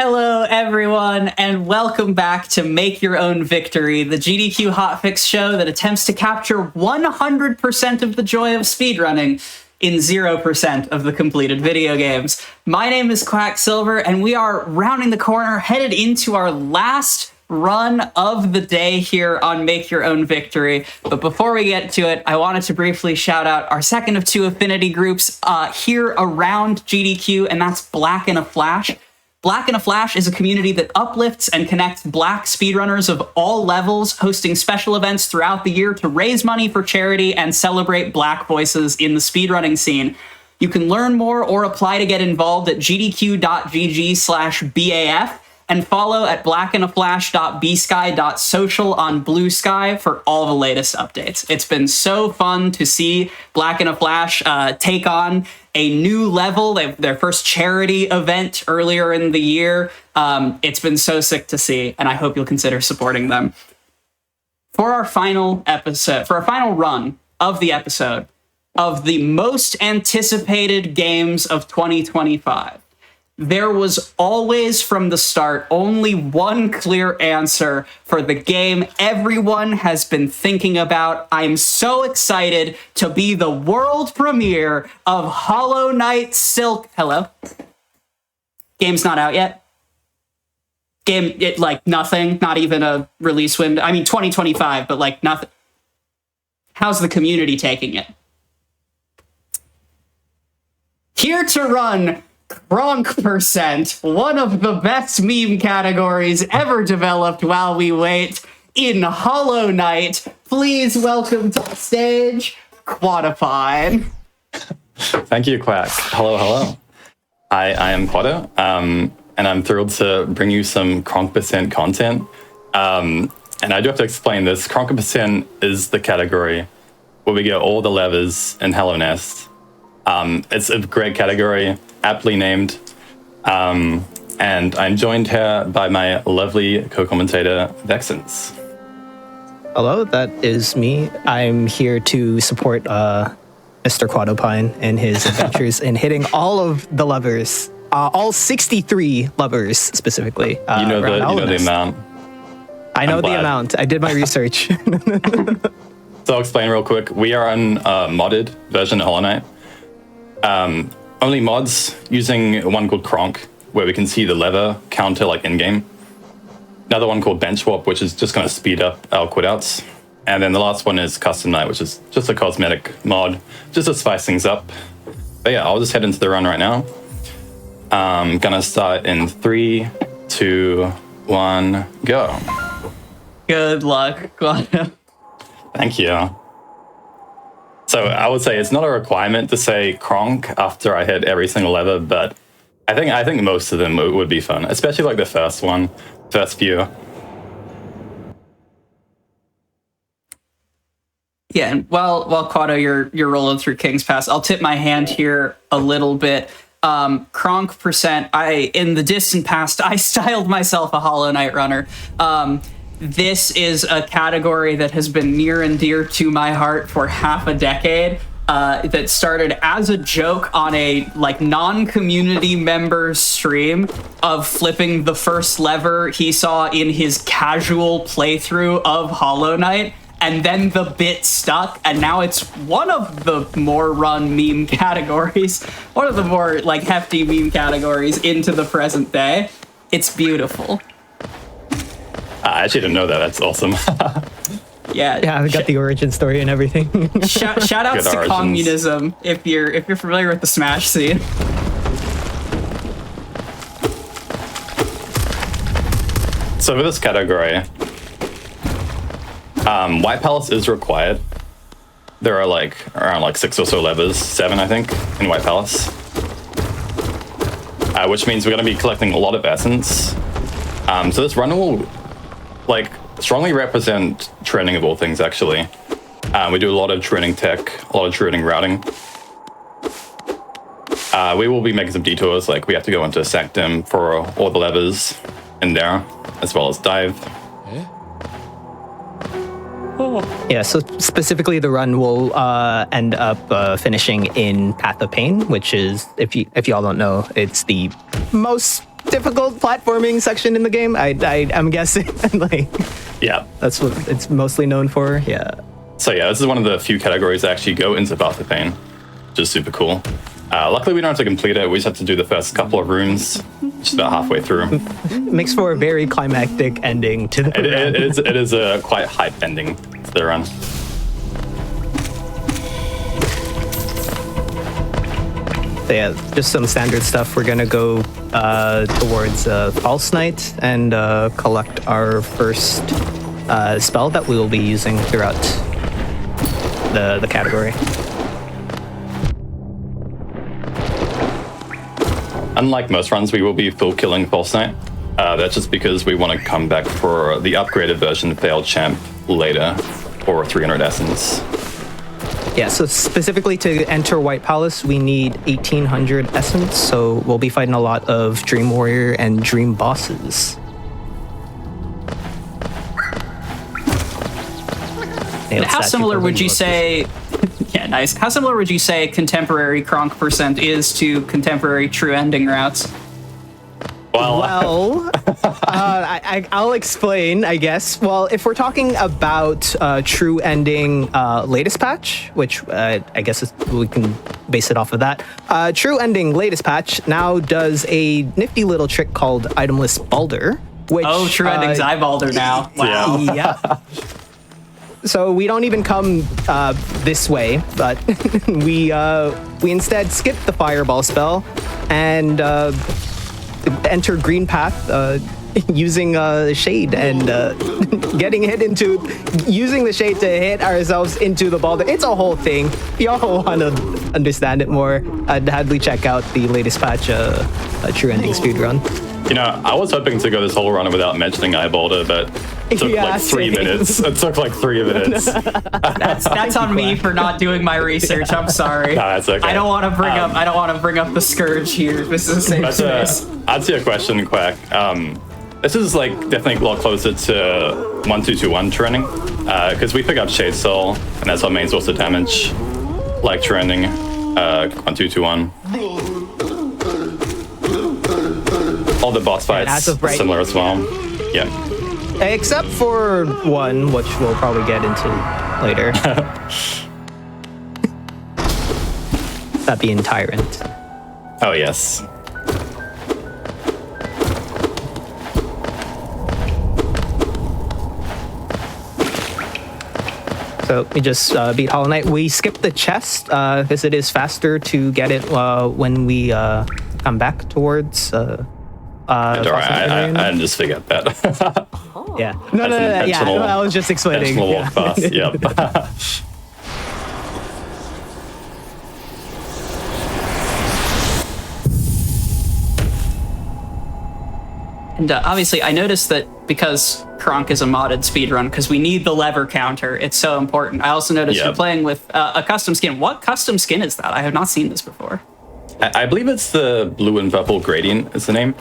Hello, everyone, and welcome back to Make Your Own Victory, the GDQ Hotfix show that attempts to capture 100% of the joy of speedrunning in 0% of the completed video games. My name is Quacksilver, and we are rounding the corner, headed into our last run of the day here on Make Your Own Victory. But before we get to it, I wanted to briefly shout out our second of two affinity groups here around GDQ, and that's Black in a Flash. Black in a Flash is a community that uplifts and connects Black speedrunners of all levels, hosting special events throughout the year to raise money for charity and celebrate Black voices in the speedrunning scene. You can learn more or apply to get involved at gdq.gg/BAF and follow at blackinaflash.bsky.social on Blue Sky for all the latest updates. It's been so fun to see Black in a Flash take on a new level. Their first charity event earlier in the year. It's been so sick to see, and I hope you'll consider supporting them. For our final episode, for our final run of the episode of the most anticipated games of 2025, there was always from the start only one clear answer for the game everyone has been thinking about. I'm so excited to be the world premiere of Hollow Knight Silk. Hello? Game's not out yet. Nothing, not even a release window. I mean, 2025, but nothing. How's the community taking it? Here to run Kronk %, one of the best meme categories ever developed while we wait, in Hollow Knight. Please welcome to the stage, Quadapine. Thank you, Quack. Hello. I am Quada, and I'm thrilled to bring you some Kronk % content. And I do have to explain this. Kronk % is the category where we get all the levers in Hello Nest. It's a great category, aptly named, and I'm joined here by my lovely co-commentator, Vexens. Hello, that is me. I'm here to support Mr. Quadopine and his adventures in hitting all of the levers, all 63 levers specifically. You know the amount. I know the amount. I did my research. So I'll explain real quick. We are on a modded version of Hollow Knight. Only mods using one called Kronk, where we can see the lever counter in-game. Another one called Bench Swap, which is just going to speed up our quit-outs. And then the last one is Custom Night, which is just a cosmetic mod, just to spice things up. But yeah, I'll just head into the run right now. I'm going to start in 3, 2, 1, go. Good luck, Quada. Thank you. So I would say it's not a requirement to say Kronk after I hit every single lever, but I think most of them would be fun, especially the first few. Yeah, and while Quado, you're rolling through King's Pass, I'll tip my hand here a little bit. Kronk %, in the distant past, I styled myself a Hollow Knight runner. This is a category that has been near and dear to my heart for half a decade. That started as a joke on a non-community member stream of flipping the first lever he saw in his casual playthrough of Hollow Knight, and then the bit stuck, and now it's one of the more run meme categories, one of the more like hefty meme categories into the present day. It's beautiful. I actually didn't know that. That's awesome. Yeah, I got the origin story and everything. shout outs Good to origins. communism if you're familiar with the Smash scene. So for this category, White Palace is required. There are like around like 6 or so levers, 7 I think, in White Palace. Which means we're going to be collecting a lot of essence. So this run will like strongly represent training of all things actually. We do a lot of training tech, a lot of training routing. We will be making some detours, like we have to go into Sanctum for all the levers in there, as well as dive. Yeah, so specifically the run will end up finishing in Path of Pain, which is, if y'all don't know, it's the most difficult platforming section in the game. I'm guessing. Like, Yeah. that's what it's mostly known for. Yeah. So yeah, this is one of the few categories that actually go into Path of Pain, which is super cool. Luckily, we don't have to complete it. We just have to do the first couple of rooms, just about halfway through. It makes for a very climactic ending to the run. It is a quite hype ending to the run. So yeah, just some standard stuff. We're gonna go towards False Knight and collect our first spell that we will be using throughout the category. Unlike most runs, we will be full killing False Knight. That's just because we want to come back for the upgraded version Failed Champ later for 300 essence. Yeah, so specifically to enter White Palace, we need 1800 essence, so we'll be fighting a lot of Dream Warrior and Dream bosses. And how similar would you say... Yeah, nice. How similar would you say contemporary Kronk percent is to contemporary true ending routes? Well, I'll explain, I guess. Well, if we're talking about True Ending latest patch, which I guess we can base it off of that. True Ending latest patch now does a nifty little trick called Itemless Balder. Which, True Ending's Eyebalder now. Wow. Yeah. So we don't even come this way, but we instead skip the Fireball spell and enter Green Path using Shade and getting hit into using the Shade to hit ourselves into the Balder. It's a whole thing. If y'all want to understand it more, I'd hadly check out the latest patch, True Ending Speedrun. You know, I was hoping to go this whole run without mentioning Eyebalder, but it took like 3 minutes. It took like 3 minutes. That's on me for not doing my research. I'm sorry. No, that's okay. I don't want to bring up the Scourge here. This is a safe space. Answer your question, Quack. This is like definitely a lot closer to 1221 training, because we pick up Shade Soul, and that's our main source of damage, like training 1221. All the boss fights similar as well. Yeah. Except for one, which we'll probably get into later. That being Tyrant. Oh, yes. So we just beat Hollow Knight. We skipped the chest because it is faster to get it when we come back towards. I just forget that. Yeah. No. Yeah. I was just explaining. Walk fast. Yep. And obviously, I noticed that because Kronk is a modded speedrun, because we need the lever counter, it's so important. I also noticed you're playing with a custom skin. What custom skin is that? I have not seen this before. I believe it's the blue and purple gradient is the name.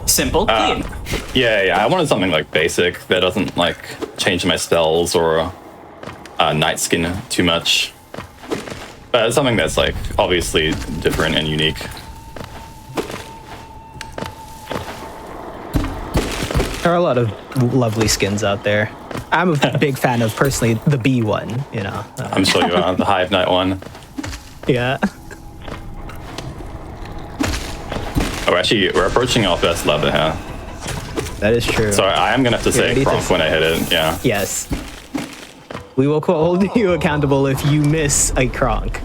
Simple, clean. Yeah. I wanted something like basic that doesn't like change my spells or night skin too much. But it's something that's like obviously different and unique. There are a lot of lovely skins out there. I'm a big fan of personally the B one. You know. I'm sure you are the Hive Knight one. Yeah. Oh, actually, we're approaching our first lever here. That is true. So I am gonna have to say Kronk when I hit it. Yeah. Yes. We will hold you accountable if you miss a Kronk.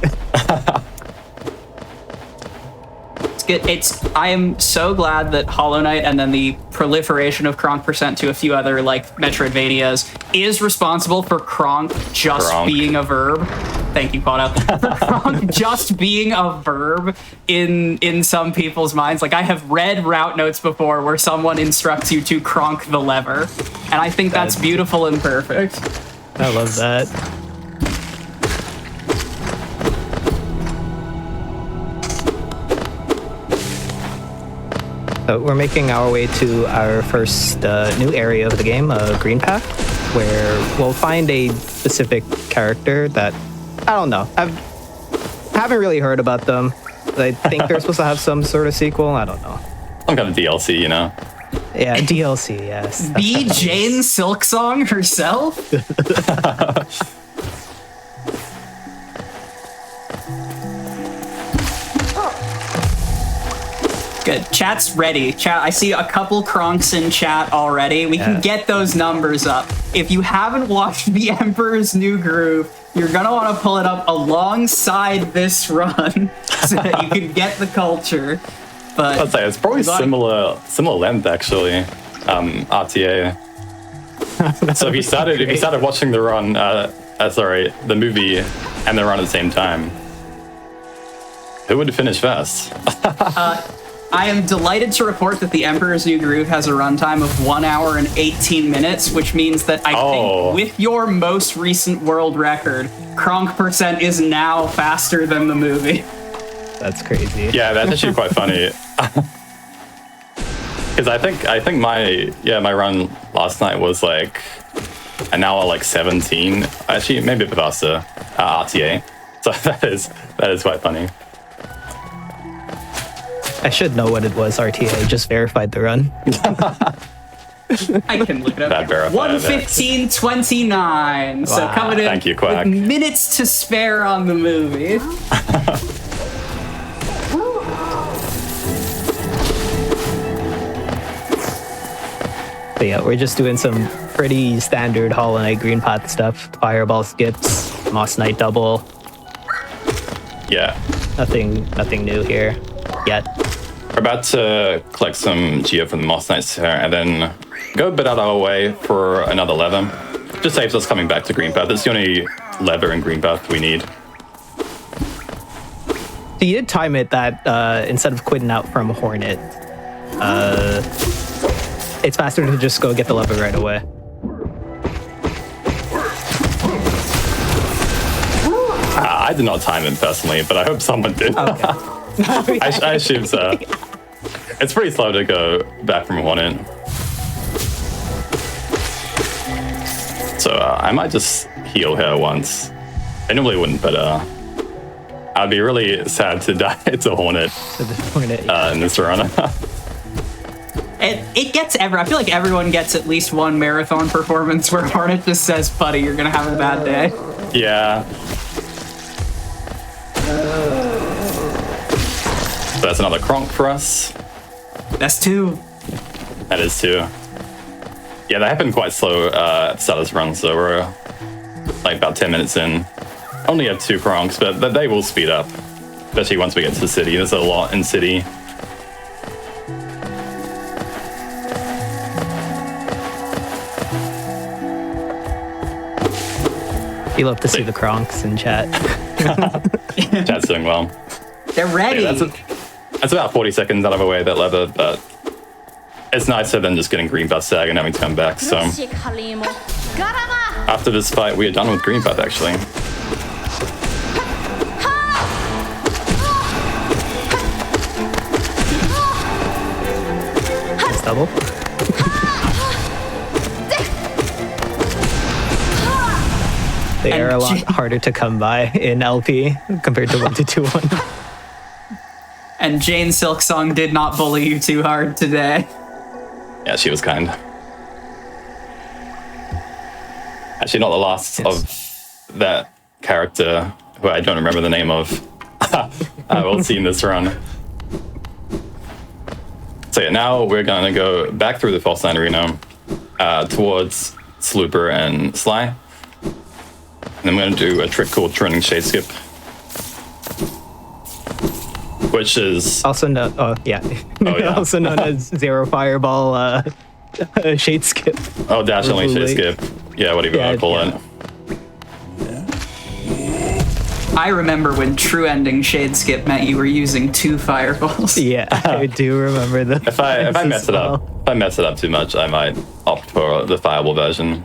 I am so glad that Hollow Knight and then the proliferation of Kronk percent to a few other like Metroidvanias is responsible for Kronk just being a verb. Thank you, Quado. For Kronk just being a verb in some people's minds. Like I have read route notes before where someone instructs you to Kronk the lever, and I think that's beautiful and perfect. I love that. So we're making our way to our first new area of the game, Green Path, where we'll find a specific character that, I don't know, I haven't really heard about them. I think they're supposed to have some sort of sequel, I don't know. Some kind of DLC, you know? Yeah, DLC, yes. Be Jane Silksong herself? Good. Chat's ready. Chat, I see a couple Kronks in chat already. We can get those numbers up. If you haven't watched The Emperor's New Groove, you're gonna want to pull it up alongside this run so that you can get the culture. But I'd say it's probably similar length actually. RTA. So if you started watching the run, the movie, and the run at the same time, who would finish first? I am delighted to report that The Emperor's New Groove has a runtime of 1 hour and 18 minutes, which means that I think with your most recent world record, Kronk percent is now faster than the movie. That's crazy. Yeah, that's actually quite funny. Because I think my run last night was like an hour like 17. Actually, maybe a bit faster. RTA. So that is quite funny. I should know what it was, RTA. Just verified the run. I can look it up. 1:15:29. So coming in Thank you, Quack. with minutes to spare on the movie. But yeah, we're just doing some pretty standard Hollow Knight Green Path stuff. Fireball skips, Moss Knight double. Yeah. Nothing new here yet. We're about to collect some Geo from the Moss Knights here and then go a bit out of our way for another lever. Just saves us coming back to Green Path. It's the only lever in Green Path we need. So you did time it that instead of quitting out from Hornet, it's faster to just go get the lever right away. I did not time it personally, but I hope someone did. Okay. I assume so. It's pretty slow to go back from Hornet. So I might just heal her once. I normally wouldn't, but I'd be really sad to die to Hornet in this run. It gets I feel like everyone gets at least one marathon performance where Hornet just says, buddy, you're gonna have a bad day. Yeah. So that's another Kronk for us. That's 2. That is 2. Yeah, that happened quite slow at the start of this run, so we're like about 10 minutes in. Only have 2 Kronks, but they will speed up. Especially once we get to the city. There's a lot in city. You love to see the Kronks in chat. Chat's doing well. They're ready. Yeah, that's about 40 seconds out of our way, that lever, but it's nicer than just getting Green Path Sag and having to come back, so. After this fight, we are done with Green Path, actually. Nice double. They are a lot harder to come by in LP compared to 1-2-1. And Jane Silksong did not bully you too hard today. Yeah, she was kind. Actually, not the last of that character, who I don't remember the name of. We'll see in this run. So yeah, now we're gonna go back through the False Line Arena towards Slooper and Sly. And I'm gonna do a trick called Trending Shade Skip. Which is also known, also known as Zero Fireball Shade Skip. Oh, dash only Shade Skip. Yeah, whatever you want to call it. I remember when true ending Shade Skip meant you were using 2 fireballs. Yeah, I do remember that. If I mess it up too much, I might opt for the fireball version.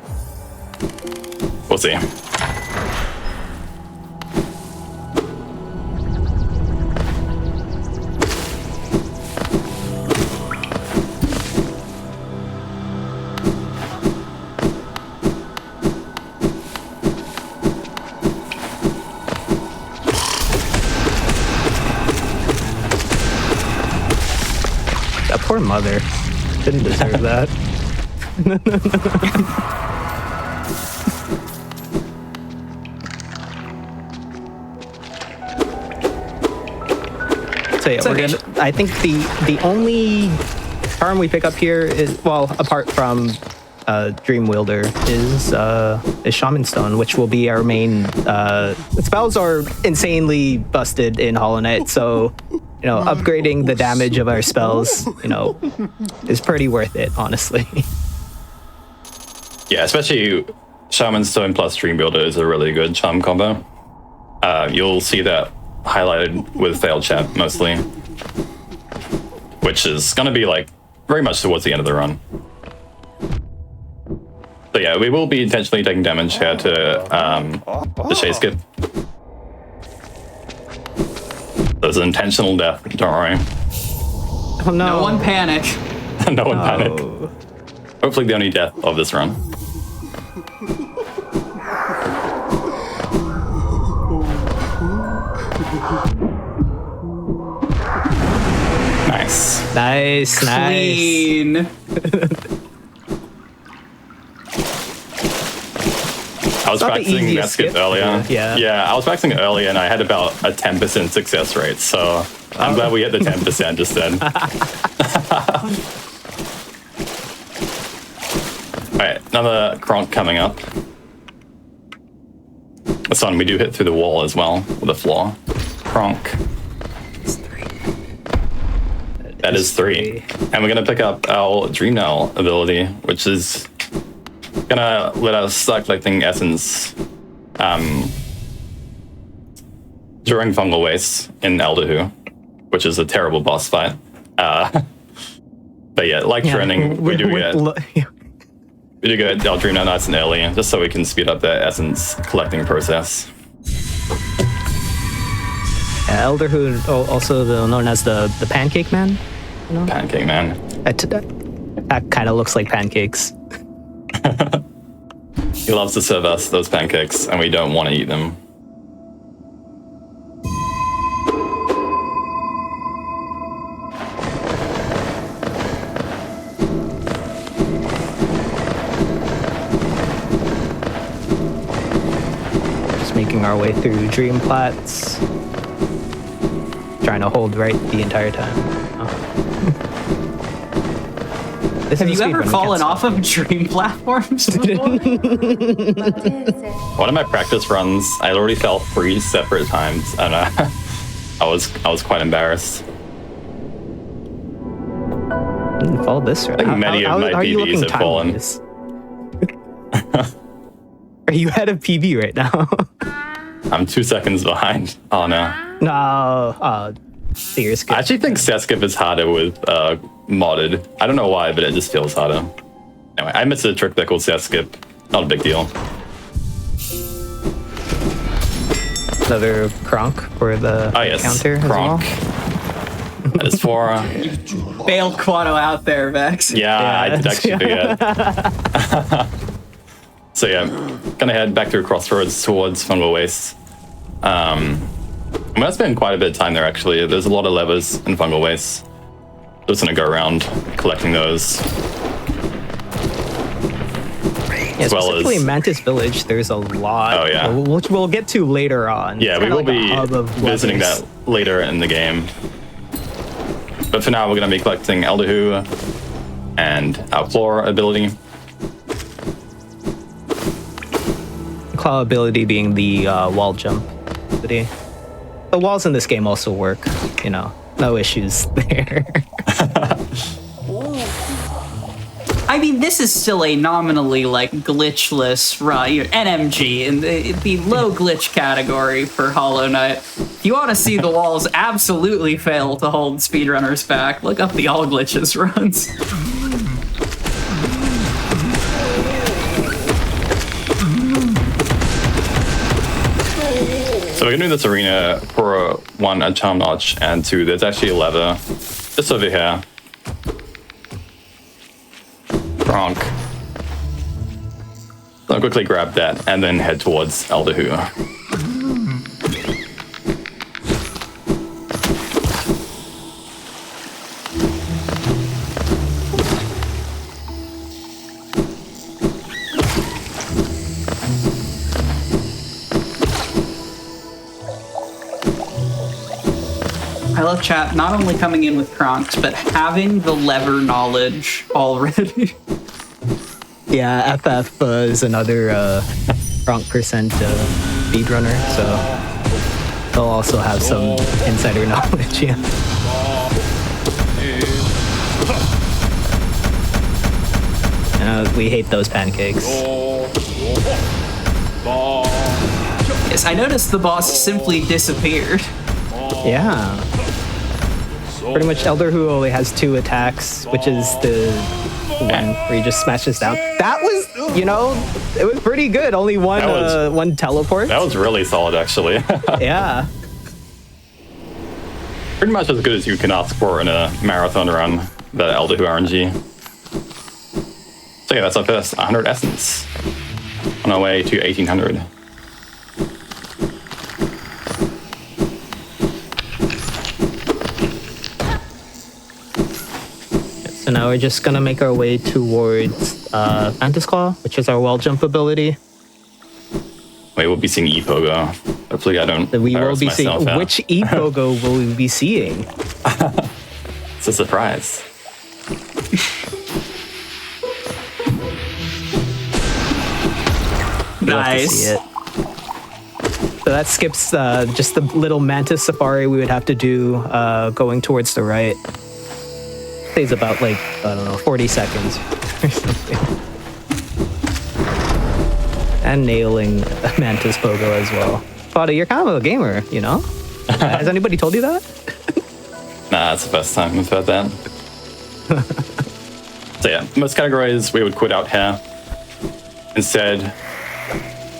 We'll see. Poor mother. Didn't deserve that. So yeah, I think the only charm we pick up here is, well, apart from Dream Wielder, is Shaman Stone, which will be our main. Spells are insanely busted in Hollow Knight, so upgrading the damage of our spells, is pretty worth it, honestly. Yeah, especially Shaman Stone plus Dream Builder is a really good charm combo. You'll see that highlighted with Failed Chat mostly, which is going to be like very much towards the end of the run. So yeah, we will be intentionally taking damage here to the Shade Skip. There's an intentional death, don't worry. Oh no. No one panic. No one panic. Hopefully the only death of this run. Nice. Nice. Clean. I was practicing that skip earlier. Yeah, I was practicing earlier and I had about a 10% success rate, so I'm glad we hit the 10% just then. Alright, another Kronk coming up. This one we do hit through the wall as well, with the floor. Kronk. That is 3. And we're gonna pick up our Dream Knell ability, which is gonna let us start collecting essence during Fungal Waste in Elderhu, which is a terrible boss fight. But yeah, like trending, we do get our Dream Knell nice and early, just so we can speed up the essence collecting process. Elderhu, also known as the Pancake Man. Pancake Man. That kind of looks like pancakes. He loves to serve us those pancakes, and we don't want to eat them. Just making our way through Dream Plats. Trying to hold right the entire time. Have you ever fallen off of dream platforms before? One of my practice runs, I already fell 3 separate times, and I was quite embarrassed. Fall this right. I think many of my PBs have fallen. Are you at a PB right now? I'm 2 seconds behind. Oh no. No. I actually think set skip is harder with modded. I don't know why, but it just feels harder. Anyway, I missed a trick that called set skip. Not a big deal. Another Kronk for the counter Kronk. as well. That is 4. Bailed Quado out there, Vex. Yeah, I did actually forget. So yeah, gonna head back through Crossroads towards Fungal Waste. I'm gonna spend quite a bit of time there actually. There's a lot of levers in Fungal Waste. Just gonna go around collecting those. Yeah, Yeah, as well specifically as Mantis Village, there's a lot. Oh, yeah. Which we'll get to later on. yeah, It's we kinda will like a be hub of visiting levers. that later in the game. But for now, we're going to be collecting Elder Who and our Claw ability. Claw ability being the wall jump ability. The walls in this game also work. You know, no issues there. I mean, this is still a nominally like glitchless NMG in the low glitch category for Hollow Knight. If you want to see the walls absolutely fail to hold speedrunners back, look up the all glitches runs. So we're going to do this arena for 1, a charm notch, and 2, there's actually a lever just over here. Gronk. So I'll quickly grab that and then head towards Elder Who. I love chat not only coming in with Kronks, but having the lever knowledge already. Yeah, FF is another Kronk percent speedrunner, so they'll also have some insider knowledge. Yeah. We hate those pancakes. Yes, I noticed the boss simply disappeared. Yeah. Pretty much Elder Who only has 2 attacks, which is the one where he just smashes down. That was, you know, it was pretty good. Only one one teleport. That was really solid, actually. Yeah. Pretty much as good as you can ask for in a marathon run, the Elder Who RNG. So yeah, that's our first 100 essence. On our way to 1800. So now we're just gonna make our way towards Mantis Claw, which is our wall jump ability. We will be seeing E-Pogo. Hopefully I don't We will embarrass be seeing myself out. which E-Pogo will we be seeing? It's a surprise. Love to see it. So that skips just the little Mantis Safari we would have to do going towards the right. Stays about like, I don't know, 40 seconds or something. And nailing Mantis Pogo as well. Fada, you're kind of a gamer, you know? Has anybody told you that? Nah, it's the first time I've heard that. So yeah, most categories we would quit out here. Instead,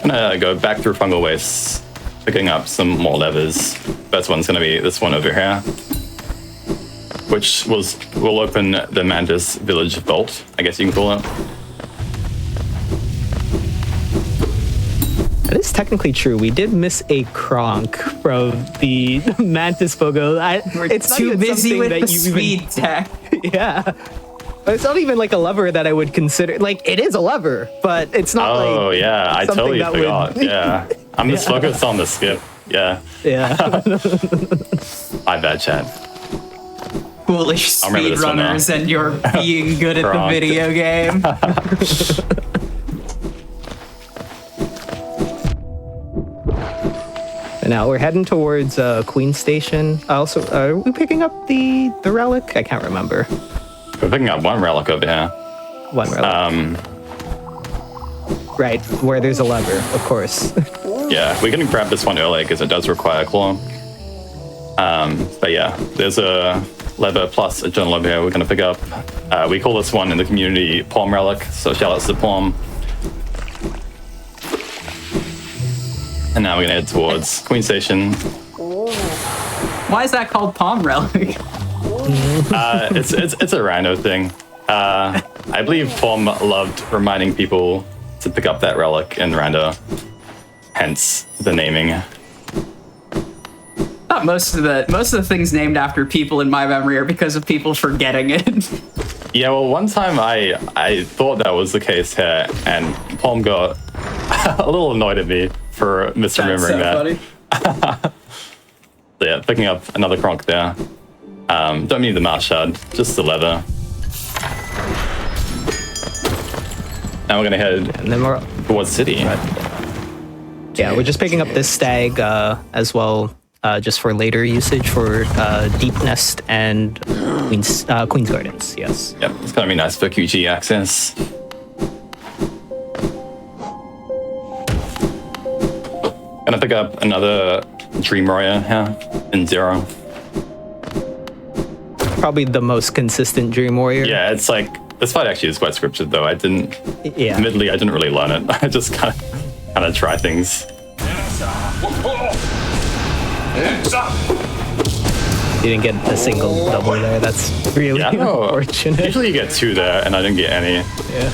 I'm gonna go back through Fungal Wastes, picking up some more levers. First one's gonna be this one over here, which will open the Mantis Village Vault, I guess you can call it. That is technically true. We did miss a Kronk from the Mantis Pogo. It's not Too even busy something with that the you speed tech. Yeah. But it's not even like a lever that I would consider. Like, it is a lever, but it's not like. Oh yeah, I something totally that forgot. Yeah, I'm just focused on the skip. Yeah. Yeah. My bad, chat. Foolish I'll remember this one now. speedrunners and you're being good at the Wrong. video game. And now we're heading towards Queen Station. Also, are we picking up the relic? I can't remember. We're picking up one relic over here. One relic. Right, where there's a lever, of course. Yeah, we can grab this one early because it does require a claw. But yeah, there's a lever plus a journal over here we're gonna pick up. We call this one in the community Palm Relic, so shout outs to Palm. And now we're gonna head towards Queen Station. Why is that called Palm Relic? It's a rando thing. I believe Palm loved reminding people to pick up that relic in rando, hence the naming. Not most of the things named after people in my memory are because of people forgetting it. Yeah, well, one time I thought that was the case here, and Palm got a little annoyed at me for misremembering that. Funny. So yeah, picking up another Kronk there. Don't need the mouse shard, just the leather. Now we're gonna head And then we're towards city. yeah, we're just picking up this stag as well, just for later usage for Deep Nest and Queen's Gardens. Yes. Yep, it's gonna be nice for QG access. Gonna pick up another Dream Warrior here in Zero. Probably the most consistent Dream Warrior. Yeah, it's like this fight actually is quite scripted though. Yeah. Admittedly, I didn't really learn it. I just kind of try things. You didn't get a single double there. That's really Yeah, no. unfortunate. Usually you get 2 there, and I didn't get any. Yeah.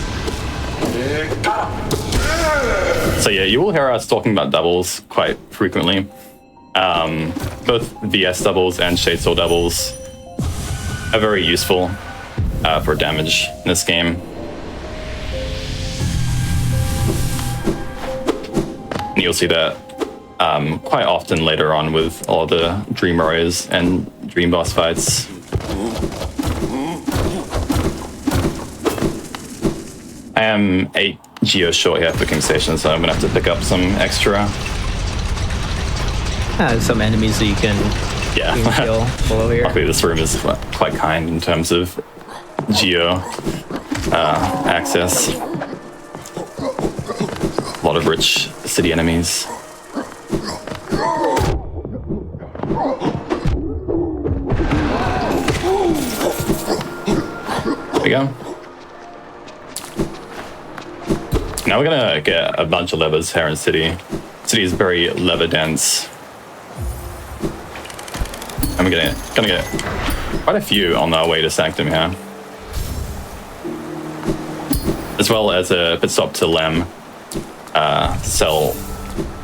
So yeah, you will hear us talking about doubles quite frequently. Both VS doubles and Shade Soul doubles are very useful for damage in this game. And you'll see that quite often later on with all the Dream Warriors and Dream Boss fights. I am 8 Geo short here for King Station, so I'm gonna have to pick up some extra. Some enemies that you can kill below here. Luckily, this room is quite kind in terms of Geo access. A lot of rich city enemies. There we go. Now we're gonna get a bunch of levers here in City. City is very lever dense. And we're gonna get quite a few on our way to Sanctum here. As well as a pit stop to Lem. Sell,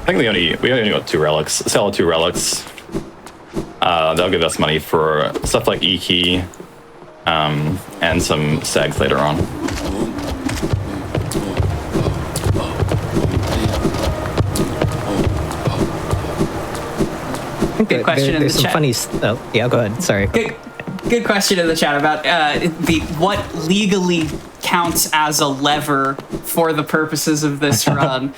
I think we only got 2 relics. Sell 2 relics. They'll give us money for stuff like E-Key, and some sags later on. Good question in the there's some chat. funny. Oh, yeah, go ahead. Sorry. Good question in the chat about what legally counts as a lever for the purposes of this run.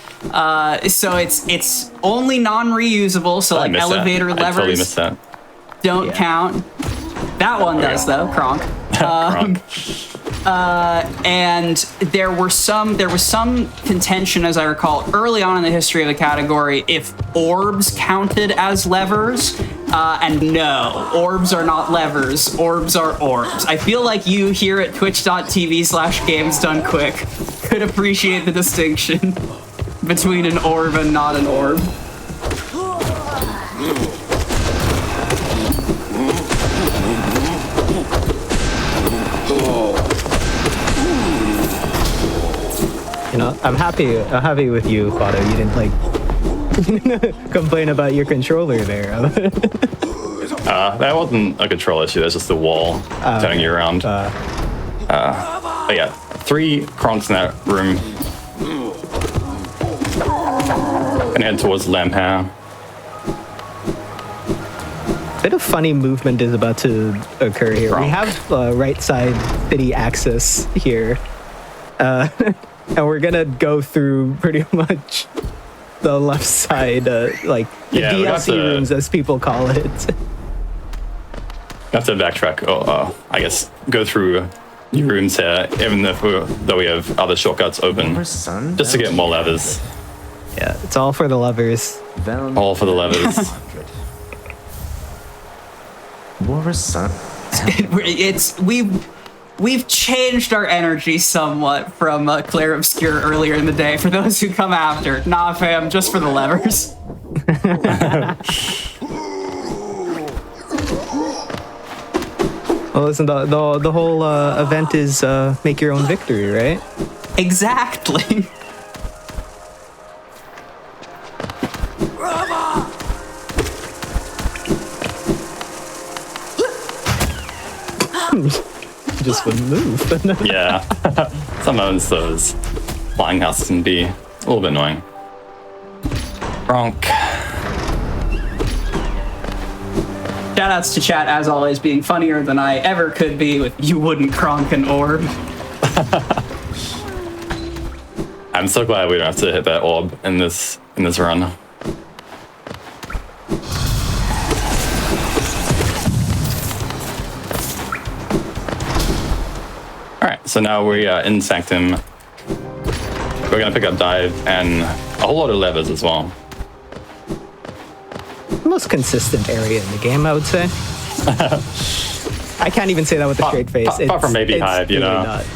So it's only non-reusable. So like elevator levers I totally missed that. don't count. That one does though, Kronk. And there was some contention, as I recall, early on in the history of the category, if orbs counted as levers. And no, orbs are not levers. Orbs are orbs. I feel like you here at twitch.tv/gamesdonequick could appreciate the distinction between an orb and not an orb. You know, I'm happy with you, Quado. You didn't like complain about your controller there. That wasn't a control issue. That's just the wall turning you around. But yeah, 3 Kronks in that room. Gonna head towards Lamha. Bit of funny movement is about to occur here. Kronk. We have right side city access here, and we're gonna go through pretty much the left side, like the DLC rooms, as people call it. Have to backtrack. I guess go through new rooms here, even though we have other shortcuts open, just to get more levers. Yeah, it's all for the lovers. All for the levers. We've changed our energy somewhat from Clair Obscur earlier in the day. For those who come after, nah, fam, just for the levers. Well, listen, the whole event is make your own victory, right? Exactly. Just wouldn't move. Yeah, some owns those. flying house can be a little bit annoying. Kronk. Shoutouts to chat, as always, being funnier than I ever could be with "you wouldn't Kronk an orb." I'm so glad we don't have to hit that orb in this run. All right, so now we are in Sanctum. We're gonna pick up dive and a whole lot of levers as well. Most consistent area in the game, I would say. I can't even say that with a straight face. Apart from maybe it's Hive, you really know. not.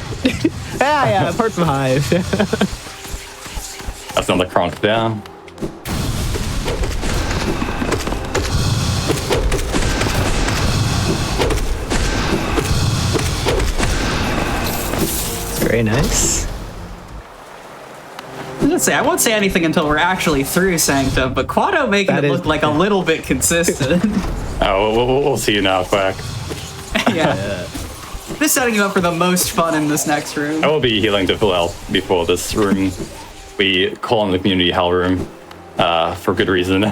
yeah, apart from Hive. That's another Kronk down. Very nice. Let's say I won't say anything until we're actually through Sanctum, but Quado making it look like a little bit consistent. Oh, we'll see you now, Quack. Yeah. Just setting you up for the most fun in this next room. I will be healing to full health before this room. We call on the community hell room for good reason.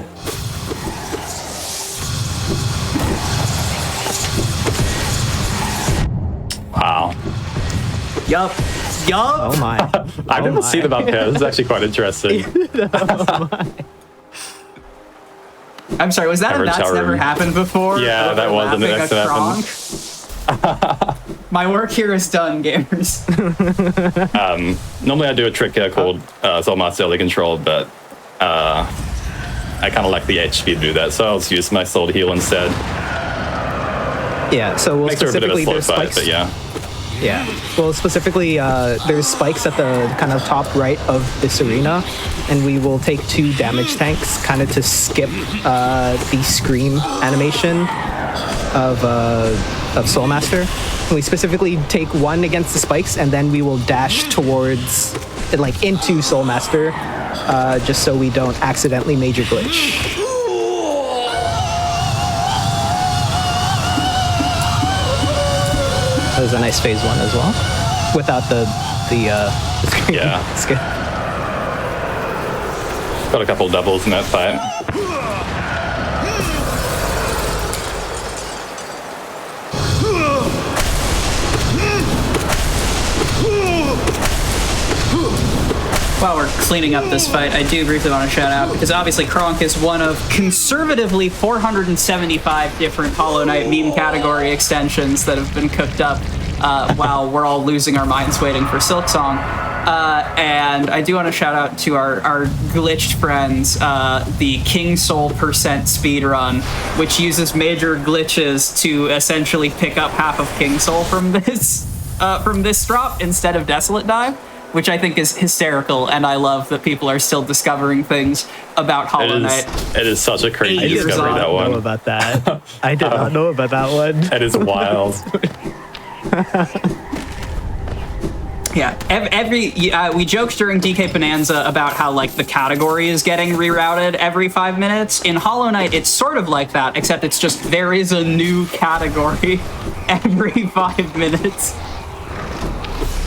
Wow. Yup. Oh my. I've never seen them up here. This is actually quite interesting. I'm sorry, was that Average that's hour never room. happened before? Yeah, that was an Overlapping a accident. Kronk? My work here is done, gamers. Normally I do a trick here called Soul Master Early Control, but I kind of lack the HP to do that, so I'll just use my soul to heal instead. Yeah, so we'll Makes her a bit of a specifically slow there's fight, spikes. but yeah. Yeah. Well, specifically, there's spikes at the kind of top right of this arena, and we will take 2 damage tanks kind of to skip the scream animation of Soulmaster. And we specifically take 1 against the spikes, and then we will dash towards, like, into Soulmaster, just so we don't accidentally major glitch. That was a nice phase 1 as well, without the screen. Yeah. Skip. Got a couple doubles in that fight. While we're cleaning up this fight, I do briefly want to shout out, because obviously Kronk is one of conservatively 475 different Hollow Knight meme category extensions that have been cooked up while we're all losing our minds waiting for Silksong. And I do want to shout out to our glitched friends, the King Soul percent speedrun, which uses major glitches to essentially pick up half of King Soul from this drop instead of Desolate Dive, which I think is hysterical, and I love that people are still discovering things about Hollow Knight. It is such a crazy 8 years discovery, on. that I one. didn't know about that. I did not know about that one. It is wild. Yeah, we joked during DK Bonanza about how, like, the category is getting rerouted every 5 minutes. In Hollow Knight, it's sort of like that, except it's just there is a new category every 5 minutes.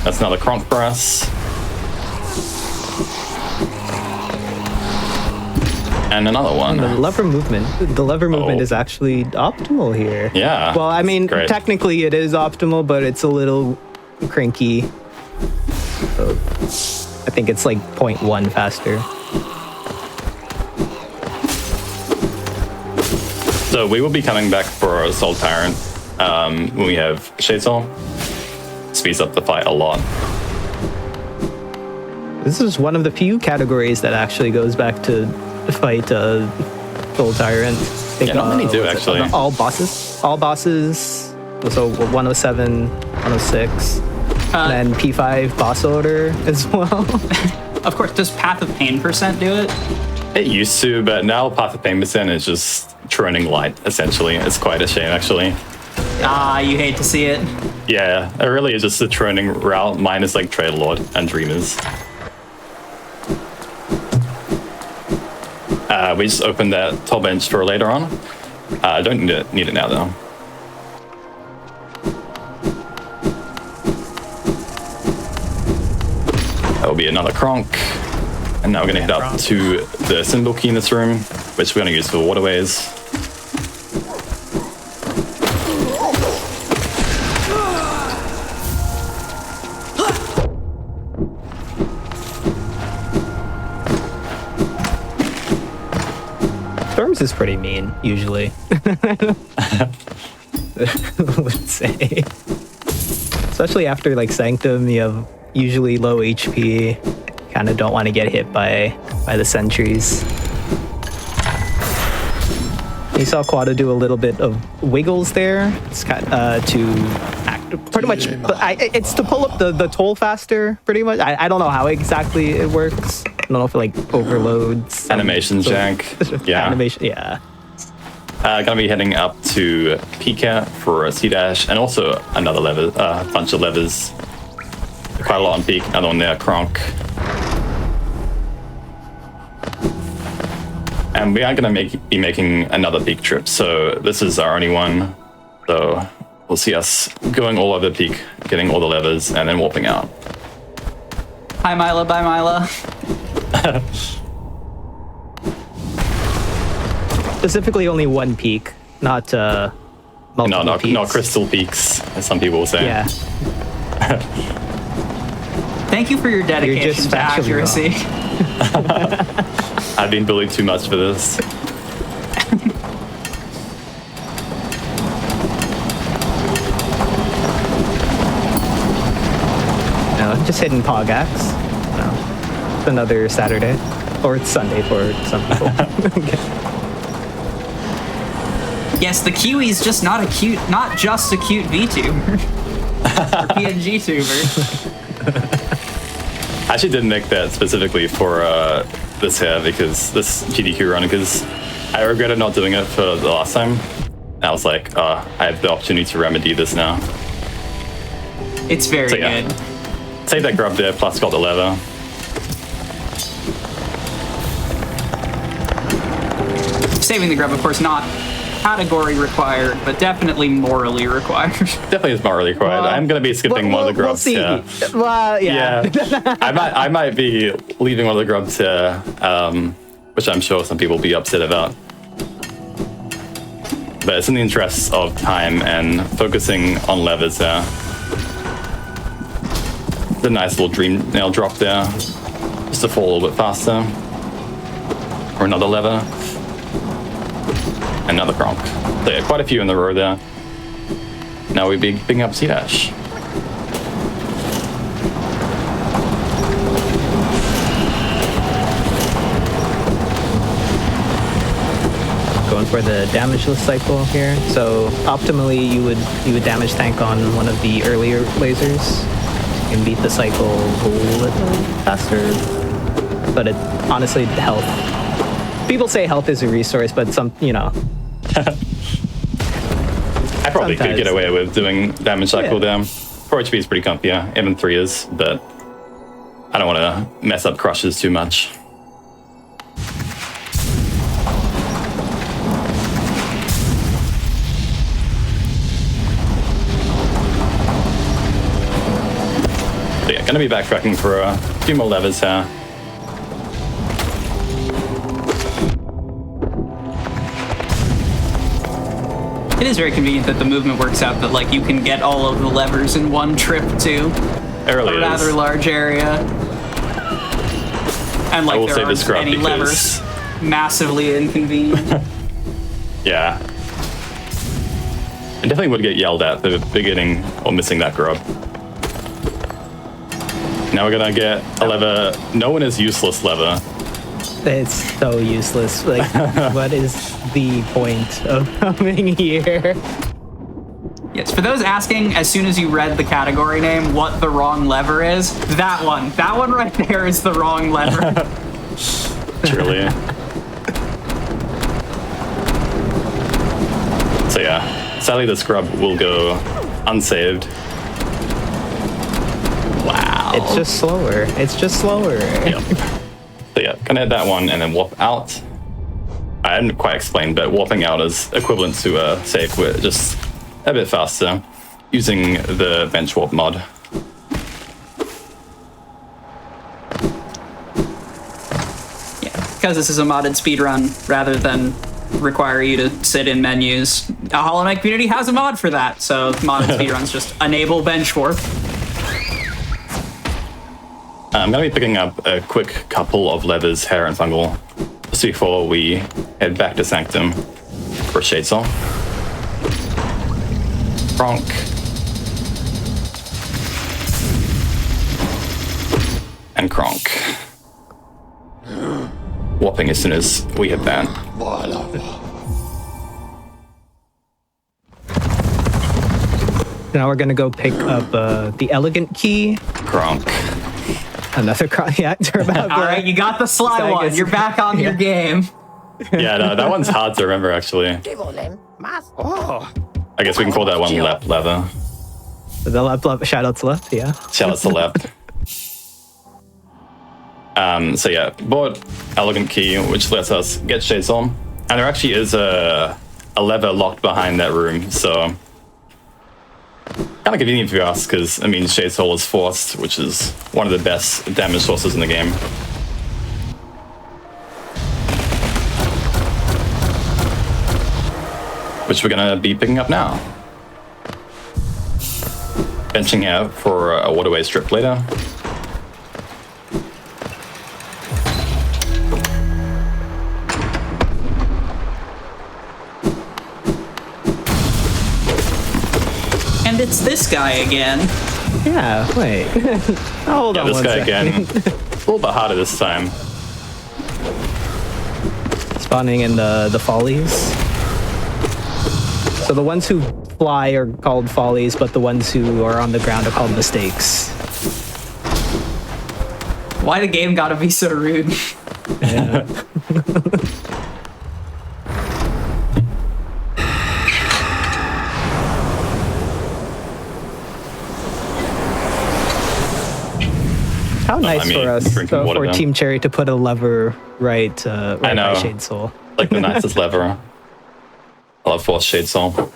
That's another Kronk for us. And another one. The lever movement. The lever movement is actually optimal here. Yeah. Well, I mean, great. technically it is optimal, but it's a little cranky. So I think it's like 0.1 faster. So we will be coming back for Soul Tyrant when we have Shade Soul. Speeds up the fight a lot. This is one of the few categories that actually goes back to fight Soul Tyrant. I think, Yeah, not many do, actually. All bosses. So 107, 106, and then P5 boss order as well. Of course, does Path of Pain percent do it? It used to, but now Path of Pain percent is just trending light, essentially. It's quite a shame, actually. Ah, you hate to see it. Yeah, it really is just a trending route, minus like Trader Lord and Dreamers. We just opened that top bench for later on. I don't need it now, though. There'll be another Kronk. And now we're going to head up to the symbol key in this room, which we're going to use for waterways. Storms is pretty mean, usually. I would say. Especially after like Sanctum, you have usually low HP. Kind of don't want to get hit by the sentries. You saw Quado do a little bit of wiggles there. It's kind to act pretty much. It's to pull up the toll faster, pretty much. I don't know how exactly it works. I don't know if it like overloads. Animation jank. Yeah. Animation. Yeah. Gonna be heading up to Pika for a C-dash and also another lever, bunch of levers. Quite a lot on Peak, another one there, Kronk. And we are gonna be making another Peak trip, so this is our only one. So we'll see us going all over Peak, getting all the levers, and then warping out. Hi Mila, bye Mila. Specifically only one peak, not multiple peaks. Not crystal peaks, as some people will say. Yeah. Thank you for your dedication to accuracy. I've been bullied too much for this. No, just hitting Pogax. No. It's another Saturday. Or it's Sunday for some people. Yes, the Kiwi's just not just a cute VTuber. Or PNG tuber. I actually didn't make that specifically for this here, because this GDQ run, because I regretted not doing it for the last time. And I was like, I have the opportunity to remedy this now. It's very good. Save that grub there, plus got the lever. Saving the grub, of course, not category required, but definitely morally required. Definitely is morally required. Well, I'm going to be skipping one of the grubs. We'll see. Yeah. Well, yeah. I might be leaving one of the grubs here, which I'm sure some people will be upset about. But it's in the interests of time and focusing on levers there. The nice little dream nail drop there, just to fall a little bit faster. Or another lever. Another Kronk. So yeah, quite a few in the row there. Now we'd be picking up C-dash. Going for the damageless cycle here. So optimally, you would damage tank on one of the earlier lasers. You can beat the cycle a little faster. But it honestly, health. People say health is a resource, but I probably could get away with doing damage cycle there. 4 HP is pretty comfy, yeah. Even 3 is, but I don't want to mess up crushes too much. So yeah, gonna be backtracking for a few more levers here. It is very convenient that the movement works out that like you can get all of the levers in one trip to a rather large area. And like there aren't any levers. Massively inconvenient. Yeah. I definitely would get yelled at for beginning or missing that grub. Now we're gonna get a lever. No one is useless lever. It's so useless. Like, what is the point of coming here? Yes, for those asking, as soon as you read the category name, what the wrong lever is, that one right there is the wrong lever. Truly. So yeah, sadly the scrub will go unsaved. Wow. It's just slower. Yep. So yeah, gonna hit that one and then warp out. I didn't quite explain, but warping out is equivalent to a save, we're just a bit faster using the bench warp mod. because this is a modded speedrun, rather than require you to sit in menus, a Hollow Knight community has a mod for that. So modded speedruns just enable bench warp. I'm going to be picking up a quick couple of levers here in Fungal just before we head back to Sanctum for Shadesol. Kronk. And Kronk. Whopping as soon as we hit that. Now we're gonna go pick up the elegant key. Kronk. Another Kronk. Yeah, All right, you got the sly one. You're back on your game. Yeah, no, that one's hard to remember, actually. I guess we can call that one Lep Leather. The Lep, shout out to Lep, yeah. Shout out to Lep. So yeah, bought Elegant Key, which lets us get Shadesol. And there actually is a lever locked behind that room, so kind of convenient for us, because, I mean, Shadesol is forced, which is one of the best damage sources in the game. Which we're gonna be picking up now. Benching here for a waterway strip later. And it's this guy again. Yeah, wait. Hold on this one guy second. again. A little bit harder this time. Spawning in the follies. So the ones who fly are called follies, but the ones who are on the ground are called mistakes. Why the game gotta be so rude? Yeah. How nice for us, for Team Cherry, to put a lever right by Shadesol. Like the nicest lever. I love Force Shadesol.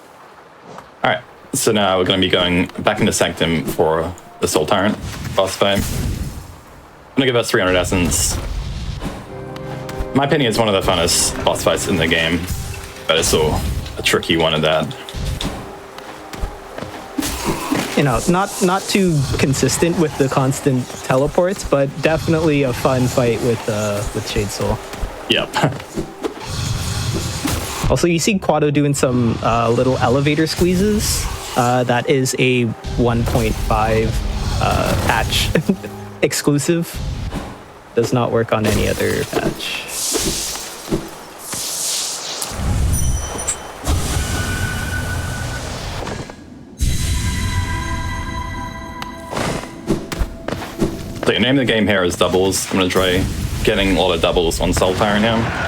Alright, so now we're going to be going back into Sanctum for the Soul Tyrant boss fight. I'm going to give us 300 Essence. In my opinion, it's one of the funnest boss fights in the game, but it's still a tricky one at that. You know, not too consistent with the constant teleports, but definitely a fun fight with Shadesol. Yep. Also, you see Quado doing some little elevator squeezes. That is a 1.5 patch exclusive. Does not work on any other patch. So your name of the game here is doubles. I'm going to try getting a lot of doubles on Soul Tyrant here.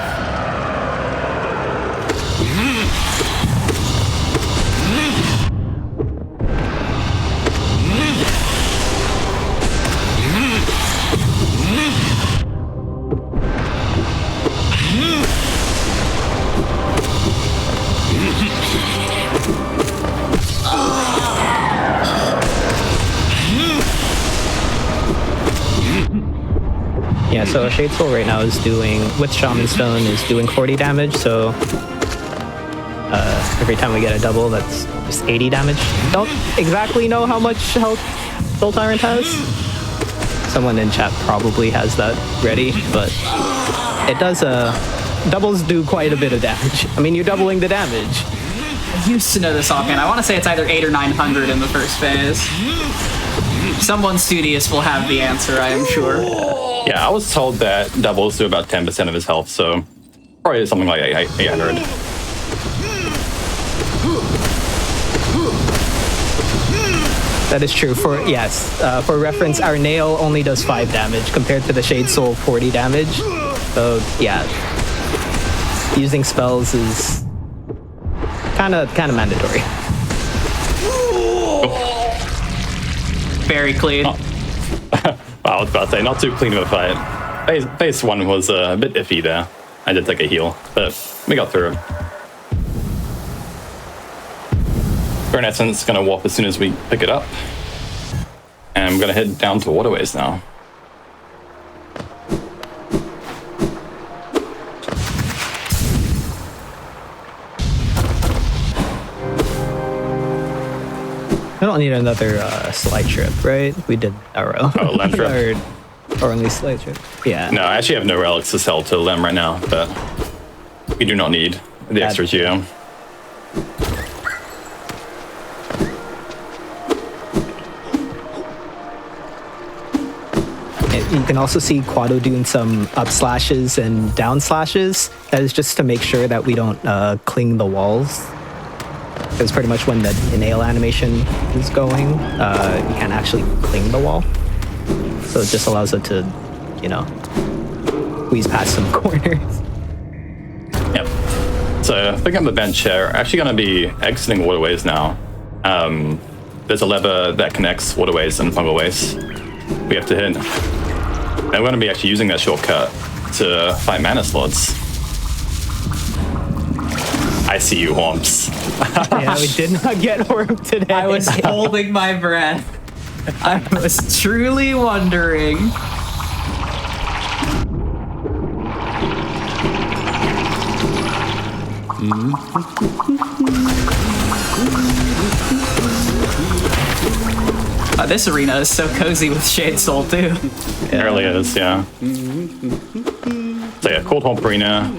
Yeah, so Shadesol right now is doing, with Shaman Stone, is doing 40 damage, so every time we get a double, that's just 80 damage. Don't exactly know how much health Soul Tyrant has. Someone in chat probably has that ready, but it does, doubles do quite a bit of damage. I mean, you're doubling the damage. I used to know this offhand. I want to say it's either 800 or 900 in the first phase. Someone studious will have the answer, I am sure. Yeah, I was told that doubles do about 10% of his health, so probably something like 800. That is true. For reference, our nail only does 5 damage compared to the Shadesol 40 damage. So yeah, using spells is kind of mandatory. Very clean. I was about to say, not too clean of a fight. Phase 1 was a bit iffy there. I did take a heal, but we got through it. Burn Essence is going to warp as soon as we pick it up. And I'm going to head down to Waterways now. I don't need another slide trip, right? We did our own. Oh, Lem trip? or only slide trip. Yeah. No, I actually have no relics to sell to Lem right now, but we do not need the extra geo. You can also see Quado doing some up slashes and down slashes. That is just to make sure that we don't cling the walls. Because pretty much when the inhale animation is going, you can't actually cling the wall. So it just allows it to, you know, squeeze past some corners. Yep. So I think on the bench here, we're actually going to be exiting waterways now. There's a lever that connects waterways and fungal waste. We have to hit. And we're going to be actually using that shortcut to fight mana slots. I see you, Horms. Yeah, we did not get Horm today. I was holding my breath. I was truly wondering. This arena is so cozy with Shade Soul too. It really is, yeah. So yeah, Cold Home Arena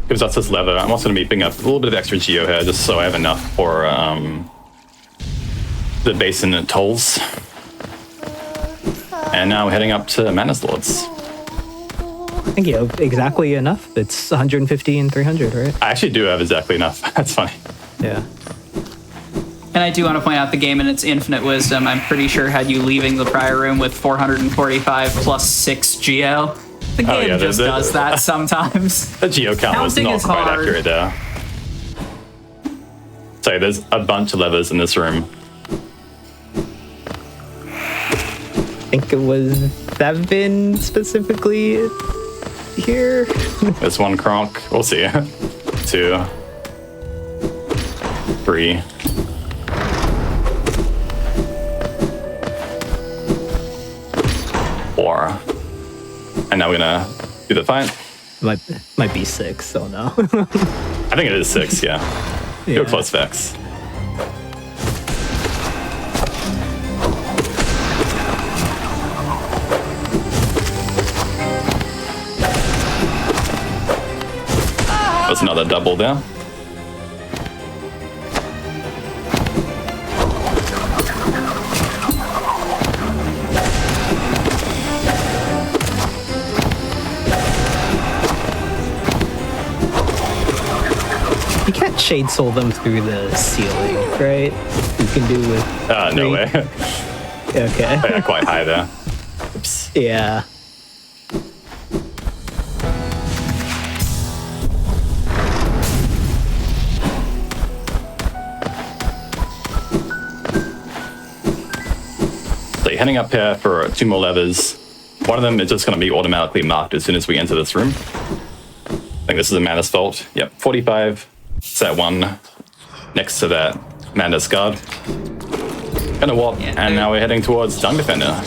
gives us this lever. I'm also going to be picking up a little bit of extra geo here just so I have enough for the basin and tolls. And now we're heading up to Mana Lords. I think you have exactly enough. It's 150 and 300, right? I actually do have exactly enough. That's funny. Yeah. And I do want to point out the game in its infinite wisdom, I'm pretty sure had you leaving the prior room with 445 plus 6 geo. The game just does that sometimes. The geo count was not quite accurate there. So there's a bunch of levers in this room. I think it was 7 specifically here. There's one Kronk. We'll see. 2, 3. And now we're gonna do the fight. Might be 6, so no. I think it is 6, yeah. Go close, Vex. That's another double there. You can't Shade Soul them through the ceiling, right? You can do with... No way. Okay. Yeah, quite high there. Oops. Yeah. So you're heading up here for 2 more levers. One of them is just going to be automatically marked as soon as we enter this room. I think this is Amanda's fault. Yep, 45. It's that one next to that Amanda's guard. Gonna walk, and now we're heading towards Dung Defender.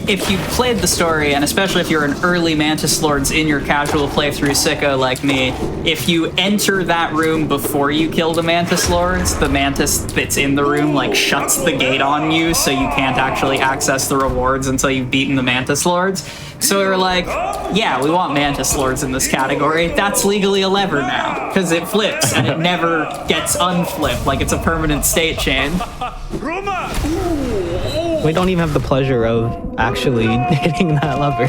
If you've played the story, and especially if you're an early Mantis Lords in your casual playthrough sicko like me, if you enter that room before you kill the Mantis Lords, the Mantis that's in the room like shuts the gate on you, so you can't actually access the rewards until you've beaten the Mantis Lords. So we were like, yeah, we want Mantis Lords in this category. That's legally a lever now, because it flips and it never gets unflipped, like it's a permanent state change. We don't even have the pleasure of actually hitting that lever.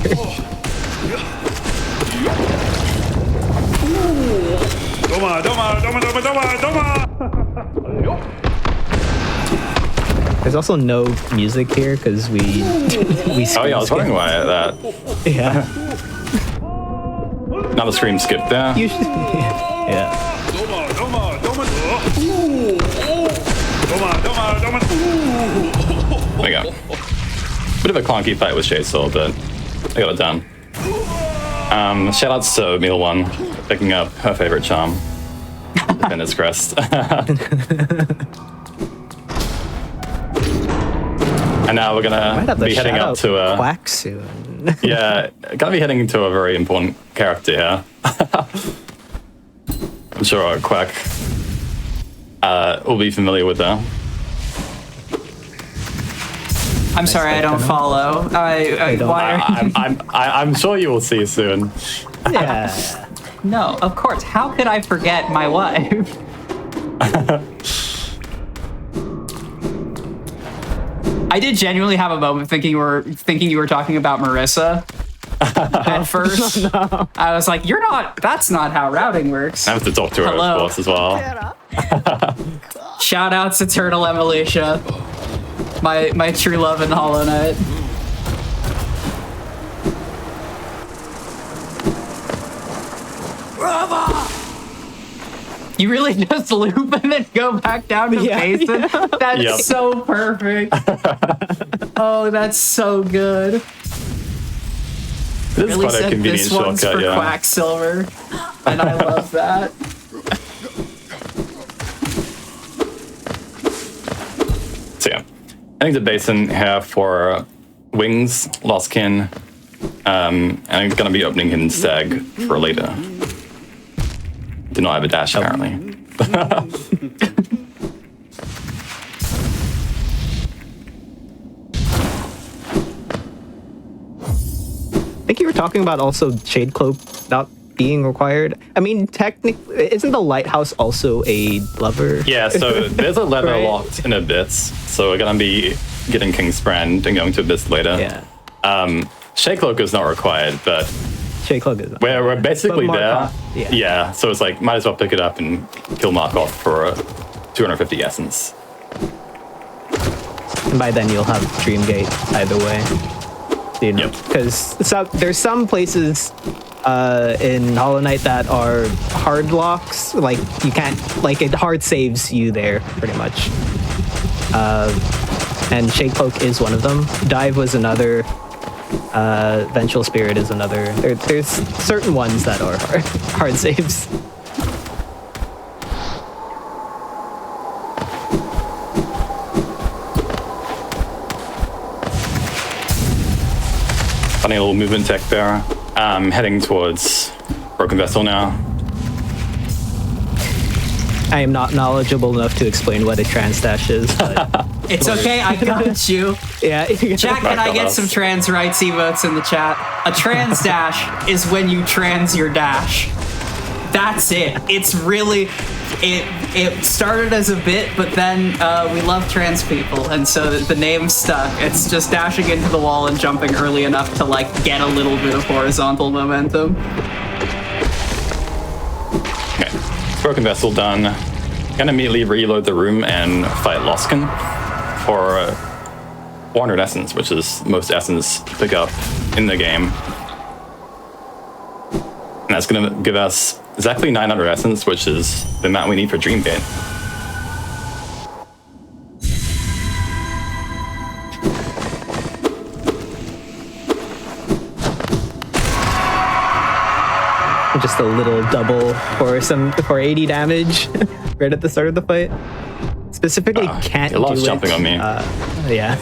There's also no music here because we Oh yeah, I was wondering why that. Yeah. Another scream skip there. Yeah. There we go. Bit of a clunky fight with Shade Soul, but I got it done. Shout outs to Meal One picking up her favorite charm. Defender's Crest. And now we're gonna be heading up to a Quack soon. yeah, gonna be heading to a very important character here. I'm sure Quack will be familiar with her. I'm sorry, I don't follow. I'm sure you will see soon. Yeah. No, of course. How could I forget my wife? I did genuinely have a moment thinking you were talking about Marissa. At first, no. I was like, "You're not. That's not how routing works." I have to talk to her, of course, as well. Shout outs to Turtle and Alicia, my true love in Hollow Knight. You really just loop and then go back down to Basin? That's so perfect. Oh, that's so good. This is Really quite a said convenient this one's shortcut, for Quacksilver, and I love that. So yeah, I think the basin here for Wings, Lostkin, and I'm gonna be opening Hidden Stag for later. Did not have a dash apparently. I think you were talking about also Shade Cloak not being required. I mean, technically, isn't the lighthouse also a lever? Yeah, so there's a lever Right. locked in Abyss, so we're gonna be getting King's Brand and going to Abyss later. Yeah. Shade Cloak is not required, but Shade Cloak is not. we're basically But there. Markov, yeah. So it's like, might as well pick it up and kill Markov for 250 essence. And by then you'll have Dreamgate either way. You know, because there's some places in Hollow Knight that are hard locks. Like you can't, like it hard saves you there pretty much. And Shade Cloak is one of them. Dive was another. Vengeful Spirit is another. There's certain ones that are hard saves. Funny little movement tech there. Heading towards Broken Vessel now. I am not knowledgeable enough to explain what a trans dash is, but It's okay, I got you. yeah. Chat, can I get some trans rights emotes in the chat? A trans dash is when you trans your dash. That's it. It's really, it started as a bit, but then we love trans people, and so the name stuck. It's just dashing into the wall and jumping early enough to like get a little bit of horizontal momentum. Okay, Broken Vessel done. Gonna immediately reload the room and fight Loskin for 400 essence, which is most essence to pick up in the game. And that's gonna give us exactly 900 essence, which is the amount we need for Dreamgate. Just a little double for 80 damage right at the start of the fight. Specifically can't do it. It loves jumping on me. Yeah.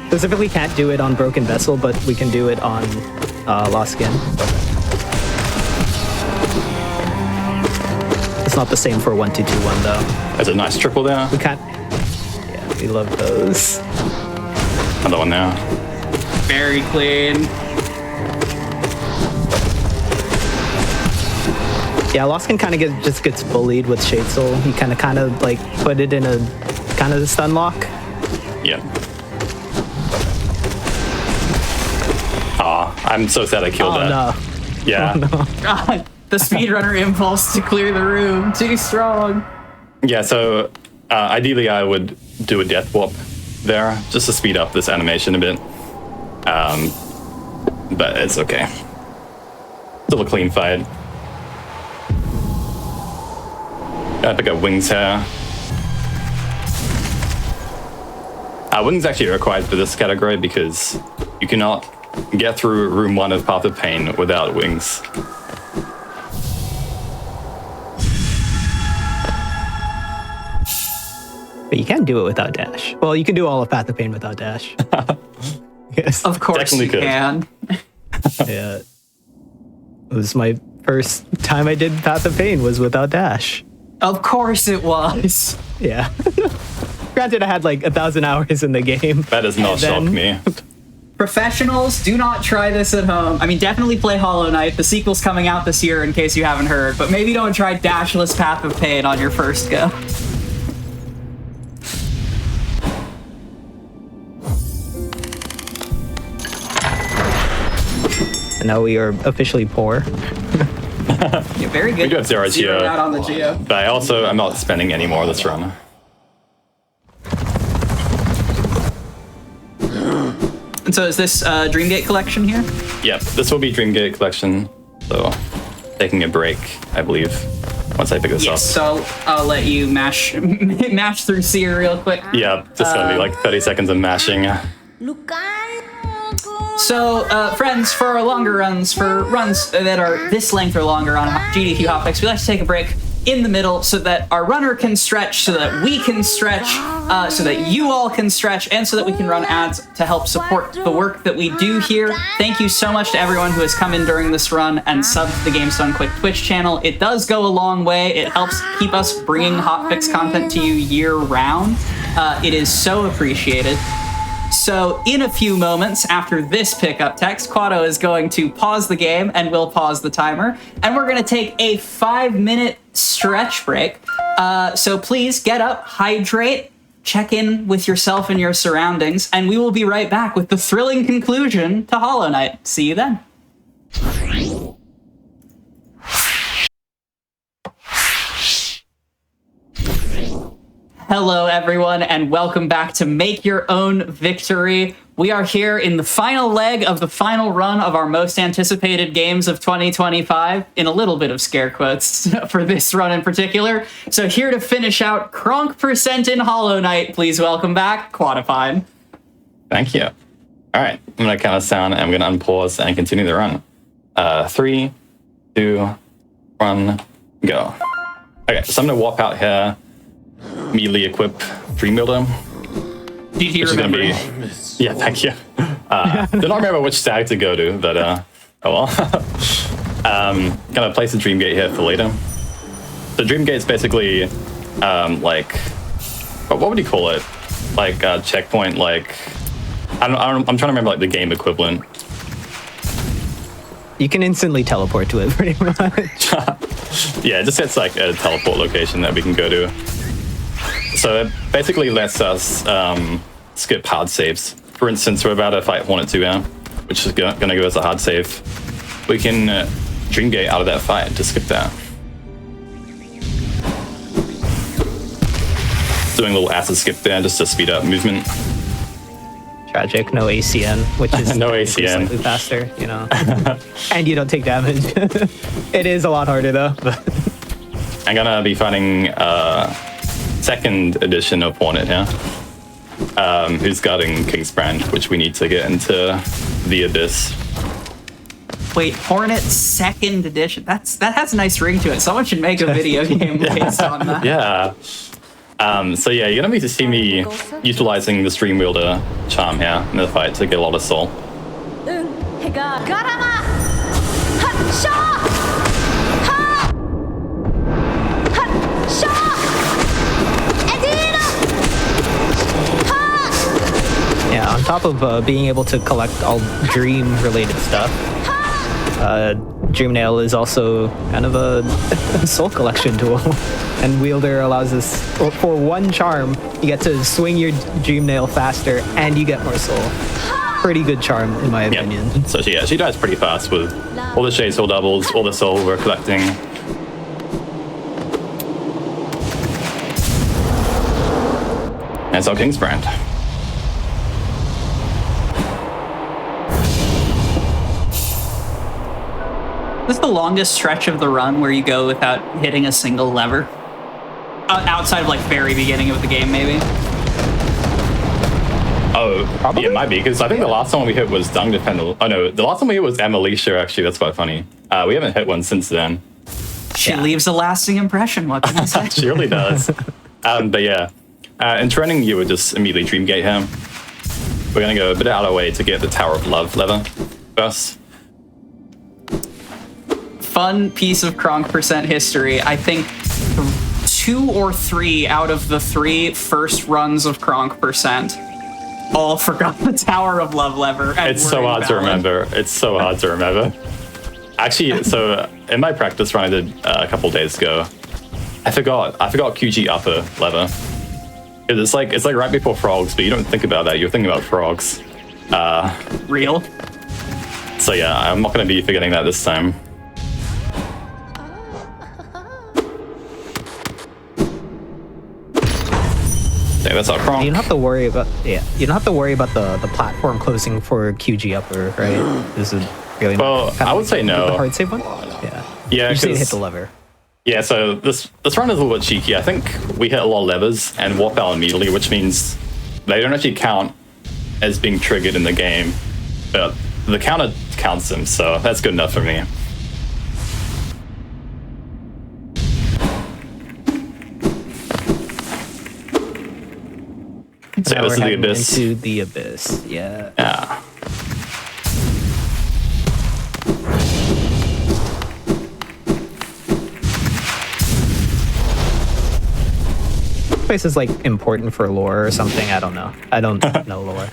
Specifically can't do it on Broken Vessel, but we can do it on Lost Skin. It's not the same for 1-2-2-1 though. There's a nice triple there. We can't. Yeah, we love those. Another one now. Very clean. Yeah, Loskin kind of just gets bullied with Shade Soul. You kind of like put it in a kind of stun lock. Yeah. Aw, I'm so sad I killed that. No. Yeah. Oh, no. God, the speedrunner impulse to clear the room. Too strong. Yeah, so ideally I would do a death warp there, just to speed up this animation a bit. But it's okay. Still a clean fight. Gotta pick up Wings here. Wings actually required for this category because you cannot get through room 1 of Path of Pain without Wings. But you can do it without dash. Well, you can do all of Path of Pain without dash. Yes. Of course Definitely you could. can. Yeah. It was my first time I did Path of Pain was without dash. Of course it was. Yeah. Granted, I had like 1,000 hours in the game. That does not shock me. Professionals, do not try this at home. I mean, definitely play Hollow Knight. The sequel's coming out this year in case you haven't heard, but maybe don't try Dashless Path of Pain on your first go. And now we are officially poor. Yeah, very good. We do have zero Zeroed Geo, out on the Geo. but I also am not spending any more this run. And so is this Dreamgate collection here? Yep, this will be Dreamgate Collection, so taking a break, I believe, once I pick this up. So I'll let you mash through Seer real quick. Yeah, just gonna be like 30 seconds of mashing. So, friends, for our longer runs, for runs that are this length or longer on GDQ Hotfix, we like to take a break in the middle so that our runner can stretch, so that we can stretch, so that you all can stretch, and so that we can run ads to help support the work that we do here. Thank you so much to everyone who has come in during this run and subbed to the Games Done Quick Twitch channel. It does go a long way. It helps keep us bringing Hotfix content to you year round. It is so appreciated. So in a few moments after this pickup text, Quado is going to pause the game and we'll pause the timer. And we're going to take a 5-minute stretch break. So please get up, hydrate, check in with yourself and your surroundings, and we will be right back with the thrilling conclusion to Hollow Knight. See you then. Hello, everyone, and welcome back to Make Your Own Victory. We are here in the final leg of the final run of our most anticipated games of 2025, in a little bit of scare quotes for this run in particular. So here to finish out Kronk% in Hollow Knight, please welcome back Quadifine. Thank you. All right, I'm gonna count us down and I'm gonna unpause and continue the run. 3, 2, 1, go. Okay, so I'm gonna walk out here, immediately equip Dream Builder. Did you which remember? Is gonna be, yeah, thank you. Do not remember which stag to go to, but oh well. Gonna place a Dream Gate here for later. The Dream Gate's basically like, what would you call it? Like a checkpoint, like I'm trying to remember like the game equivalent. You can instantly teleport to it pretty much. Yeah, it just gets like a teleport location that we can go to. So it basically lets us skip hard saves. For instance, we're about to fight Hornet 2 now, which is going to give us a hard save. We can Dream Gate out of that fight to skip that. Doing a little acid skip there just to speed up movement. Tragic, no ACN, which is no ACN. Slightly faster, you know. And you don't take damage. It is a lot harder though. I'm gonna be fighting second edition of Hornet here, who's guarding King's Brand, which we need to get into the Abyss. Wait, Hornet 2nd edition? That has a nice ring to it. Someone should make a video game based on that. Yeah. So yeah, you're gonna be to see me utilizing the Stream Wielder charm here in the fight to get a lot of soul. Yeah, on top of being able to collect all dream-related stuff, Dream Nail is also kind of a soul collection tool. And Wielder allows us, for one charm, you get to swing your Dream Nail faster and you get more soul. Pretty good charm, in my opinion. Yep. So yeah, she dies pretty fast with all the Shade Soul doubles, all the soul we're collecting. That's our King's Brand. This is the longest stretch of the run where you go without hitting a single lever. Outside of like very beginning of the game, maybe. Oh, probably? Yeah, it might be, because I think the last one we hit was Dung Defender. Oh no, the last one we hit was Emilicia, actually. That's quite funny. We haven't hit one since then. She leaves a lasting impression, what can I say? She really does. But yeah, in training, you would just immediately Dream Gate him. We're going to go a bit out of our way to get the Tower of Love lever first. Fun piece of Kronk% history. I think 2 or 3 out of the 3 first runs of Kronk percent all forgot the Tower of Love lever. And It's so hard to remember. It's so hard to remember. Actually, so in my practice run I did a couple days ago, I forgot QG upper lever. It's like right before frogs, but you don't think about that. You're thinking about frogs. Real. So yeah, I'm not going to be forgetting that this time. Okay, that's our Kronk. You don't have to worry about You don't have to worry about the platform closing for QG upper, right? This is really I would say no. The hard save one. Yeah. Yeah, You just need to hit the lever. Yeah, so this run is a little bit cheeky. I think we hit a lot of levers and warp out immediately, which means they don't actually count as being triggered in the game, but the counter counts them, so that's good enough for me. So yeah, Now this is we're the heading abyss. into the abyss. Yeah. Yeah. This place is like important for lore or something. I don't know. I don't know lore.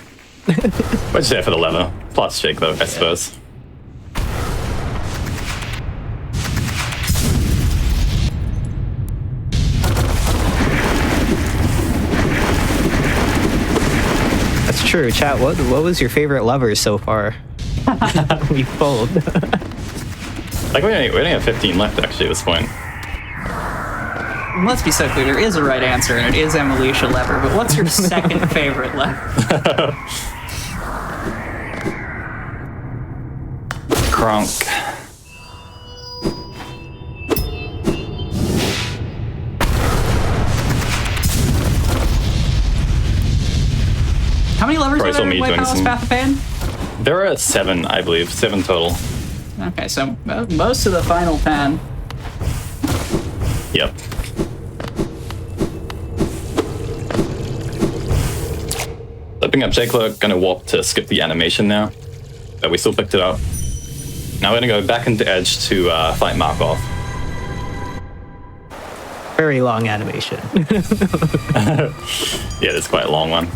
We're just there for the lever. Plus shake though, I suppose. That's true. Chat, what was your favorite lever so far? We fold. Like we only have 15 left actually at this point. Let's be so clear, there is a right answer, and it is Emilicia lever, but what's your second favorite lever? Kronk. How many levers are there in White Palace Path of Pain? There are 7, I believe. 7 total. Okay, so most of the final 10. Yep. Flipping up J-Clerk, gonna warp to skip the animation now, but we still picked it up. Now we're gonna go back into Edge to fight Markov. Very long animation. Yeah, it's quite a long one.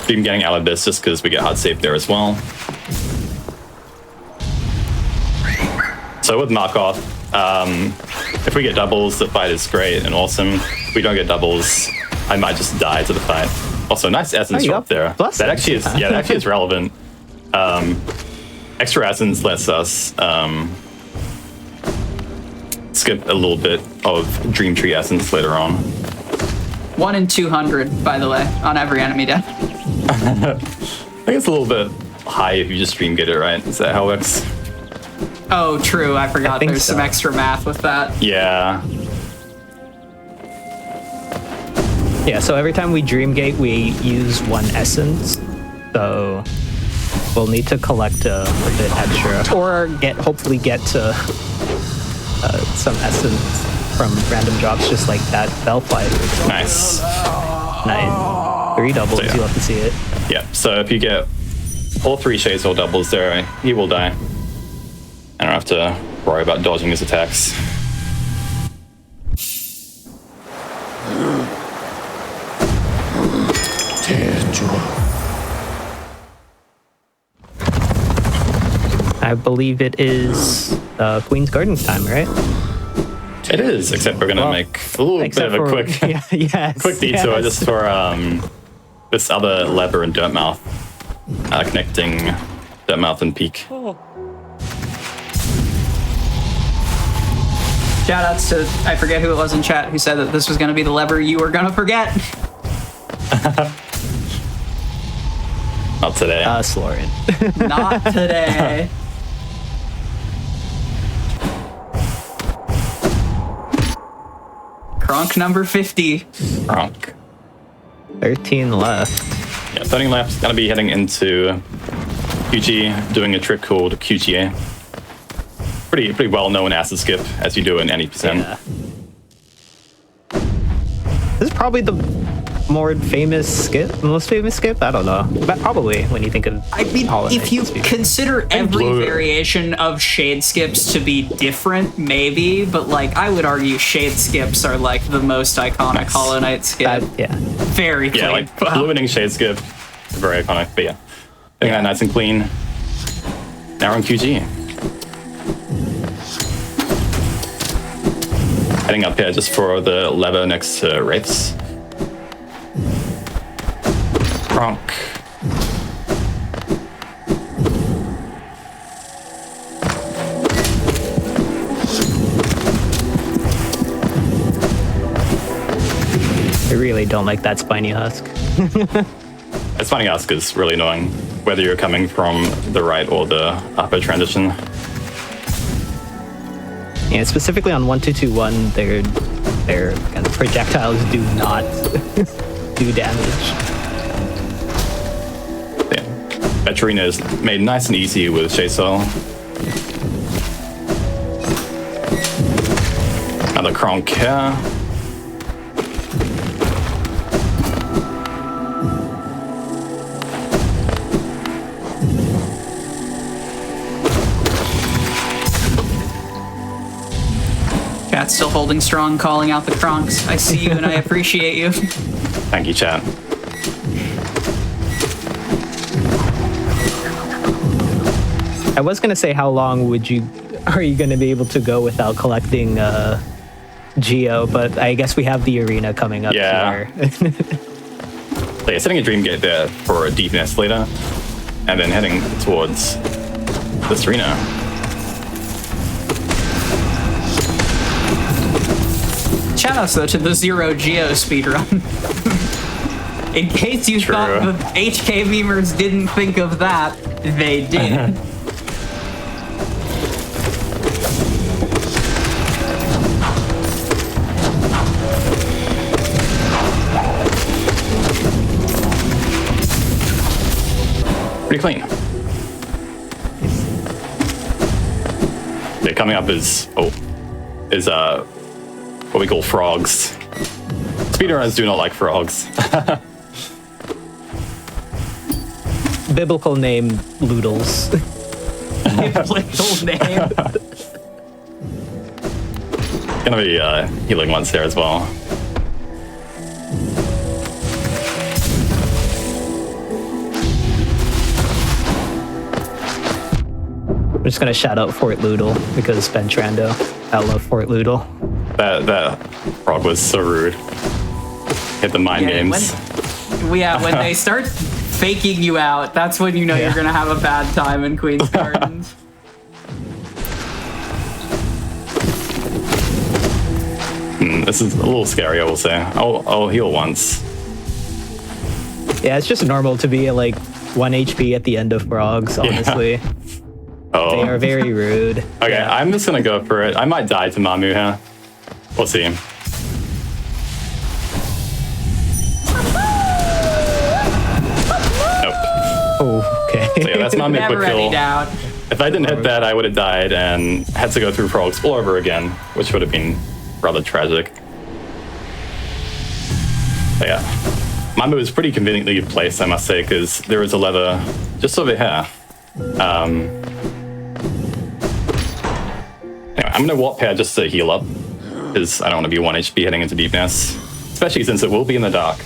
Been getting out of this just because we get hard save there as well. So with Markov, if we get doubles, the fight is great and awesome. If we don't get doubles, I might just die to the fight. Also, nice essence drop there. That actually is, yeah, that actually is relevant. Extra essence lets us skip a little bit of Dream Tree essence later on. 1 in 200, by the way, on every enemy death. I think it's a little bit high if you just stream get it right. Is that how it works? Oh, true. I forgot there's some extra math with that. Yeah. Yeah, so every time we Dreamgate, we use 1 essence. So we'll need to collect a bit extra, or hopefully get to some essence from random drops, just like that Bellfly. Nice. Nice. 3 doubles, So, yeah. you love to see it. Yeah, so if you get all 3 shades or doubles there, he will die. I don't have to worry about dodging his attacks. I believe it is Queen's Garden time, right? It is, except we're gonna make a little bit of a quick, quick detour just for this other lever and Dirtmouth, connecting Dirtmouth and Peak. Shout outs to, I forget who it was in chat who said that this was going to be the lever you were going to forget. Not today. Slorin. Not today. Kronk number 50. Kronk. 13 left. Yeah, 13 left. Gonna be heading into QG, doing a trick called QGA. Pretty well-known acid skip, as you do in any percent. Yeah. This is probably the more famous skip, most famous skip? I don't know, but probably when you think of. I mean, Hollow if Knight, you it's- consider every Blue- variation of shade skips to be different, maybe, but like I would argue shade skips are like the most iconic Nice. Hollow Knight skip. yeah. Very clean. Yeah, like blue winning shade skip, very iconic. But yeah, getting that nice and clean. Now we're in QG. Heading up here just for the lever next to Wraiths. Kronk. I really don't like that spiny husk. It's funny ask is really annoying, whether you're coming from the right or the upper transition. Yeah, specifically on 1221, their kind of projectiles do not do damage. Yeah. Veterina is made nice and easy with Chaseol. Another Kronk here. Cat's still holding strong, calling out the Kronks. I see you and I appreciate you. Thank you, chat. I was gonna say, how long are you gonna be able to go without collecting Geo? But I guess we have the arena coming up Yeah. here. So yeah, setting a Dream Gate there for a deep nest later, and then heading towards this arena. Shout outs though to the Zero Geo speedrun. In case you True. thought the HK memers didn't think of that, they did. Pretty clean. Yeah, coming up is what we call frogs. Speedrunners do not like frogs. Biblical name, Loodles. Biblical name. Gonna be healing once there as well. I'm just gonna shout out Fort Loodle because Ben Trando. I love Fort Loodle. That frog was so rude. Hit the mind games. When they start faking you out, that's when you know you're gonna have a bad time in Queen's Gardens. This is a little scary, I will say. I'll heal once. Yeah, it's just normal to be at like 1 HP at the end of frogs, honestly. Oh. They are very rude. Okay, I'm just gonna go for it. I might die to Mamu here. We'll see. Nope. Oh, okay. So yeah, that's Mamu Never quick any kill. doubt. If I didn't hit that, I would have died and had to go through frogs all over again, which would have been rather tragic. But yeah, Mamu is pretty conveniently placed, I must say, because there is a lever just over here. Anyway, I'm gonna warp here just to heal up, because I don't want to be 1 HP heading into deepness, especially since it will be in the dark.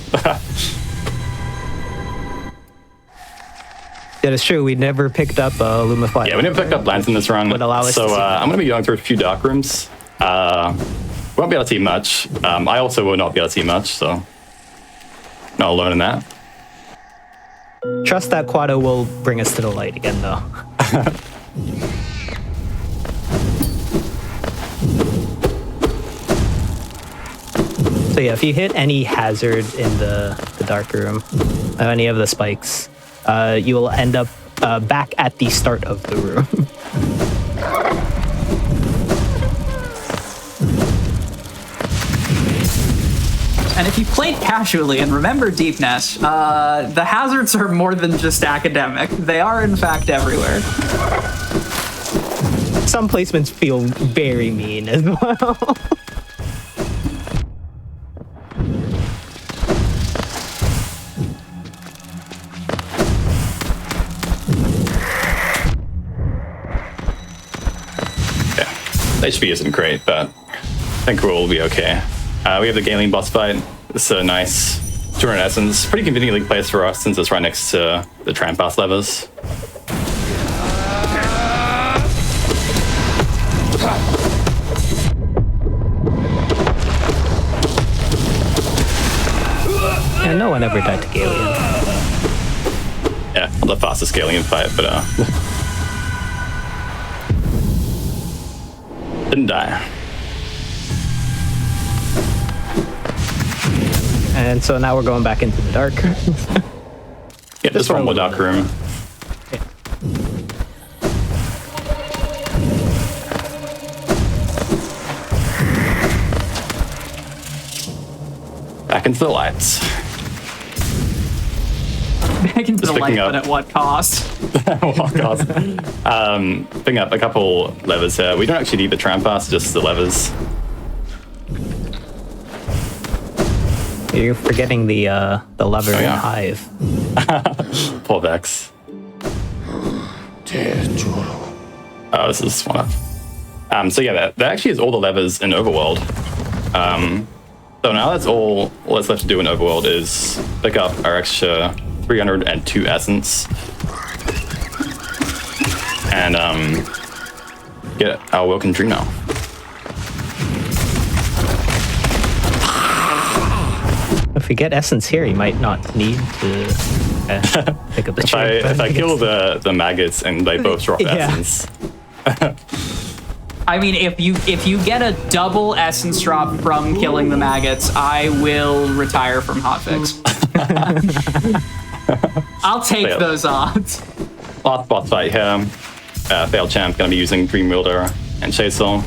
That is true. We never picked up Lumify. Yeah, we never picked up lands in this run, Would allow us so to see I'm gonna be going through a few dark rooms. Won't be able to see much. I also will not be able to see much, so not alone in that. Trust that Quado will bring us to the light again, though. So yeah, if you hit any hazard in the dark room, any of the spikes, you will end up back at the start of the room. And if you played casually and remember Deep Nest, the hazards are more than just academic. They are, in fact, everywhere. Some placements feel very mean as well. HP isn't great, but I think we'll be okay. We have the Galing boss fight. It's a nice 200 essence. Pretty conveniently placed for us since it's right next to the Trampas levers. And no one ever died to Galian. Yeah, not the fastest Galian fight, but didn't die. And so now we're going back into the dark. Yeah, just one more dark room. Back into the lights. Back into Just the light, picking up. but at what cost? What cost? Picking up a couple levers here. We don't actually need the Trampas, just the levers. You're forgetting the lever Oh, and yeah. hive. Poor Vex. Oh, this is one up. So yeah, that actually is all the levers in Overworld. So now that's all that's left to do in Overworld is pick up our extra 302 essence and get our Wilken Dream now. If we get essence here, you might not need to pick up the chain. If I kill the maggots and they both drop Yeah. essence. I mean, if you get a double essence drop from killing the maggots, I will retire from Hotfix. I'll take Yeah. those odds. Last boss fight here. Failed Champ gonna be using Dream Wielder and Chaser.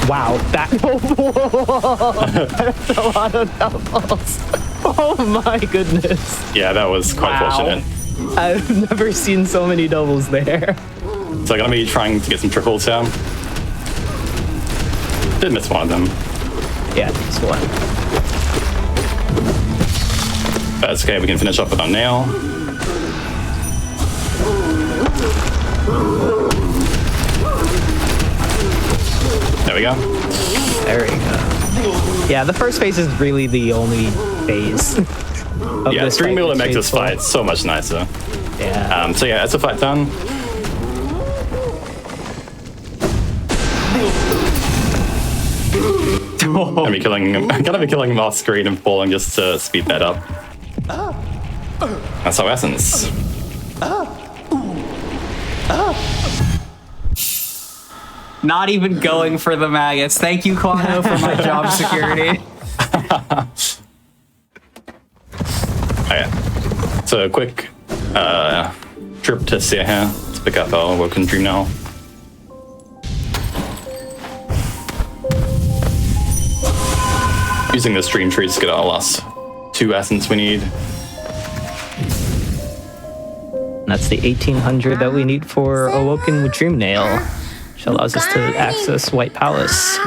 Wow, that's a lot of doubles. Oh my goodness. Yeah, that was quite Wow. fortunate. I've never seen so many doubles there. So I'm gonna be trying to get some triples here. Did miss one of them. Yeah, this one. But it's okay, we can finish off with our nail. There we go. There we go. Yeah, the first phase is really the only phase. Of Yeah, this Dream fight Wielder with makes this Shadesport. fight so much nicer. Yeah. So yeah, that's a fight done. I'm gonna be killing him off screen and falling just to speed that up. That's our essence. Not even going for the maggots. Thank you, Quano, for my job security. Okay. So a quick trip to Seha to pick up our Woken Dream now. Using this dream tree to get our last 2 essence we need. That's the 1800 that we need for Awoken with Dream Nail, which allows us to access White Palace.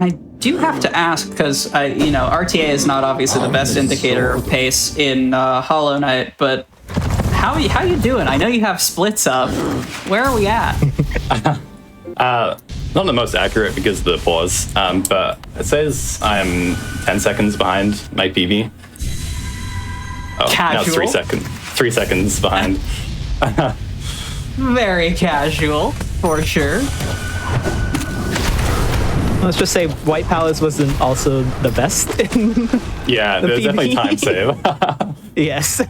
I do have to ask because RTA is not obviously the best indicator of pace in Hollow Knight, but how you doing? I know you have splits up. Where are we at? Not the most accurate because of the pause, but it says I'm 10 seconds behind my PB. Oh, now it's 3 seconds. 3 seconds behind. Very casual, for sure. Let's just say White Palace wasn't also the best. Yeah, The there's definitely PB. time save. Yes.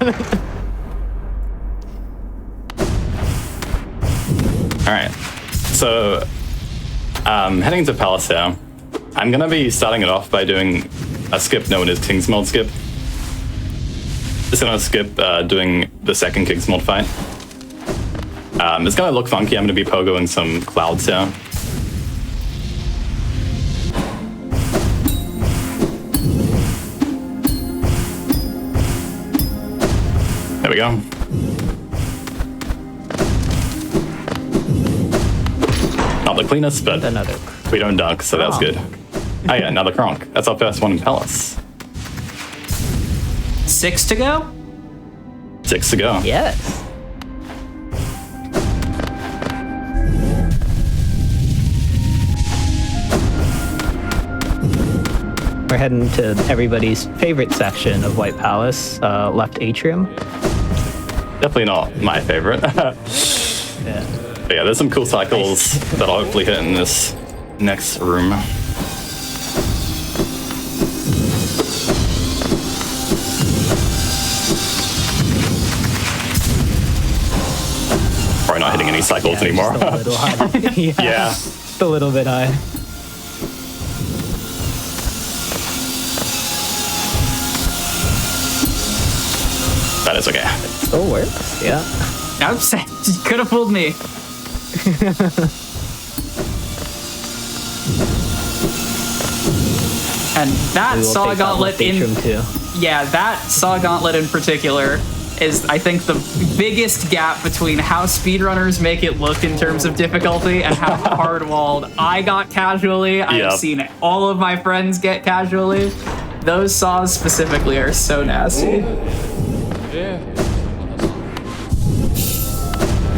All right, so heading to Palace here, I'm gonna be starting it off by doing a skip known as King's Mold skip. Just gonna skip doing the second King's Mold fight. It's gonna look funky. I'm gonna be pogoing some clouds here. There we go. Not the cleanest, but Another. we don't dunk, so that's good. Oh yeah, another Kronk. That's our first one in Palace. 6 to go? 6 to go. Yes. We're heading to everybody's favorite section of White Palace, left atrium. Definitely not my favorite. Yeah. But yeah, there's some cool cycles that I'll hopefully hit in this next room. Probably not hitting any cycles anymore. Just a little high. Yeah. Just a little bit high. That is okay. Still works. Yeah. I'm saying, you could have fooled me. And that We will Saw take that Gauntlet left atrium too. yeah, that Saw Gauntlet in particular is, I think, the biggest gap between how speedrunners make it look in terms of difficulty and how hard-walled I got casually. I've Yep. seen all of my friends get casually. Those saws specifically are so nasty.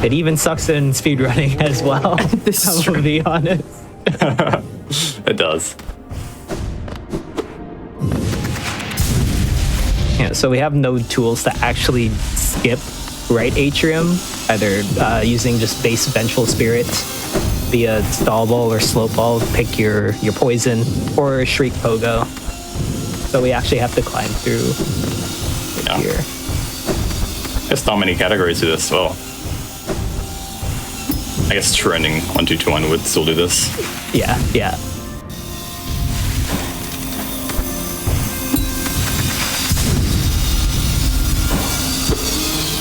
It even sucks in speedrunning as well. This is I'm gonna be honest. It does. Yeah, so we have no tools to actually skip right atrium, either using just base vengeful spirit via stall ball or slope ball, pick your poison, or shriek pogo. So we actually have to climb through Yeah. here. There's not many categories to this. Well, I guess trending 1221 would still do this. Yeah, yeah.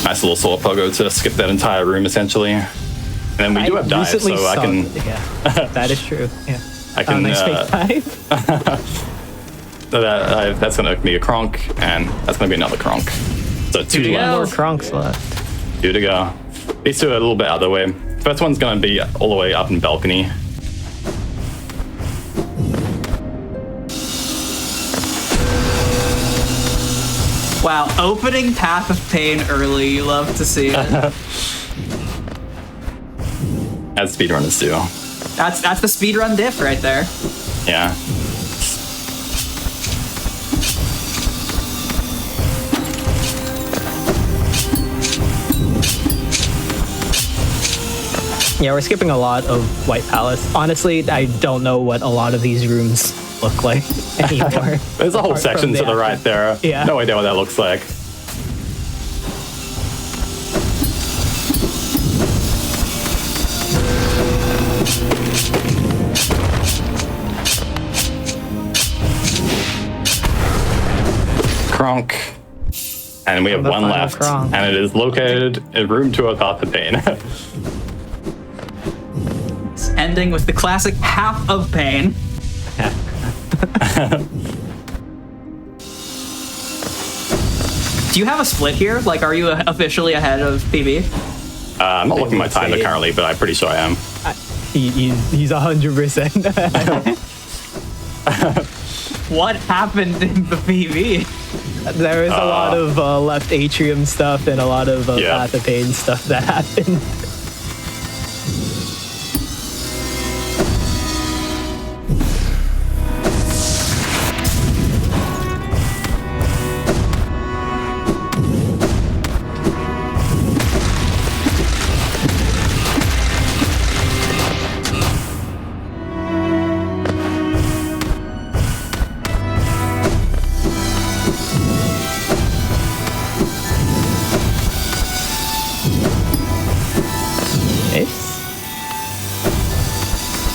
Nice little solo pogo to skip that entire room essentially. And then we do have dive, recently so I saw- can Yeah, that is true. Yeah. I can Nice fake dive. that's gonna be a Kronk, and that's gonna be another Kronk. So two to go. left. More Kronks left. 2 to go. These two are a little bit out of the way. First one's gonna be all the way up in balcony. Wow, opening Path of Pain early, you love to see it. As speedrunners do. That's the speedrun diff right there. Yeah. Yeah, we're skipping a lot of White Palace. Honestly, I don't know what a lot of these rooms look like anymore. There's a whole Apart section from to the right there. Yeah. No idea what that looks like. Kronk. And we have The one final left. Kronk. And it is located in room 2 of Path of Pain. It's ending with the classic Half of Pain. Do you have a split here? Like, are you officially ahead of PB? I'm not looking at my would timer say- currently, but I'm pretty sure I am. He's 100%. What happened in the PB? There is a lot of left atrium stuff and a lot of Yeah. Path of Pain stuff that happened.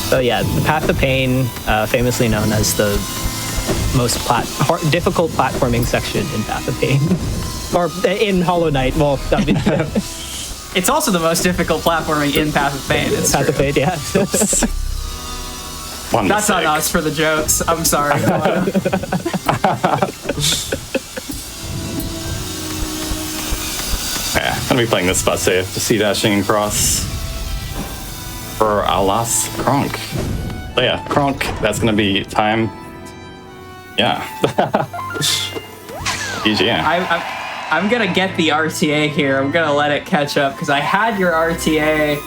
So yeah, the Path of Pain, famously known as the most difficult platforming section in Path of Pain, or in Hollow Knight. Well, I mean, It's also the most difficult platforming in Path of Pain. It's Path of true. Pain, yeah. One That's on mistake. us for the jokes. I'm sorry. Yeah, I'm gonna be playing this spot safe. Just sea dashing across for our last Kronk. So yeah, Kronk, that's gonna be time. Yeah. GG. I'm gonna get the RTA here. I'm gonna let it catch up because I had your RTA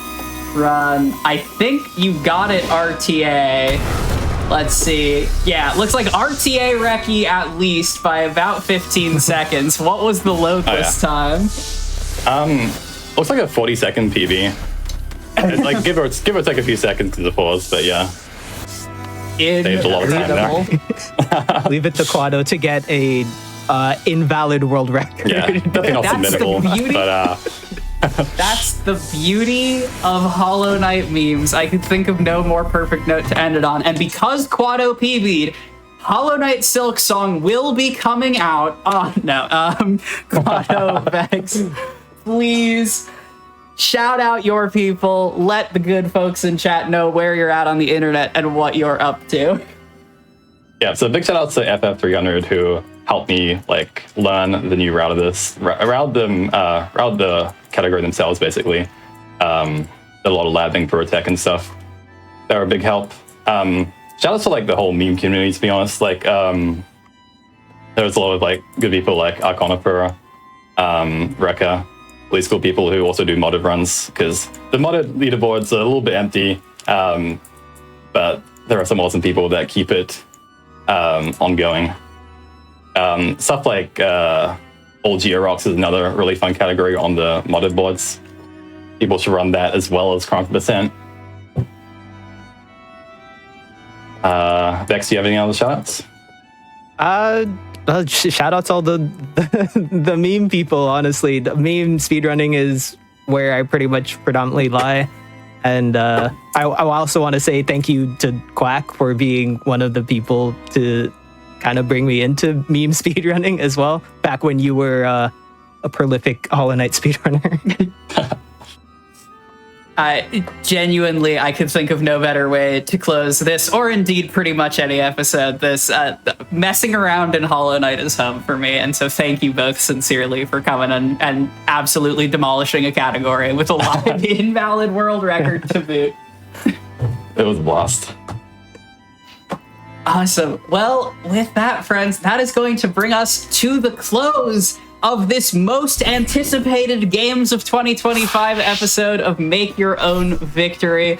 run. I think you got it RTA. Let's see. Yeah, it looks like RTA Reki at least by about 15 seconds. What was the load this time? Looks like a 40-second PB. It's like give or take a few seconds to the pause, but yeah. Saved a lot of time there. Leave it to Quado to get a invalid world record. Yeah, definitely not submittable. But that's the beauty of Hollow Knight memes. I could think of no more perfect note to end it on. And because Quado PB'd, Hollow Knight Silk Song will be coming out. Oh no, Quado Vex, please shout out your people. Let the good folks in chat know where you're at on the internet and what you're up to. Yeah, so big shout out to FF300 who helped me like learn the new route of this, route the category themselves basically. Did a lot of labbing for tech and stuff. They were a big help. Shout out to like the whole meme community, to be honest. Like there was a lot of like good people like Arconopura, Rekka, really cool people who also do modded runs, because the modded leaderboards are a little bit empty, but there are some awesome people that keep it ongoing. Stuff like all Georox is another really fun category on the modded boards. People should run that as well as Kronk Percent. Vex, do you have any other shoutouts? Shout out to all the meme people, honestly. The meme speedrunning is where I pretty much predominantly lie. And I also want to say thank you to Quack for being one of the people to kind of bring me into meme speedrunning as well, back when you were a prolific Hollow Knight speedrunner. Genuinely, I could think of no better way to close this, or indeed pretty much any episode. This messing around in Hollow Knight is home for me, and so thank you both sincerely for coming and absolutely demolishing a category with a live invalid world record to boot. It was a blast. Awesome. Well, with that, friends, that is going to bring us to the close of this most anticipated Games of 2025 episode of Make Your Own Victory.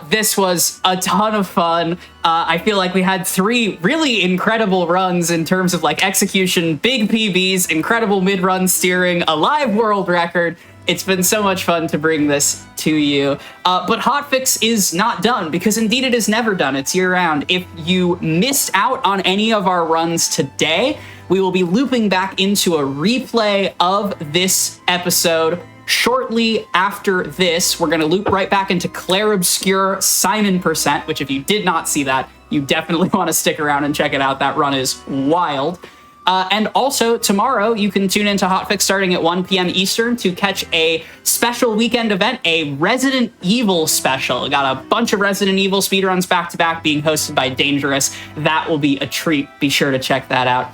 This was a ton of fun. I feel like we had 3 really incredible runs in terms of like execution, big PBs, incredible mid-run steering, a live world record. It's been so much fun to bring this to you. But Hotfix is not done, because indeed it is never done. It's year-round. If you missed out on any of our runs today, we will be looping back into a replay of this episode shortly after this. We're going to loop right back into Clair Obscur Simon Percent, which if you did not see that, you definitely want to stick around and check it out. That run is wild. And also, tomorrow, you can tune into Hotfix starting at 1 p.m. Eastern to catch a special weekend event, a Resident Evil special. We got a bunch of Resident Evil speedruns back-to-back being hosted by Dangerous. That will be a treat. Be sure to check that out.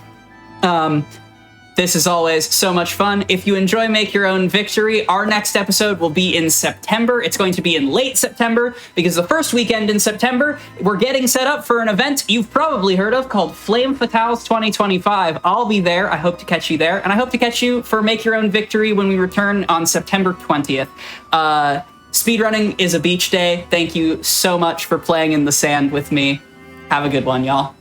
This is always so much fun. If you enjoy Make Your Own Victory, our next episode will be in September. It's going to be in late September, because the first weekend in September, we're getting set up for an event you've probably heard of called Flame Fatales 2025. I'll be there. I hope to catch you there. And I hope to catch you for Make Your Own Victory when we return on September 20th. Speedrunning is a beach day. Thank you so much for playing in the sand with me. Have a good one, y'all.